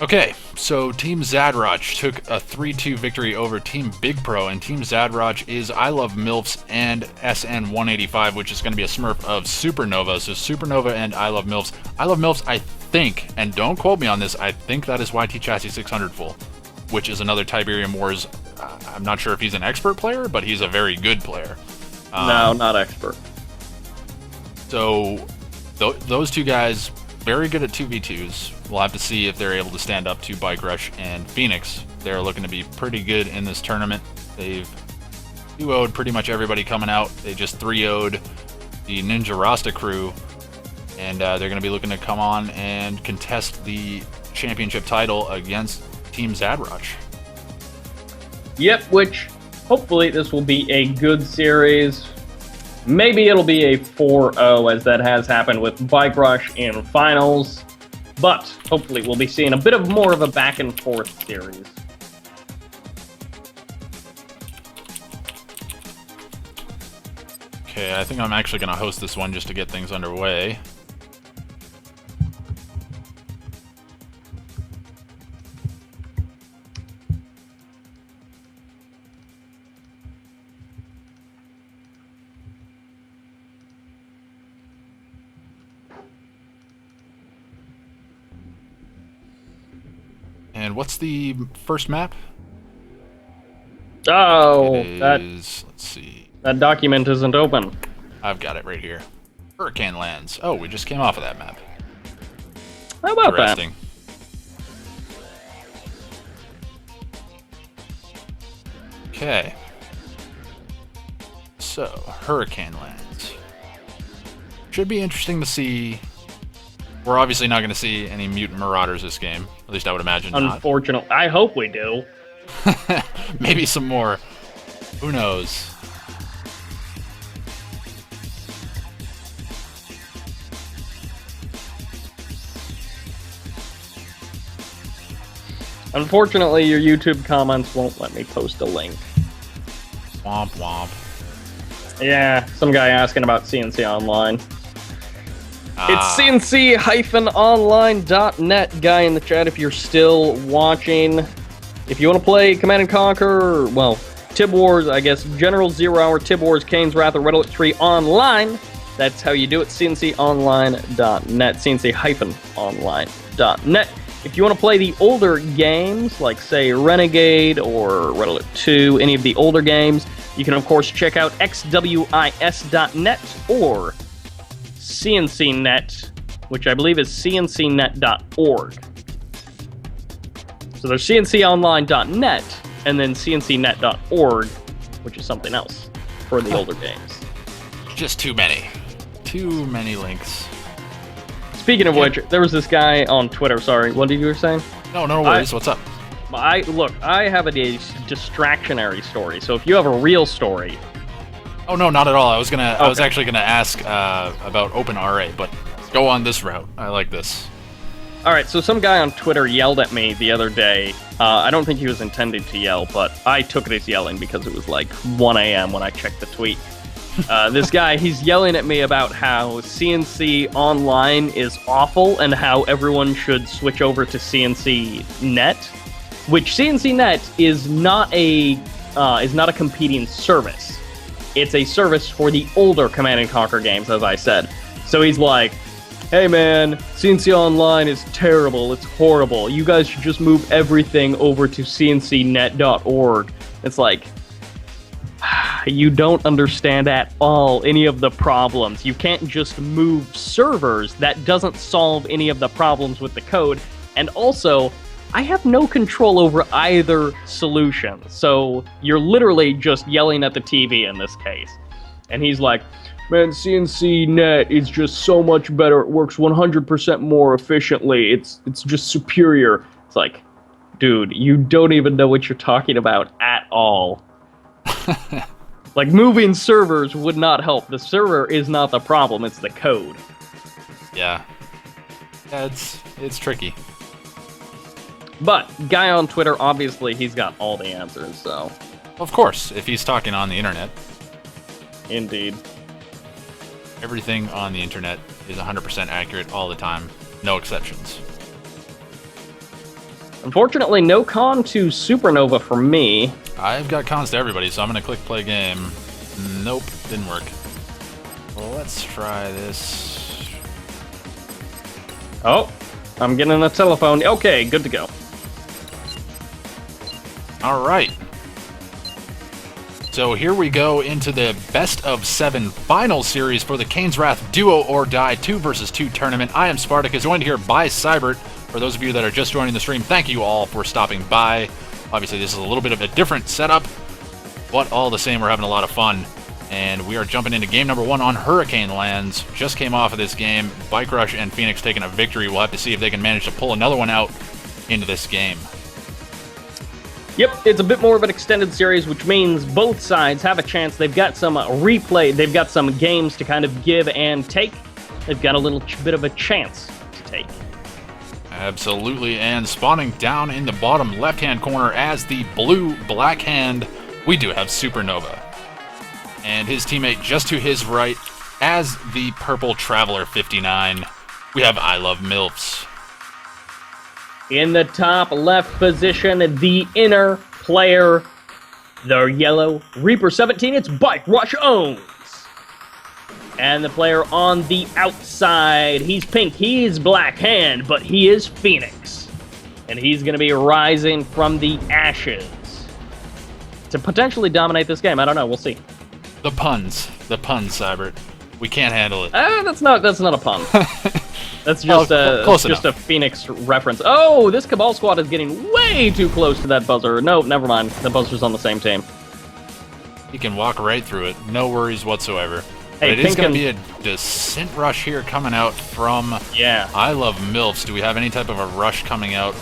B: Okay, so Team Zadroch took a 3-2 victory over Team Big Pro, and Team Zadroch is I Love MILFs and SN185, which is going to be a smurf of Supernova. So Supernova and I Love MILFs. I Love MILFs, I think, and don't quote me on this, I think that is YT Chassis 600 full, which is another Tiberium Wars. I'm not sure if he's an expert player, but he's a very good player.
A: No, not expert.
B: So those two guys, very good at 2v2s. We'll have to see if they're able to stand up to Bike Rush and Phoenix. They're looking to be pretty good in this tournament. They've 2-0'd pretty much everybody coming out. They just 3-0'd the Ninja Rasta crew, and they're going to be looking to come on and contest the championship title against Team Zadroch.
A: Yep, which hopefully this will be a good series. Maybe it'll be a 4-0, as that has happened with Bike Rush in finals. But hopefully we'll be seeing a bit of more of a back and forth series.
B: Okay, I think I'm actually going to host this one just to get things underway. And what's the first map?
A: Oh,
B: let's see.
A: That document isn't open.
B: I've got it right here. Hurricane Lands. Oh, we just came off of that map.
A: How about that?
B: Okay. So, Hurricane Lands. Should be interesting to see. We're obviously not going to see any mutant marauders this game. At least I would imagine not.
A: Unfortunately. I hope we do.
B: Maybe some more. Who knows?
A: Unfortunately, your YouTube comments won't let me post a link.
B: Womp womp.
A: Yeah, some guy asking about CNC Online. It's CNC-online.net, guy in the chat, if you're still watching. If you want to play Command & Conquer, well, Tib Wars, I guess, General Zero Hour, Tib Wars, Kane's Wrath, or Red Alert 3 online, that's how you do it, CNC-online.net, CNC-online.net. If you want to play the older games, like, say, Renegade or Red Alert 2, any of the older games, you can, of course, check out xwis.net or CNCNet, which I believe is cncnet.org. So there's cnconline.net and then cncnet.org, which is something else for the older games.
B: Just too many. too many links.
C: Speaking of which, there was this guy on Twitter. Sorry, what did you were saying?
B: No worries. What's up?
C: I have a distractionary story. So if you have a real story.
B: Oh no, not at all. I was actually gonna ask about Open RA, but go on this route. I like this.
C: All right, so some guy on Twitter yelled at me the other day. I don't think he was intended to yell, but I took it as yelling because it was like 1 a.m. when I checked the tweet. This guy, he's yelling at me about how CNC Online is awful and how everyone should switch over to CNC Net, which CNC Net is not a competing service. It's a service for the older Command & Conquer games, as I said. So he's like, hey man, CNC Online is terrible, it's horrible. You guys should just move everything over to cncnet.org. It's like, you don't understand at all any of the problems. You can't just move servers. That doesn't solve any of the problems with the code. And also, I have no control over either solution. So you're literally just yelling at the TV in this case. And he's like, man, CNC Net is just so much better. It works 100% more efficiently. It's just superior. It's like, dude, you don't even know what you're talking about at all. Like, moving servers would not help. The server is not the problem, it's the code.
B: Yeah, it's tricky.
C: But, guy on Twitter, obviously, he's got all the answers, so...
B: Of course, if he's talking on the internet.
C: Indeed.
B: Everything on the internet is 100% accurate all the time. No exceptions.
C: Unfortunately, no con to Supernova for me.
B: I've got cons to everybody, so I'm going to click play game. Nope, didn't work. Well, let's try this.
C: Oh, I'm getting a telephone. Okay, good to go.
B: Alright. So here we go into the best of 7 final series for the Kane's Wrath Duo or Die 2 vs 2 tournament. I am Spartacus, joined here by Cybert. For those of you that are just joining the stream, thank you all for stopping by. Obviously, this is a little bit of a different setup, but all the same, we're having a lot of fun. And we are jumping into game number 1 on Hurricane Lands. Just came off of this game. Bike Rush and Phoenix taking a victory. We'll have to see if they can manage to pull another one out into this game.
C: Yep, it's a bit more of an extended series, which means both sides have a chance. They've got some replay, they've got some games to kind of give and take. They've got a little bit of a chance to take.
B: Absolutely, and spawning down in the bottom left-hand corner as the blue-black hand, we do have Supernova. And his teammate just to his right as the purple Traveler 59, we have I Love MILFs.
C: In the top left position, the inner player, the yellow Reaper 17, it's Bike Rush owns. And the player on the outside, he's pink, he's Black Hand, but he is Phoenix. And he's going to be rising from the ashes to potentially dominate this game. I don't know, we'll see.
B: The puns, Cybert. We can't handle it.
C: That's not a pun. That's just a Phoenix reference. Oh, this Cabal squad is getting way too close to that buzzer. No, never mind. The buzzer's on the same team.
B: He can walk right through it. No worries whatsoever.
C: Hey,
B: but it is going to be a descent rush here coming out from I Love MILFs. Do we have any type of a rush coming out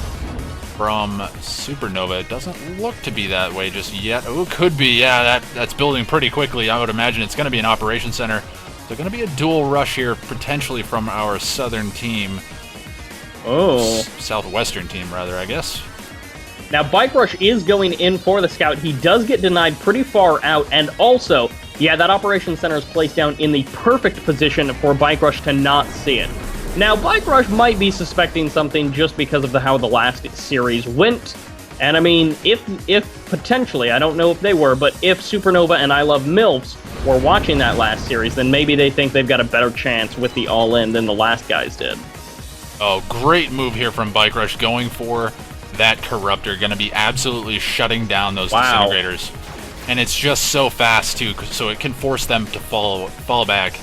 B: from Supernova? It doesn't look to be that way just yet. Oh, could be. Yeah, that's building pretty quickly. I would imagine it's going to be an operations center. So going to be a dual rush here, potentially from our southern team.
C: Oh.
B: Southwestern team, rather, I guess.
C: Now, Bike Rush is going in for the scout. He does get denied pretty far out, and also, yeah, that operations center is placed down in the perfect position for Bike Rush to not see it. Now, Bike Rush might be suspecting something just because of how the last series went. And I mean, if potentially, I don't know if they were, but if Supernova and I Love MILFs were watching that last series, then maybe they think they've got a better chance with the all-in than the last guys did.
B: Oh, great move here from Bike Rush, going for that Corruptor. Going to be absolutely shutting down those Disintegrators. And it's just so fast, too, so it can force them to fall back.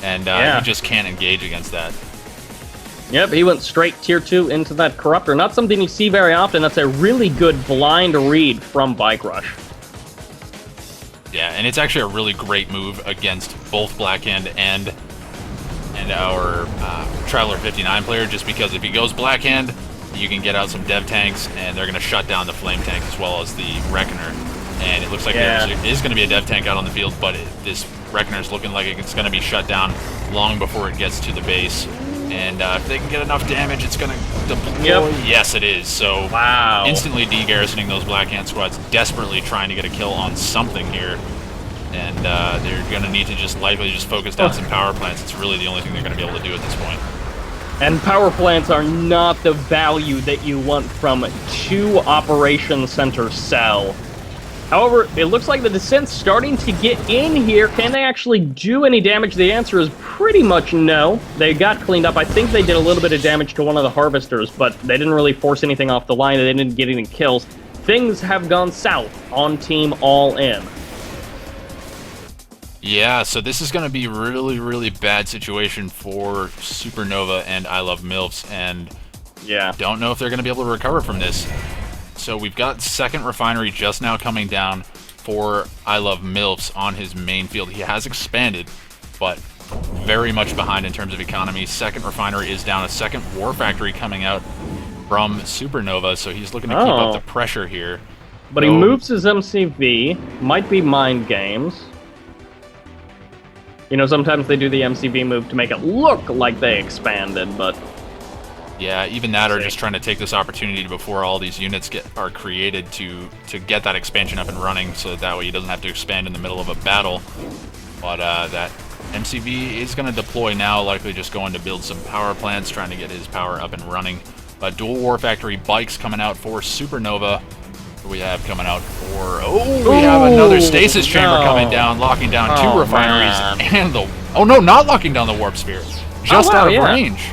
B: And you just can't engage against that.
C: Yep, he went straight tier 2 into that Corruptor. Not something you see very often. That's a really good blind read from Bike Rush.
B: Yeah, and it's actually a really great move against both Blackhand and and our Traveler 59 player, just because if he goes Blackhand, you can get out some dev tanks, and they're going to shut down the flame tank as well as the Reckoner. And it looks like there is going to be a dev tank out on the field, but this Reckoner is looking like it's going to be shut down long before it gets to the base. And if they can get enough damage, it's going to deploy. Yep. Yes, it is. So
C: wow.
B: Instantly de-garrisoning those Blackhand squads, desperately trying to get a kill on something here. And they're going to need to likely focus down some power plants. It's really the only thing they're going to be able to do at this point.
C: And power plants are not the value that you want from 2 operation center cell. However, it looks like the Descent's starting to get in here. Can they actually do any damage? The answer is pretty much no. They got cleaned up. I think they did a little bit of damage to one of the Harvesters, but they didn't really force anything off the line. They didn't get any kills. Things have gone south on Team All In.
B: Yeah, so this is going to be really, really bad situation for Supernova and I Love MILFs, and don't know if they're going to be able to recover from this. So we've got second refinery just now coming down for I Love MILFs on his main field. He has expanded, but very much behind in terms of economy. Second refinery is down. A second war factory coming out from Supernova, so he's looking to keep up the pressure here.
C: But he moves his MCV. Might be mind games. You know, sometimes they do the MCV move to make it look like they expanded, but...
B: Yeah, even that, or just trying to take this opportunity before all these units are created to get that expansion up and running, so that way he doesn't have to expand in the middle of a battle. But that MCV is going to deploy now, likely just going to build some power plants, trying to get his power up and running. Dual War Factory bikes coming out for Supernova. We have coming out for... we have another stasis chamber coming down, locking down 2 refineries and the... Oh no, not locking down the warp sphere. Just out of range.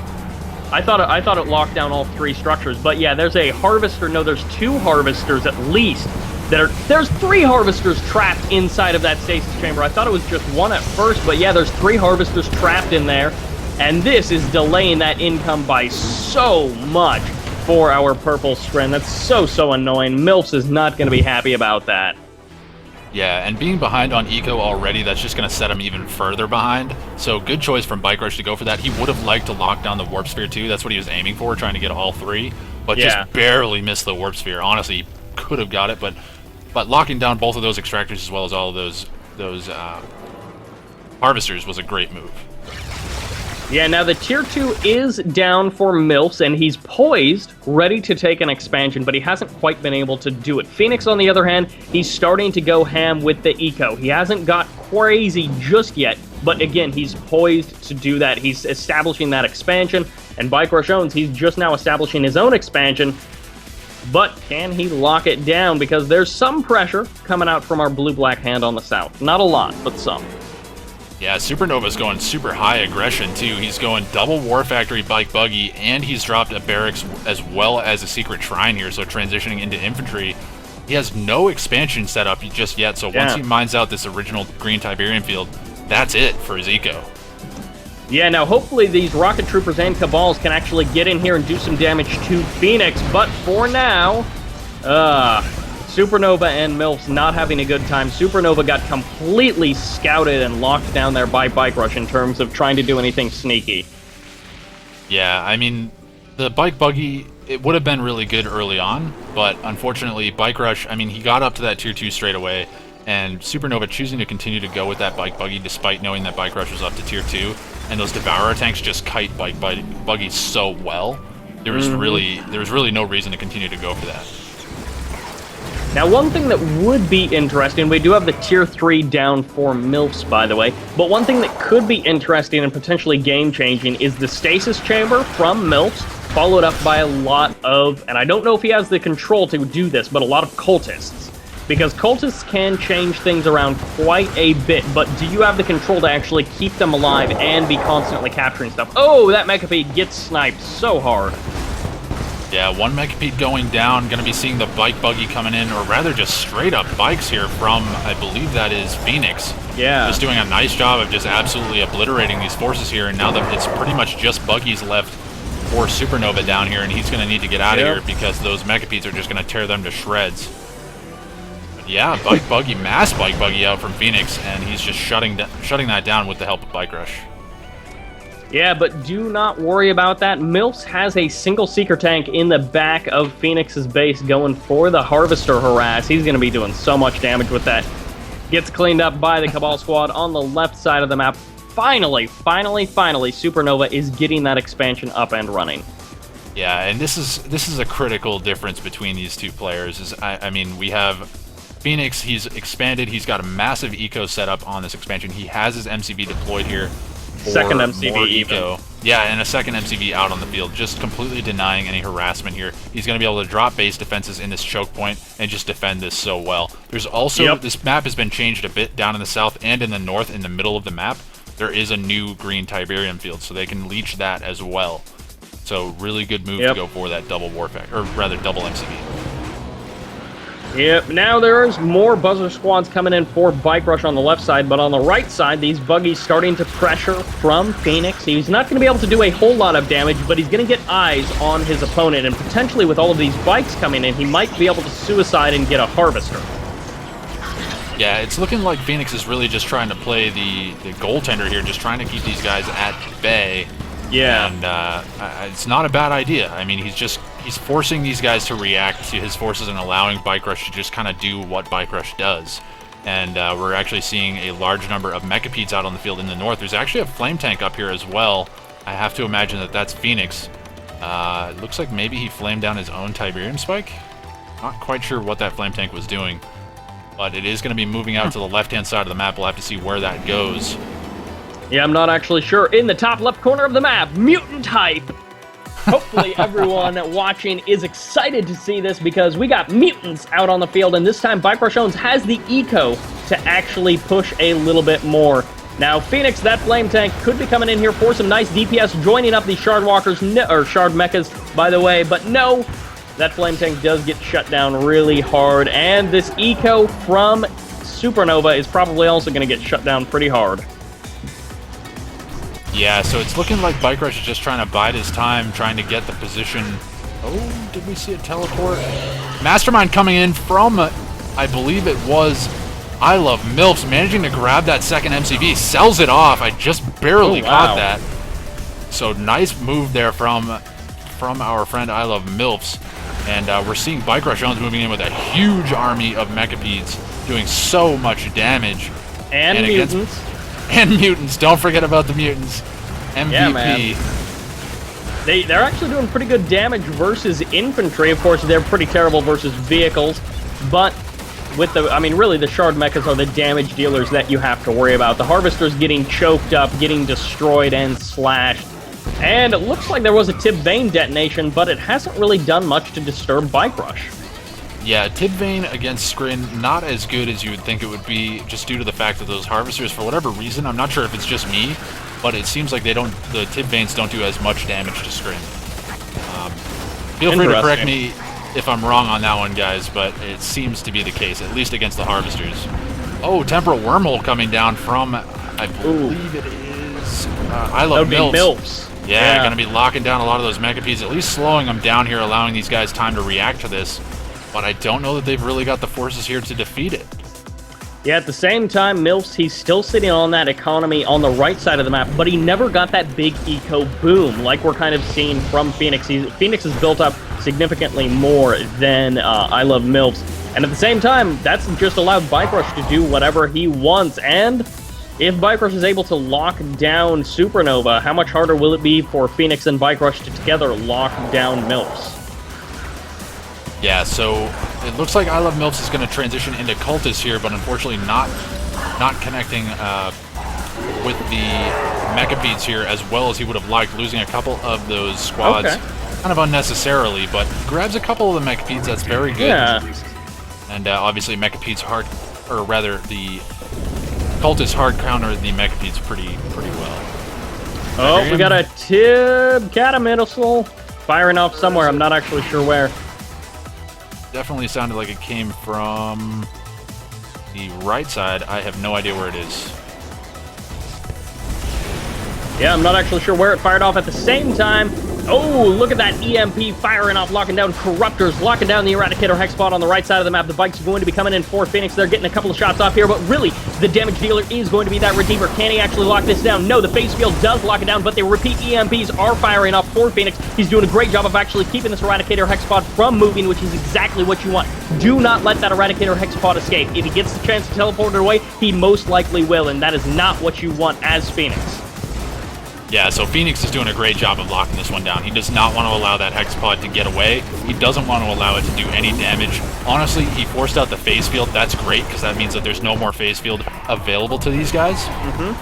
C: I thought it locked down all 3 structures, but yeah, there's a harvester. No, there's 2 harvesters at least. There's 3 harvesters trapped inside of that stasis chamber. I thought it was just 1 at first, but yeah, there's 3 harvesters trapped in there, and this is delaying that income by so much for our purple Stren. That's so annoying. MILFs is not going to be happy about that.
B: Yeah, and being behind on eco already, that's just going to set him even further behind. So good choice from Bike Rush to go for that. He would have liked to lock down the Warp Sphere too. That's what he was aiming for, trying to get all 3. But just barely missed the Warp Sphere. Honestly, could have got it, but locking down both of those extractors as well as all of those harvesters was a great move.
C: Yeah, now the Tier 2 is down for MILFs, and he's poised, ready to take an expansion, but he hasn't quite been able to do it. Phoenix, on the other hand, he's starting to go ham with the eco. He hasn't got crazy just yet, but again, he's poised to do that. He's establishing that expansion, and Bike Rush owns, he's just now establishing his own expansion, but can he lock it down? Because there's some pressure coming out from our blue-black hand on the south. Not a lot, but some.
B: Yeah, Supernova's going super high aggression, too. He's going double War Factory Bike Buggy, and he's dropped a barracks as well as a secret shrine here, so transitioning into infantry. He has no expansion set up just yet, so once he mines out this original green Tiberian field, that's it for his eco.
C: Yeah, now hopefully these rocket troopers and cabals can actually get in here and do some damage to Phoenix, but for now, Supernova and MILFs not having a good time. Supernova got completely scouted and locked down there by Bike Rush in terms of trying to do anything sneaky.
B: Yeah, I mean, the Bike Buggy, it would have been really good early on, but unfortunately, Bike Rush, I mean, he got up to that Tier 2 straight away, and Supernova choosing to continue to go with that Bike Buggy despite knowing that Bike Rush was up to Tier 2, and those Devourer tanks just kite Bike Buggy so well, there was really no reason to continue to go for that.
C: Now, one thing that would be interesting, we do have the Tier 3 down for MILFs, by the way, but one thing that could be interesting and potentially game-changing is the Stasis Chamber from MILFs, followed up by a lot of, and I don't know if he has the control to do this, but a lot of Cultists. Because Cultists can change things around quite a bit, but do you have the control to actually keep them alive and be constantly capturing stuff? Oh, that Mechapede gets sniped so hard.
B: Yeah, one Mechapede going down, going to be seeing the Bike Buggy coming in, or rather just straight up bikes here from, I believe that is Phoenix.
C: Yeah.
B: Just doing a nice job of just absolutely obliterating these forces here, and now that it's pretty much just Buggies left for Supernova down here, and he's going to need to get out of here because those Mechapedes are just going to tear them to shreds. But yeah, Bike Buggy, mass Bike Buggy out from Phoenix, and he's just shutting that down with the help of Bike Rush.
C: Yeah, but do not worry about that. Milfs has a single Seeker tank in the back of Phoenix's base going for the Harvester harass. He's going to be doing so much damage with that. Gets cleaned up by the Cabal squad on the left side of the map. Finally, Supernova is getting that expansion up and running.
B: Yeah, and this is a critical difference between these two players. I mean, we have Phoenix, he's expanded, he's got a massive eco setup on this expansion. He has his MCV deployed here.
C: Second MCV even.
B: Yeah, and a second MCV out on the field, just completely denying any harassment here. He's going to be able to drop base defenses in this choke point and just defend this so well. There's also, this map has been changed a bit down in the south and in the north, in the middle of the map. There is a new green Tiberium field, so they can leech that as well. So really good move to go for that double warfare, or rather double MCV.
C: Yep, now there's more buzzer squads coming in for Bike Rush on the left side, but on the right side, these buggies starting to pressure from Phoenix. He's not going to be able to do a whole lot of damage, but he's going to get eyes on his opponent, and potentially with all of these bikes coming in, he might be able to suicide and get a Harvester.
B: Yeah, it's looking like Phoenix is really just trying to play the goaltender here, just trying to keep these guys at bay.
C: Yeah.
B: And it's not a bad idea. I mean, he's forcing these guys to react to his forces and allowing Bike Rush to just kind of do what Bike Rush does. And we're actually seeing a large number of Mechapedes out on the field in the north. There's actually a Flame Tank up here as well. I have to imagine that that's Phoenix. It looks like maybe he flamed down his own Tiberium Spike. Not quite sure what that Flame Tank was doing. But it is going to be moving out to the left-hand side of the map. We'll have to see where that goes.
C: Yeah, I'm not actually sure. In the top left corner of the map, Mutant Hype. Hopefully everyone watching is excited to see this because we got mutants out on the field, and this time Bike Rush Owens has the eco to actually push a little bit more. Now, Phoenix, that Flame Tank, could be coming in here for some nice DPS, joining up these Shard Walkers, or Shard Mechas, by the way, but no, that Flame Tank does get shut down really hard, and this eco from Supernova is probably also going to get shut down pretty hard.
B: Yeah, so it's looking like Bike Rush is just trying to bide his time, trying to get the position. Oh, did we see a teleport? Mastermind coming in from, I believe it was I Love Milfs, managing to grab that second MCV, sells it off. I just barely caught that. So nice move there from our friend I Love Milfs. And we're seeing Bike Rush Owens moving in with a huge army of Mechapedes, doing so much damage.
C: And mutants.
B: And mutants. Don't forget about the mutants. MVP.
C: Yeah, man. They're actually doing pretty good damage versus infantry. Of course, they're pretty terrible versus vehicles. But with the, I mean, really, the Shard Mechas are the damage dealers that you have to worry about. The Harvester's getting choked up, getting destroyed and slashed. And it looks like there was a Tib Vane detonation, but it hasn't really done much to disturb Bike Rush.
B: Yeah, Tib Vane against Scrin, not as good as you would think it would be, just due to the fact that those Harvesters, for whatever reason, I'm not sure if it's just me, but it seems like the Tib Vanes don't do as much damage to Scrin. Feel free to correct me if I'm wrong on that one, guys, but it seems to be the case, at least against the Harvesters. Oh, Temporal Wormhole coming down from, I believe it is I Love Milfs. Yeah, going to be locking down a lot of those Mechapedes, at least slowing them down here, allowing these guys time to react to this. But I don't know that they've really got the forces here to defeat it.
C: Yeah, at the same time, Milfs, he's still sitting on that economy on the right side of the map, but he never got that big eco boom like we're kind of seeing from Phoenix. Phoenix has built up significantly more than I Love Milfs. And at the same time, that's just allowed Bike Rush to do whatever he wants. And if Bike Rush is able to lock down Supernova, how much harder will it be for Phoenix and Bike Rush to together lock down Milfs?
B: Yeah, so it looks like I Love Milfs is going to transition into Cultist here, but unfortunately not connecting with the Mechapedes here as well as he would have liked, losing a couple of those squads kind of unnecessarily, but grabs a couple of the Mechapedes. That's very good. Yeah. And obviously Mechapedes hard, or rather the Cultists hard counter the Mechapedes pretty well.
C: Oh, we got a Tib Catamissile firing off somewhere. I'm not actually sure where.
B: Definitely sounded like it came from the right side. I have no idea where it is.
C: Yeah, I'm not actually sure where it fired off at the same time. Oh, look at that EMP firing off, locking down Corruptors, locking down the Eradicator Hexpod on the right side of the map. The bikes are going to be coming in for Phoenix. They're getting a couple of shots off here, but really, the damage dealer is going to be that Redeemer. Can he actually lock this down? No, the phase field does lock it down, but the repeat EMPs are firing off for Phoenix. He's doing a great job of actually keeping this Eradicator Hexpod from moving, which is exactly what you want. Do not let that Eradicator Hexpod escape. If he gets the chance to teleport it away, he most likely will, and that is not what you want as Phoenix.
B: Yeah, so Phoenix is doing a great job of locking this one down. He does not want to allow that Hexpod to get away. He doesn't want to allow it to do any damage. Honestly, he forced out the phase field. That's great, because that means that there's no more phase field available to these guys.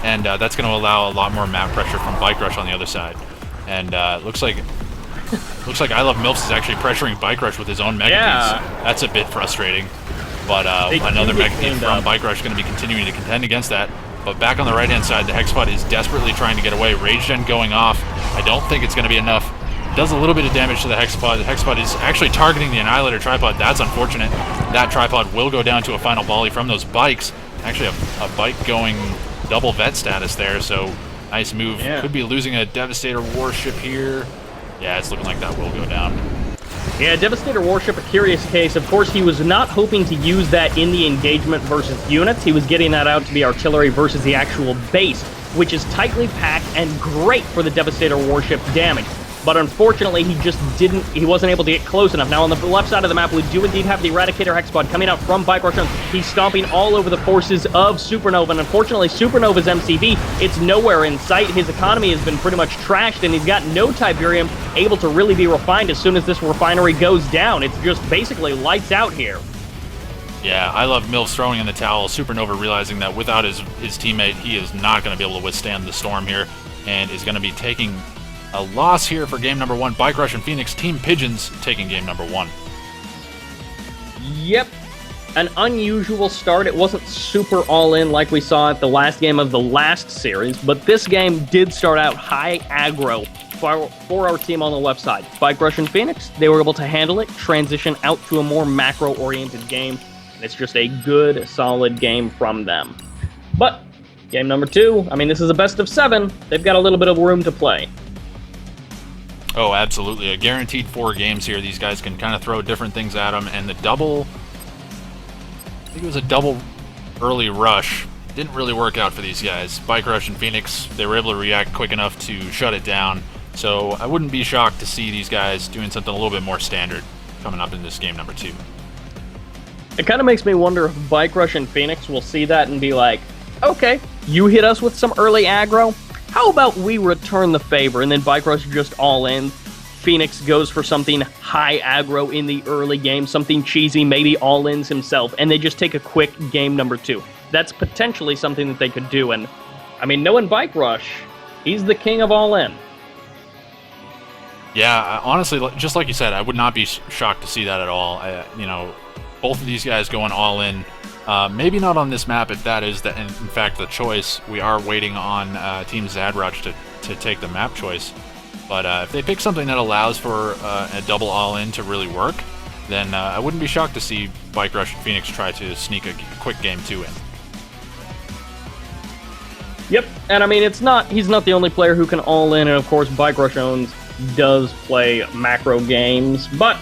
B: And that's going to allow a lot more map pressure from Bike Rush on the other side. And looks like I Love MILFs is actually pressuring Bike Rush with his own Mega Piece. That's a bit frustrating. But another Mega Piece from Bike Rush is going to be continuing to contend against that. But back on the right-hand side, the Hexpod is desperately trying to get away. Rage Gen going off. I don't think it's going to be enough. Does a little bit of damage to the Hexpod. The Hexpod is actually targeting the Annihilator tripod. That's unfortunate. That tripod will go down to a final volley from those bikes. Actually, a bike going double vet status there, so nice move.
C: Yeah.
B: Could be losing a Devastator Warship here. Yeah, it's looking like that will go down.
C: Yeah, Devastator Warship, a curious case. Of course, he was not hoping to use that in the engagement versus units. He was getting that out to be artillery versus the actual base, which is tightly packed and great for the Devastator Warship damage. But unfortunately, he wasn't able to get close enough. Now, on the left side of the map, we do indeed have the Eradicator Hexpod coming out from Bike Rush. He's stomping all over the forces of Supernova, and unfortunately, Supernova's MCV, it's nowhere in sight. His economy has been pretty much trashed, and he's got no Tiberium able to really be refined as soon as this refinery goes down. It's just basically lights out here.
B: Yeah, I Love MILFs throwing in the towel. Supernova realizing that without his teammate, he is not going to be able to withstand the storm here, and is going to be taking a loss here for game number 1. Bike Rush and Phoenix, Team Pigeons taking game number 1.
C: Yep. An unusual start. It wasn't super all-in like we saw at the last game of the last series, but this game did start out high aggro for our team on the left side. Bike Rush and Phoenix, they were able to handle it, transition out to a more macro-oriented game, and it's just a good, solid game from them. But game number 2, I mean, this is a best of 7. They've got a little bit of room to play.
B: Oh, absolutely. A guaranteed 4 games here. These guys can kind of throw different things at them. And the double, I think it was a double early rush, didn't really work out for these guys. Bike Rush and Phoenix, they were able to react quick enough to shut it down. So I wouldn't be shocked to see these guys doing something a little bit more standard coming up in this game number 2.
C: It kind of makes me wonder if Bike Rush and Phoenix will see that and be like, okay, you hit us with some early aggro. How about we return the favor, and then Bike Rush just all in. Phoenix goes for something high aggro in the early game, something cheesy, maybe all-ins himself, and they just take a quick game number 2. That's potentially something that they could do, and, I mean, knowing Bike Rush, he's the king of all-in.
B: Yeah, honestly, just like you said, I would not be shocked to see that at all. Both of these guys going all-in. Maybe not on this map if that is, in fact, the choice. We are waiting on Team Zadrush to take the map choice. But if they pick something that allows for a double all-in to really work, then I wouldn't be shocked to see Bike Rush and Phoenix try to sneak a quick game 2 in.
C: Yep, and I mean, he's not the only player who can all-in, and of course, Bike Rush does play macro games, but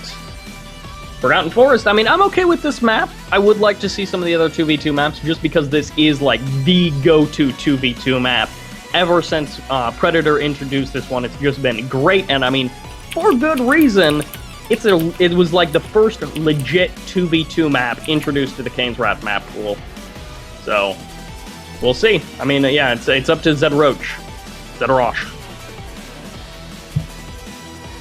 C: Forgotten Forest, I mean, I'm okay with this map. I would like to see some of the other 2v2 maps, just because this is, like, the go-to 2v2 map. Ever since Predator introduced this one, it's just been great, and I mean, for good reason. It was, like, the first legit 2v2 map introduced to the Kane's Wrath map pool. So, we'll see. I mean, yeah, it's up to Zedroach.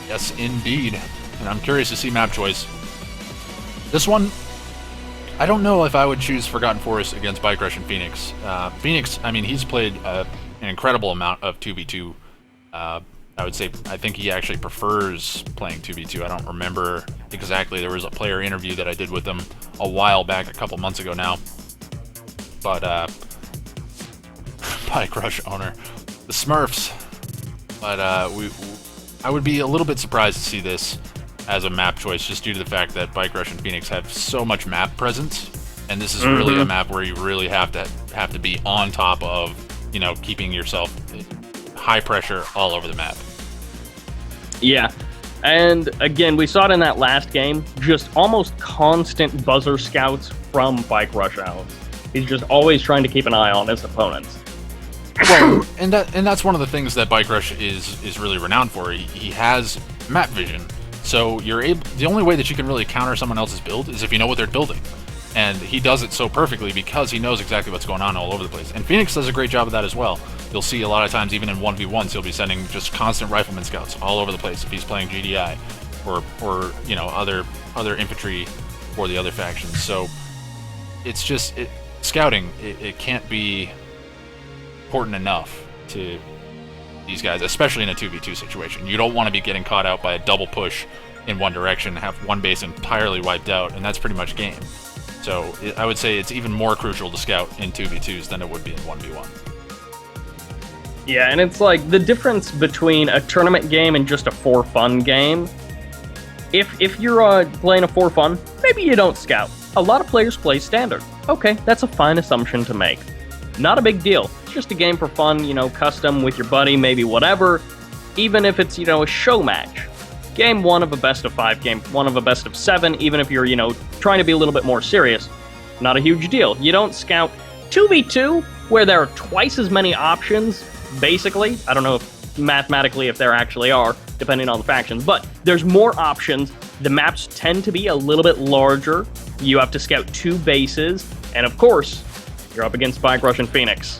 B: Yes, indeed. And I'm curious to see map choice. This one, I don't know if I would choose Forgotten Forest against Bike Rush and Phoenix. Phoenix, I mean, he's played an incredible amount of 2v2. I would say I think he actually prefers playing 2v2. I don't remember exactly. There was a player interview that I did with him a while back, a couple months ago now. But Bike Rush owner, the Smurfs. But I would be a little bit surprised to see this as a map choice, just due to the fact that Bike Rush and Phoenix have so much map presence, and this is really a map where you really have to be on top of, keeping yourself high pressure all over the map.
C: Yeah. And again, we saw it in that last game, just almost constant buzzer scouts from Bike Rush out. He's just always trying to keep an eye on his opponents.
B: Well, and that's one of the things that Bike Rush is really renowned for. He has map vision, so the only way that you can really counter someone else's build is if you know what they're building, and he does it so perfectly because he knows exactly what's going on all over the place. And Phoenix does a great job of that as well. You'll see a lot of times, even in 1v1s, he'll be sending just constant rifleman scouts all over the place if he's playing GDI or you know other infantry for the other factions. So it's just scouting. It can't be important enough to these guys, especially in a 2v2 situation. You don't want to be getting caught out by a double push in one direction, have one base entirely wiped out, and that's pretty much game. So I would say it's even more crucial to scout in 2v2s than it would be in 1v1.
C: Yeah, and it's like the difference between a tournament game and just a for fun game. If you're playing a for fun, maybe you don't scout. A lot of players play standard. Okay, that's a fine assumption to make. Not a big deal. It's just a game for fun, you know, custom with your buddy, maybe whatever. Even if it's, you know, a show match. Game 1 of a best of 5, game 1 of a best of 7, even if you're, you know, trying to be a little bit more serious. Not a huge deal. You don't scout 2v2, where there are twice as many options, basically. I don't know if mathematically if there actually are, depending on the factions, but there's more options. The maps tend to be a little bit larger. You have to scout 2 bases, and of course, you're up against Bike Rush and Phoenix.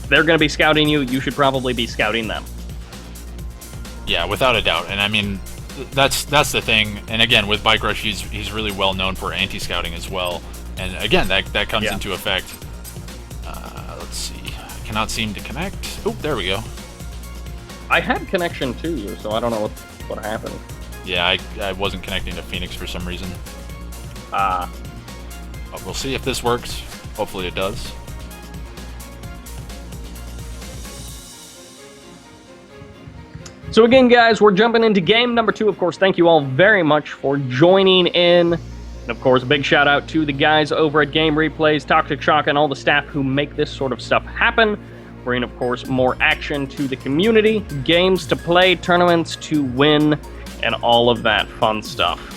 C: They're going to be scouting you. You should probably be scouting them.
B: Yeah, without a doubt. And I mean, that's the thing. And again, with Bike Rush, he's really well known for anti-scouting as well. And again, that comes into effect. Let's see. I cannot seem to connect. Oh, there we go.
C: I had connection to you, so I don't know what happened.
B: Yeah, I wasn't connecting to Phoenix for some reason.
C: But
B: we'll see if this works. Hopefully it does.
C: So again, guys, we're jumping into game number 2. Of course, thank you all very much for joining in. And of course, a big shout out to the guys over at Game Replays, Toxic Shock, and all the staff who make this sort of stuff happen. Bringing, of course, more action to the community, games to play, tournaments to win, and all of that fun stuff.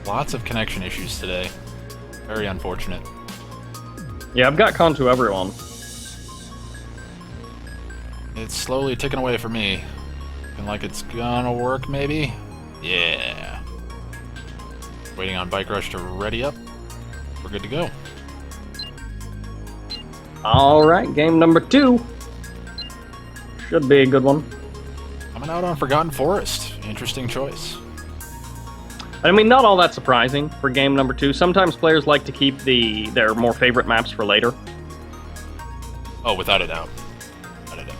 B: Lots of connection issues today. Very unfortunate.
C: Yeah, I've got con to everyone.
B: It's slowly ticking away for me. Looking like it's gonna work, maybe? Yeah. Waiting on Bike Rush to ready up. We're good to go.
C: Alright, game number 2. Should be a good one.
B: Coming out on Forgotten Forest. Interesting choice.
C: I mean, not all that surprising for game number 2. Sometimes players like to keep their more favorite maps for later.
B: Oh, without a doubt. Without a doubt.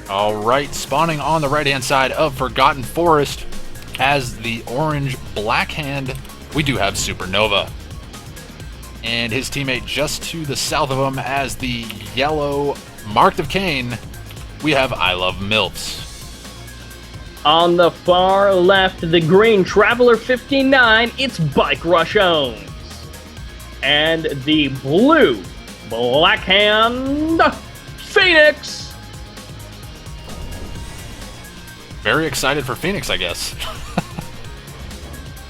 B: Alright, spawning on the right-hand side of Forgotten Forest as the orange black hand, we do have Supernova. And his teammate just to the south of him as the yellow Marked of Kane, we have I Love MILFs.
C: On the far left, the green Traveler 59, it's Bike Rush owns. And the blue Black Hand, Phoenix.
B: Very excited for Phoenix, I guess.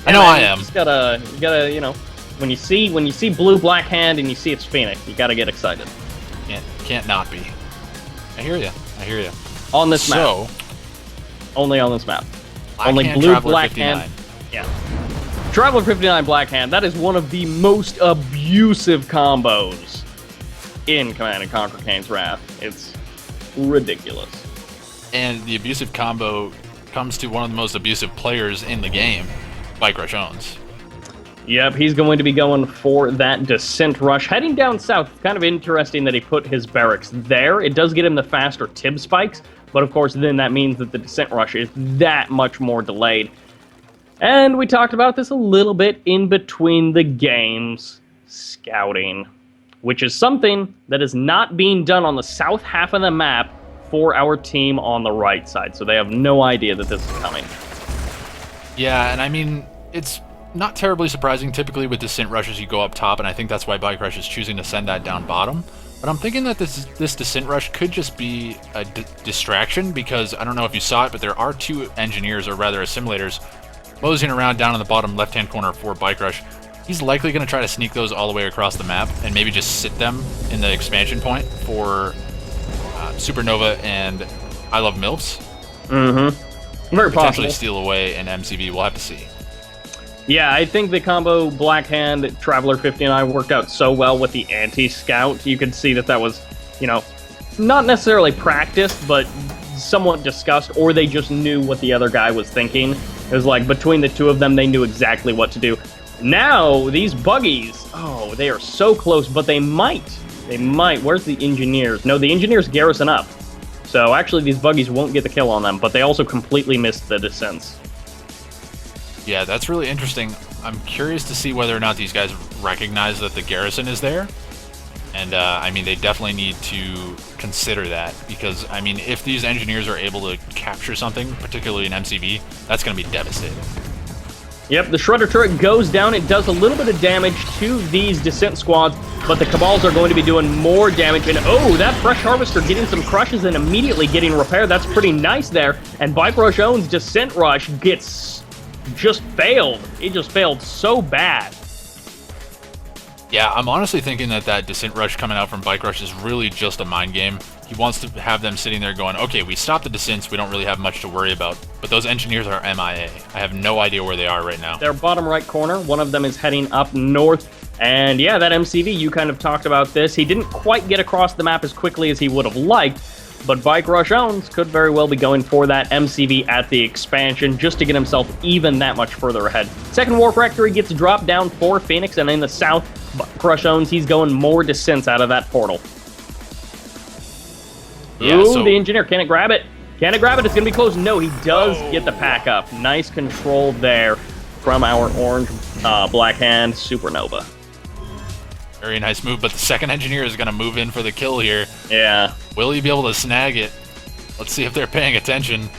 B: I know I am.
C: You gotta, you know, when you see blue Black Hand and you see it's Phoenix, you gotta get excited.
B: Can't not be. I hear you.
C: On this map. Only on this map. Only blue Black Hand. Yeah. Traveler 59 Black Hand, that is one of the most abusive combos in Command & Conquer Kane's Wrath. It's ridiculous.
B: And the abusive combo comes to one of the most abusive players in the game, Bike Rush owns.
C: Yep, he's going to be going for that Descent Rush. Heading down south, kind of interesting that he put his barracks there. It does get him the faster Tib spikes, but of course then that means that the Descent Rush is that much more delayed. And we talked about this a little bit in between the games, scouting, which is something that is not being done on the south half of the map for our team on the right side. So they have no idea that this is coming.
B: Yeah, and I mean, it's not terribly surprising. Typically with Descent rushes, you go up top, and I think that's why Bike Rush is choosing to send that down bottom. But I'm thinking that this Descent rush could just be a distraction, because I don't know if you saw it, but there are 2 engineers, or rather assimilators, moseying around down in the bottom left-hand corner for Bike Rush. He's likely going to try to sneak those all the way across the map and maybe just sit them in the expansion point for Supernova and I Love MILFs.
C: Mm-hmm. Very
B: potentially
C: possible.
B: steal away an MCV. We'll have to see.
C: Yeah, I think the combo Black Hand, Traveler 59 worked out so well with the anti-scout. You could see that that was, you know, not necessarily practiced, but somewhat discussed, or they just knew what the other guy was thinking. It was like, between the 2 of them, they knew exactly what to do. Now, these buggies, oh, they are so close, but they might. Where's the engineers? No, the engineers garrison up. So actually, these buggies won't get the kill on them, but they also completely missed the descents.
B: Yeah, that's really interesting. I'm curious to see whether or not these guys recognize that the garrison is there. And, I mean, they definitely need to consider that, because, I mean, if these engineers are able to capture something, particularly an MCV, that's going to be devastating.
C: Yep, the Shredder turret goes down. It does a little bit of damage to these descent squads, but the Cabals are going to be doing more damage. And, oh, that Fresh Harvester getting some crushes and immediately getting repaired. That's pretty nice there. And Bike Rush owns Descent Rush gets just failed. It just failed so bad.
B: Yeah, I'm honestly thinking that that Descent Rush coming out from Bike Rush is really just a mind game. He wants to have them sitting there going, okay, we stopped the descents, we don't really have much to worry about. But those engineers are MIA. I have no idea where they are right now.
C: Their bottom right corner, one of them is heading up north. And yeah, that MCV, you kind of talked about this. He didn't quite get across the map as quickly as he would have liked, but Bike Rush owns could very well be going for that MCV at the expansion just to get himself even that much further ahead. Second War Factory gets dropped down for Phoenix, and in the south, Bike Rush owns, he's going more descents out of that portal.
B: Yeah,
C: Ooh,
B: so
C: the engineer, can it grab it? Can it grab it? It's going to be close. No, he does get the pack up. Nice control there from our orange Black Hand Supernova.
B: very nice move, but the second engineer is going to move in for the kill here.
C: Yeah.
B: Will he be able to snag it? Let's see if they're paying attention.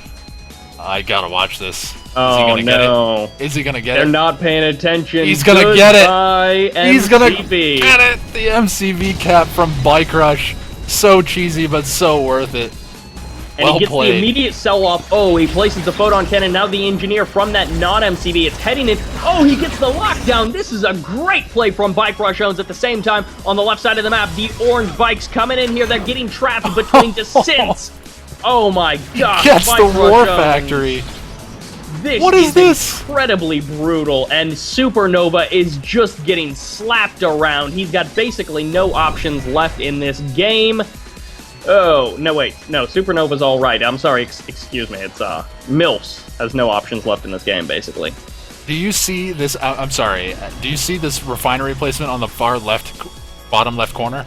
B: I gotta watch this.
C: Oh, no.
B: Get it? Is he gonna get it?
C: They're not paying attention.
B: He's gonna get it.
C: MCV.
B: He's gonna get it. The MCV cap from Bike Rush. So cheesy, but so worth it.
C: And
B: well
C: he gets
B: played.
C: the immediate sell-off. Oh, he places the photon cannon. Now the engineer from that non-MCV is heading in. Oh, he gets the lockdown. This is a great play from Bike Rush owns. At the same time, on the left side of the map, the orange bikes coming in here. They're getting trapped between descents. Oh my gosh.
B: Gets
C: Bike
B: the
C: Rush
B: War
C: owns.
B: Factory.
C: What is
B: this?
C: Incredibly brutal, and Supernova is just getting slapped around. He's got basically no options left in this game. Oh, no, wait. No, Supernova's all right. I'm sorry. Excuse me. It's, MILFs has no options left in this game, basically.
B: Do you see this? I'm sorry. Do you see this refinery placement on the far left, bottom left corner?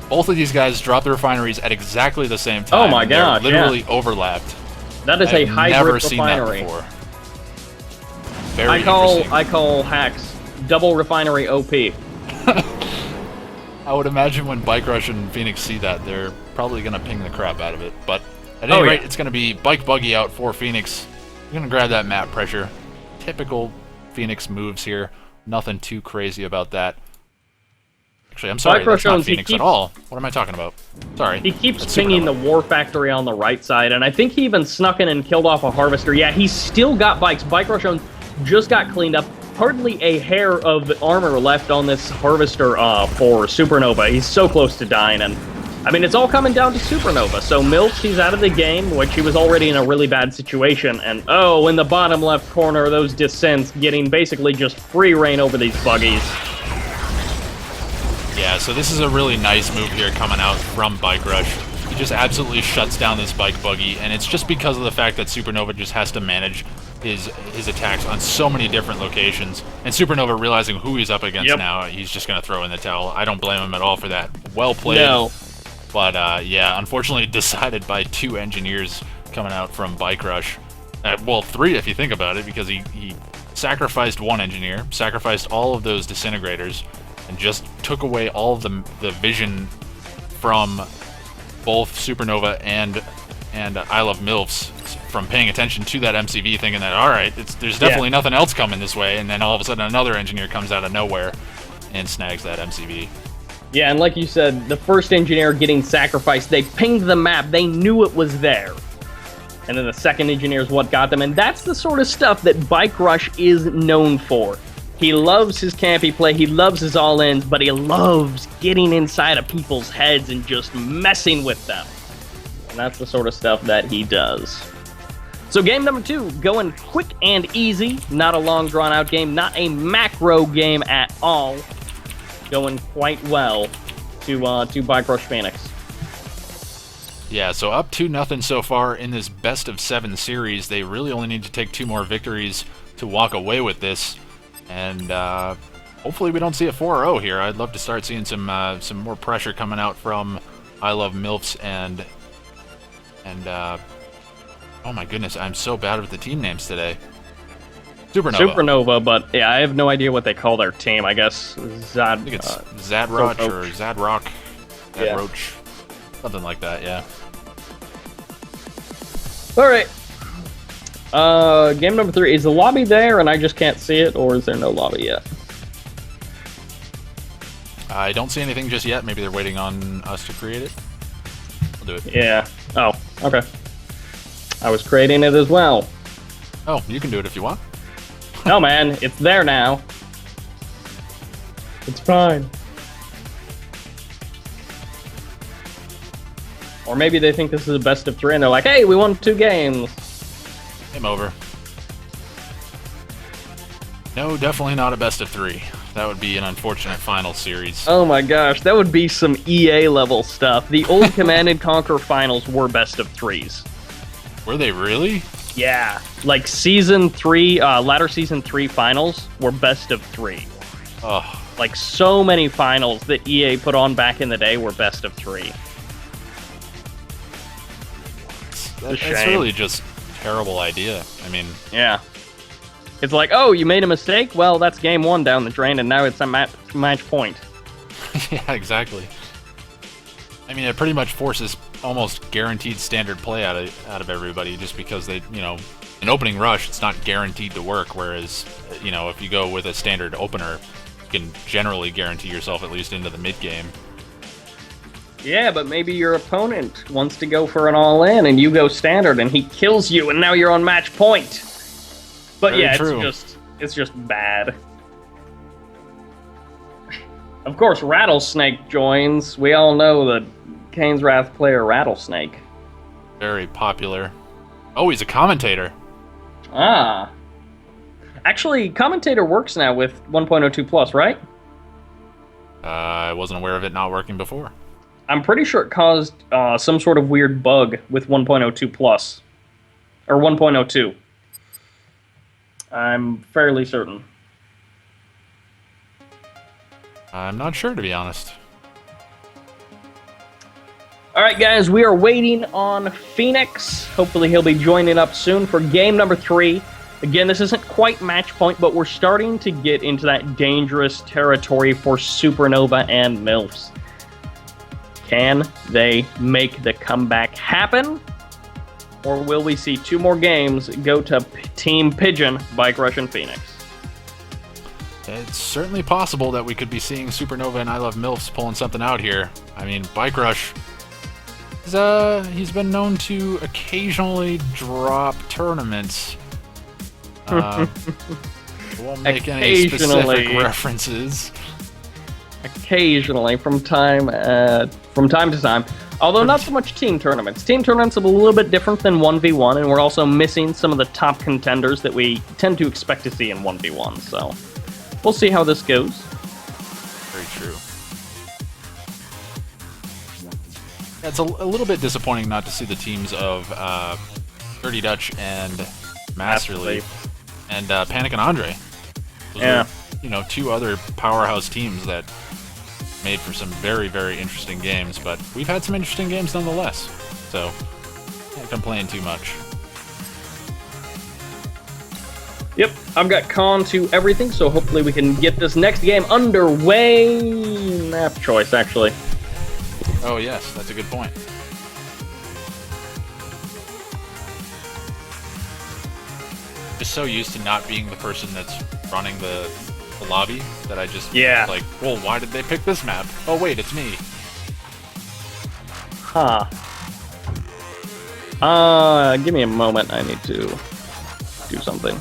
B: Both of these guys drop the refineries at exactly the same time.
C: Oh my gosh,
B: They're literally overlapped.
C: That is a hybrid
B: never
C: refinery.
B: Seen that before. Very interesting.
C: I call hacks double refinery OP.
B: I would imagine when Bike Rush and Phoenix see that, they're probably going to ping the crap out of it. But at any rate, it's going to be Bike Buggy out for Phoenix. You're going to grab that map pressure. Typical Phoenix moves here. Nothing too crazy about that. Actually, I'm sorry, that's not Phoenix at all. What am I talking about? Sorry.
C: He keeps pinging the War Factory on the right side, and I think he even snuck in and killed off a Harvester. Yeah, he's still got bikes. Bike Rush owns just got cleaned up. Hardly a hair of armor left on this Harvester for Supernova. He's so close to dying, and I mean, it's all coming down to Supernova. So MILFs, he's out of the game, which he was already in a really bad situation. And oh, in the bottom left corner, those descents getting basically just free reign over these buggies.
B: Yeah, so this is a really nice move here coming out from Bike Rush. He just absolutely shuts down this bike buggy, and it's just because of the fact that Supernova just has to manage his attacks on so many different locations. And Supernova, realizing who he's up against now, he's just going to throw in the towel. I don't blame him at all for that. Well played.
C: No.
B: But, yeah, unfortunately decided by two engineers coming out from Bike Rush. Well, 3 if you think about it, because he sacrificed one engineer, sacrificed all of those disintegrators, and just took away all of the vision from both Supernova and I Love MILFs from paying attention to that MCV, thinking that, alright, there's definitely nothing else coming this way, and then all of a sudden another engineer comes out of nowhere and snags that MCV.
C: Yeah, and like you said, the first engineer getting sacrificed, they pinged the map, they knew it was there. And then the second engineer is what got them, and that's the sort of stuff that Bike Rush is known for. He loves his campy play, he loves his all-ins, but he loves getting inside of people's heads and just messing with them. And that's the sort of stuff that he does. So game number 2, going quick and easy, not a long drawn-out game, not a macro game at all. Going quite well to Bike Rush Phoenix.
B: Yeah, so up 2-0 so far in this best of 7 series. They really only need to take 2 more victories to walk away with this. And hopefully we don't see a 4-0 here. I'd love to start seeing some more pressure coming out from I Love MILFs and oh my goodness, I'm so bad with the team names today.
C: Supernova, but yeah, I have no idea what they call their team. I guess
B: I think it's Zadroch or Zadrock. Zadroach. Something like that, yeah.
C: Alright. Game number 3. Is the lobby there and I just can't see it, or is there no lobby yet?
B: I don't see anything just yet. Maybe they're waiting on us to create it. I'll do it.
C: Yeah. Oh, okay. I was creating it as well.
B: Oh, you can do it if you want.
C: No, man, it's there now. It's fine. Or maybe they think this is a best of 3 and they're like, hey, we won 2 games.
B: Game over. No, definitely not a best of 3. That would be an unfortunate final series.
C: Oh my gosh, that would be some EA level stuff. The old Command & Conquer finals were best of 3s.
B: Were they really?
C: Yeah, like season 3, latter season 3 finals were best of 3.
B: Oh.
C: Like so many finals that EA put on back in the day were best of 3.
B: That's really just a terrible idea. I mean...
C: Yeah. It's like, oh, you made a mistake? Well, that's game 1 down the drain, and now it's a match point.
B: Yeah, exactly. I mean, it pretty much forces almost guaranteed standard play out of everybody, just because they, you know, in opening rush, it's not guaranteed to work, whereas, you know, if you go with a standard opener, you can generally guarantee yourself at least into the mid-game.
C: Yeah, but maybe your opponent wants to go for an all-in, and you go standard, and he kills you, and now you're on match point. But
B: Very
C: yeah,
B: true.
C: it's just bad. Of course, Rattlesnake joins. We all know the Kane's Wrath player Rattlesnake.
B: Very popular. Oh, he's a commentator.
C: Ah. Actually, commentator works now with 1.02 plus, right?
B: I wasn't aware of it not working before.
C: I'm pretty sure it caused some sort of weird bug with 1.02 plus. Or 1.02. I'm fairly certain.
B: I'm not sure, to be honest.
C: Alright guys, we are waiting on Phoenix. Hopefully he'll be joining up soon for game number 3. Again, this isn't quite match point, but we're starting to get into that dangerous territory for Supernova and MILFs. Can they make the comeback happen? Or will we see 2 more games go to Team Pigeon, Bike Rush, and Phoenix?
B: It's certainly possible that we could be seeing Supernova and I Love MILFs pulling something out here. I mean, Bike Rush, he's been known to occasionally drop tournaments. Won't make any specific references.
C: Occasionally, from time to time. Although not so much team tournaments. Team tournaments are a little bit different than 1v1, and we're also missing some of the top contenders that we tend to expect to see in 1v1, so we'll see how this goes.
B: Very true. Yeah, it's a little bit disappointing not to see the teams of Dirty Dutch and Master Leaf and Panic and Andre. Those are, you know, 2 other powerhouse teams that made for some very, very interesting games, but we've had some interesting games nonetheless, so can't complain too much.
C: Yep, I've got con to everything, so hopefully we can get this next game underway. Map choice, actually.
B: Oh, yes, that's a good point. Just so used to not being the person that's running the lobby that I just like, well, why did they pick this map? Oh, wait, it's me.
C: Huh. Give me a moment. I need to do something.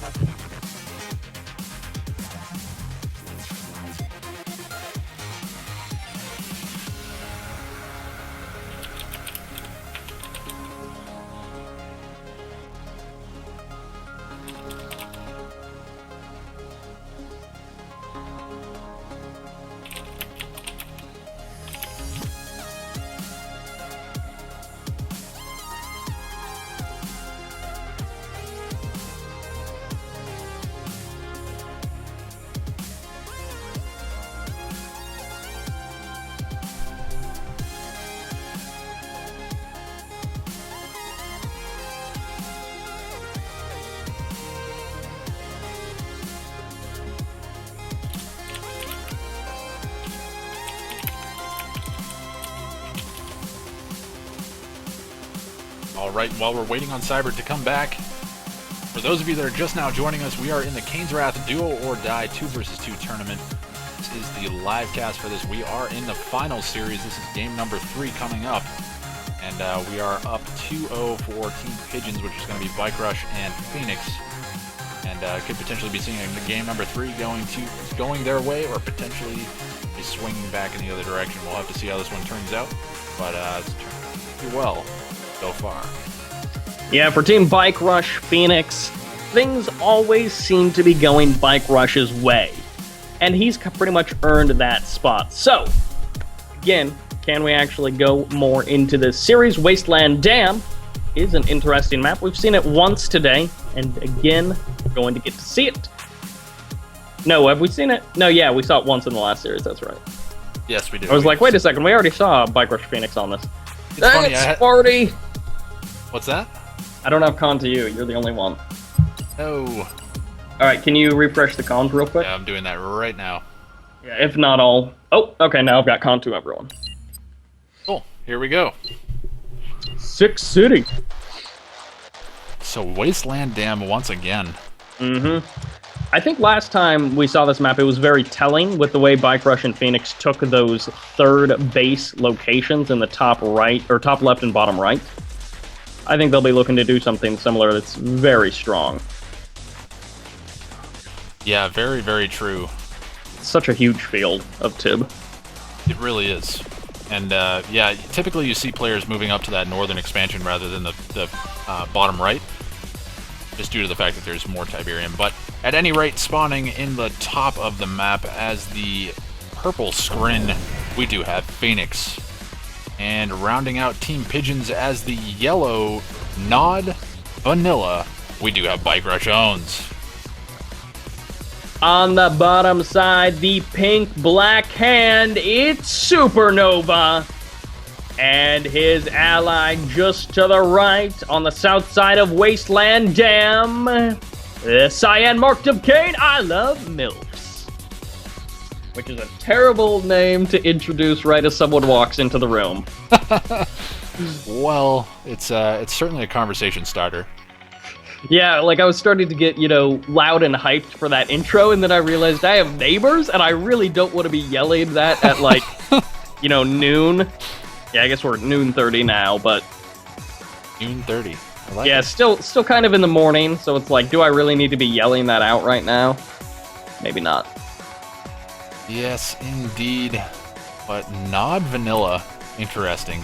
B: Alright, while we're waiting on Cyber to come back, for those of you that are just now joining us, we are in the Kane's Wrath Duo or Die 2 vs 2 tournament. This is the live cast for this. We are in the final series. This is game number 3 coming up. And we are up 2-0 for Team Pigeons, which is going to be Bike Rush and Phoenix. And could potentially be seeing game number 3 going their way, or potentially be swinging back in the other direction. We'll have to see how this one turns out. But it's turned pretty well so far.
C: Yeah, for Team Bike Rush Phoenix, things always seem to be going Bike Rush's way. And he's pretty much earned that spot. So, again, can we actually go more into this series? Wasteland Dam is an interesting map. We've seen it once today, and again, we're going to get to see it. No, have we seen it? No, yeah, we saw it once in the last series, that's right.
B: Yes, we did.
C: I was like, wait a second, we already saw Bike Rush Phoenix on this.
B: It's funny,
C: Sparty!
B: What's that?
C: I don't have con to you, you're the only one.
B: No.
C: Alright, can you refresh the cons real quick?
B: Yeah, I'm doing that right now.
C: Yeah, if not all... Oh, okay, now I've got con to everyone.
B: Cool, here we go.
C: 6 City.
B: So, Wasteland Dam once again.
C: Mm-hmm. I think last time we saw this map, it was very telling with the way Bike Rush and Phoenix took those third base locations in the top right, or top left and bottom right. I think they'll be looking to do something similar that's very strong.
B: Yeah, very, very true.
C: It's such a huge field of Tib.
B: It really is. And, yeah, typically you see players moving up to that northern expansion rather than the bottom right, just due to the fact that there's more Tiberium. But at any rate, spawning in the top of the map as the purple scrin, we do have Phoenix. And rounding out Team Pigeons as the yellow Nod Vanilla, we do have Bike Rush Owns.
C: On the bottom side, the pink-black hand, it's Supernova. And his ally just to the right, on the south side of Wasteland Dam, the cyan marked of Kane, I love MILFs. Which is a terrible name to introduce right as someone walks into the room.
B: Well, it's certainly a conversation starter.
C: Yeah, like I was starting to get, loud and hyped for that intro, and then I realized I have neighbors, and I really don't want to be yelling that at, like, noon. Yeah, I guess we're at noon 30 now, but...
B: Noon 30. I like
C: yeah,
B: it.
C: still kind of in the morning, so it's like, do I really need to be yelling that out right now? Maybe not.
B: Yes, indeed. But Nod Vanilla, interesting.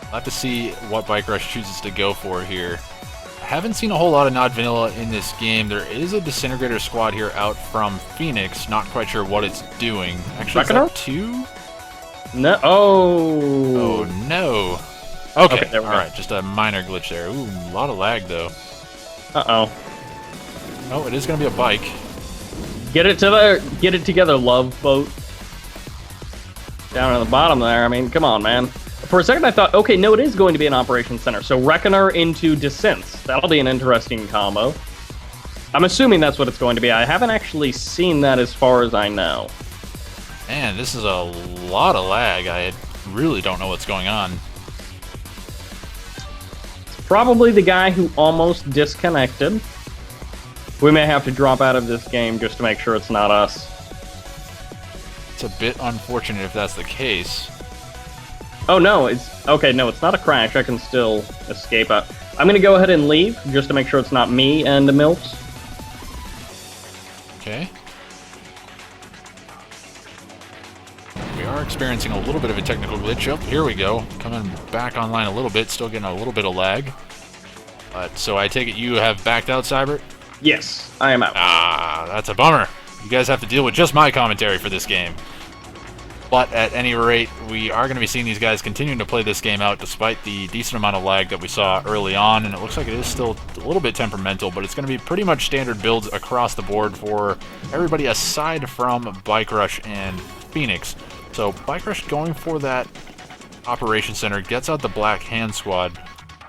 B: We'll have to see what Bike Rush chooses to go for here. I haven't seen a whole lot of Nod Vanilla in this game. There is a Disintegrator squad here out from Phoenix. Not quite sure what it's doing. Actually, is that 2?
C: No. Oh.
B: Oh, no. Okay,
C: there we go.
B: Alright, just a minor glitch there. Ooh, a lot of lag, though.
C: Uh-oh.
B: Oh, it is going to be a bike.
C: Get it together, love boat. Down at the bottom there, I mean, come on, man. For a second I thought, okay, no, it is going to be an operations center. So Reckoner into Descents. That'll be an interesting combo.
A: I'm assuming that's what it's going to be. I haven't actually seen that as far as I know.
B: Man, this is a lot of lag. I really don't know what's going on.
A: It's probably the guy who almost disconnected. We may have to drop out of this game just to make sure it's not us.
B: It's a bit unfortunate if that's the case.
A: Oh no, okay, no, it's not a crash. I can still escape out. I'm gonna go ahead and leave just to make sure it's not me and the Milks.
B: Okay. We are experiencing a little bit of a technical glitch. Oh, here we go. Coming back online a little bit, still getting a little bit of lag. But so I take it you have backed out, Cybert?
A: Yes, I am out.
B: Ah, that's a bummer. You guys have to deal with just my commentary for this game. But at any rate, we are going to be seeing these guys continuing to play this game out despite the decent amount of lag that we saw early on, and it looks like it is still a little bit temperamental, but it's going to be pretty much standard builds across the board for everybody aside from Bike Rush and Phoenix. So Bike Rush going for that Operation Center, gets out the Black Hand Squad.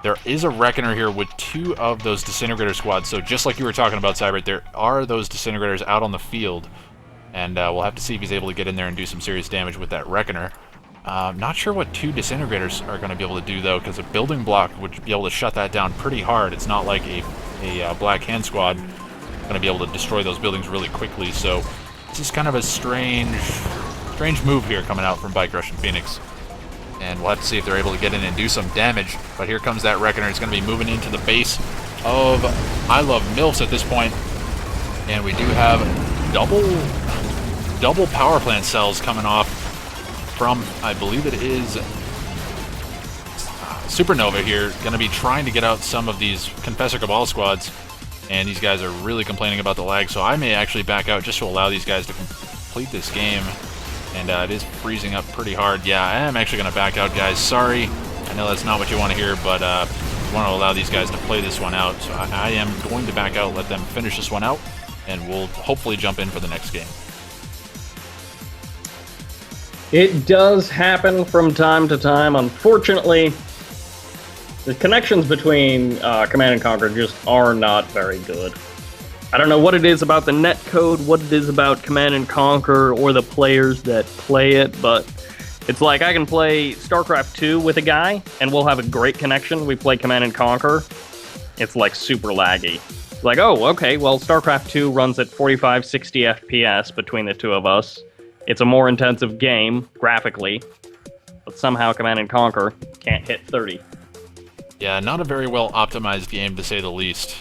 B: There is a Reckoner here with 2 of those Disintegrator squads, so just like you were talking about, Cybert, there are those Disintegrators out on the field, and we'll have to see if he's able to get in there and do some serious damage with that Reckoner. Not sure what 2 Disintegrators are going to be able to do, though, because a building block would be able to shut that down pretty hard. It's not like a Black Hand Squad going to be able to destroy those buildings really quickly, so this is kind of a strange move here coming out from Bike Rush and Phoenix. And we'll have to see if they're able to get in and do some damage. But here comes that Reckoner. It's going to be moving into the base of I Love MILFs at this point. And we do have double power plant cells coming off from, I believe it is Supernova here. Going to be trying to get out some of these Confessor Cabal squads. And these guys are really complaining about the lag. So I may actually back out just to allow these guys to complete this game. And it is freezing up pretty hard. Yeah, I am actually going to back out, guys. Sorry. I know that's not what you want to hear, but we want to allow these guys to play this one out. So I am going to back out, let them finish this one out, and we'll hopefully jump in for the next game.
A: It does happen from time to time. Unfortunately, the connections between Command & Conquer just are not very good. I don't know what it is about the netcode, what it is about Command & Conquer, or the players that play it, but it's like I can play StarCraft 2 with a guy, and we'll have a great connection. We play Command & Conquer. It's like super laggy. It's like, oh, okay, well, StarCraft 2 runs at 45, 60 FPS between the two of us. It's a more intensive game, graphically, but somehow Command & Conquer can't hit 30.
B: Yeah, not a very well optimized game, to say the least.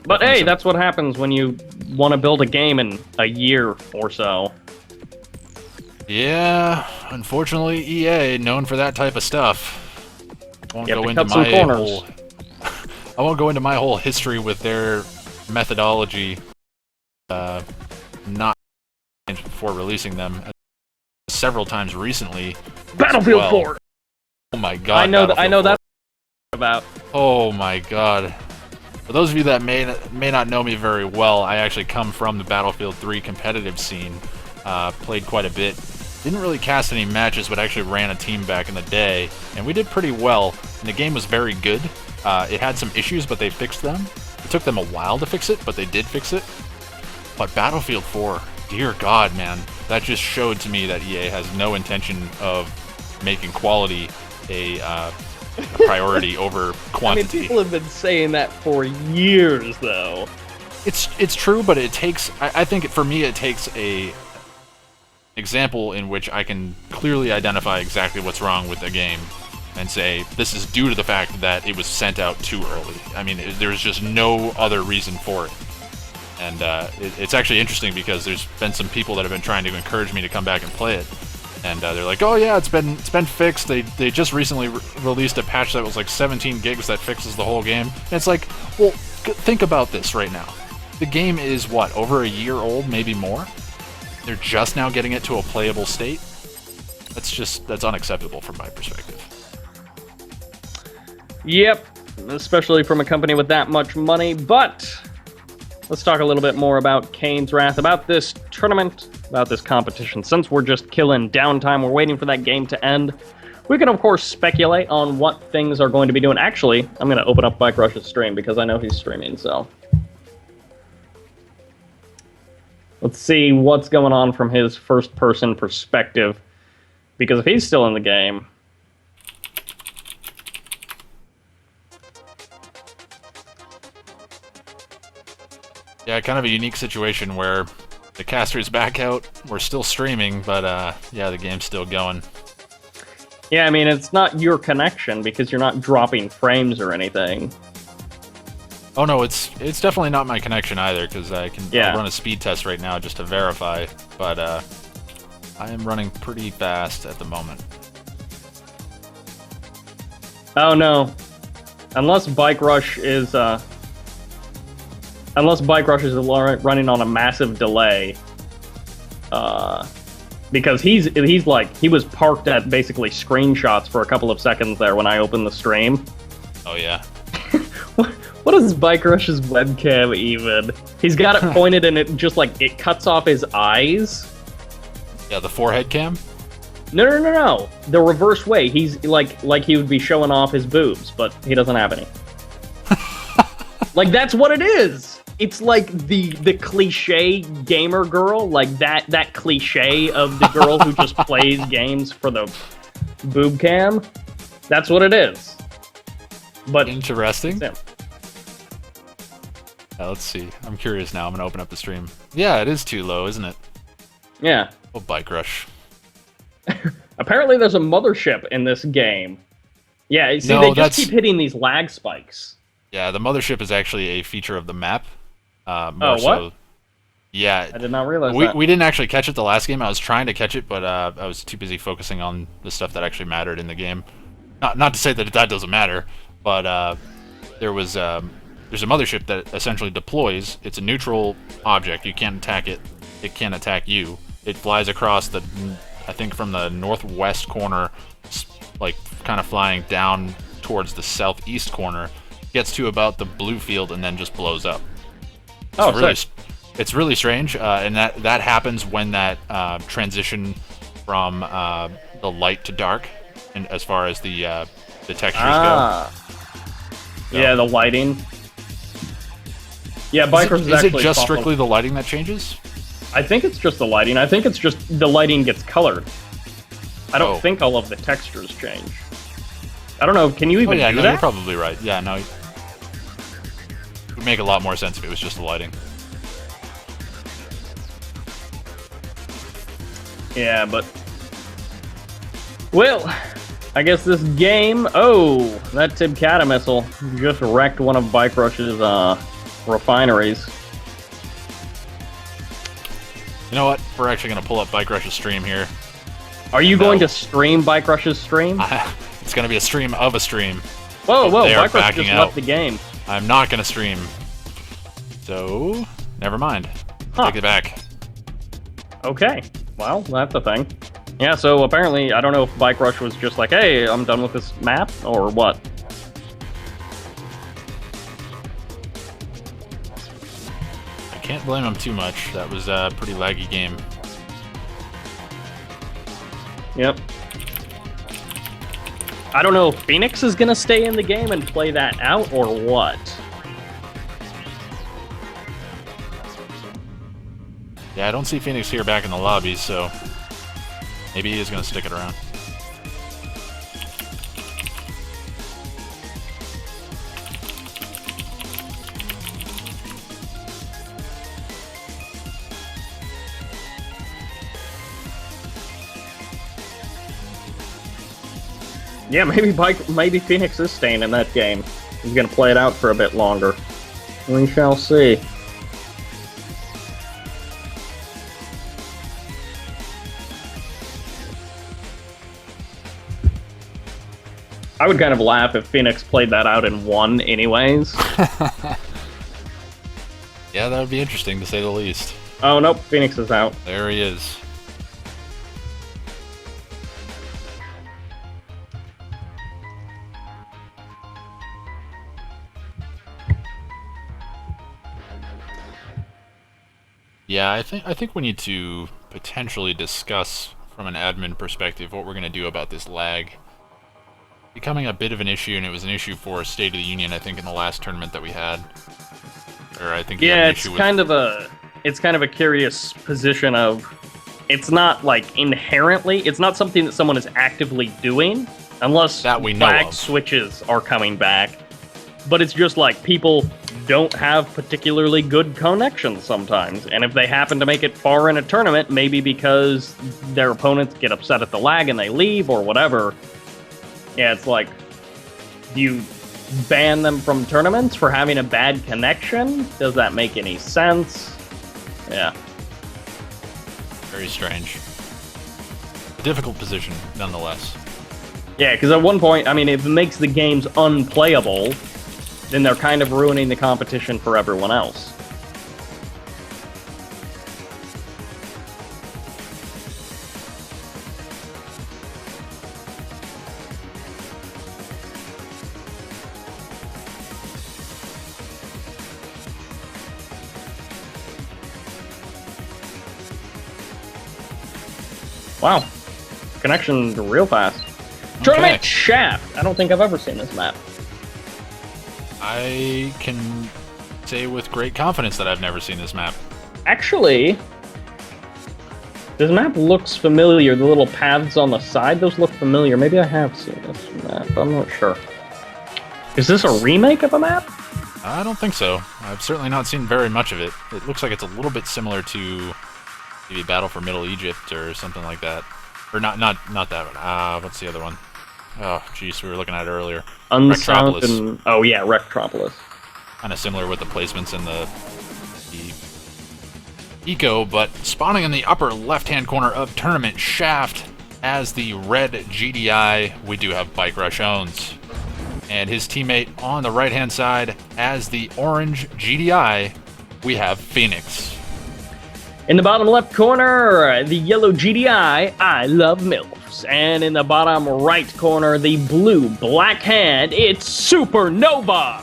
A: But hey, that's what happens when you want to build a game in a year or so.
B: Yeah, unfortunately, EA, known for that type of stuff. I won't go into my whole history with their methodology, not before releasing them several times recently.
A: Battlefield 4.
B: Oh my god!
A: I know that's about.
B: Oh my god. For those of you that may not know me very well, I actually come from the Battlefield 3 competitive scene. Played quite a bit. Didn't really cast any matches, but actually ran a team back in the day. And we did pretty well, and the game was very good. It had some issues, but they fixed them. It took them a while to fix it, but they did fix it. But Battlefield 4, dear god, man. That just showed to me that EA has no intention of making quality a priority over quantity.
A: I mean, people have been saying that for years, though.
B: It's true, but it takes. I think for me, it takes a example in which I can clearly identify exactly what's wrong with the game, and say this is due to the fact that it was sent out too early. I mean, there's just no other reason for it. And it's actually interesting because there's been some people that have been trying to encourage me to come back and play it. And they're like, oh yeah, it's been fixed. They just recently released a patch that was like 17 gigs that fixes the whole game. And it's like, well, think about this right now. The game is, what, over a year old, maybe more? They're just now getting it to a playable state? That's unacceptable from my perspective.
A: Yep, especially from a company with that much money, but let's talk a little bit more about Kane's Wrath, about this tournament, about this competition. Since we're just killing downtime, we're waiting for that game to end. We can, of course, speculate on what things are going to be doing. Actually, I'm going to open up Bike Rush's stream because I know he's streaming, so. Let's see what's going on from his first-person perspective. Because if he's still in the game...
B: Yeah, kind of a unique situation where the caster's back out, we're still streaming, but yeah, the game's still going.
A: Yeah, I mean, it's not your connection because you're not dropping frames or anything.
B: Oh no, it's definitely not my connection either, because I'll run a speed test right now just to verify, but I am running pretty fast at the moment.
A: Oh no. Unless Bike Rush is running on a massive delay, because he's like, he was parked at basically screenshots for a couple of seconds there when I opened the stream.
B: Oh yeah.
A: What is Bike Rush's webcam even? He's got it pointed and it just like, it cuts off his eyes.
B: Yeah, the forehead cam?
A: No. The reverse way. He's like he would be showing off his boobs, but he doesn't have any. Like, that's what it is. It's like the cliche gamer girl, like that cliche of the girl who just plays games for the boob cam. That's what it is. But
B: interesting. Let's see. I'm curious now. I'm gonna open up the stream. Yeah, it is too low, isn't it?
A: Yeah.
B: Oh, Bike Rush.
A: Apparently, there's a mothership in this game. Yeah. See, they just keep hitting these lag spikes.
B: Yeah, the mothership is actually a feature of the map.
A: Oh, what?
B: So, yeah.
A: I did not realize that.
B: We didn't actually catch it the last game. I was trying to catch it, but I was too busy focusing on the stuff that actually mattered in the game. Not to say that doesn't matter, but there's a mothership that essentially deploys. It's a neutral object. You can't attack it. It can't attack you. It flies across I think from the northwest corner, like kind of flying down towards the southeast corner, gets to about the blue field and then just blows up. It's really strange, and that happens when that transition from the light to dark, and as far as the textures go. So.
A: Yeah, the lighting. Yeah,
B: Is it just strictly the lighting that changes?
A: I think it's just the lighting. I think it's just the lighting gets colored. I don't think all of the textures change. I don't know. Can you even do that?
B: You're probably right. Yeah, no. It would make a lot more sense if it was just the lighting.
A: Yeah, but... Well, I guess this game... Oh, that Tibcata missile just wrecked one of Bike Rush's refineries.
B: You know what? We're actually going to pull up Bike Rush's stream here.
A: Are you going to stream Bike Rush's stream?
B: It's going to be a stream of a stream.
A: Whoa, Bike Rush just left the game.
B: I'm not going to stream. So, never mind. Take it back.
A: Okay. Well, that's a thing. Yeah, so apparently, I don't know if Bike Rush was just like, hey, I'm done with this map, or what.
B: Can't blame him too much. That was a pretty laggy game.
A: Yep. I don't know if Phoenix is gonna stay in the game and play that out, or what.
B: Yeah, I don't see Phoenix here back in the lobby, so maybe he is gonna stick it around.
A: Yeah, maybe Phoenix is staying in that game. He's gonna play it out for a bit longer. We shall see. I would kind of laugh if Phoenix played that out and won anyways.
B: Yeah, that would be interesting to say the least.
A: Oh, nope, Phoenix is out.
B: There he is. Yeah, I think we need to potentially discuss from an admin perspective what we're going to do about this lag. Becoming a bit of an issue, and it was an issue for State of the Union, I think, in the last tournament that we had. Or I think
A: yeah, it's kind of a it's kind of a curious position of, it's not like inherently, it's not something that someone is actively doing, unless
B: that we know
A: flag
B: of.
A: switches are coming back. But it's just like people don't have particularly good connections sometimes, and if they happen to make it far in a tournament, maybe because their opponents get upset at the lag and they leave or whatever, yeah, it's like, do you ban them from tournaments for having a bad connection? Does that make any sense? Yeah.
B: Very strange. Difficult position, nonetheless.
A: Yeah, because at one point, I mean, if it makes the games unplayable, then they're kind of ruining the competition for everyone else. Wow. Connection real fast. Tournament Shaft. I don't think I've ever seen this map.
B: I can say with great confidence that I've never seen this map.
A: Actually, this map looks familiar. The little paths on the side, those look familiar. Maybe I have seen this map. I'm not sure. Is this a remake of a map?
B: I don't think so. I've certainly not seen very much of it. It looks like it's a little bit similar to maybe Battle for Middle Egypt or something like that. Or not that one. What's the other one? Oh, jeez, we were looking at it earlier.
A: Rectropolis. Oh yeah, Rectropolis.
B: Kind of similar with the placements in the eco, but spawning in the upper left-hand corner of Tournament Shaft as the red GDI, we do have Bike Rush Owns. And his teammate on the right-hand side as the orange GDI, we have Phoenix.
A: In the bottom left corner, the yellow GDI, I love MILFs. And in the bottom right corner, the blue black hand, it's Supernova.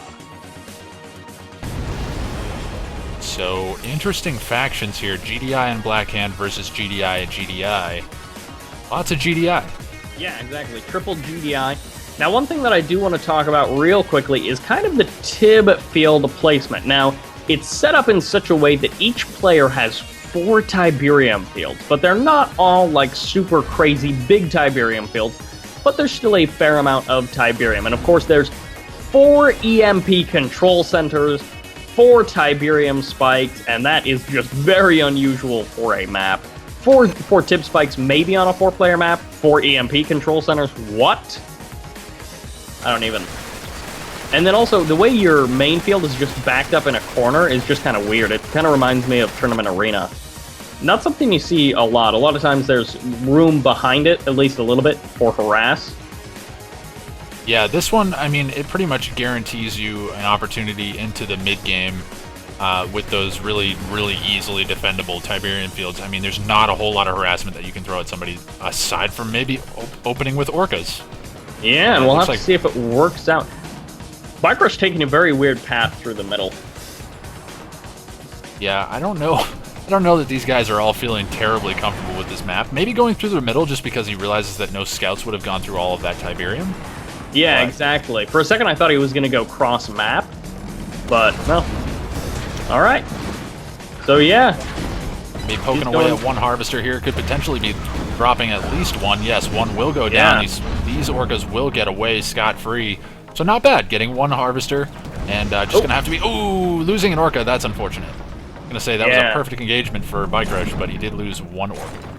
B: So, interesting factions here. GDI and Black Hand versus GDI and GDI. Lots of GDI.
A: Yeah, exactly. Triple GDI. Now, one thing that I do want to talk about real quickly is kind of the Tib field placement. Now, it's set up in such a way that each player has 4 Tiberium fields, but they're not all like super crazy big Tiberium fields, but there's still a fair amount of Tiberium. And of course, there's 4 EMP control centers, 4 Tiberium spikes, and that is just very unusual for a map. 4 tip spikes maybe on a 4-player map, 4 EMP control centers, what? I don't even... And then also, the way your main field is just backed up in a corner is just kind of weird. It kind of reminds me of Tournament Arena. Not something you see a lot. A lot of times there's room behind it, at least a little bit, for harass.
B: Yeah, this one, I mean, it pretty much guarantees you an opportunity into the mid-game with those really, really easily defendable Tiberium fields. I mean, there's not a whole lot of harassment that you can throw at somebody, aside from maybe opening with Orcas.
A: Yeah, and we'll have to see if it works out. Bike Rush taking a very weird path through the middle.
B: Yeah, I don't know. I don't know that these guys are all feeling terribly comfortable with this map. Maybe going through the middle just because he realizes that no scouts would have gone through all of that Tiberium.
A: Yeah, exactly. For a second I thought he was going to go cross-map, but no. Alright. So yeah.
B: Maybe poking away at one Harvester here could potentially be dropping at least one. Yes, one will go down. These Orcas will get away scot-free. So not bad, getting one Harvester, and just going to have to be... Ooh, losing an Orca, that's unfortunate. I'm going to say that was a perfect engagement for Bike Rush, but he did lose one Orca.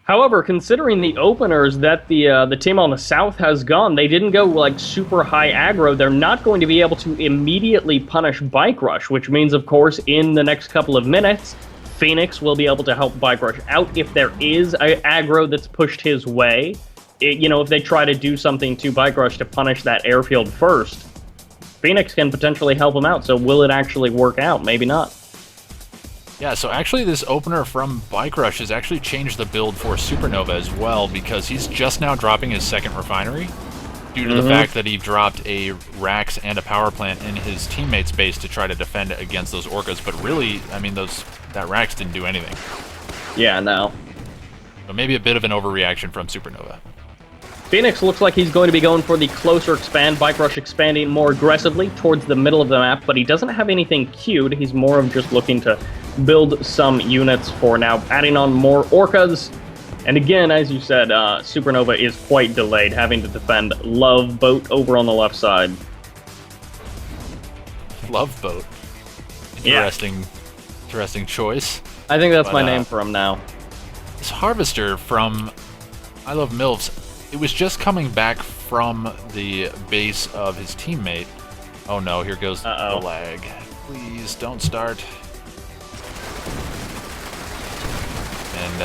A: However, considering the openers that the team on the south has gone, they didn't go like super high aggro. They're not going to be able to immediately punish Bike Rush, which means, of course, in the next couple of minutes, Phoenix will be able to help Bike Rush out if there is a aggro that's pushed his way. You know, if they try to do something to Bike Rush to punish that airfield first, Phoenix can potentially help him out. So will it actually work out? Maybe not.
B: Yeah, so actually this opener from Bike Rush has actually changed the build for Supernova as well, because he's just now dropping his second refinery due to the fact that he dropped a Rax and a power plant in his teammate's base to try to defend against those Orcas. But really, I mean, that Rax didn't do anything.
A: Yeah, no.
B: So maybe a bit of an overreaction from Supernova.
C: Phoenix looks like he's going to be going for the closer expand, Bike Rush expanding more aggressively towards the middle of the map, but he doesn't have anything queued. He's more of just looking to build some units for now, adding on more Orcas. And again, as you said, Supernova is quite delayed, having to defend Love Boat over on the left side.
B: Love Boat. Interesting choice.
C: I think that's my name for him now.
B: This Harvester from I Love MILFs, it was just coming back from the base of his teammate. Oh no, here goes the lag. Please don't start. And,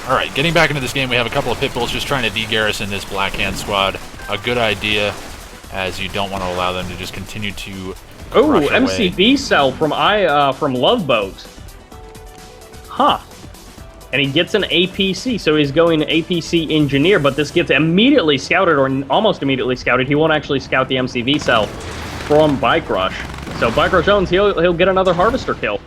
B: alright, getting back into this game, we have a couple of Pitbulls just trying to de-garrison this Black Hand squad. A good idea, as you don't want to allow them to just continue to
C: Oh, MCV cell from Love Boat. Huh. And he gets an APC, so he's going APC Engineer, but this gets immediately scouted, or almost immediately scouted. He won't actually scout the MCV cell from Bike Rush. So Bike Rush owns, he'll get another Harvester kill.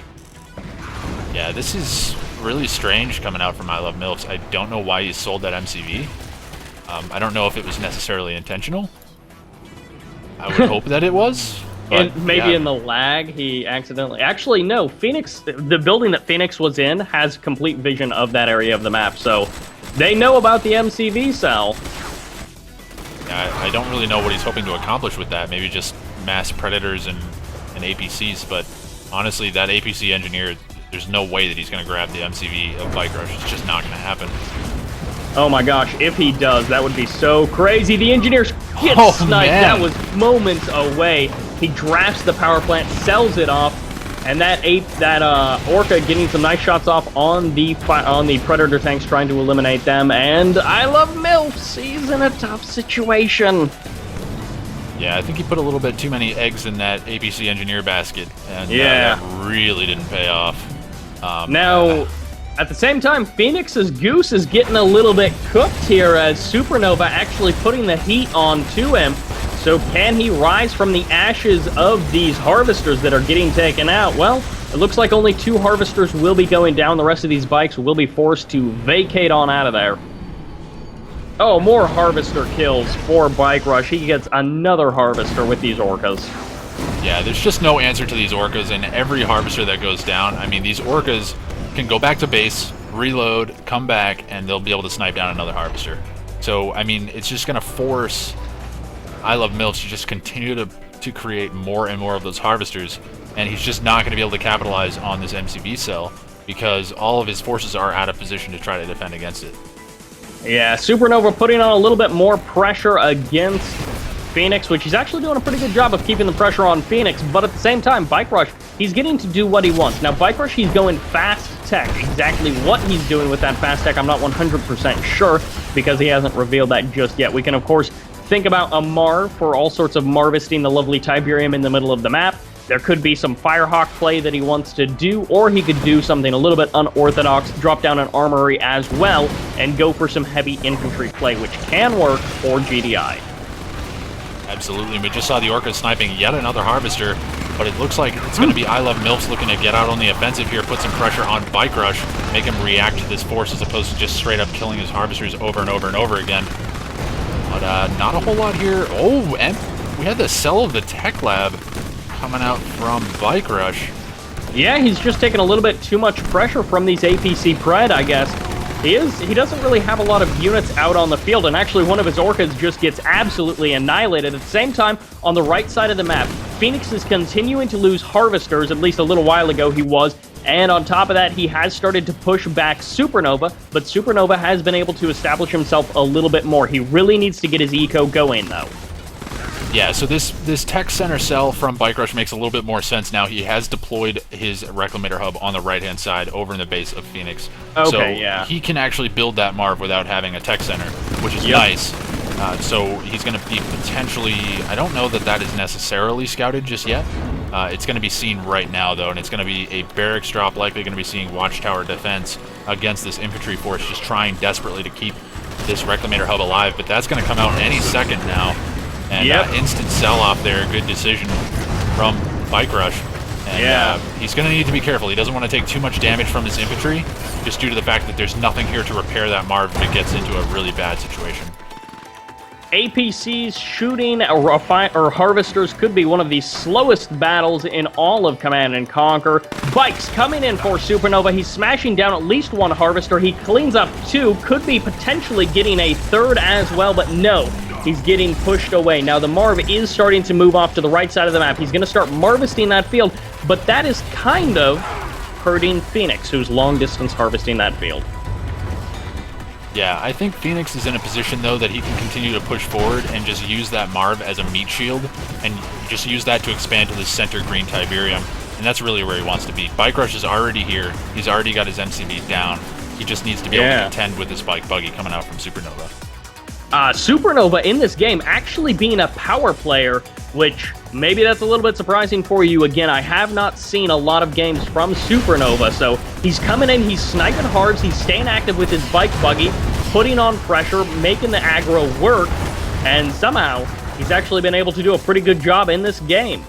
B: Yeah, this is really strange coming out from I Love MILFs. I don't know why he sold that MCV. I don't know if it was necessarily intentional. I would hope that it was.
C: And maybe in the lag, he accidentally... Actually, no. Phoenix, the building that Phoenix was in has complete vision of that area of the map, so they know about the MCV cell.
B: Yeah, I don't really know what he's hoping to accomplish with that. Maybe just mass Predators and APCs, but honestly, that APC Engineer, there's no way that he's going to grab the MCV of Bike Rush. It's just not going to happen.
C: Oh my gosh, if he does, that would be so crazy. The Engineer gets sniped.
B: Man.
C: That was moments away. He drafts the power plant, sells it off, and that Orca getting some nice shots off on the Predator tanks, trying to eliminate them. And I Love MILFs, he's in a tough situation.
B: Yeah, I think he put a little bit too many eggs in that APC Engineer basket, and
C: yeah,
B: that really didn't pay off.
C: Now, at the same time, Phoenix's Goose is getting a little bit cooked here as Supernova actually putting the heat on to him. So can he rise from the ashes of these Harvesters that are getting taken out? Well, it looks like only 2 Harvesters will be going down. The rest of these bikes will be forced to vacate on out of there. Oh, more Harvester kills for Bike Rush. He gets another Harvester with these Orcas.
B: Yeah, there's just no answer to these Orcas, and every Harvester that goes down, I mean, these Orcas can go back to base, reload, come back, and they'll be able to snipe down another Harvester. So, I mean, it's just going to force I Love MILFs to just continue to create more and more of those Harvesters, and he's just not going to be able to capitalize on this MCV cell because all of his forces are out of position to try to defend against it.
C: Yeah, Supernova putting on a little bit more pressure against Phoenix, which he's actually doing a pretty good job of keeping the pressure on Phoenix, but at the same time, Bike Rush, he's getting to do what he wants. Now, Bike Rush, he's going fast tech. Exactly what he's doing with that fast tech, I'm not 100% sure, because he hasn't revealed that just yet. We can, of course, think about a Marv for all sorts of Marvisting the lovely Tiberium in the middle of the map. There could be some Firehawk play that he wants to do, or he could do something a little bit unorthodox, drop down an armory as well, and go for some heavy infantry play, which can work for GDI.
B: Absolutely. We just saw the Orca sniping yet another Harvester, but it looks like it's going to be I Love MILFs looking to get out on the offensive here, put some pressure on Bike Rush, make him react to this force as opposed to just straight up killing his Harvesters over and over and over again. But not a whole lot here. Oh, and we had the cell of the Tech Lab coming out from Bike Rush.
C: Yeah, he's just taking a little bit too much pressure from these APC Pred, I guess. He doesn't really have a lot of units out on the field, and actually one of his Orcas just gets absolutely annihilated. At the same time, on the right side of the map, Phoenix is continuing to lose Harvesters, at least a little while ago he was, and on top of that, he has started to push back Supernova, but Supernova has been able to establish himself a little bit more. He really needs to get his eco going, though.
B: Yeah, so this tech center cell from Bike Rush makes a little bit more sense now. He has deployed his Reclamator hub on the right-hand side over in the base of Phoenix.
C: Okay,
B: so
C: yeah.
B: He can actually build that Marv without having a tech center, which is nice. So he's going to be potentially... I don't know that that is necessarily scouted just yet. It's going to be seen right now, though, and it's going to be a barracks drop, likely going to be seeing Watchtower defense against this infantry force, just trying desperately to keep this Reclamator hub alive, but that's going to come out any second now. And instant sell-off there, good decision from Bike Rush. And he's going to need to be careful. He doesn't want to take too much damage from his infantry, just due to the fact that there's nothing here to repair that Marv if it gets into a really bad situation.
C: APCs shooting or harvesters could be one of the slowest battles in all of Command and Conquer. Bikes coming in for Supernova. He's smashing down at least one harvester. He cleans up two. Could be potentially getting a third as well, but no. He's getting pushed away. Now, the Marv is starting to move off to the right side of the map. He's going to start harvesting that field, but that is kind of hurting Phoenix, who's long-distance harvesting that field.
B: Yeah, I think Phoenix is in a position, though, that he can continue to push forward and just use that Marv as a meat shield and just use that to expand to the center green Tiberium. And that's really where he wants to be. Bike Rush is already here. He's already got his MCV down. He just needs to be able to contend with this bike buggy coming out from Supernova.
C: Supernova in this game actually being a power player, which maybe that's a little bit surprising for you. Again, I have not seen a lot of games from Supernova, so he's coming in, he's sniping hards, he's staying active with his bike buggy, putting on pressure, making the aggro work, and somehow he's actually been able to do a pretty good job in this game.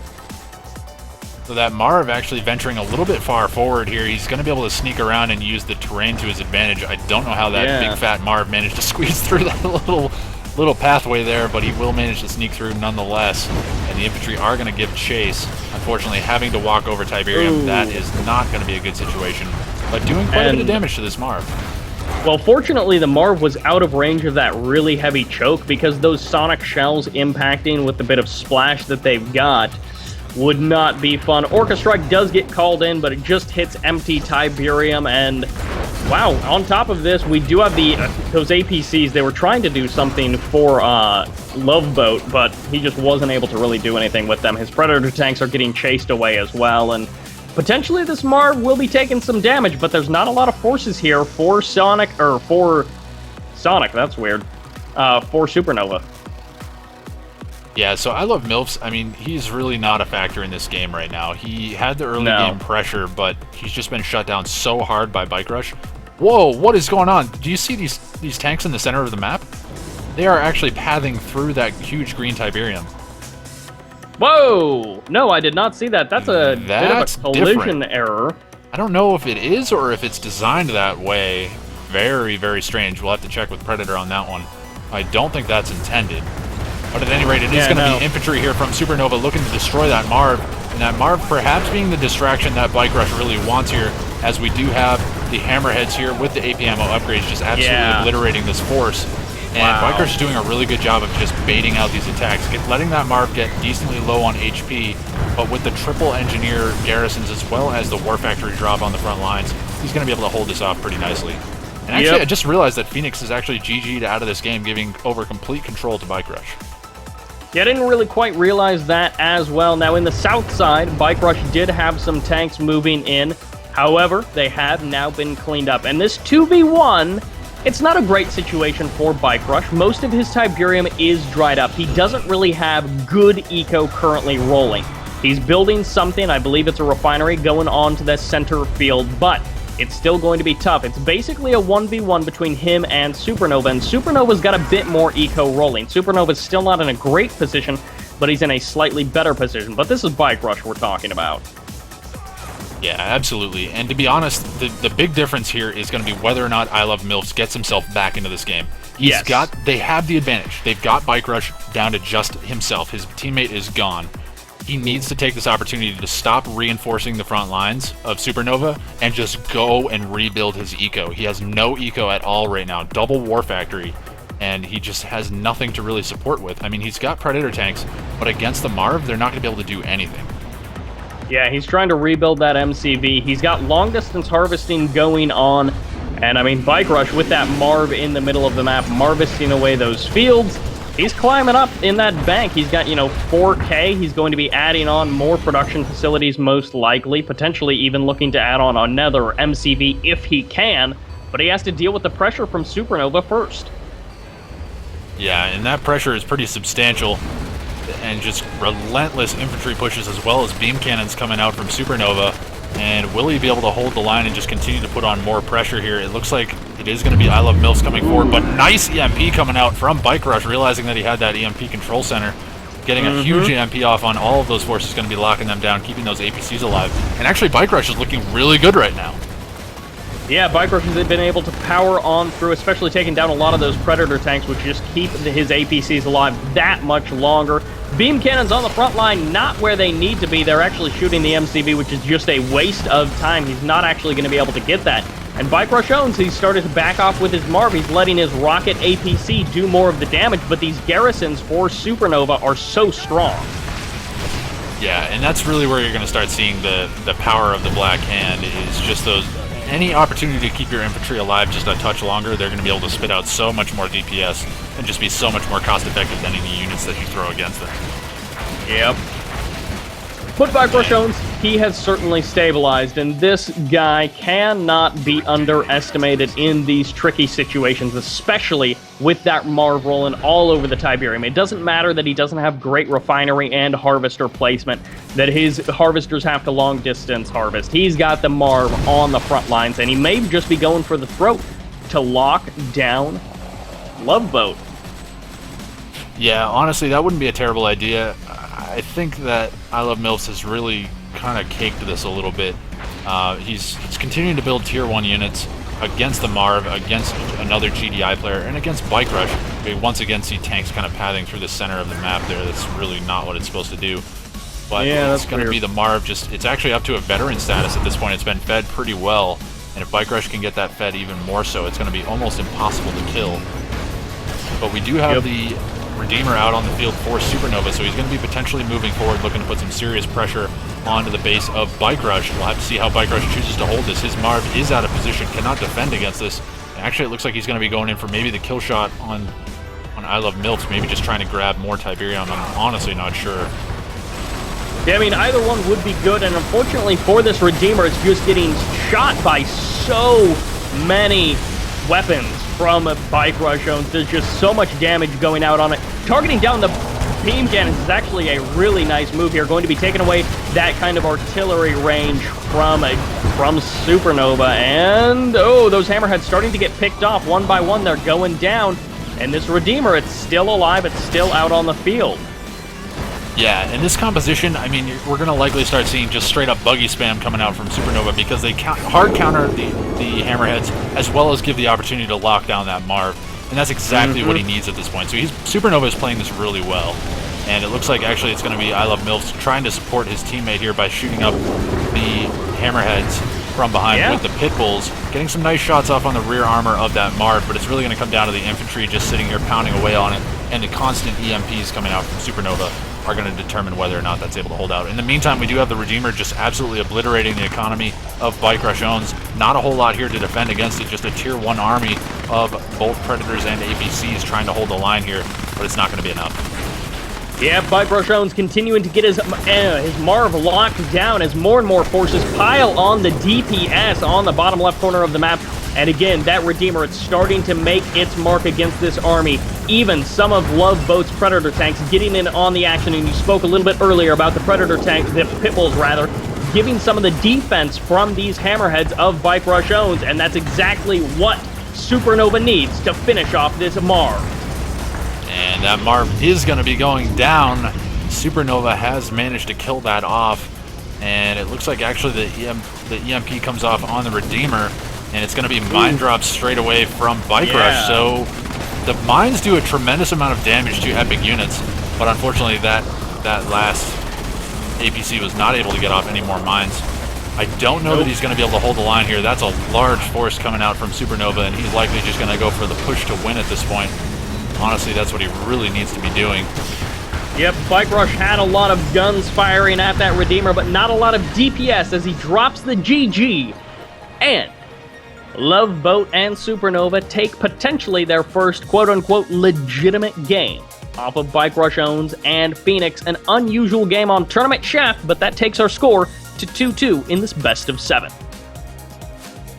B: So that Marv actually venturing a little bit far forward here. He's going to be able to sneak around and use the terrain to his advantage. I don't know how that big fat Marv managed to squeeze through that little pathway there, but he will manage to sneak through nonetheless. And the infantry are going to give chase. Unfortunately, having to walk over Tiberium, that is not going to be a good situation. But doing quite a bit of damage to this Marv.
C: Well, fortunately, the Marv was out of range of that really heavy choke because those sonic shells impacting with the bit of splash that they've got would not be fun. Orca Strike does get called in, but it just hits empty Tiberium, and wow, on top of this, we do have those APCs. They were trying to do something for Love Boat, but he just wasn't able to really do anything with them. His Predator tanks are getting chased away as well, and potentially this Marv will be taking some damage, but there's not a lot of forces here for Sonic, that's weird, for Supernova.
B: Yeah, so I love Milfs. I mean, he's really not a factor in this game right now. He had the early game pressure, but he's just been shut down so hard by Bike Rush. Whoa, what is going on? Do you see these tanks in the center of the map? They are actually pathing through that huge green Tiberium.
C: Whoa! No, I did not see that. That's a bit of a collision error.
B: I don't know if it is or if it's designed that way. Very, very strange. We'll have to check with Predator on that one. I don't think that's intended. But at any rate, it is going to be infantry here from Supernova looking to destroy that Marv. And that Marv perhaps being the distraction that Bike Rush really wants here, as we do have the Hammerheads here with the AP ammo upgrades just absolutely obliterating this force. And Bike Rush is doing a really good job of just baiting out these attacks, letting that Marv get decently low on HP, but with the triple engineer garrisons as well as the War Factory drop on the front lines, he's going to be able to hold this off pretty nicely. And actually, I just realized that Phoenix is actually GG'd out of this game, giving over complete control to Bike Rush.
C: Yeah, I didn't really quite realize that as well. Now, in the south side, Bike Rush did have some tanks moving in. However, they have now been cleaned up. And this 2v1, it's not a great situation for Bike Rush. Most of his Tiberium is dried up. He doesn't really have good eco currently rolling. He's building something, I believe it's a refinery, going on to the center field, but it's still going to be tough. It's basically a 1v1 between him and Supernova, and Supernova's got a bit more eco rolling. Supernova's still not in a great position, but he's in a slightly better position. But this is Bike Rush we're talking about.
B: Yeah, absolutely. And to be honest, the big difference here is going to be whether or not I Love Milfs gets himself back into this game. They have the advantage. They've got Bike Rush down to just himself. His teammate is gone. He needs to take this opportunity to stop reinforcing the front lines of Supernova and just go and rebuild his eco. He has no eco at all right now. Double War Factory, and he just has nothing to really support with. I mean, he's got Predator tanks, but against the Marv, they're not going to be able to do anything.
C: Yeah, he's trying to rebuild that MCV. He's got long-distance harvesting going on, and I mean, Bike Rush with that Marv in the middle of the map, harvesting away those fields. He's climbing up in that bank. He's got, 4K. He's going to be adding on more production facilities, most likely, potentially even looking to add on another MCV if he can, but he has to deal with the pressure from Supernova first.
B: Yeah, and that pressure is pretty substantial, and just relentless infantry pushes as well as beam cannons coming out from Supernova. And will he be able to hold the line and just continue to put on more pressure here? It looks like it is going to be I Love Milfs coming forward, but nice EMP coming out from Bike Rush, realizing that he had that EMP control center. Getting a huge EMP off on all of those forces, going to be locking them down, keeping those APCs alive. And actually, Bike Rush is looking really good right now.
A: Yeah, Bike Rush has been able to power on through, especially taking down a lot of those Predator tanks, which just keep his APCs alive that much longer. Beam cannons on the front line, not where they need to be. They're actually shooting the MCV, which is just a waste of time. He's not actually going to be able to get that. And Bike Rush owns, he's started to back off with his Marv. He's letting his Rocket APC do more of the damage, but these garrisons for Supernova are so strong.
B: Yeah, and that's really where you're going to start seeing the power of the Black Hand, is just those... Any opportunity to keep your infantry alive just a touch longer, they're going to be able to spit out so much more DPS and just be so much more cost-effective than any units that you throw against them.
A: Yep. But Bike Rush owns, he has certainly stabilized, and this guy cannot be underestimated in these tricky situations, especially with that Marv rolling all over the Tiberium. It doesn't matter that he doesn't have great refinery and harvester placement, that his harvesters have to long-distance harvest. He's got the Marv on the front lines, and he may just be going for the throat to lock down Love Boat.
B: Yeah, honestly, that wouldn't be a terrible idea. I think that I Love MILFs has really kind of caked this a little bit. He's continuing to build tier 1 units against the Marv, against another GDI player, and against Bike Rush. We once again see tanks kind of pathing through the center of the map there. That's really not what it's supposed to do. But yeah, it's going to be the Marv. It's actually up to a veteran status at this point. It's been fed pretty well, and if Bike Rush can get that fed even more so, it's going to be almost impossible to kill. But we do have the Redeemer out on the field for Supernova, so he's going to be potentially moving forward, looking to put some serious pressure onto the base of Bike Rush. We'll have to see how Bike Rush chooses to hold this. His Marv is out of position, cannot defend against this. And actually, it looks like he's going to be going in for maybe the kill shot on I Love MILFs, maybe just trying to grab more Tiberium. I'm honestly not sure.
A: Yeah, I mean, either one would be good, and unfortunately for this Redeemer, it's just getting shot by so many weapons from Bike Rush owns. There's just so much damage going out on it. Targeting down the beam cannons is actually a really nice move here, going to be taking away that kind of artillery range from Supernova. And, oh, those hammerheads starting to get picked off one by one. They're going down. And this Redeemer, it's still alive. It's still out on the field.
B: Yeah, in this composition, I mean, we're going to likely start seeing just straight-up buggy spam coming out from Supernova because they hard counter the hammerheads as well as give the opportunity to lock down that Marv. And that's exactly what he needs at this point. So Supernova is playing this really well. And it looks like actually it's going to be I Love MILFs trying to support his teammate here by shooting up the hammerheads from behind with the pit bulls, getting some nice shots off on the rear armor of that Marv, but it's really going to come down to the infantry just sitting here pounding away on it, and the constant EMPs coming out from Supernova are going to determine whether or not that's able to hold out. In the meantime, we do have the Redeemer just absolutely obliterating the economy of Bike Rush owns. Not a whole lot here to defend against it, just a tier 1 army of both Predators and APCs trying to hold the line here, but it's not going to be enough.
A: Yeah, Bike Rush owns continuing to get his Marv locked down as more and more forces pile on the DPS on the bottom left corner of the map. And again, that Redeemer, it's starting to make its mark against this army. Even some of Love Boat's Predator tanks getting in on the action, and you spoke a little bit earlier about the Predator tank, the Pitbulls rather, giving some of the defense from these hammerheads of Bike Rush owns, and that's exactly what Supernova needs to finish off this Marv.
B: And that Marv is going to be going down. Supernova has managed to kill that off, and it looks like actually the EMP comes off on the Redeemer, and it's going to be mine drops straight away from Bike Rush. So the mines do a tremendous amount of damage to epic units, but unfortunately that last APC was not able to get off any more mines. I don't know that he's going to be able to hold the line here. That's a large force coming out from Supernova, and he's likely just going to go for the push to win at this point. Honestly, that's what he really needs to be doing.
A: Yep, Bike Rush had a lot of guns firing at that Redeemer, but not a lot of DPS as he drops the GG. And Love Boat and Supernova take potentially their first quote-unquote legitimate game off of Bike Rush owns and Phoenix. An unusual game on Tournament Chef, but that takes our score to 2-2 in this best of 7.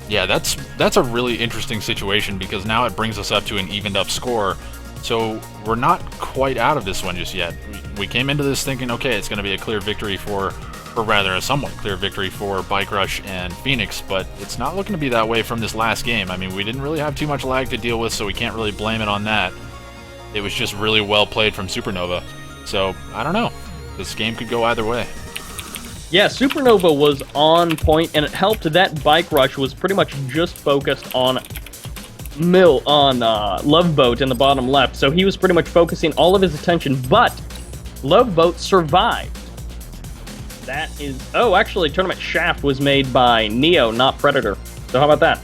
B: Yeah, that's a really interesting situation because now it brings us up to an evened up score. So we're not quite out of this one just yet. We came into this thinking, okay, it's going to be a clear victory or rather a somewhat clear victory for Bike Rush and Phoenix, but it's not looking to be that way from this last game. I mean, we didn't really have too much lag to deal with, so we can't really blame it on that. It was just really well played from Supernova. So, I don't know. This game could go either way.
C: Yeah, Supernova was on point, and it helped that Bike Rush was pretty much just focused on Love Boat in the bottom left, so he was pretty much focusing all of his attention, but Love Boat survived. That is... Oh, actually, Tournament Shaft was made by Neo, not Predator. So how about that?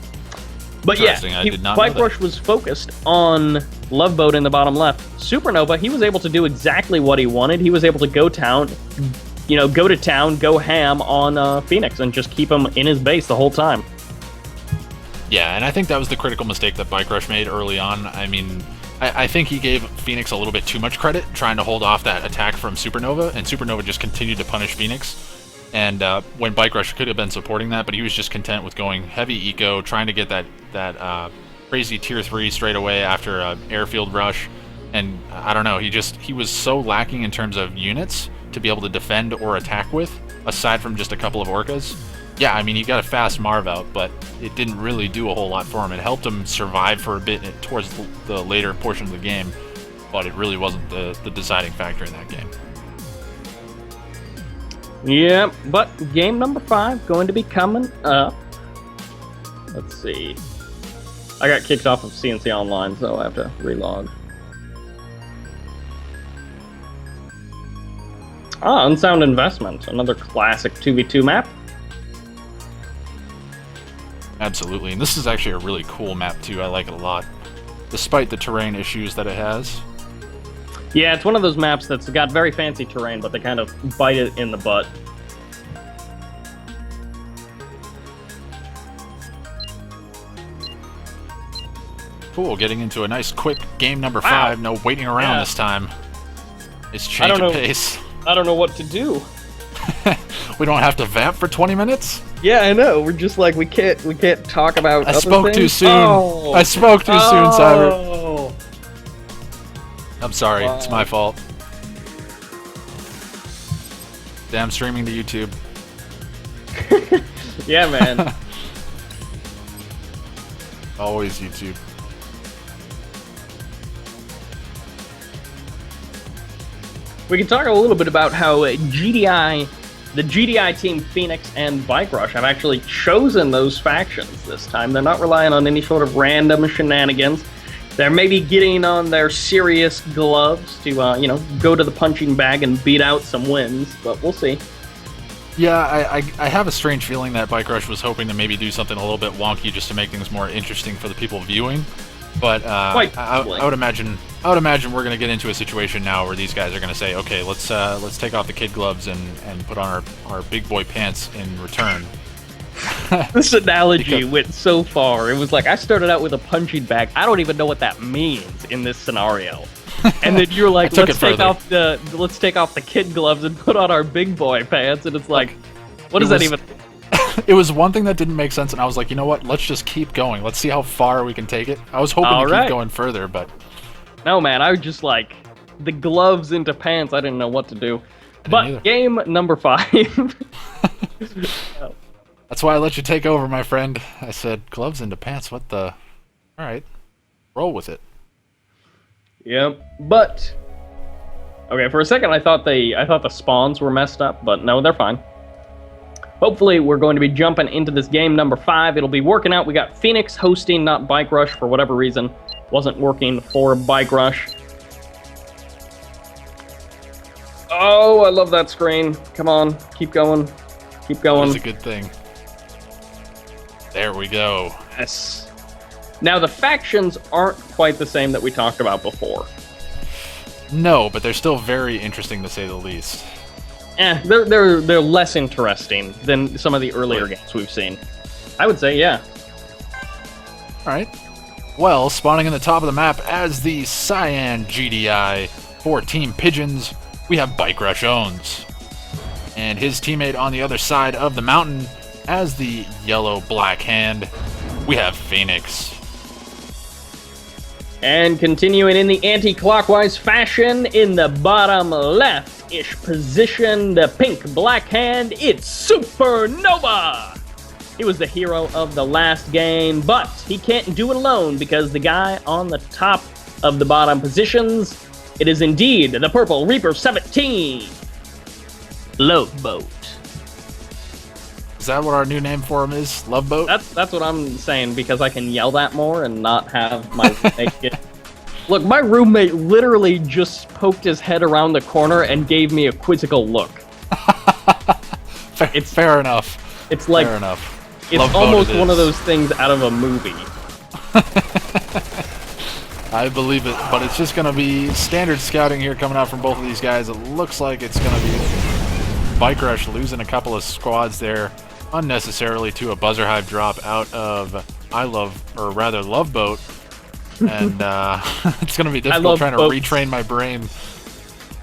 C: But yeah,
B: I did not
C: Bike
B: know that.
C: Rush was focused on Love Boat in the bottom left. Supernova, he was able to do exactly what he wanted. He was able to go to town, go ham on Phoenix, and just keep him in his base the whole time.
B: Yeah, and I think that was the critical mistake that Bike Rush made early on. I mean, I think he gave Phoenix a little bit too much credit, trying to hold off that attack from Supernova, and Supernova just continued to punish Phoenix. And when Bike Rush could have been supporting that, but he was just content with going heavy eco, trying to get that crazy tier 3 straight away after airfield rush. And I don't know, he was so lacking in terms of units to be able to defend or attack with, aside from just a couple of Orcas. Yeah, I mean, he got a fast Marv out, but it didn't really do a whole lot for him. It helped him survive for a bit towards the later portion of the game, but it really wasn't the deciding factor in that game.
C: Yeah, but game number 5 going to be coming up. Let's see. I got kicked off of CNC Online, so I have to relog. Unsound Investment, another classic 2v2 map.
B: Absolutely, and this is actually a really cool map too. I like it a lot, despite the terrain issues that it has.
C: Yeah, it's one of those maps that's got very fancy terrain, but they kind of bite it in the butt.
B: Cool, getting into a nice quick game number 5. No waiting around this time. It's change of pace.
C: I don't know what to do.
B: We don't have to vamp for 20 minutes?
C: Yeah, I know. We're just like, we can't talk about
B: I spoke too soon. Oh. I spoke too soon, Cyber. I'm sorry. Wow. It's my fault. Damn, streaming to YouTube.
C: Yeah, man.
B: Always YouTube.
C: We can talk a little bit about how the GDI team Phoenix and Bike Rush have actually chosen those factions this time. They're not relying on any sort of random shenanigans. They're maybe getting on their serious gloves to, go to the punching bag and beat out some wins, but we'll see.
B: Yeah, I have a strange feeling that Bike Rush was hoping to maybe do something a little bit wonky just to make things more interesting for the people viewing. But I would imagine we're going to get into a situation now where these guys are going to say, okay, let's take off the kid gloves and put on our big boy pants in return.
C: This analogy went so far. It was like, I started out with a punching bag. I don't even know what that means in this scenario. And then you're like, let's take off the kid gloves and put on our big boy pants. And it's like, what does that even mean?
B: It was one thing that didn't make sense, and I was like, you know what? Let's just keep going. Let's see how far we can take it. I was hoping to keep going further, but...
C: No, man, I was just like, the gloves into pants, I didn't know what to do. But game number 5.
B: That's why I let you take over, my friend. I said, gloves into pants, what the... Alright, roll with it.
C: Yep, but... Okay, for a second I thought the spawns were messed up, but no, they're fine. Hopefully, we're going to be jumping into this game number 5. It'll be working out. We got Phoenix hosting, not Bike Rush, for whatever reason. Wasn't working for Bike Rush. Oh, I love that screen. Come on, keep going. Keep going.
B: That's a good thing. There we go.
C: Yes. Now, the factions aren't quite the same that we talked about before.
B: No, but they're still very interesting to say the least.
C: They're less interesting than some of the earlier games we've seen. I would say, yeah.
B: Alright. Well, spawning in the top of the map as the Cyan GDI for Team Pigeons, we have Bike Rush Owns. And his teammate on the other side of the mountain as the Yellow Black Hand, we have Phoenix.
C: And continuing in the anti-clockwise fashion, in the bottom left-ish position, the pink black hand, it's Supernova! He was the hero of the last game, but he can't do it alone because the guy on the top of the bottom positions, it is indeed the Purple Reaper 17, Love Boat.
B: Is that what our new name for him is? Love Boat?
C: That's what I'm saying, because I can yell that more and not have my roommate get... Look, my roommate literally just poked his head around the corner and gave me a quizzical look.
B: Fair enough.
C: It's like...
B: Fair enough.
C: It's
B: Love
C: almost
B: Boat it
C: one of
B: is.
C: those things out of a movie.
B: I believe it, but it's just going to be standard scouting here coming out from both of these guys. It looks like it's going to be Bike Rush losing a couple of squads there unnecessarily to a buzzer hive drop out of Love Boat. And it's going to be difficult trying to retrain my brain.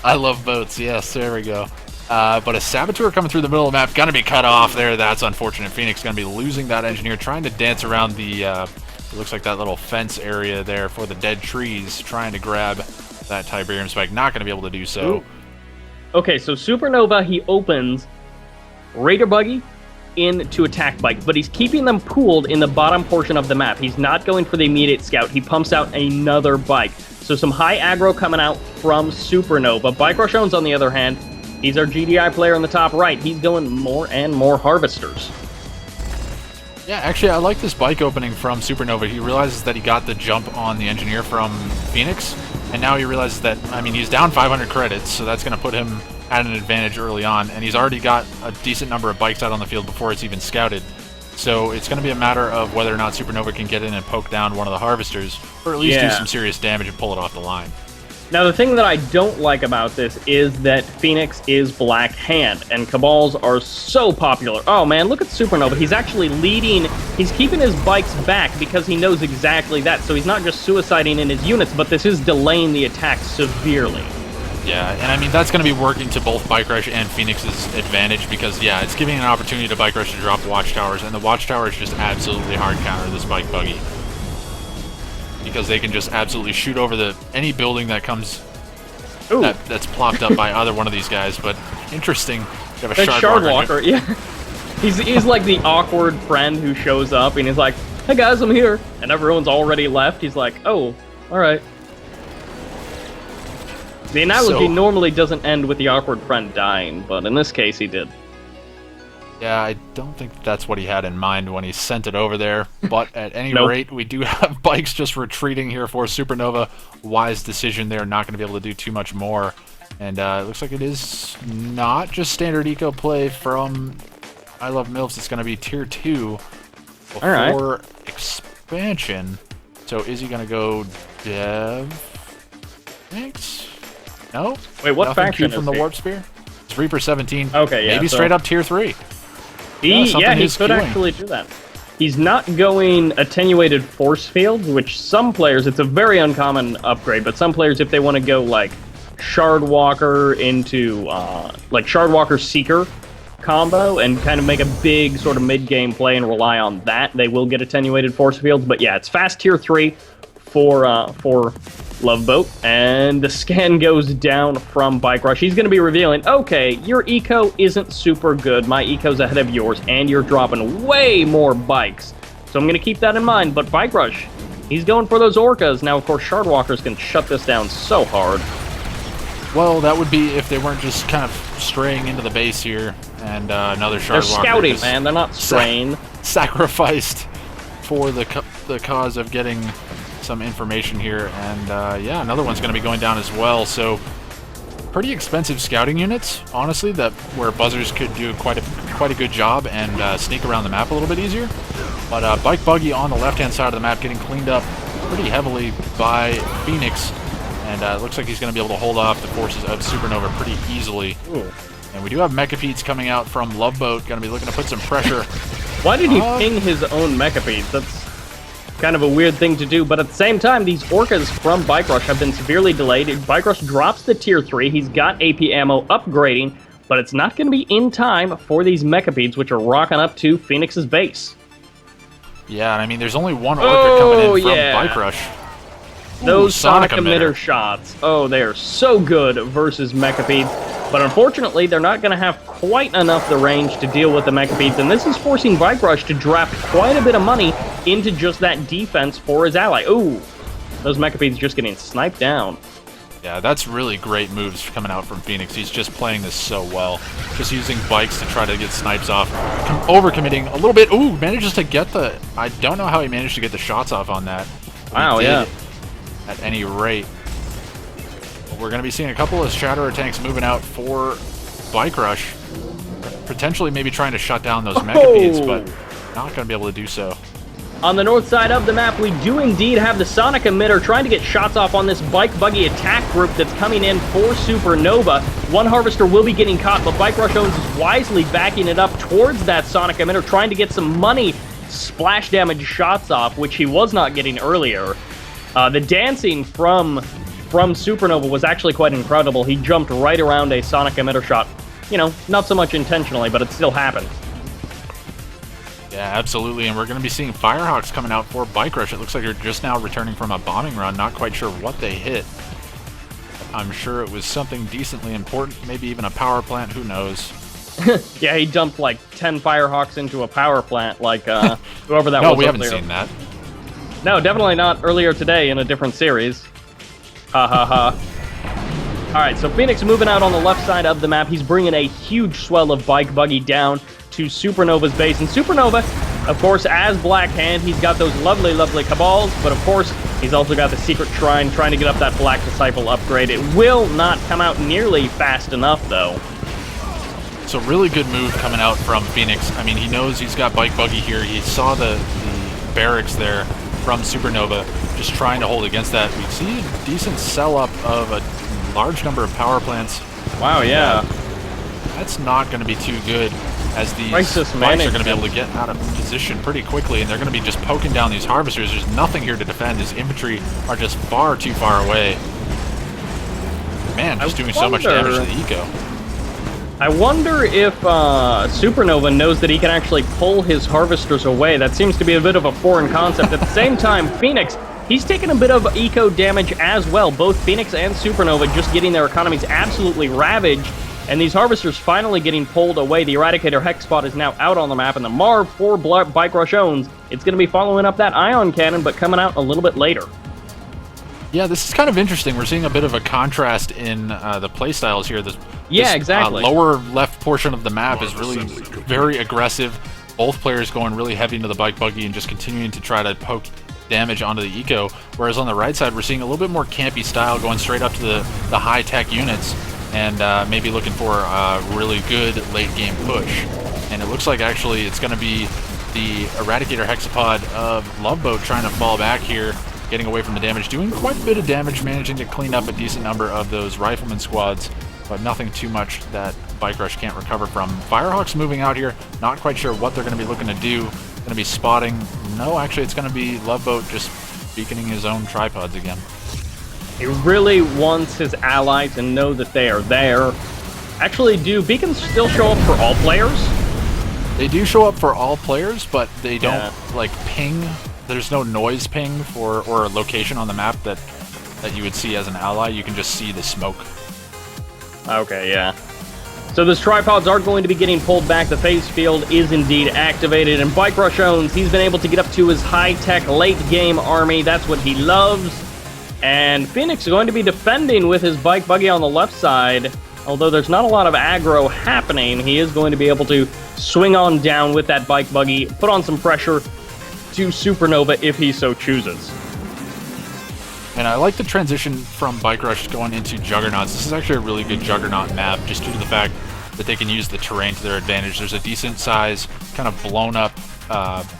B: I love boats, yes, there we go. But a Saboteur coming through the middle of the map, going to be cut off there. That's unfortunate. Phoenix going to be losing that engineer, trying to dance around the, it looks like that little fence area there for the dead trees, trying to grab that Tiberium Spike. Not going to be able to do so.
C: Ooh. Okay, so Supernova, he opens Raider Buggy into attack bike, but he's keeping them pooled in the bottom portion of the map. He's not going for the immediate scout. He pumps out another bike. So some high aggro coming out from Supernova. Bike Rush owns, on the other hand, he's our GDI player in the top right. He's going more and more harvesters.
B: Yeah, actually, I like this bike opening from Supernova. He realizes that he got the jump on the engineer from Phoenix, and now he realizes that, I mean, he's down 500 credits, so that's going to put him at an advantage early on, and he's already got a decent number of bikes out on the field before it's even scouted. So it's going to be a matter of whether or not Supernova can get in and poke down one of the harvesters, or at least do some serious damage and pull it off the line.
C: Now, the thing that I don't like about this is that Phoenix is Black Hand, and Cabals are so popular. Oh man, look at Supernova. He's actually leading, he's keeping his bikes back because he knows exactly that, so he's not just suiciding in his units, but this is delaying the attack severely.
B: Yeah, and I mean, that's going to be working to both Bike Rush and Phoenix's advantage because, yeah, it's giving an opportunity to Bike Rush to drop Watchtowers, and the Watchtowers just absolutely hard counter this Bike Buggy. Because they can just absolutely shoot over any building that comes that's plopped up by either one of these guys. But interesting, you have a
C: Shardwalker. Yeah, he's like the awkward friend who shows up and he's like, "Hey guys, I'm here," and everyone's already left. He's like, "Oh, all right." The analogy normally doesn't end with the awkward friend dying, but in this case, he did.
B: Yeah, I don't think that's what he had in mind when he sent it over there. But at any rate, we do have bikes just retreating here for Supernova. Wise decision there, not going to be able to do too much more. And it looks like it is not just standard eco play from I Love MILFs. It's going to be tier 2 before expansion. So is he going to go dev? Thanks. No?
C: Wait, what faction
B: from the Warp Spear? It's Reaper 17.
C: Okay, yeah.
B: Maybe straight up tier 3.
C: He could actually do that. He's not going attenuated force fields, which some players, it's a very uncommon upgrade, but some players, if they want to go like Shardwalker into like Shardwalker Seeker combo and kind of make a big sort of mid-game play and rely on that, they will get attenuated force fields. But yeah, it's fast tier 3 for Love Boat, and the scan goes down from Bike Rush. He's going to be revealing, okay, your eco isn't super good, my eco's ahead of yours, and you're dropping way more bikes. So I'm going to keep that in mind, but Bike Rush, he's going for those orcas. Now, of course, Shardwalkers can shut this down so hard.
B: Well, that would be if they weren't just kind of straying into the base here, and another Shardwalker.
C: They're scouting, man, they're not straying.
B: Sacrificed for the cause of getting some information here, and yeah, another one's going to be going down as well. So pretty expensive scouting units, honestly, that where buzzers could do quite a good job and sneak around the map a little bit easier. But Bike Buggy on the left-hand side of the map getting cleaned up pretty heavily by Phoenix, and it looks like he's going to be able to hold off the forces of Supernova pretty easily.
C: Ooh.
B: And we do have Mechapetes coming out from Love Boat, going to be looking to put some pressure.
C: Why did he ping his own Mechapetes? That's kind of a weird thing to do, but at the same time, these orcas from Bike Rush have been severely delayed. Bike Rush drops the tier 3, he's got AP ammo upgrading, but it's not going to be in time for these Mechapedes, which are rocking up to Phoenix's base.
B: Yeah, and I mean, there's only one orca coming in from Bike Rush.
C: Those Sonic emitter shots, they are so good versus Mechapedes. But unfortunately, they're not going to have quite enough the range to deal with the Mechapedes, and this is forcing Bike Rush to drop quite a bit of money into just that defense for his ally. Ooh, those Mechapedes just getting sniped down.
B: Yeah, that's really great moves coming out from Phoenix. He's just playing this so well. Just using bikes to try to get snipes off. Overcommitting a little bit. Ooh, manages to get the... I don't know how he managed to get the shots off on that.
C: Wow, yeah.
B: At any rate. We're going to be seeing a couple of Shatterer tanks moving out for Bike Rush. Potentially maybe trying to shut down those Megabeads, but not going to be able to do so.
C: On the north side of the map, we do indeed have the Sonic Emitter trying to get shots off on this Bike Buggy attack group that's coming in for Supernova. One Harvester will be getting caught, but Bike Rush owns is wisely backing it up towards that Sonic Emitter, trying to get some money splash damage shots off, which he was not getting earlier. The dancing from Supernova was actually quite incredible. He jumped right around a Sonic Emitter shot. You know, not so much intentionally, but it still happened.
B: Yeah, absolutely, and we're going to be seeing Firehawks coming out for Bike Rush. It looks like they're just now returning from a bombing run, not quite sure what they hit. I'm sure it was something decently important, maybe even a power plant, who knows.
C: Yeah, he dumped like 10 Firehawks into a power plant, like whoever that was.
B: No, we haven't
C: there.
B: seen that.
C: No, definitely not earlier today in a different series. Ha ha ha. Alright, so Phoenix moving out on the left side of the map. He's bringing a huge swell of Bike Buggy down to Supernova's base. And Supernova, of course, as Black Hand, he's got those lovely, lovely Cabals, but of course, he's also got the Secret Shrine trying to get up that Black Disciple upgrade. It will not come out nearly fast enough, though.
B: So really good move coming out from Phoenix. I mean, he knows he's got Bike Buggy here. He saw the barracks there from Supernova, just trying to hold against that. We see a decent sell-up of a large number of power plants.
C: Wow, yeah.
B: That's not going to be too good, as these bikes are going to be able to get out of position pretty quickly, and they're going to be just poking down these Harvesters. There's nothing here to defend. His infantry are just far too far away. Man, just doing so much damage to the eco.
C: I wonder if Supernova knows that he can actually pull his Harvesters away. That seems to be a bit of a foreign concept. At the same time, Phoenix, he's taking a bit of eco damage as well. Both Phoenix and Supernova just getting their economies absolutely ravaged. And these Harvesters finally getting pulled away. The Eradicator Hexspot is now out on the map, and the Marv 4 Bike Rush owns, it's going to be following up that Ion Cannon, but coming out a little bit later.
B: Yeah, this is kind of interesting. We're seeing a bit of a contrast in the playstyles here. This
C: exactly.
B: Lower left portion of the map is really very aggressive. Both players going really heavy into the Bike Buggy and just continuing to try to poke damage onto the eco. Whereas on the right side, we're seeing a little bit more campy style, going straight up to the high-tech units, and maybe looking for a really good late-game push. And it looks like actually it's going to be the Eradicator Hexapod of Loveboat trying to fall back here, getting away from the damage, doing quite a bit of damage, managing to clean up a decent number of those Rifleman squads, but nothing too much that Bike Rush can't recover from. Firehawks moving out here, not quite sure what they're going to be looking to do. Going to be spotting. No, actually it's going to be Loveboat just beaconing his own tripods again.
C: He really wants his allies to know that they are there. Actually, do beacons still show up for all players?
B: They do show up for all players, but they don't like ping. There's no noise ping or a location on the map that you would see as an ally. You can just see the smoke.
C: Okay, yeah. So those tripods are going to be getting pulled back. The phase field is indeed activated, and Bike Rush owns, he's been able to get up to his high-tech late-game army. That's what he loves. And Phoenix is going to be defending with his Bike Buggy on the left side. Although there's not a lot of aggro happening, he is going to be able to swing on down with that Bike Buggy, put on some pressure to Supernova if he so chooses.
B: And I like the transition from Bike Rush going into Juggernauts. This is actually a really good Juggernaut map, just due to the fact that they can use the terrain to their advantage. There's a decent size, kind of blown up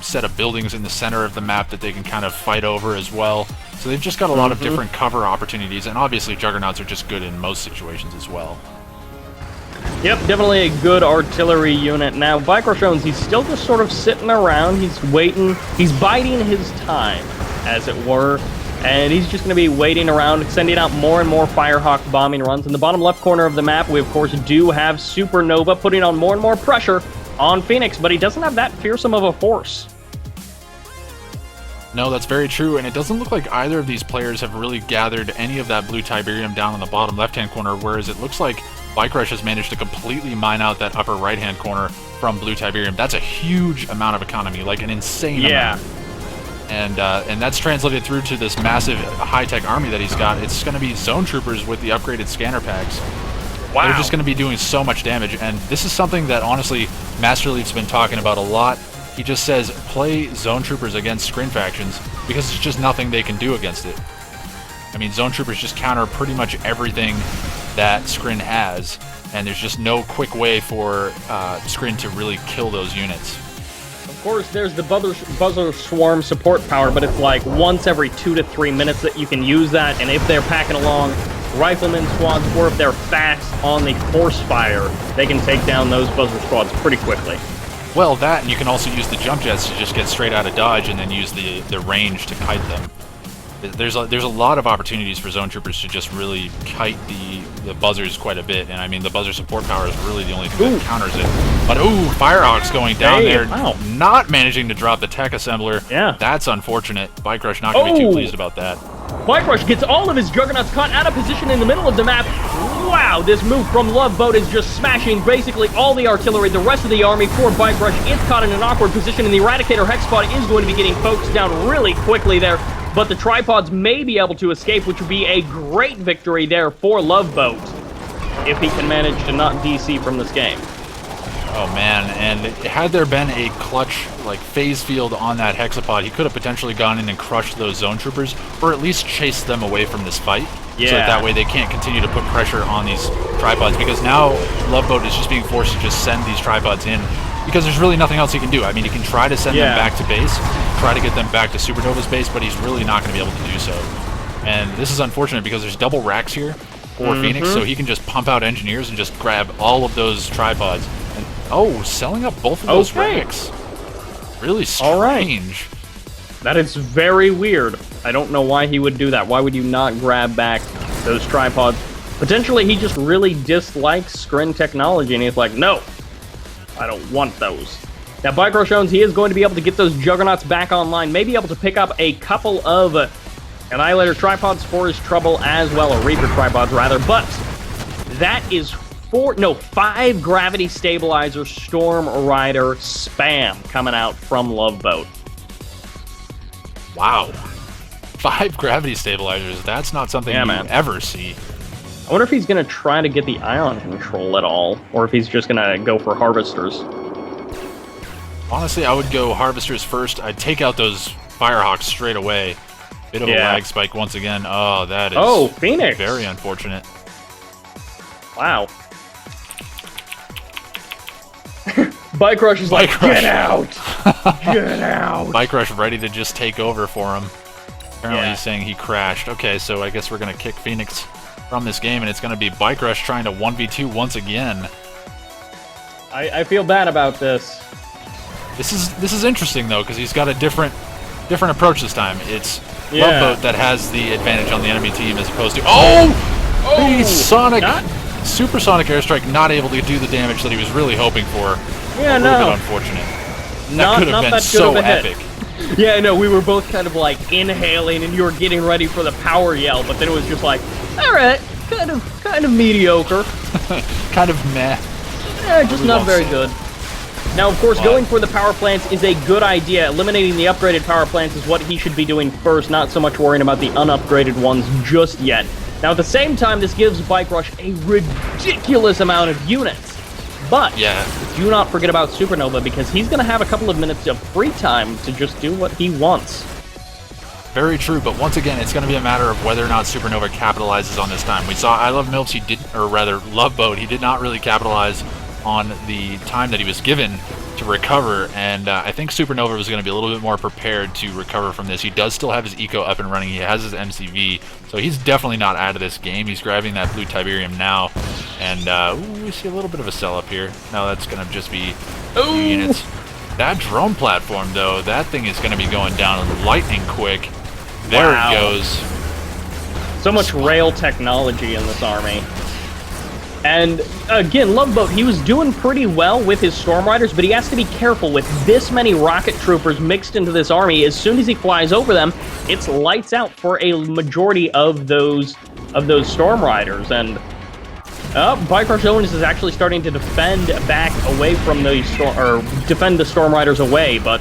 B: set of buildings in the center of the map that they can kind of fight over as well. So they've just got a lot of different cover opportunities, and obviously Juggernauts are just good in most situations as well.
C: Yep, definitely a good artillery unit. Now, Bike Rush owns, he's still just sort of sitting around. He's waiting. He's biding his time, as it were. And he's just going to be waiting around, sending out more and more Firehawk bombing runs. In the bottom left corner of the map, we, of course, do have Supernova putting on more and more pressure on Phoenix, but he doesn't have that fearsome of a force.
B: No, that's very true, and it doesn't look like either of these players have really gathered any of that blue Tiberium down in the bottom left-hand corner, whereas it looks like Bike Rush has managed to completely mine out that upper right-hand corner from blue Tiberium. That's a huge amount of economy, like an insane amount. and that's translated through to this massive high-tech army that he's got. It's going to be zone troopers with the upgraded scanner packs.
A: Wow.
B: They're just going to be doing so much damage, and this is something that, honestly, Master Leaf's been talking about a lot. He just says, play zone troopers against screen factions, because there's just nothing they can do against it. I mean, zone troopers just counter pretty much everything that Scrin has, and there's just no quick way for Scrin to really kill those units.
C: Of course, there's the Buzzer Swarm support power, but it's like once every 2 to 3 minutes that you can use that, and if they're packing along rifleman squads, or if they're fast on the force fire, they can take down those Buzzer squads pretty quickly.
B: Well, that, and you can also use the jump jets to just get straight out of dodge and then use the range to kite them. There's a lot of opportunities for zone troopers to just really kite the buzzers quite a bit, and I mean the buzzer support power is really the only thing that counters it. But Firehawk's going down there, not managing to drop the tech assembler.
C: Yeah,
B: that's unfortunate. Bike Rush not going to be too pleased about that.
C: Bike Rush gets all of his Juggernauts caught out of position in the middle of the map. Wow, this move from Love Boat is just smashing basically all the artillery. The rest of the army for Bike Rush is caught in an awkward position, and the Eradicator Hexpod is going to be getting folks down really quickly there. But the tripods may be able to escape, which would be a great victory there for Love Boat if he can manage to not DC from this game.
B: Oh man, and had there been a clutch like phase field on that hexapod, he could have potentially gone in and crushed those zone troopers, or at least chased them away from this fight.
C: Yeah.
B: So that way they can't continue to put pressure on these tripods, because now Love Boat is just being forced to just send these tripods in, because there's really nothing else he can do. I mean, he can try to send them back to base, try to get them back to Supernova's base, but he's really not going to be able to do so. And this is unfortunate because there's double racks here for Phoenix, so he can just pump out engineers and just grab all of those tripods. And selling up both of those racks. Really strange.
C: That is very weird. I don't know why he would do that. Why would you not grab back those tripods? Potentially he just really dislikes Scrin technology, and he's like, no, I don't want those. Now, Bike Rush owns he is going to be able to get those Juggernauts back online, maybe able to pick up a couple of Annihilator tripods for his trouble as well, or Reaper tripods rather, but that is 5 Gravity Stabilizer Storm Rider spam coming out from Love Boat.
B: Wow. 5 Gravity Stabilizers, that's not something you ever see.
C: I wonder if he's going to try to get the ion control at all, or if he's just going to go for Harvesters.
B: Honestly, I would go Harvesters first. I'd take out those Firehawks straight away. Bit of a lag spike once again. Oh, that is
C: Phoenix.
B: Very unfortunate.
C: Wow. Bike Rush is like, get out! Get out!
B: Bike Rush ready to just take over for him. Apparently he's saying he crashed. Okay, so I guess we're going to kick Phoenix from this game, and it's going to be Bike Rush trying to 1v2 once again.
C: I feel bad about this.
B: This is interesting though, because he's got a different approach this time. It's Love Boat that has the advantage on the enemy team as opposed to supersonic airstrike, not able to do the damage that he was really hoping for.
C: Yeah,
B: a little bit unfortunate. That could have been so epic.
C: Yeah, I know, we were both kind of like inhaling and you were getting ready for the power yell, but then it was just like, alright, kind of mediocre.
B: Kind of meh.
C: Yeah, just not very good. Now, of course, going for the power plants is a good idea. Eliminating the upgraded power plants is what he should be doing first, not so much worrying about the unupgraded ones just yet. Now, at the same time, this gives Bike Rush a ridiculous amount of units. But do not forget about Supernova, because he's going to have a couple of minutes of free time to just do what he wants.
B: Very true, but once again, it's going to be a matter of whether or not Supernova capitalizes on this time. We saw I Love Milps, Love Boat, he did not really capitalize on the time that he was given to recover, and I think Supernova was going to be a little bit more prepared to recover from this. He does still have his eco up and running, he has his MCV, so he's definitely not out of this game. He's grabbing that blue Tiberium now, and we see a little bit of a sell up here. No, that's going to just be units. That drone platform, though, that thing is going to be going down lightning quick. There it goes.
C: So much rail technology in this army. And again, Love Boat, he was doing pretty well with his Storm Riders, but he has to be careful with this many rocket troopers mixed into this army. As soon as he flies over them, it's lights out for a majority of those Storm Riders. And Bike Rush Owens is actually starting to defend back away from the defend the Storm Riders away, but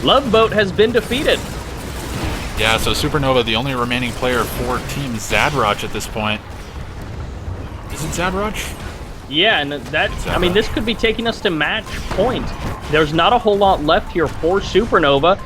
C: Love Boat has been defeated.
B: Yeah, so Supernova, the only remaining player for Team Zadroch at this point. Is it Zadroch?
C: Yeah, and I mean, this could be taking us to match point. There's not a whole lot left here for Supernova.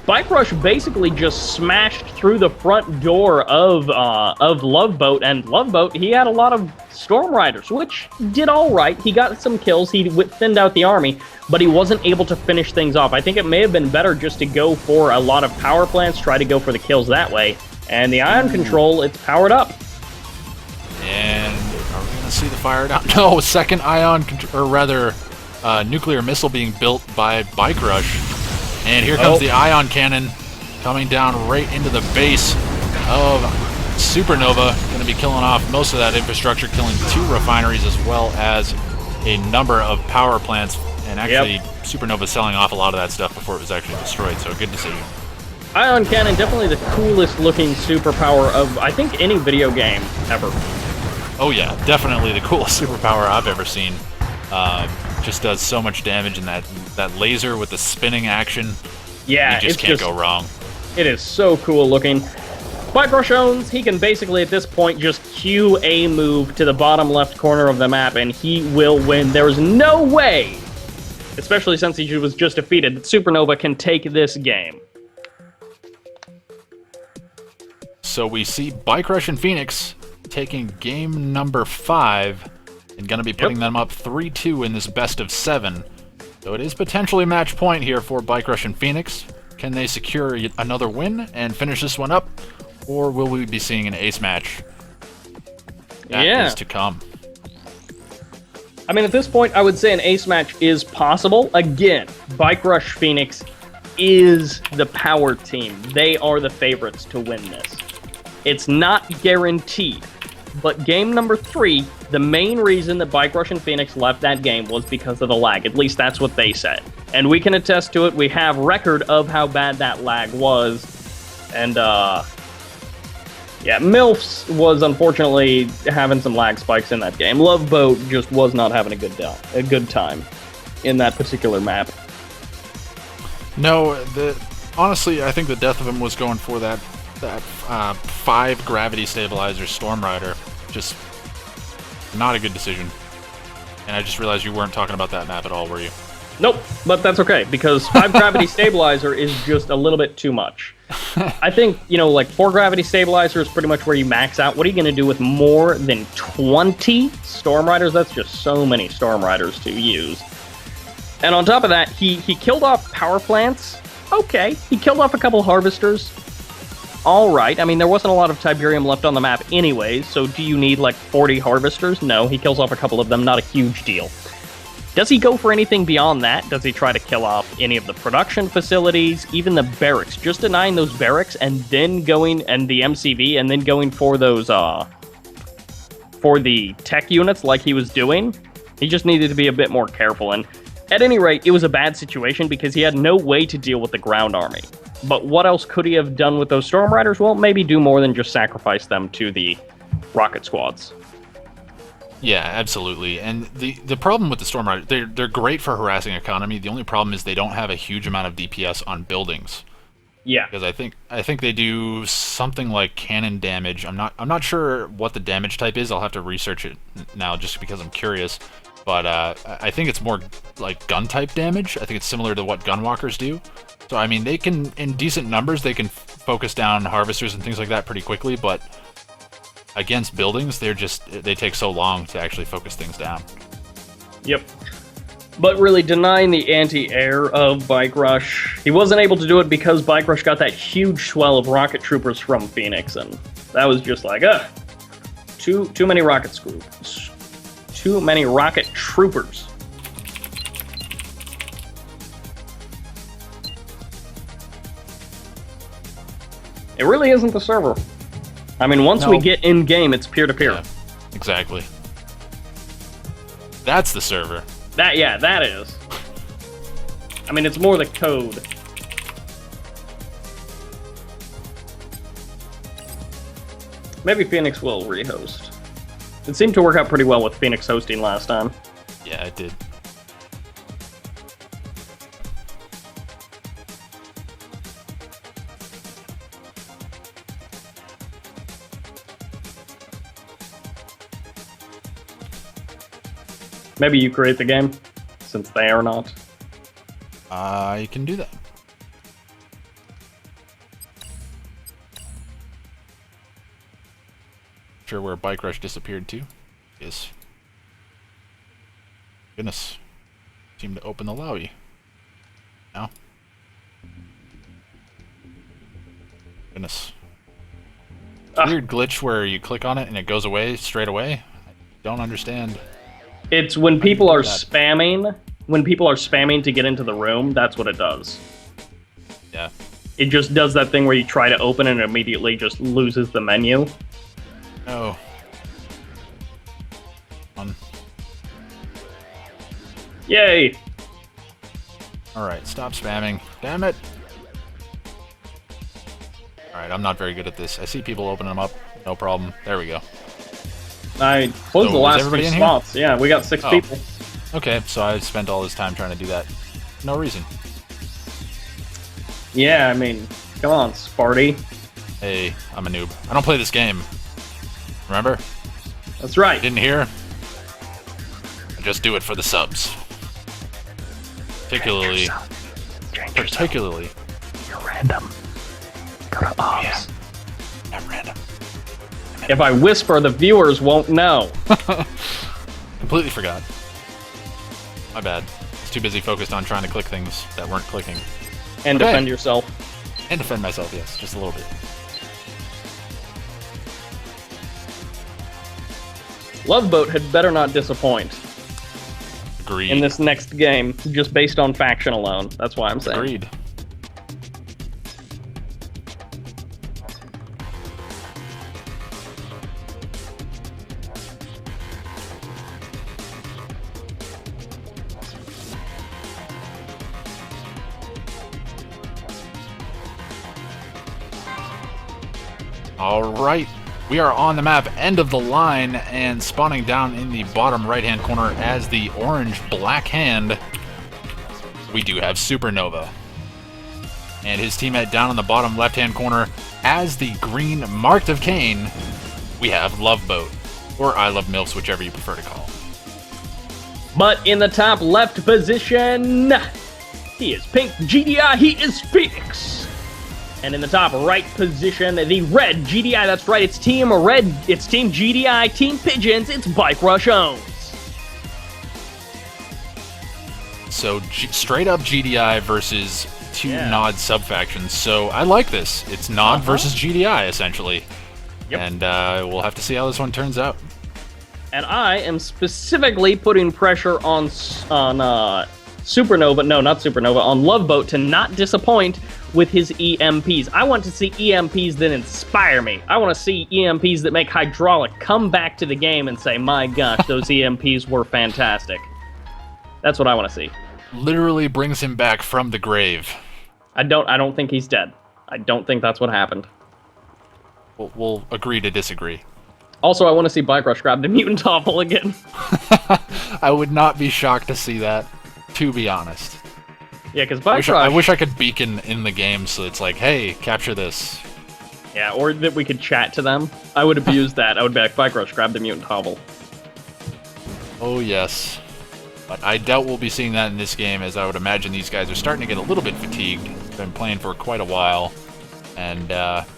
C: Bike Rush basically just smashed through the front door of Loveboat, and Loveboat, he had a lot of Storm Riders, which did all right. He got some kills, he thinned out the army, but he wasn't able to finish things off. I think it may have been better just to go for a lot of power plants, try to go for the kills that way. And the Ion Control, it's powered up.
B: And are we going to see the fire down? No, second Ion, or rather, nuclear missile being built by Bike Rush. And here comes the Ion Cannon coming down right into the base of Supernova. Going to be killing off most of that infrastructure, killing 2 refineries as well as a number of power plants. And actually, Supernova selling off a lot of that stuff before it was actually destroyed, so a good decision.
C: Ion Cannon, definitely the coolest looking superpower of, I think, any video game ever.
B: Oh yeah, definitely the coolest superpower I've ever seen. Just does so much damage, and that laser with the spinning action.
C: Yeah,
B: you just can't go wrong.
C: It is so cool looking. Bike Rush owns, he can basically at this point just cue a move to the bottom left corner of the map, and he will win. There is no way, especially since he was just defeated, that Supernova can take this game.
B: So we see Bike Rush and Phoenix taking game number 5 and going to be putting them up 3-2 in this best of 7. So it is potentially match point here for Bike Rush and Phoenix. Can they secure another win and finish this one up? Or will we be seeing an ace match? That is to come.
C: I mean, at this point, I would say an ace match is possible. Again, Bike Rush Phoenix is the power team. They are the favorites to win this. It's not guaranteed. But game number 3, the main reason that Bike Rush and Phoenix left that game was because of the lag. At least that's what they said. And we can attest to it. We have record of how bad that lag was. And, yeah, MILFs was unfortunately having some lag spikes in that game. Loveboat just was not having a good time in that particular map.
B: No, honestly, I think the death of him was going for that 5 gravity stabilizer Storm Rider. Just not a good decision. And I just realized you weren't talking about that map at all, were you?
C: Nope, but that's okay, because 5 gravity stabilizer is just a little bit too much. I think, like 4 gravity stabilizer is pretty much where you max out. What are you going to do with more than 20 Storm Riders? That's just so many Storm Riders to use. And on top of that, he killed off power plants. Okay, he killed off a couple harvesters. All right, I mean, there wasn't a lot of Tiberium left on the map anyways, so do you need like 40 harvesters? No, he kills off a couple of them, not a huge deal. Does he go for anything beyond that? Does he try to kill off any of the production facilities, even the barracks? Just denying those barracks and then going, and the MCV, and then going for those, for the tech units like he was doing? He just needed to be a bit more careful, and at any rate, it was a bad situation because he had no way to deal with the ground army. But what else could he have done with those Storm Riders? Well, maybe do more than just sacrifice them to the rocket squads.
B: Yeah, absolutely. And the problem with the Storm Riders, they're great for harassing economy. The only problem is they don't have a huge amount of DPS on buildings.
C: Yeah.
B: Because I think they do something like cannon damage. I'm not sure what the damage type is. I'll have to research it now just because I'm curious. But I think it's more like gun type damage. I think it's similar to what gunwalkers do. So I mean, they can, in decent numbers, they can focus down harvesters and things like that pretty quickly, but against buildings, they take so long to actually focus things down.
C: Yep. But really denying the anti-air of Bike Rush, he wasn't able to do it because Bike Rush got that huge swell of rocket troopers from Phoenix, and that was just like, too many rocket scoops. Too many rocket troopers. It really isn't the server. I mean, once we get in-game, it's peer-to-peer.
B: Yeah, exactly. That's the server.
C: That is. I mean, it's more the code. Maybe Phoenix will rehost. It seemed to work out pretty well with Phoenix hosting last time.
B: Yeah, it did.
A: Maybe you create the game, since they are not.
B: You can do that. Sure where Bike Rush disappeared to. Is. Goodness. Seemed to open the lobby. No. Goodness. Weird glitch where you click on it and it goes away straight away. I don't understand.
A: It's when people are spamming. When people are spamming to get into the room, that's what it does.
B: Yeah.
A: It just does that thing where you try to open it and it immediately just loses the menu.
B: Oh.
A: Yay!
B: Alright, stop spamming. Damn it! Alright, I'm not very good at this. I see people opening them up. No problem. There we go.
A: I closed the last few spots. Yeah, we got 6 people.
B: Okay, so I spent all this time trying to do that. No reason.
A: Yeah, I mean, come on, Sparty.
B: Hey, I'm a noob. I don't play this game. Remember?
A: That's right.
B: Didn't hear? I just do it for the subs. Particularly.
A: You're random. Go to ops.
B: Yeah. I'm random.
A: If I whisper, the viewers won't know.
B: Completely forgot. My bad. I was too busy focused on trying to click things that weren't clicking.
A: And defend yourself.
B: And defend myself, yes. Just a little bit.
A: Loveboat had better not disappoint.
B: Agreed.
A: In this next game, just based on faction alone. That's why I'm saying.
B: Agreed. Alright, we are on the map, end of the line, and spawning down in the bottom right-hand corner as the orange-black hand, we do have Supernova. And his teammate down in the bottom left-hand corner as the green marked of Kane, we have Loveboat, or I Love MILFs, whichever you prefer to call him.
A: But in the top left position, he is Pink GDI, he is Phoenix. And in the top right position, the red GDI, that's right, it's Team Red, it's Team GDI, Team Pigeons, it's Bike Rush Owns.
B: So straight up GDI versus two Nod sub-factions, so I like this. It's Nod versus GDI, essentially.
A: Yep.
B: And we'll have to see how this one turns out.
A: And I am specifically putting pressure on Supernova, no, not Supernova, on Loveboat to not disappoint with his EMPs. I want to see EMPs that inspire me. I want to see EMPs that make Hydraulic come back to the game and say, my gosh, those EMPs were fantastic. That's what I want to see.
B: Literally brings him back from the grave.
A: I don't think he's dead. I don't think that's what happened.
B: We'll agree to disagree.
A: Also, I want to see Bike Rush grab the mutant topple again.
B: I would not be shocked to see that, to be honest.
A: Yeah, because Bike Rush...
B: I wish I could beacon in the game so it's like, hey, capture this.
A: Yeah, or that we could chat to them. I would abuse that. I would be like, Bike Rush, grab the mutant topple.
B: Oh, yes. But I doubt we'll be seeing that in this game, as I would imagine these guys are starting to get a little bit fatigued. Been playing for quite a while, and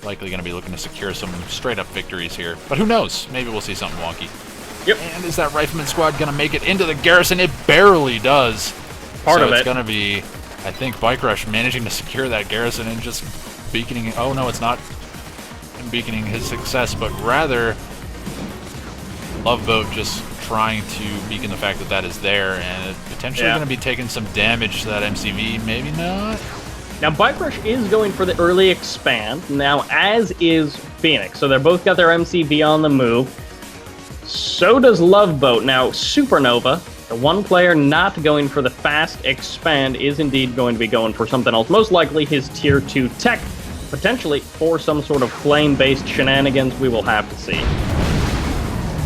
B: likely going to be looking to secure some straight-up victories here. But who knows? Maybe we'll see something wonky.
A: Yep.
B: And is that Rifleman squad going to make it into the garrison? It barely does.
A: Part of it.
B: It's going to be, I think, Bike Rush managing to secure that garrison and just beaconing... Oh, no, it's not him beaconing his success, but rather Loveboat just trying to beacon the fact that that is there, and potentially going to be taking some damage to that MCV. Maybe not.
A: Now, Bike Rush is going for the early expand, now as is Phoenix. So they're both got their MCV on the move. So does Loveboat. Now, Supernova, the one player not going for the fast expand, is indeed going to be going for something else. Most likely his Tier 2 tech, potentially for some sort of flame-based shenanigans. We will have to see.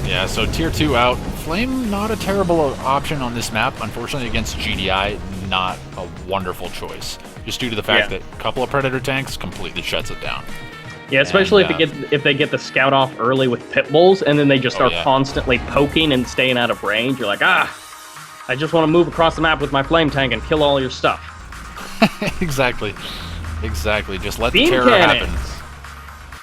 B: Yeah, so Tier 2 out. Flame, not a terrible option on this map. Unfortunately, against GDI, not a wonderful choice. Just due to the fact that a couple of Predator tanks completely shuts it down.
A: Yeah, especially if they get the scout off early with pit bulls, and then they just start constantly poking and staying out of range. You're like,
C: I just want to move across the map with my flame tank and kill all your stuff.
B: Exactly. Exactly. Just let
C: Beam
B: the terror
C: cannons.
B: happen.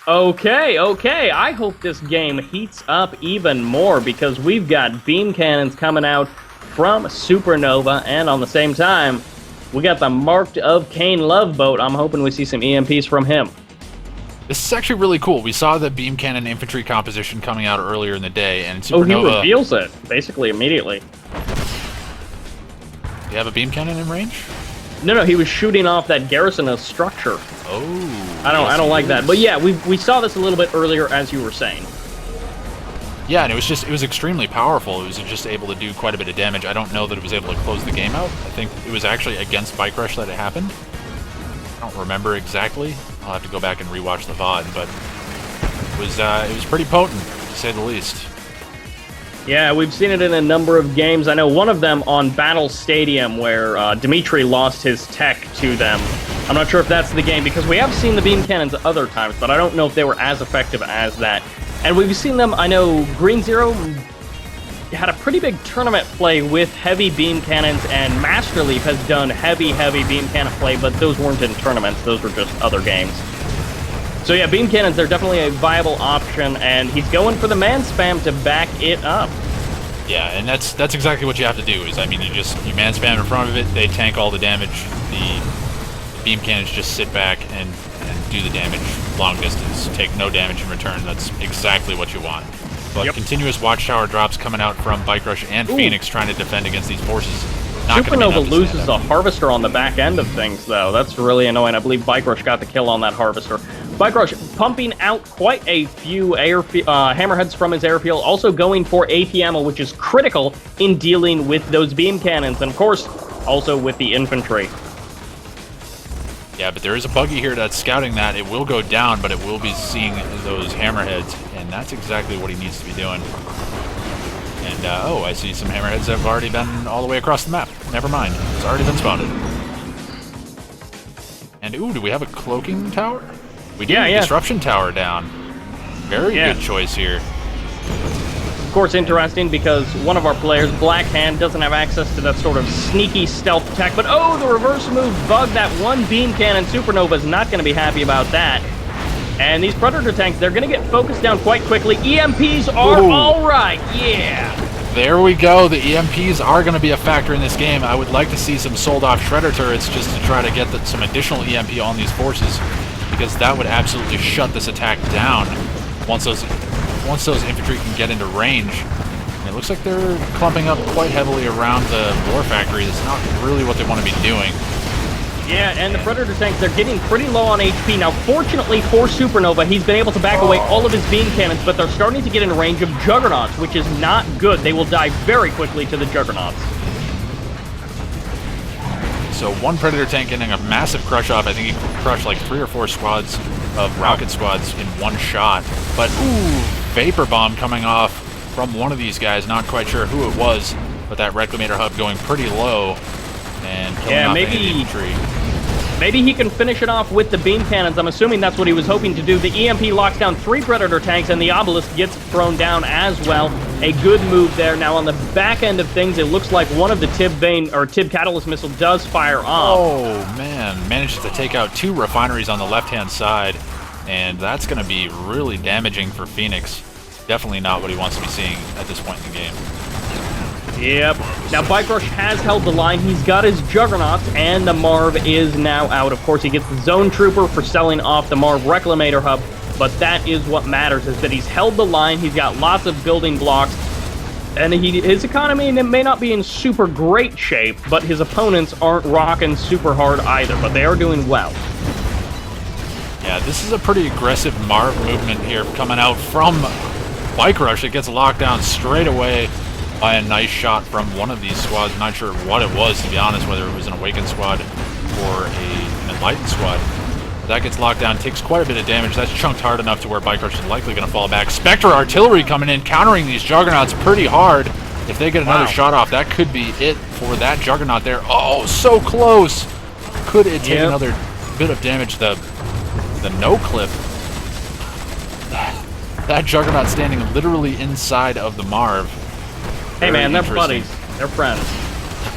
C: Okay, okay. I hope this game heats up even more because we've got beam cannons coming out from Supernova, and on the same time, we got the Marked of Kane Love Boat. I'm hoping we see some EMPs from him.
B: This is actually really cool. We saw the beam cannon infantry composition coming out earlier in the day, and
C: Oh, he
B: Supernova...
C: reveals it, basically, immediately.
B: Do you have a beam cannon in range?
C: No, he was shooting off that garrisonous structure.
B: Oh.
C: I don't like that. But yeah, we saw this a little bit earlier, as you were saying.
B: Yeah, and it was extremely powerful. It was just able to do quite a bit of damage. I don't know that it was able to close the game out. I think it was actually against Bike Rush that it happened. I don't remember exactly. I'll have to go back and rewatch the VOD, but it was pretty potent, to say the least.
C: Yeah, we've seen it in a number of games. I know one of them on Battle Stadium where Dimitri lost his tech to them. I'm not sure if that's the game because we have seen the beam cannons other times, but I don't know if they were as effective as that. And we've seen them, I know Green Zero had a pretty big tournament play with heavy beam cannons, and Master Leaf has done heavy beam cannon play, but those weren't in tournaments, those were just other games. So yeah, beam cannons are definitely a viable option, and he's going for the man spam to back it up.
B: Yeah, and that's exactly what you have to do. Is, I mean, you man spam in front of it, they tank all the damage. The beam cannons just sit back and do the damage long distance, take no damage in return. That's exactly what you want. But continuous watchtower drops coming out from Bike Rush and Phoenix trying to defend against these forces.
C: Supernova loses a Harvester on the back end of things, though. That's really annoying. I believe Bike Rush got the kill on that Harvester. Bike Rush pumping out quite a few hammerheads from his airfield, also going for AP ammo, which is critical in dealing with those beam cannons, and of course, also with the infantry.
B: Yeah, but there is a buggy here that's scouting that. It will go down, but it will be seeing those hammerheads, and that's exactly what he needs to be doing. And, oh, I see some hammerheads have already been all the way across the map. Never mind. It's already been spotted. And, ooh, do we have a cloaking tower? We do.
C: Yeah.
B: Disruption tower down. Very good choice here.
C: Of course, interesting because one of our players, Black Hand, doesn't have access to that sort of sneaky stealth attack. But, oh, the reverse move bugged that one beam cannon. Supernova is not going to be happy about that. And these Predator tanks, they're going to get focused down quite quickly. EMPs are all right. Yeah.
B: There we go. The EMPs are going to be a factor in this game. I would like to see some sold-off Shredder turrets just to try to get some additional EMP on these forces, because that would absolutely shut this attack down once those infantry can get into range. And it looks like they're clumping up quite heavily around the war factory. That's not really what they want to be doing.
C: Yeah, and the Predator tanks, they're getting pretty low on HP. Now, fortunately for Supernova, he's been able to back away all of his beam cannons, but they're starting to get in range of Juggernauts, which is not good. They will die very quickly to the Juggernauts.
B: So one Predator tank getting a massive crush-off. I think he crushed like 3 or 4 squads of rocket squads in one shot. But, ooh, Vapor Bomb coming off from one of these guys. Not quite sure who it was, but that Reclamator hub going pretty low. And killing off the infantry.
C: Maybe he can finish it off with the beam cannons. I'm assuming that's what he was hoping to do. The EMP locks down 3 Predator tanks, and the Obelisk gets thrown down as well. A good move there. Now, on the back end of things, it looks like one of the Tib Catalyst missile does fire off.
B: Oh, man. Manages to take out 2 refineries on the left-hand side, and that's going to be really damaging for Phoenix. Definitely not what he wants to be seeing at this point in the game.
C: Yep. Now, Bike Rush has held the line. He's got his Juggernauts, and the Marv is now out. Of course, he gets the Zone Trooper for selling off the Marv Reclamator hub, but that is what matters, is that he's held the line. He's got lots of building blocks, and his economy may not be in super great shape, but his opponents aren't rocking super hard either, but they are doing well.
B: Yeah, this is a pretty aggressive Marv movement here coming out from Bike Rush. It gets locked down straight away by a nice shot from one of these squads. Not sure what it was, to be honest, whether it was an Awakened squad or an Enlightened squad. But that gets locked down, takes quite a bit of damage. That's chunked hard enough to where Bike Rush is likely going to fall back. Spectre Artillery coming in, countering these Juggernauts pretty hard. If they get another shot off, that could be it for that Juggernaut there. Oh, so close! Could it take another bit of damage? The no-clip. That Juggernaut standing literally inside of the Marv.
C: Hey man, they're buddies. They're friends.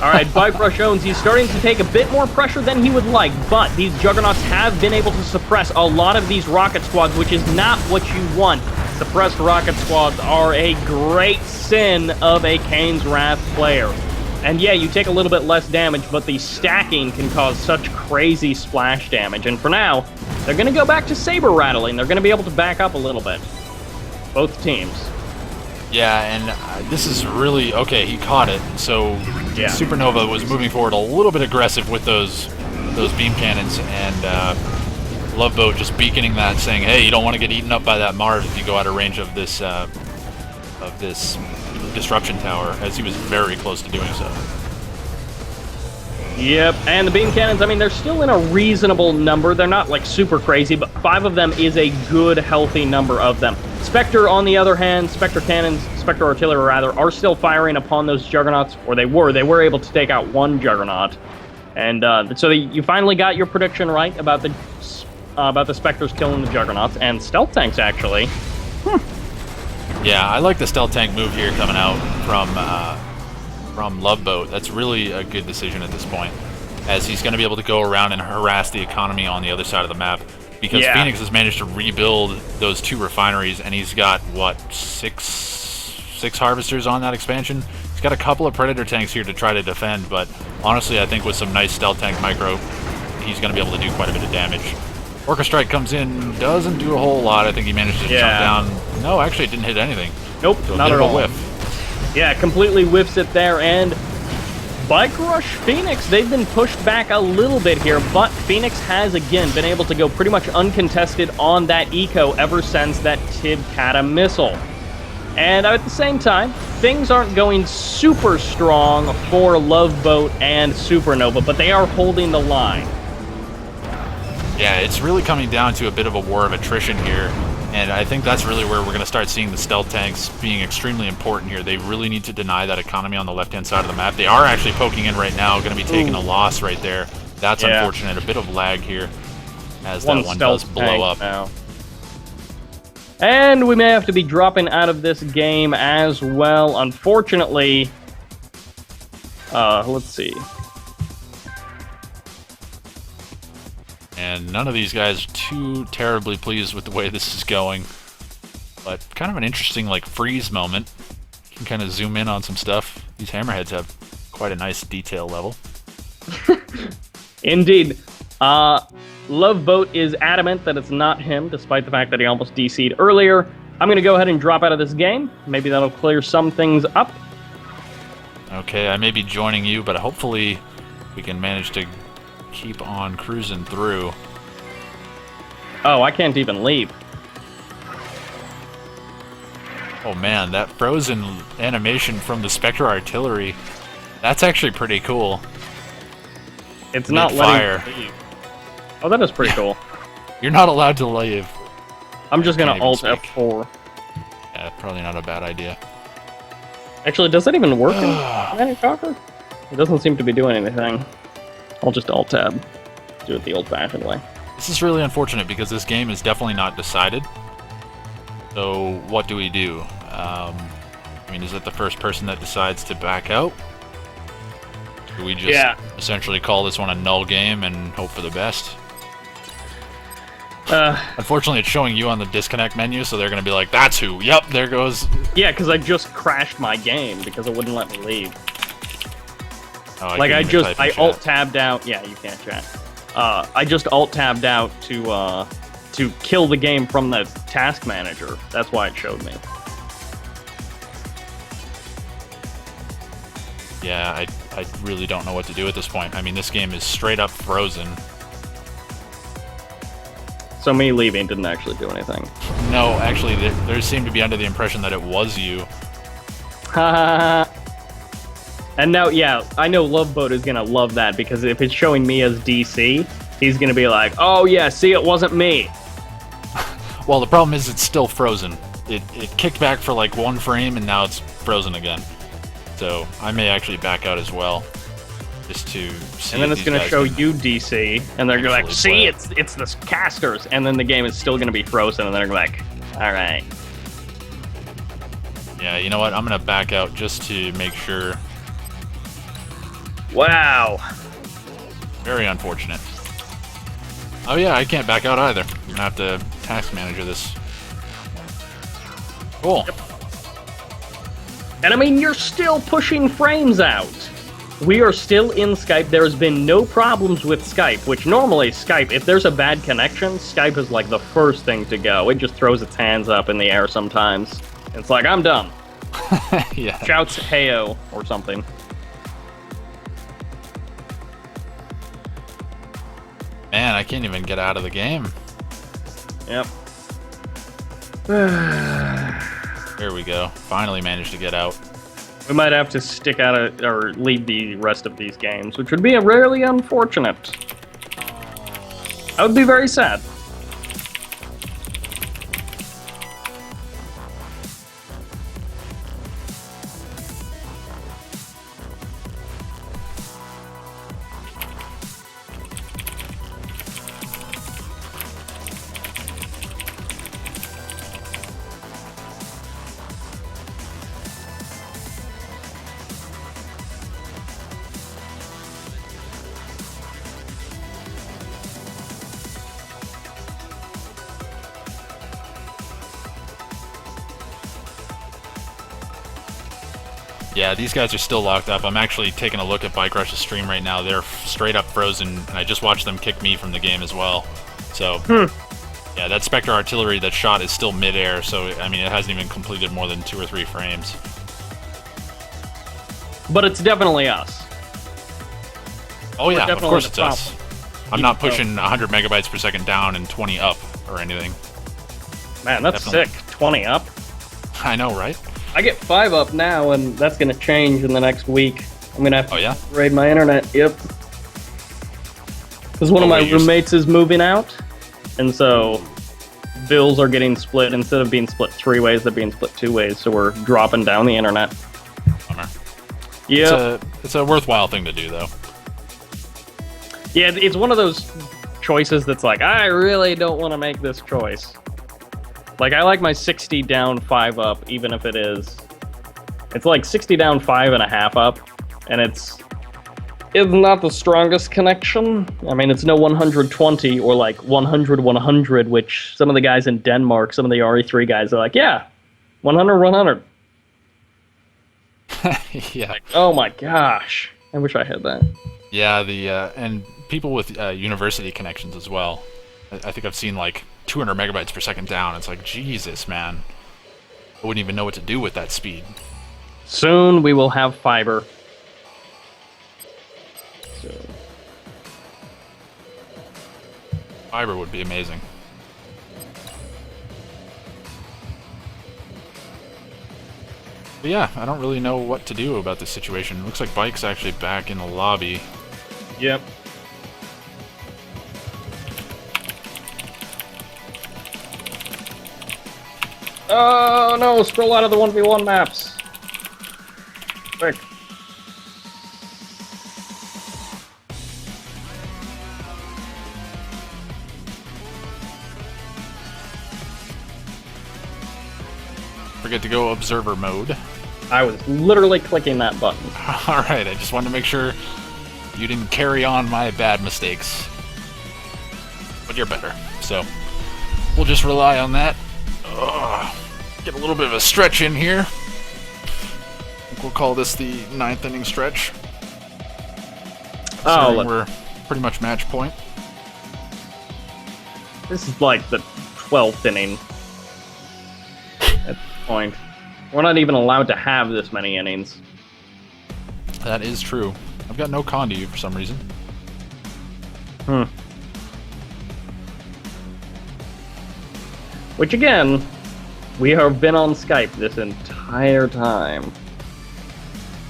C: All right, Bike Rush owns. He's starting to take a bit more pressure than he would like, but these Juggernauts have been able to suppress a lot of these rocket squads, which is not what you want. Suppressed rocket squads are a great sin of a Kane's Wrath player. And yeah, you take a little bit less damage, but the stacking can cause such crazy splash damage. And for now, they're going to go back to saber rattling. They're going to be able to back up a little bit. Both teams.
B: Yeah, and this is really... Okay, he caught it, so
C: Yeah.
B: Supernova was moving forward a little bit aggressive with those beam cannons, and Loveboat just beaconing that, saying, hey, you don't want to get eaten up by that Mars if you go out of range of this disruption tower, as he was very close to doing so.
C: Yep, and the beam cannons, I mean, they're still in a reasonable number. They're not, like, super crazy, but 5 of them is a good, healthy number of them. Spectre, on the other hand, Spectre cannons, Spectre artillery, rather, are still firing upon those Juggernauts, or they were. They were able to take out one Juggernaut. And so you finally got your prediction right about the Spectres killing the Juggernauts, and stealth tanks, actually.
B: Yeah, I like the stealth tank move here coming out from Loveboat. That's really a good decision at this point, as he's going to be able to go around and harass the economy on the other side of the map, because Phoenix has managed to rebuild those 2 refineries, and he's got, what, six harvesters on that expansion? He's got a couple of Predator tanks here to try to defend, but honestly, I think with some nice stealth tank micro, he's going to be able to do quite a bit of damage. Orca Strike comes in, doesn't do a whole lot. I think he managed to jump down. No, actually, it didn't hit anything.
C: Nope,
B: So
C: not at all.
B: Whiff.
C: Yeah, completely whiffs it there, and Bike Rush Phoenix, they've been pushed back a little bit here, but Phoenix has, again, been able to go pretty much uncontested on that eco ever since that Tib Kata missile. And at the same time, things aren't going super strong for Loveboat and Supernova, but they are holding the line.
B: Yeah, it's really coming down to a bit of a war of attrition here, and I think that's really where we're going to start seeing the stealth tanks being extremely important here. They really need to deny that economy on the left-hand side of the map. They are actually poking in right now, going to be taking a loss right there. That's unfortunate. A bit of lag here, as that one does blow up.
C: Now. And we may have to be dropping out of this game as well, unfortunately. Let's see.
B: And none of these guys are too terribly pleased with the way this is going. But kind of an interesting, like, freeze moment. You can kind of zoom in on some stuff. These hammerheads have quite a nice detail level.
C: Indeed. Loveboat is adamant that it's not him, despite the fact that he almost DC'd earlier. I'm going to go ahead and drop out of this game. Maybe that'll clear some things up.
B: Okay, I may be joining you, but hopefully we can manage to keep on cruising through.
C: Oh, I can't even leave.
B: Oh man, that frozen animation from the Spectre artillery, that's actually pretty cool.
C: It's not
B: Mid-fire.
C: letting me leave. Oh, that is pretty cool.
B: You're not allowed to leave.
C: I'm just going
B: Can't
C: to
B: even
C: Alt
B: speak.
C: F4.
B: Yeah, probably not a bad idea.
C: Actually, does that even work in Command & Conquer? It doesn't seem to be doing anything. I'll just Alt-Tab. Do it the old-fashioned way.
B: This is really unfortunate because this game is definitely not decided. So what do we do? I mean, is it the first person that decides to back out? Do we just essentially call this one a null game and hope for the best? Unfortunately, it's showing you on the disconnect menu, so they're going to be like, that's who. Yep, there goes.
C: Yeah, because I just crashed my game because it wouldn't let me leave.
B: Oh,
C: Like, I
B: alt.
C: Alt-Tabbed out. Yeah, you can't chat. I just Alt-Tabbed out to kill the game from the task manager. That's why it showed me.
B: Yeah, I really don't know what to do at this point. I mean, this game is straight up frozen.
C: So me leaving didn't actually do anything.
B: No, actually, there seemed to be under the impression that it was you.
C: And now, yeah, I know Loveboat is gonna love that, because if it's showing me as DC, he's gonna be like, oh yeah, see, it wasn't me.
B: Well, the problem is it's still frozen. It kicked back for like 1 frame, and now it's frozen again. So I may actually back out as well, just to see.
C: And then
B: if
C: it's
B: these
C: gonna
B: guys
C: show
B: can
C: you DC, and they're gonna be like, see,
B: play
C: it's the casters, and then the game is still gonna be frozen, and they're like, all right.
B: Yeah, you know what? I'm gonna back out just to make sure.
A: Wow.
B: Very unfortunate. Oh yeah, I can't back out either. I'm gonna have to task manager this. Cool.
A: Yep. And I mean, you're still pushing frames out. We are still in Skype. There has been no problems with Skype, which normally Skype, if there's a bad connection, Skype is like the first thing to go. It just throws its hands up in the air sometimes. It's like, I'm done.
B: Yeah.
A: Shouts heyo or something.
B: Man, I can't even get out of the game.
A: Yep.
B: There we go. Finally managed to get out.
A: We might have to stick out or leave the rest of these games, which would be really unfortunate. I would be very sad.
B: Yeah, these guys are still locked up. I'm actually taking a look at Bike Rush's stream right now. They're straight up frozen, and I just watched them kick me from the game as well. So, yeah, that Spectre artillery, that shot is still mid-air, so, I mean, it hasn't even completed more than 2 or 3 frames.
A: But it's definitely us.
B: Oh yeah, of
A: definitely
B: course
A: the
B: it's us. I'm not pushing 100 megabytes per second down and 20 up or anything.
A: Man, that's
B: Definitely.
A: sick. 20 up.
B: I know, right?
A: I get 5 up now, and that's going to change in the next week. I'm going to have to
B: Oh yeah?
A: raid my internet. Yep. Because one of my
B: wait, you're
A: roommates is moving out, and so bills are getting split. Instead of being split 3 ways, they're being split 2 ways, so we're dropping down the internet.
B: Bummer.
A: Yeah.
B: It's a worthwhile thing to do, though.
A: Yeah, it's one of those choices that's like, I really don't want to make this choice. Like, I like my 60 down, 5 up, even if it's like 60 down, 5.5 up, and it's not the strongest connection. I mean, it's no 120 or like 100, which some of the guys in Denmark, some of the RE3 guys are like, yeah, 100.
B: Yeah.
A: Like, oh my gosh. I wish I had that.
B: Yeah, and people with university connections as well. I think I've seen like 200 megabytes per second down. It's like, Jesus, man. I wouldn't even know what to do with that speed.
A: Soon we will have fiber. So.
B: Fiber would be amazing. But yeah, I don't really know what to do about this situation. It looks like Bike's actually back in the lobby.
A: Yep. Oh no, scroll out of the 1v1 maps. Quick.
B: Forget to go observer mode.
A: I was literally clicking that button.
B: Alright, I just wanted to make sure you didn't carry on my bad mistakes. But you're better, so we'll just rely on that. Get a little bit of a stretch in here. I think we'll call this the 9th inning stretch.
A: Oh,
B: We're pretty much match point.
A: this is like the 12th inning at this point. We're not even allowed to have this many innings.
B: That is true. I've got no con to you for some reason.
A: Which again, we have been on Skype this entire time.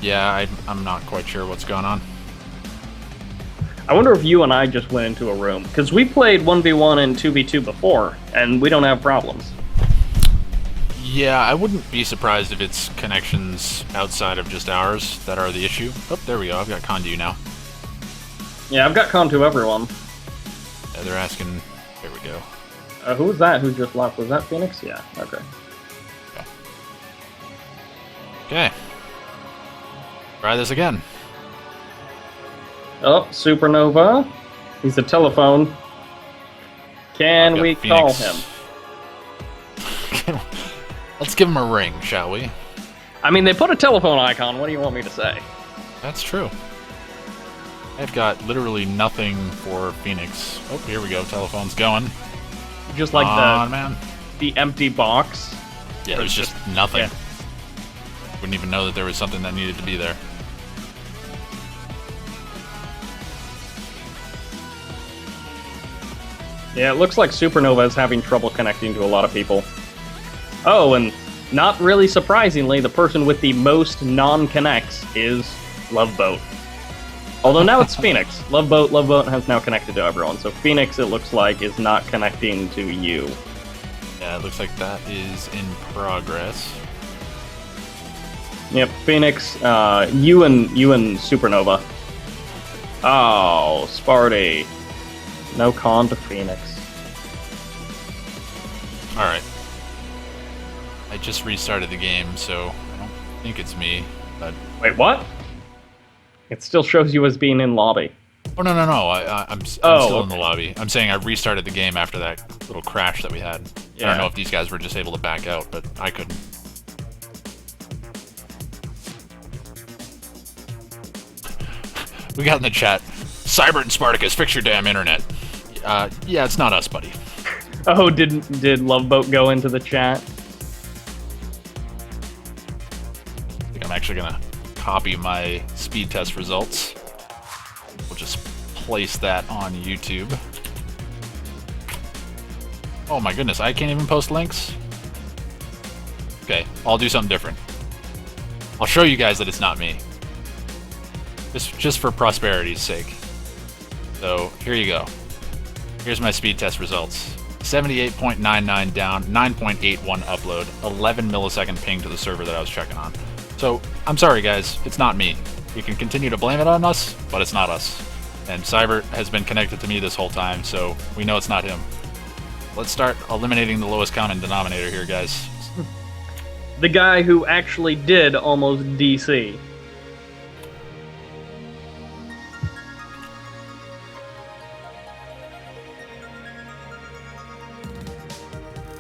B: Yeah, I'm not quite sure what's going on.
A: I wonder if you and I just went into a room, because we played 1v1 and 2v2 before, and we don't have problems.
B: Yeah, I wouldn't be surprised if it's connections outside of just ours that are the issue. Oh, there we go. I've got con to you now.
A: Yeah, I've got con to everyone.
B: Yeah, they're asking... There we go.
A: Who was that who just left? Was that Phoenix? Yeah, okay.
B: Okay. Try this again.
A: Oh, Supernova. He's a telephone. Can we call him?
D: Let's give him a ring, shall we?
A: I mean, they put a telephone icon. What do you want me to say?
D: That's true. I've got literally nothing for Phoenix. Oh, here we go. Telephone's going.
A: Just like the empty box.
D: Yeah, there's just nothing.
A: Yeah.
D: Wouldn't even know that there was something that needed to be there.
A: Yeah, it looks like Supernova is having trouble connecting to a lot of people. Oh, and not really surprisingly, the person with the most non-connects is Loveboat. Although now it's Phoenix. Loveboat has now connected to everyone. So Phoenix, it looks like, is not connecting to you.
D: Yeah, it looks like that is in progress.
A: Yep, Phoenix, you and Supernova. Oh, Sparty. No con to Phoenix.
D: Alright. I just restarted the game, so I don't think it's me, but...
A: Wait, what? It still shows you as being in lobby.
D: Oh, no. I'm still in the lobby. I'm saying I restarted the game after that little crash that we had.
A: Yeah.
D: I don't know if these guys were just able to back out, but I couldn't. We got in the chat, Cybert and Spartacus, fix your damn internet. Yeah, it's not us, buddy.
A: Oh, did Loveboat go into the chat?
D: I think I'm actually gonna copy my speed test results. We'll just place that on YouTube. Oh my goodness, I can't even post links? Okay, I'll do something different. I'll show you guys that it's not me. Just for prosperity's sake. So, here you go. Here's my speed test results. 78.99 down, 9.81 upload, 11 millisecond ping to the server that I was checking on. So, I'm sorry guys, it's not me. You can continue to blame it on us, but it's not us. And Cybert has been connected to me this whole time, so we know it's not him. Let's start eliminating the lowest common denominator here, guys.
A: The guy who actually did almost DC.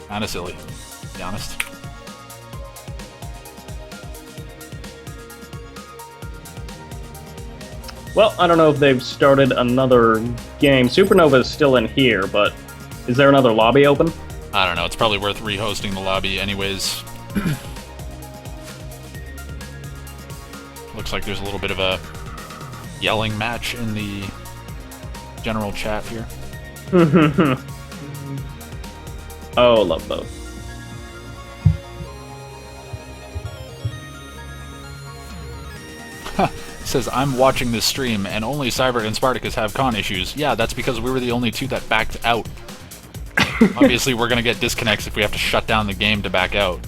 D: Kinda silly, to be honest.
A: Well, I don't know if they've started another game. Supernova is still in here, but is there another lobby open?
D: I don't know, it's probably worth rehosting the lobby anyways. Looks like there's a little bit of a yelling match in the general chat here.
A: Oh, Loveboat.
D: Says, I'm watching this stream and only Cybert and Spartacus have con issues. Yeah, that's because we were the only two that backed out. Obviously, we're gonna get disconnects if we have to shut down the game to back out.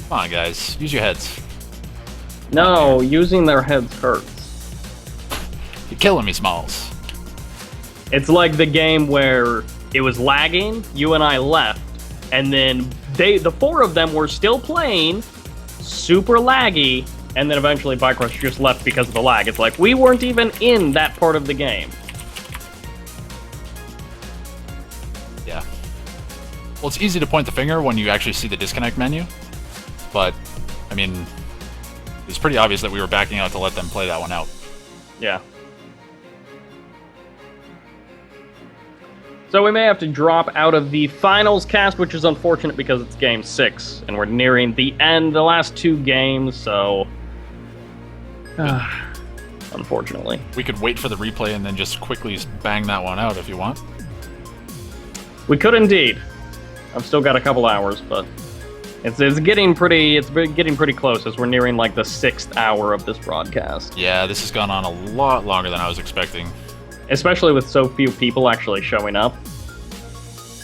D: Come on, guys. Use your heads.
A: No, using their heads hurts.
D: You're killing me, Smalls.
A: It's like the game where it was lagging, you and I left, and then the four of them were still playing, super laggy, and then eventually Bike Rush just left because of the lag. It's like, we weren't even in that part of the game.
D: Yeah. Well, it's easy to point the finger when you actually see the disconnect menu, but, I mean, it's pretty obvious that we were backing out to let them play that one out.
A: Yeah. So we may have to drop out of the finals cast, which is unfortunate because it's game 6, and we're nearing the end, the last 2 games, so... unfortunately.
D: We could wait for the replay and then just quickly bang that one out if you want.
A: We could indeed. I've still got a couple hours, but it's getting pretty close as we're nearing like the 6th hour of this broadcast.
D: Yeah, this has gone on a lot longer than I was expecting.
A: Especially with so few people actually showing up.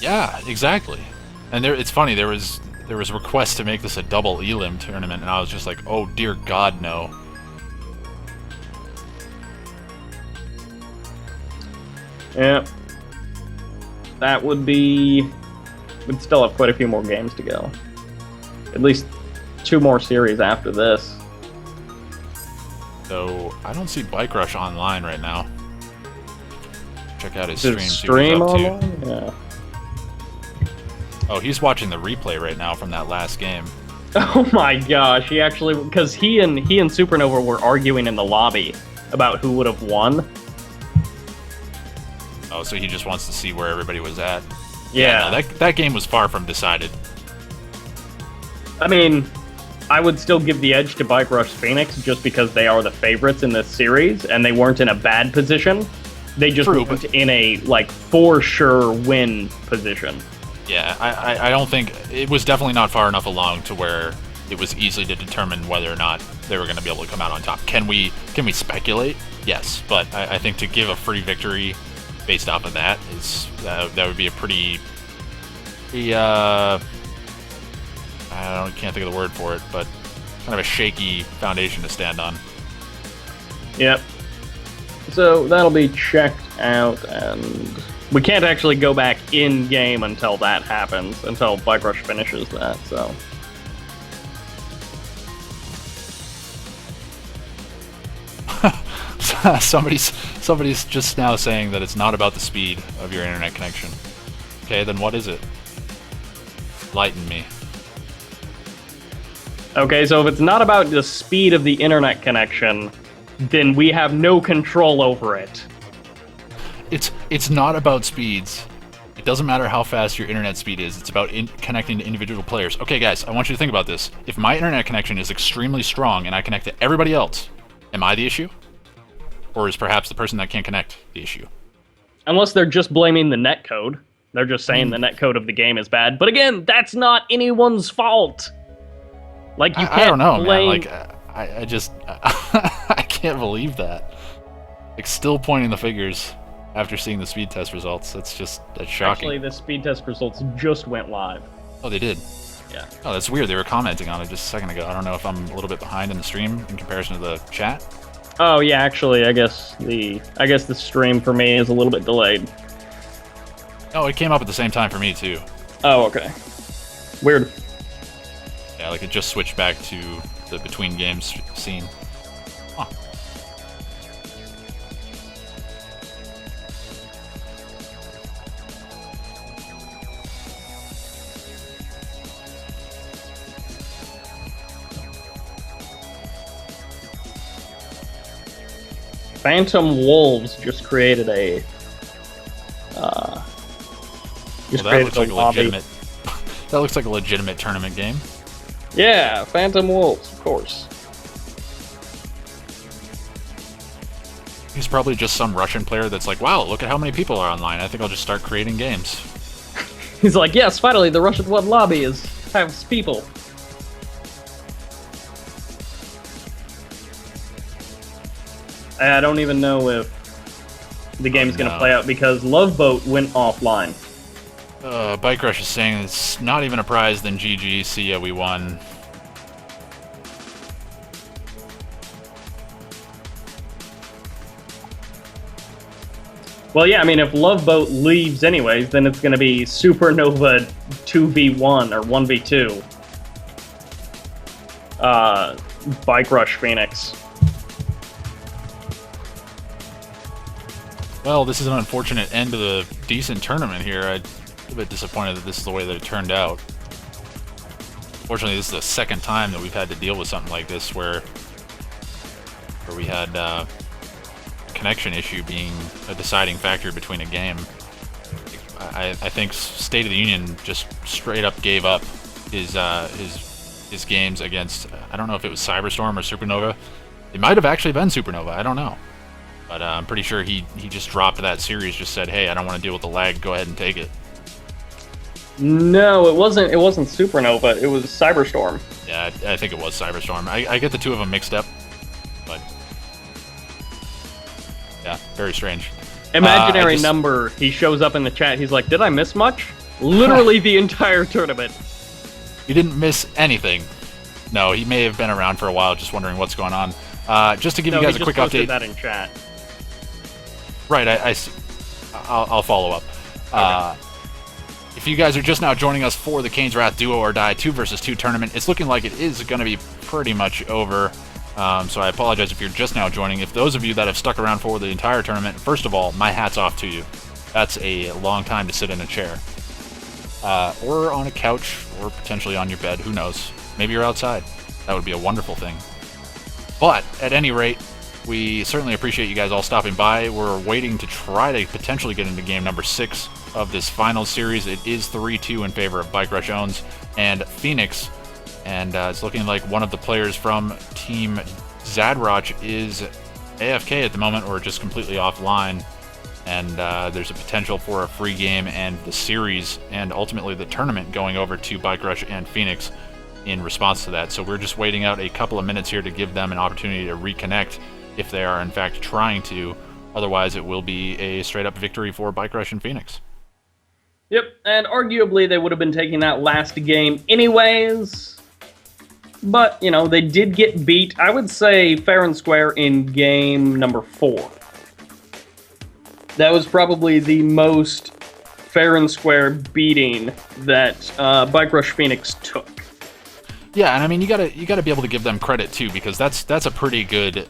D: Yeah, exactly. And it's funny, there was requests to make this a double elim tournament, and I was just like, oh dear God, no.
A: Yeah. That would be... We'd still have quite a few more games to go. At least 2 more series after this.
D: So I don't see Bike Rush online right now. Check out his
A: Does
D: stream.
A: it
D: See what he's
A: stream
D: up to.
A: online? Yeah.
D: Oh, he's watching the replay right now from that last game.
A: Oh my gosh, he actually, because he and Supernova were arguing in the lobby about who would have won.
D: Oh, so he just wants to see where everybody was at.
A: Yeah.
D: No, that game was far from decided.
A: I mean, I would still give the edge to Bike Rush Phoenix just because they are the favorites in this series, and they weren't in a bad position. They just
D: True,
A: weren't in a, like, for sure win position.
D: Yeah, I don't think... It was definitely not far enough along to where it was easy to determine whether or not they were going to be able to come out on top. Can we speculate? Yes, but I think to give a free victory based off of that is... that would be a pretty... I can't think of the word for it, but kind of a shaky foundation to stand on.
A: Yep. So that'll be checked out, and we can't actually go back in-game until that happens, until Bike Rush finishes that, so...
D: Somebody's just now saying that it's not about the speed of your internet connection. Okay, then what is it? Lighten me.
A: Okay, so if it's not about the speed of the internet connection, then we have no control over it.
D: It's not about speeds. It doesn't matter how fast your internet speed is. It's about connecting to individual players. Okay, guys, I want you to think about this. If my internet connection is extremely strong and I connect to everybody else, am I the issue? Or is perhaps the person that can't connect the issue?
A: Unless they're just blaming the netcode. They're just saying the netcode of the game is bad. But again, that's not anyone's fault. Like, you can't
D: I don't know,
A: blame...
D: man. Like, I just... I can't believe that. Like, still pointing the fingers after seeing the speed test results. That's shocking.
A: Actually, the speed test results just went live.
D: Oh, they did?
A: Yeah.
D: Oh, that's weird. They were commenting on it just a second ago. I don't know if I'm a little bit behind in the stream in comparison to the chat.
A: Oh yeah, actually, I guess the stream for me is a little bit delayed.
D: Oh, it came up at the same time for me too.
A: Oh, okay. Weird.
D: Yeah, like it just switched back to the between games scene. Huh.
A: Phantom Wolves just created a
D: Well, that looks like a legitimate. That looks like a legitimate tournament game.
A: Yeah, Phantom Wolves, of course.
D: He's probably just some Russian player that's like, wow, look at how many people are online. I think I'll just start creating games.
A: He's like, yes, finally, the Russian One lobby has people. I don't even know if the game's gonna play out because Loveboat went offline.
D: Bike Rush is saying it's not even a prize, then GG, see ya, we won.
A: Well, yeah, I mean, if Loveboat leaves anyways, then it's gonna be Supernova 2v1 or 1v2. Bike Rush Phoenix.
D: Well, this is an unfortunate end to the decent tournament here. I'm a bit disappointed that this is the way that it turned out. Fortunately, this is the second time that we've had to deal with something like this where we had a connection issue being a deciding factor between a game. I think State of the Union just straight up gave up his games against, I don't know if it was Cyberstorm or Supernova. It might have actually been Supernova, I don't know. But I'm pretty sure he just dropped that series, just said, hey, I don't want to deal with the lag, go ahead and take it.
A: No, it wasn't Supernova, it was Cyberstorm.
D: Yeah, I think it was Cyberstorm. I get the two of them mixed up, but yeah, very strange.
A: Imaginary number, he shows up in the chat, he's like, did I miss much? Literally the entire tournament.
D: You didn't miss anything. No, he may have been around for a while, just wondering what's going on. Just to give you guys a quick update.
A: That in chat.
D: Right, I'll follow up.
A: Okay.
D: If you guys are just now joining us for the Kane's Wrath Duo or Die 2 vs 2 tournament, it's looking like it is going to be pretty much over. So I apologize if you're just now joining. If those of you that have stuck around for the entire tournament, first of all, my hat's off to you. That's a long time to sit in a chair. Or on a couch, or potentially on your bed, who knows. Maybe you're outside. That would be a wonderful thing. But, at any rate, we certainly appreciate you guys all stopping by. We're waiting to try to potentially get into game number 6 of this final series. It is 3-2 in favor of Bike Rush Owns and Phoenix. And it's looking like one of the players from Team Zadroch is AFK at the moment, or just completely offline. And there's a potential for a free game and the series, and ultimately the tournament going over to Bike Rush and Phoenix in response to that. So we're just waiting out a couple of minutes here to give them an opportunity to reconnect if they are in fact trying to. Otherwise, it will be a straight-up victory for Bike Rush and Phoenix.
C: Yep, and arguably they would have been taking that last game anyways. But, you know, they did get beat, I would say, fair and square in game number 4. That was probably the most fair and square beating that Bike Rush Phoenix took.
D: Yeah, and I mean you gotta be able to give them credit too, because that's a pretty good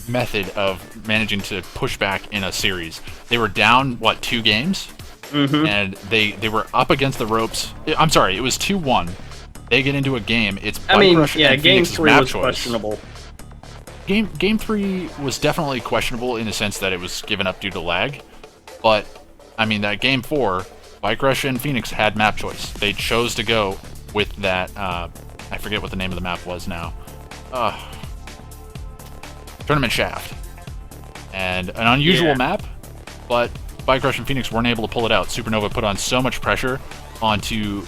D: method of managing to push back in a series. They were down 2 games, and they were up against the ropes. I'm sorry, it was 2-1. They get into a game. It's Bike Rush and
C: game
D: Phoenix's
C: 3
D: map
C: was
D: choice.
C: questionable.
D: Game 3 was definitely questionable in the sense that it was given up due to lag, but I mean that game 4, Bike Rush and Phoenix had map choice. They chose to go with that. I forget what the name of the map was now. Tournament Shaft, and an unusual map, but Bike Rush and Phoenix weren't able to pull it out. Supernova put on so much pressure onto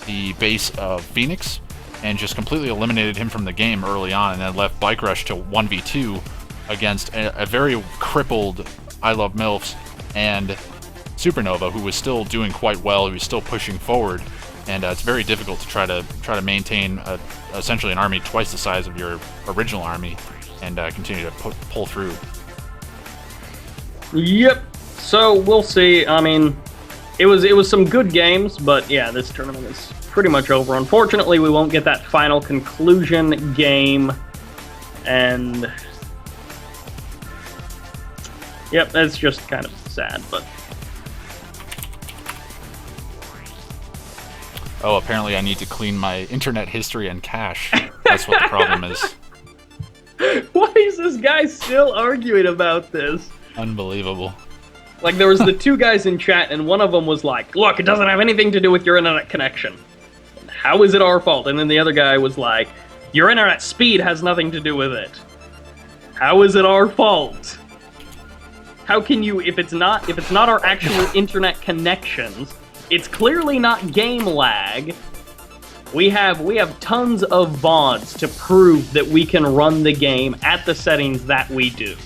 D: the base of Phoenix and just completely eliminated him from the game early on, and then left Bike Rush to 1v2 against a very crippled I Love MILFs and Supernova, who was still doing quite well. He was still pushing forward, and it's very difficult to try to maintain essentially an army twice the size of your original army and continue to pull through.
C: Yep. So we'll see. I mean, it was some good games, but yeah, this tournament is pretty much over. Unfortunately, we won't get that final conclusion game, and yep, that's just kind of sad, but.
D: Oh, apparently I need to clean my internet history and cache. That's what the problem is.
C: Why is this guy still arguing about this?
D: Unbelievable.
C: Like, there was the 2 guys in chat, and one of them was like, look, it doesn't have anything to do with your internet connection. How is it our fault? And then the other guy was like, your internet speed has nothing to do with it. How is it our fault? How can you, if it's not our actual internet connections, it's clearly not game lag. We have tons of VODs to prove that we can run the game at the settings that we do.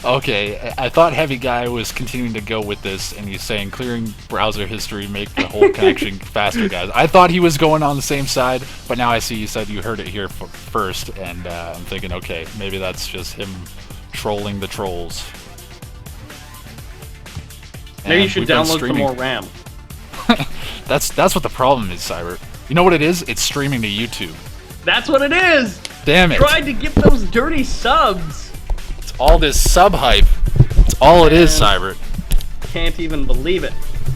D: Okay, I thought Heavy Guy was continuing to go with this, and he's saying clearing browser history make the whole connection faster, guys. I thought he was going on the same side, but now I see you said you heard it here first, and I'm thinking, okay, maybe that's just him trolling the trolls.
C: Maybe you should download some more RAM.
D: That's what the problem is, Cybert. You know what it is? It's streaming to YouTube.
C: That's what it is!
D: Damn it.
C: Tried to get those dirty subs!
D: It's all this sub-hype. It's all it is, Cybert.
C: Can't even believe it.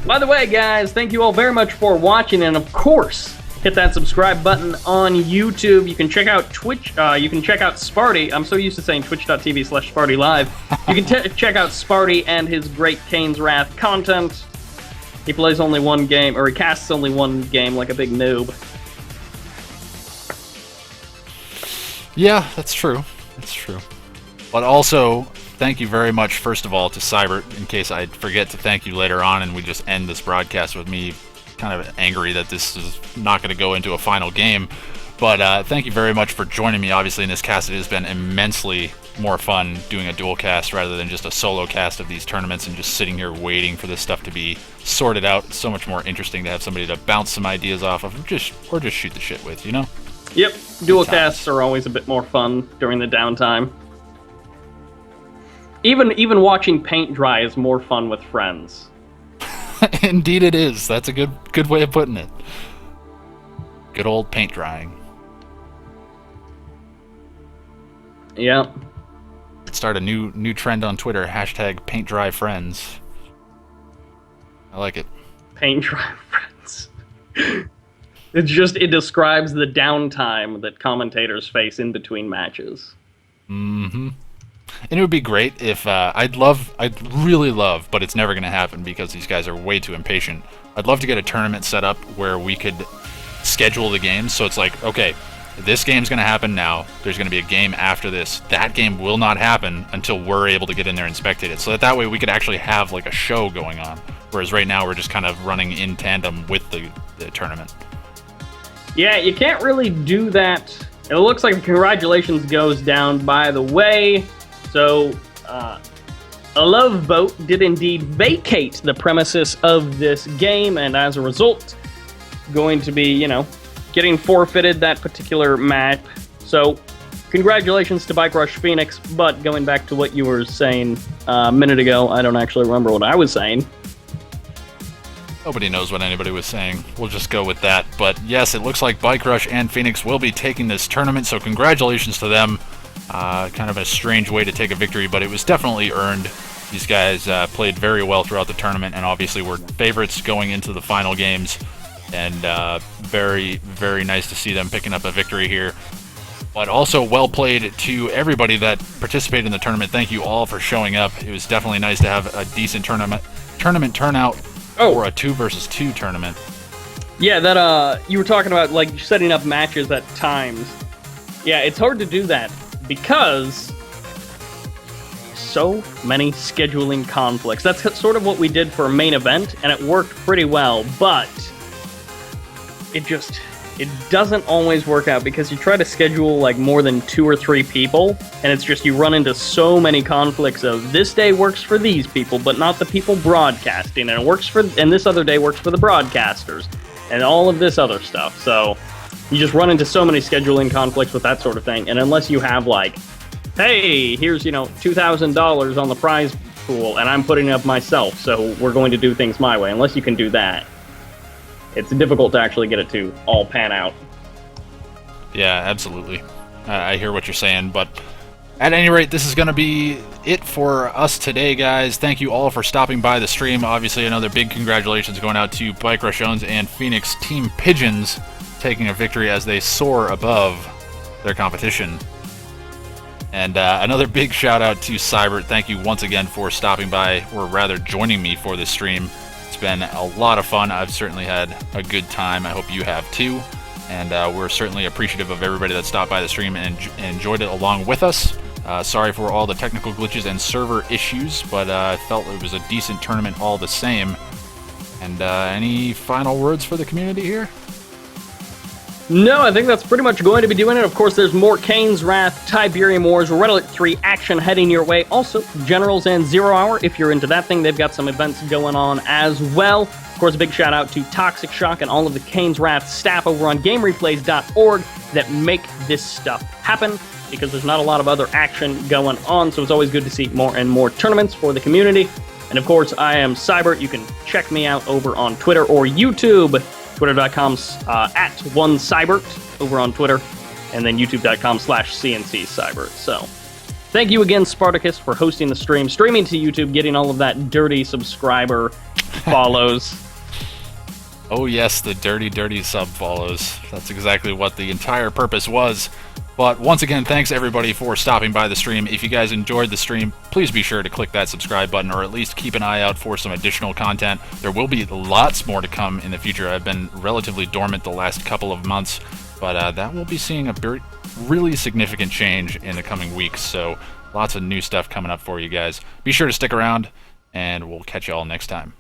C: By the way, guys, thank you all very much for watching, and of course, hit that subscribe button on YouTube. You can check out Twitch, you can check out Sparty. I'm so used to saying twitch.tv/SpartyLive. You can check out Sparty and his great Kane's Wrath content. He plays only one game, or he casts only one game like a big noob.
D: Yeah, that's true. That's true. But also, thank you very much, first of all, to Cybert, in case I forget to thank you later on and we just end this broadcast with me kind of angry that this is not going to go into a final game. But thank you very much for joining me, obviously, in this cast. It has been immensely more fun doing a dual cast rather than just a solo cast of these tournaments and just sitting here waiting for this stuff to be sorted out. It's so much more interesting to have somebody to bounce some ideas off of, or just shoot the shit with, you know?
C: Yep, dual casts are always a bit more fun during the downtime. Even watching paint dry is more fun with friends.
D: Indeed it is. That's a good way of putting it.
B: Good old paint drying.
C: Yeah.
B: Start a new trend on Twitter, hashtag paint dry friends. I like it.
C: Paint dry friends. It describes the downtime that commentators face in between matches.
B: Mm-hmm. And it would be great if I'd really love, but it's never going to happen because these guys are way too impatient. I'd love to get a tournament set up where we could schedule the games. So it's like, okay, this game's going to happen now. There's going to be a game after this. That game will not happen until we're able to get in there and spectate it. So that way we could actually have like a show going on. Whereas right now we're just kind of running in tandem with the tournament.
C: Yeah, you can't really do that. It looks like congratulations goes down, by the way. So, a Love Boat did indeed vacate the premises of this game, and as a result, going to be, getting forfeited that particular map. So, congratulations to Bike Rush Phoenix, but going back to what you were saying a minute ago, I don't actually remember what I was saying.
B: Nobody knows what anybody was saying. We'll just go with that. But yes, it looks like Bike Rush and Phoenix will be taking this tournament, so congratulations to them. Kind of a strange way to take a victory, but it was definitely earned. These guys played very well throughout the tournament, and obviously were favorites going into the final games. And very, very nice to see them picking up a victory here. But also well played to everybody that participated in the tournament. Thank you all for showing up. It was definitely nice to have a decent tournament turnout for a 2 versus 2 tournament.
C: Yeah, that you were talking about like setting up matches at times. Yeah, it's hard to do that because so many scheduling conflicts. That's sort of what we did for a main event, and it worked pretty well, but it doesn't always work out because you try to schedule like more than 2 or 3 people, and it's just you run into so many conflicts of this day works for these people, but not the people broadcasting, and this other day works for the broadcasters, and all of this other stuff. So you just run into so many scheduling conflicts with that sort of thing, and unless you have like, hey, here's $2,000 on the prize pool, and I'm putting it up myself, so we're going to do things my way. Unless you can do that, it's difficult to actually get it to all pan out.
B: Yeah, absolutely. I hear what you're saying, but at any rate, this is going to be it for us today, guys. Thank you all for stopping by the stream. Obviously, another big congratulations going out to Bike Rush Owns and Phoenix Team Pigeons taking a victory as they soar above their competition. And another big shout out to Cybert. Thank you once again for stopping by, or rather joining me for this stream. It's been a lot of fun. I've certainly had a good time. I hope you have too. And we're certainly appreciative of everybody that stopped by the stream and enjoyed it along with us. Sorry for all the technical glitches and server issues, but I felt it was a decent tournament all the same. And any final words for the community here?
C: No, I think that's pretty much going to be doing it. Of course, there's more Kane's Wrath, Tiberium Wars, Red Alert 3 action heading your way. Also, Generals and Zero Hour, if you're into that thing, they've got some events going on as well. Of course, a big shout out to Toxic Shock and all of the Kane's Wrath staff over on GameReplays.org that make this stuff happen, because there's not a lot of other action going on, so it's always good to see more and more tournaments for the community. And of course, I am Cybert. You can check me out over on Twitter or YouTube. Twitter.com at @1cybert over on Twitter, and then youtube.com/CNCcybert. So, thank you again, Spartacus, for hosting the stream, streaming to YouTube, getting all of that dirty subscriber follows.
B: Oh yes, the dirty sub follows. That's exactly what the entire purpose was. But once again, thanks everybody for stopping by the stream. If you guys enjoyed the stream, please be sure to click that subscribe button, or at least keep an eye out for some additional content. There will be lots more to come in the future. I've been relatively dormant the last couple of months, but that will be seeing a really significant change in the coming weeks. So lots of new stuff coming up for you guys. Be sure to stick around, and we'll catch you all next time.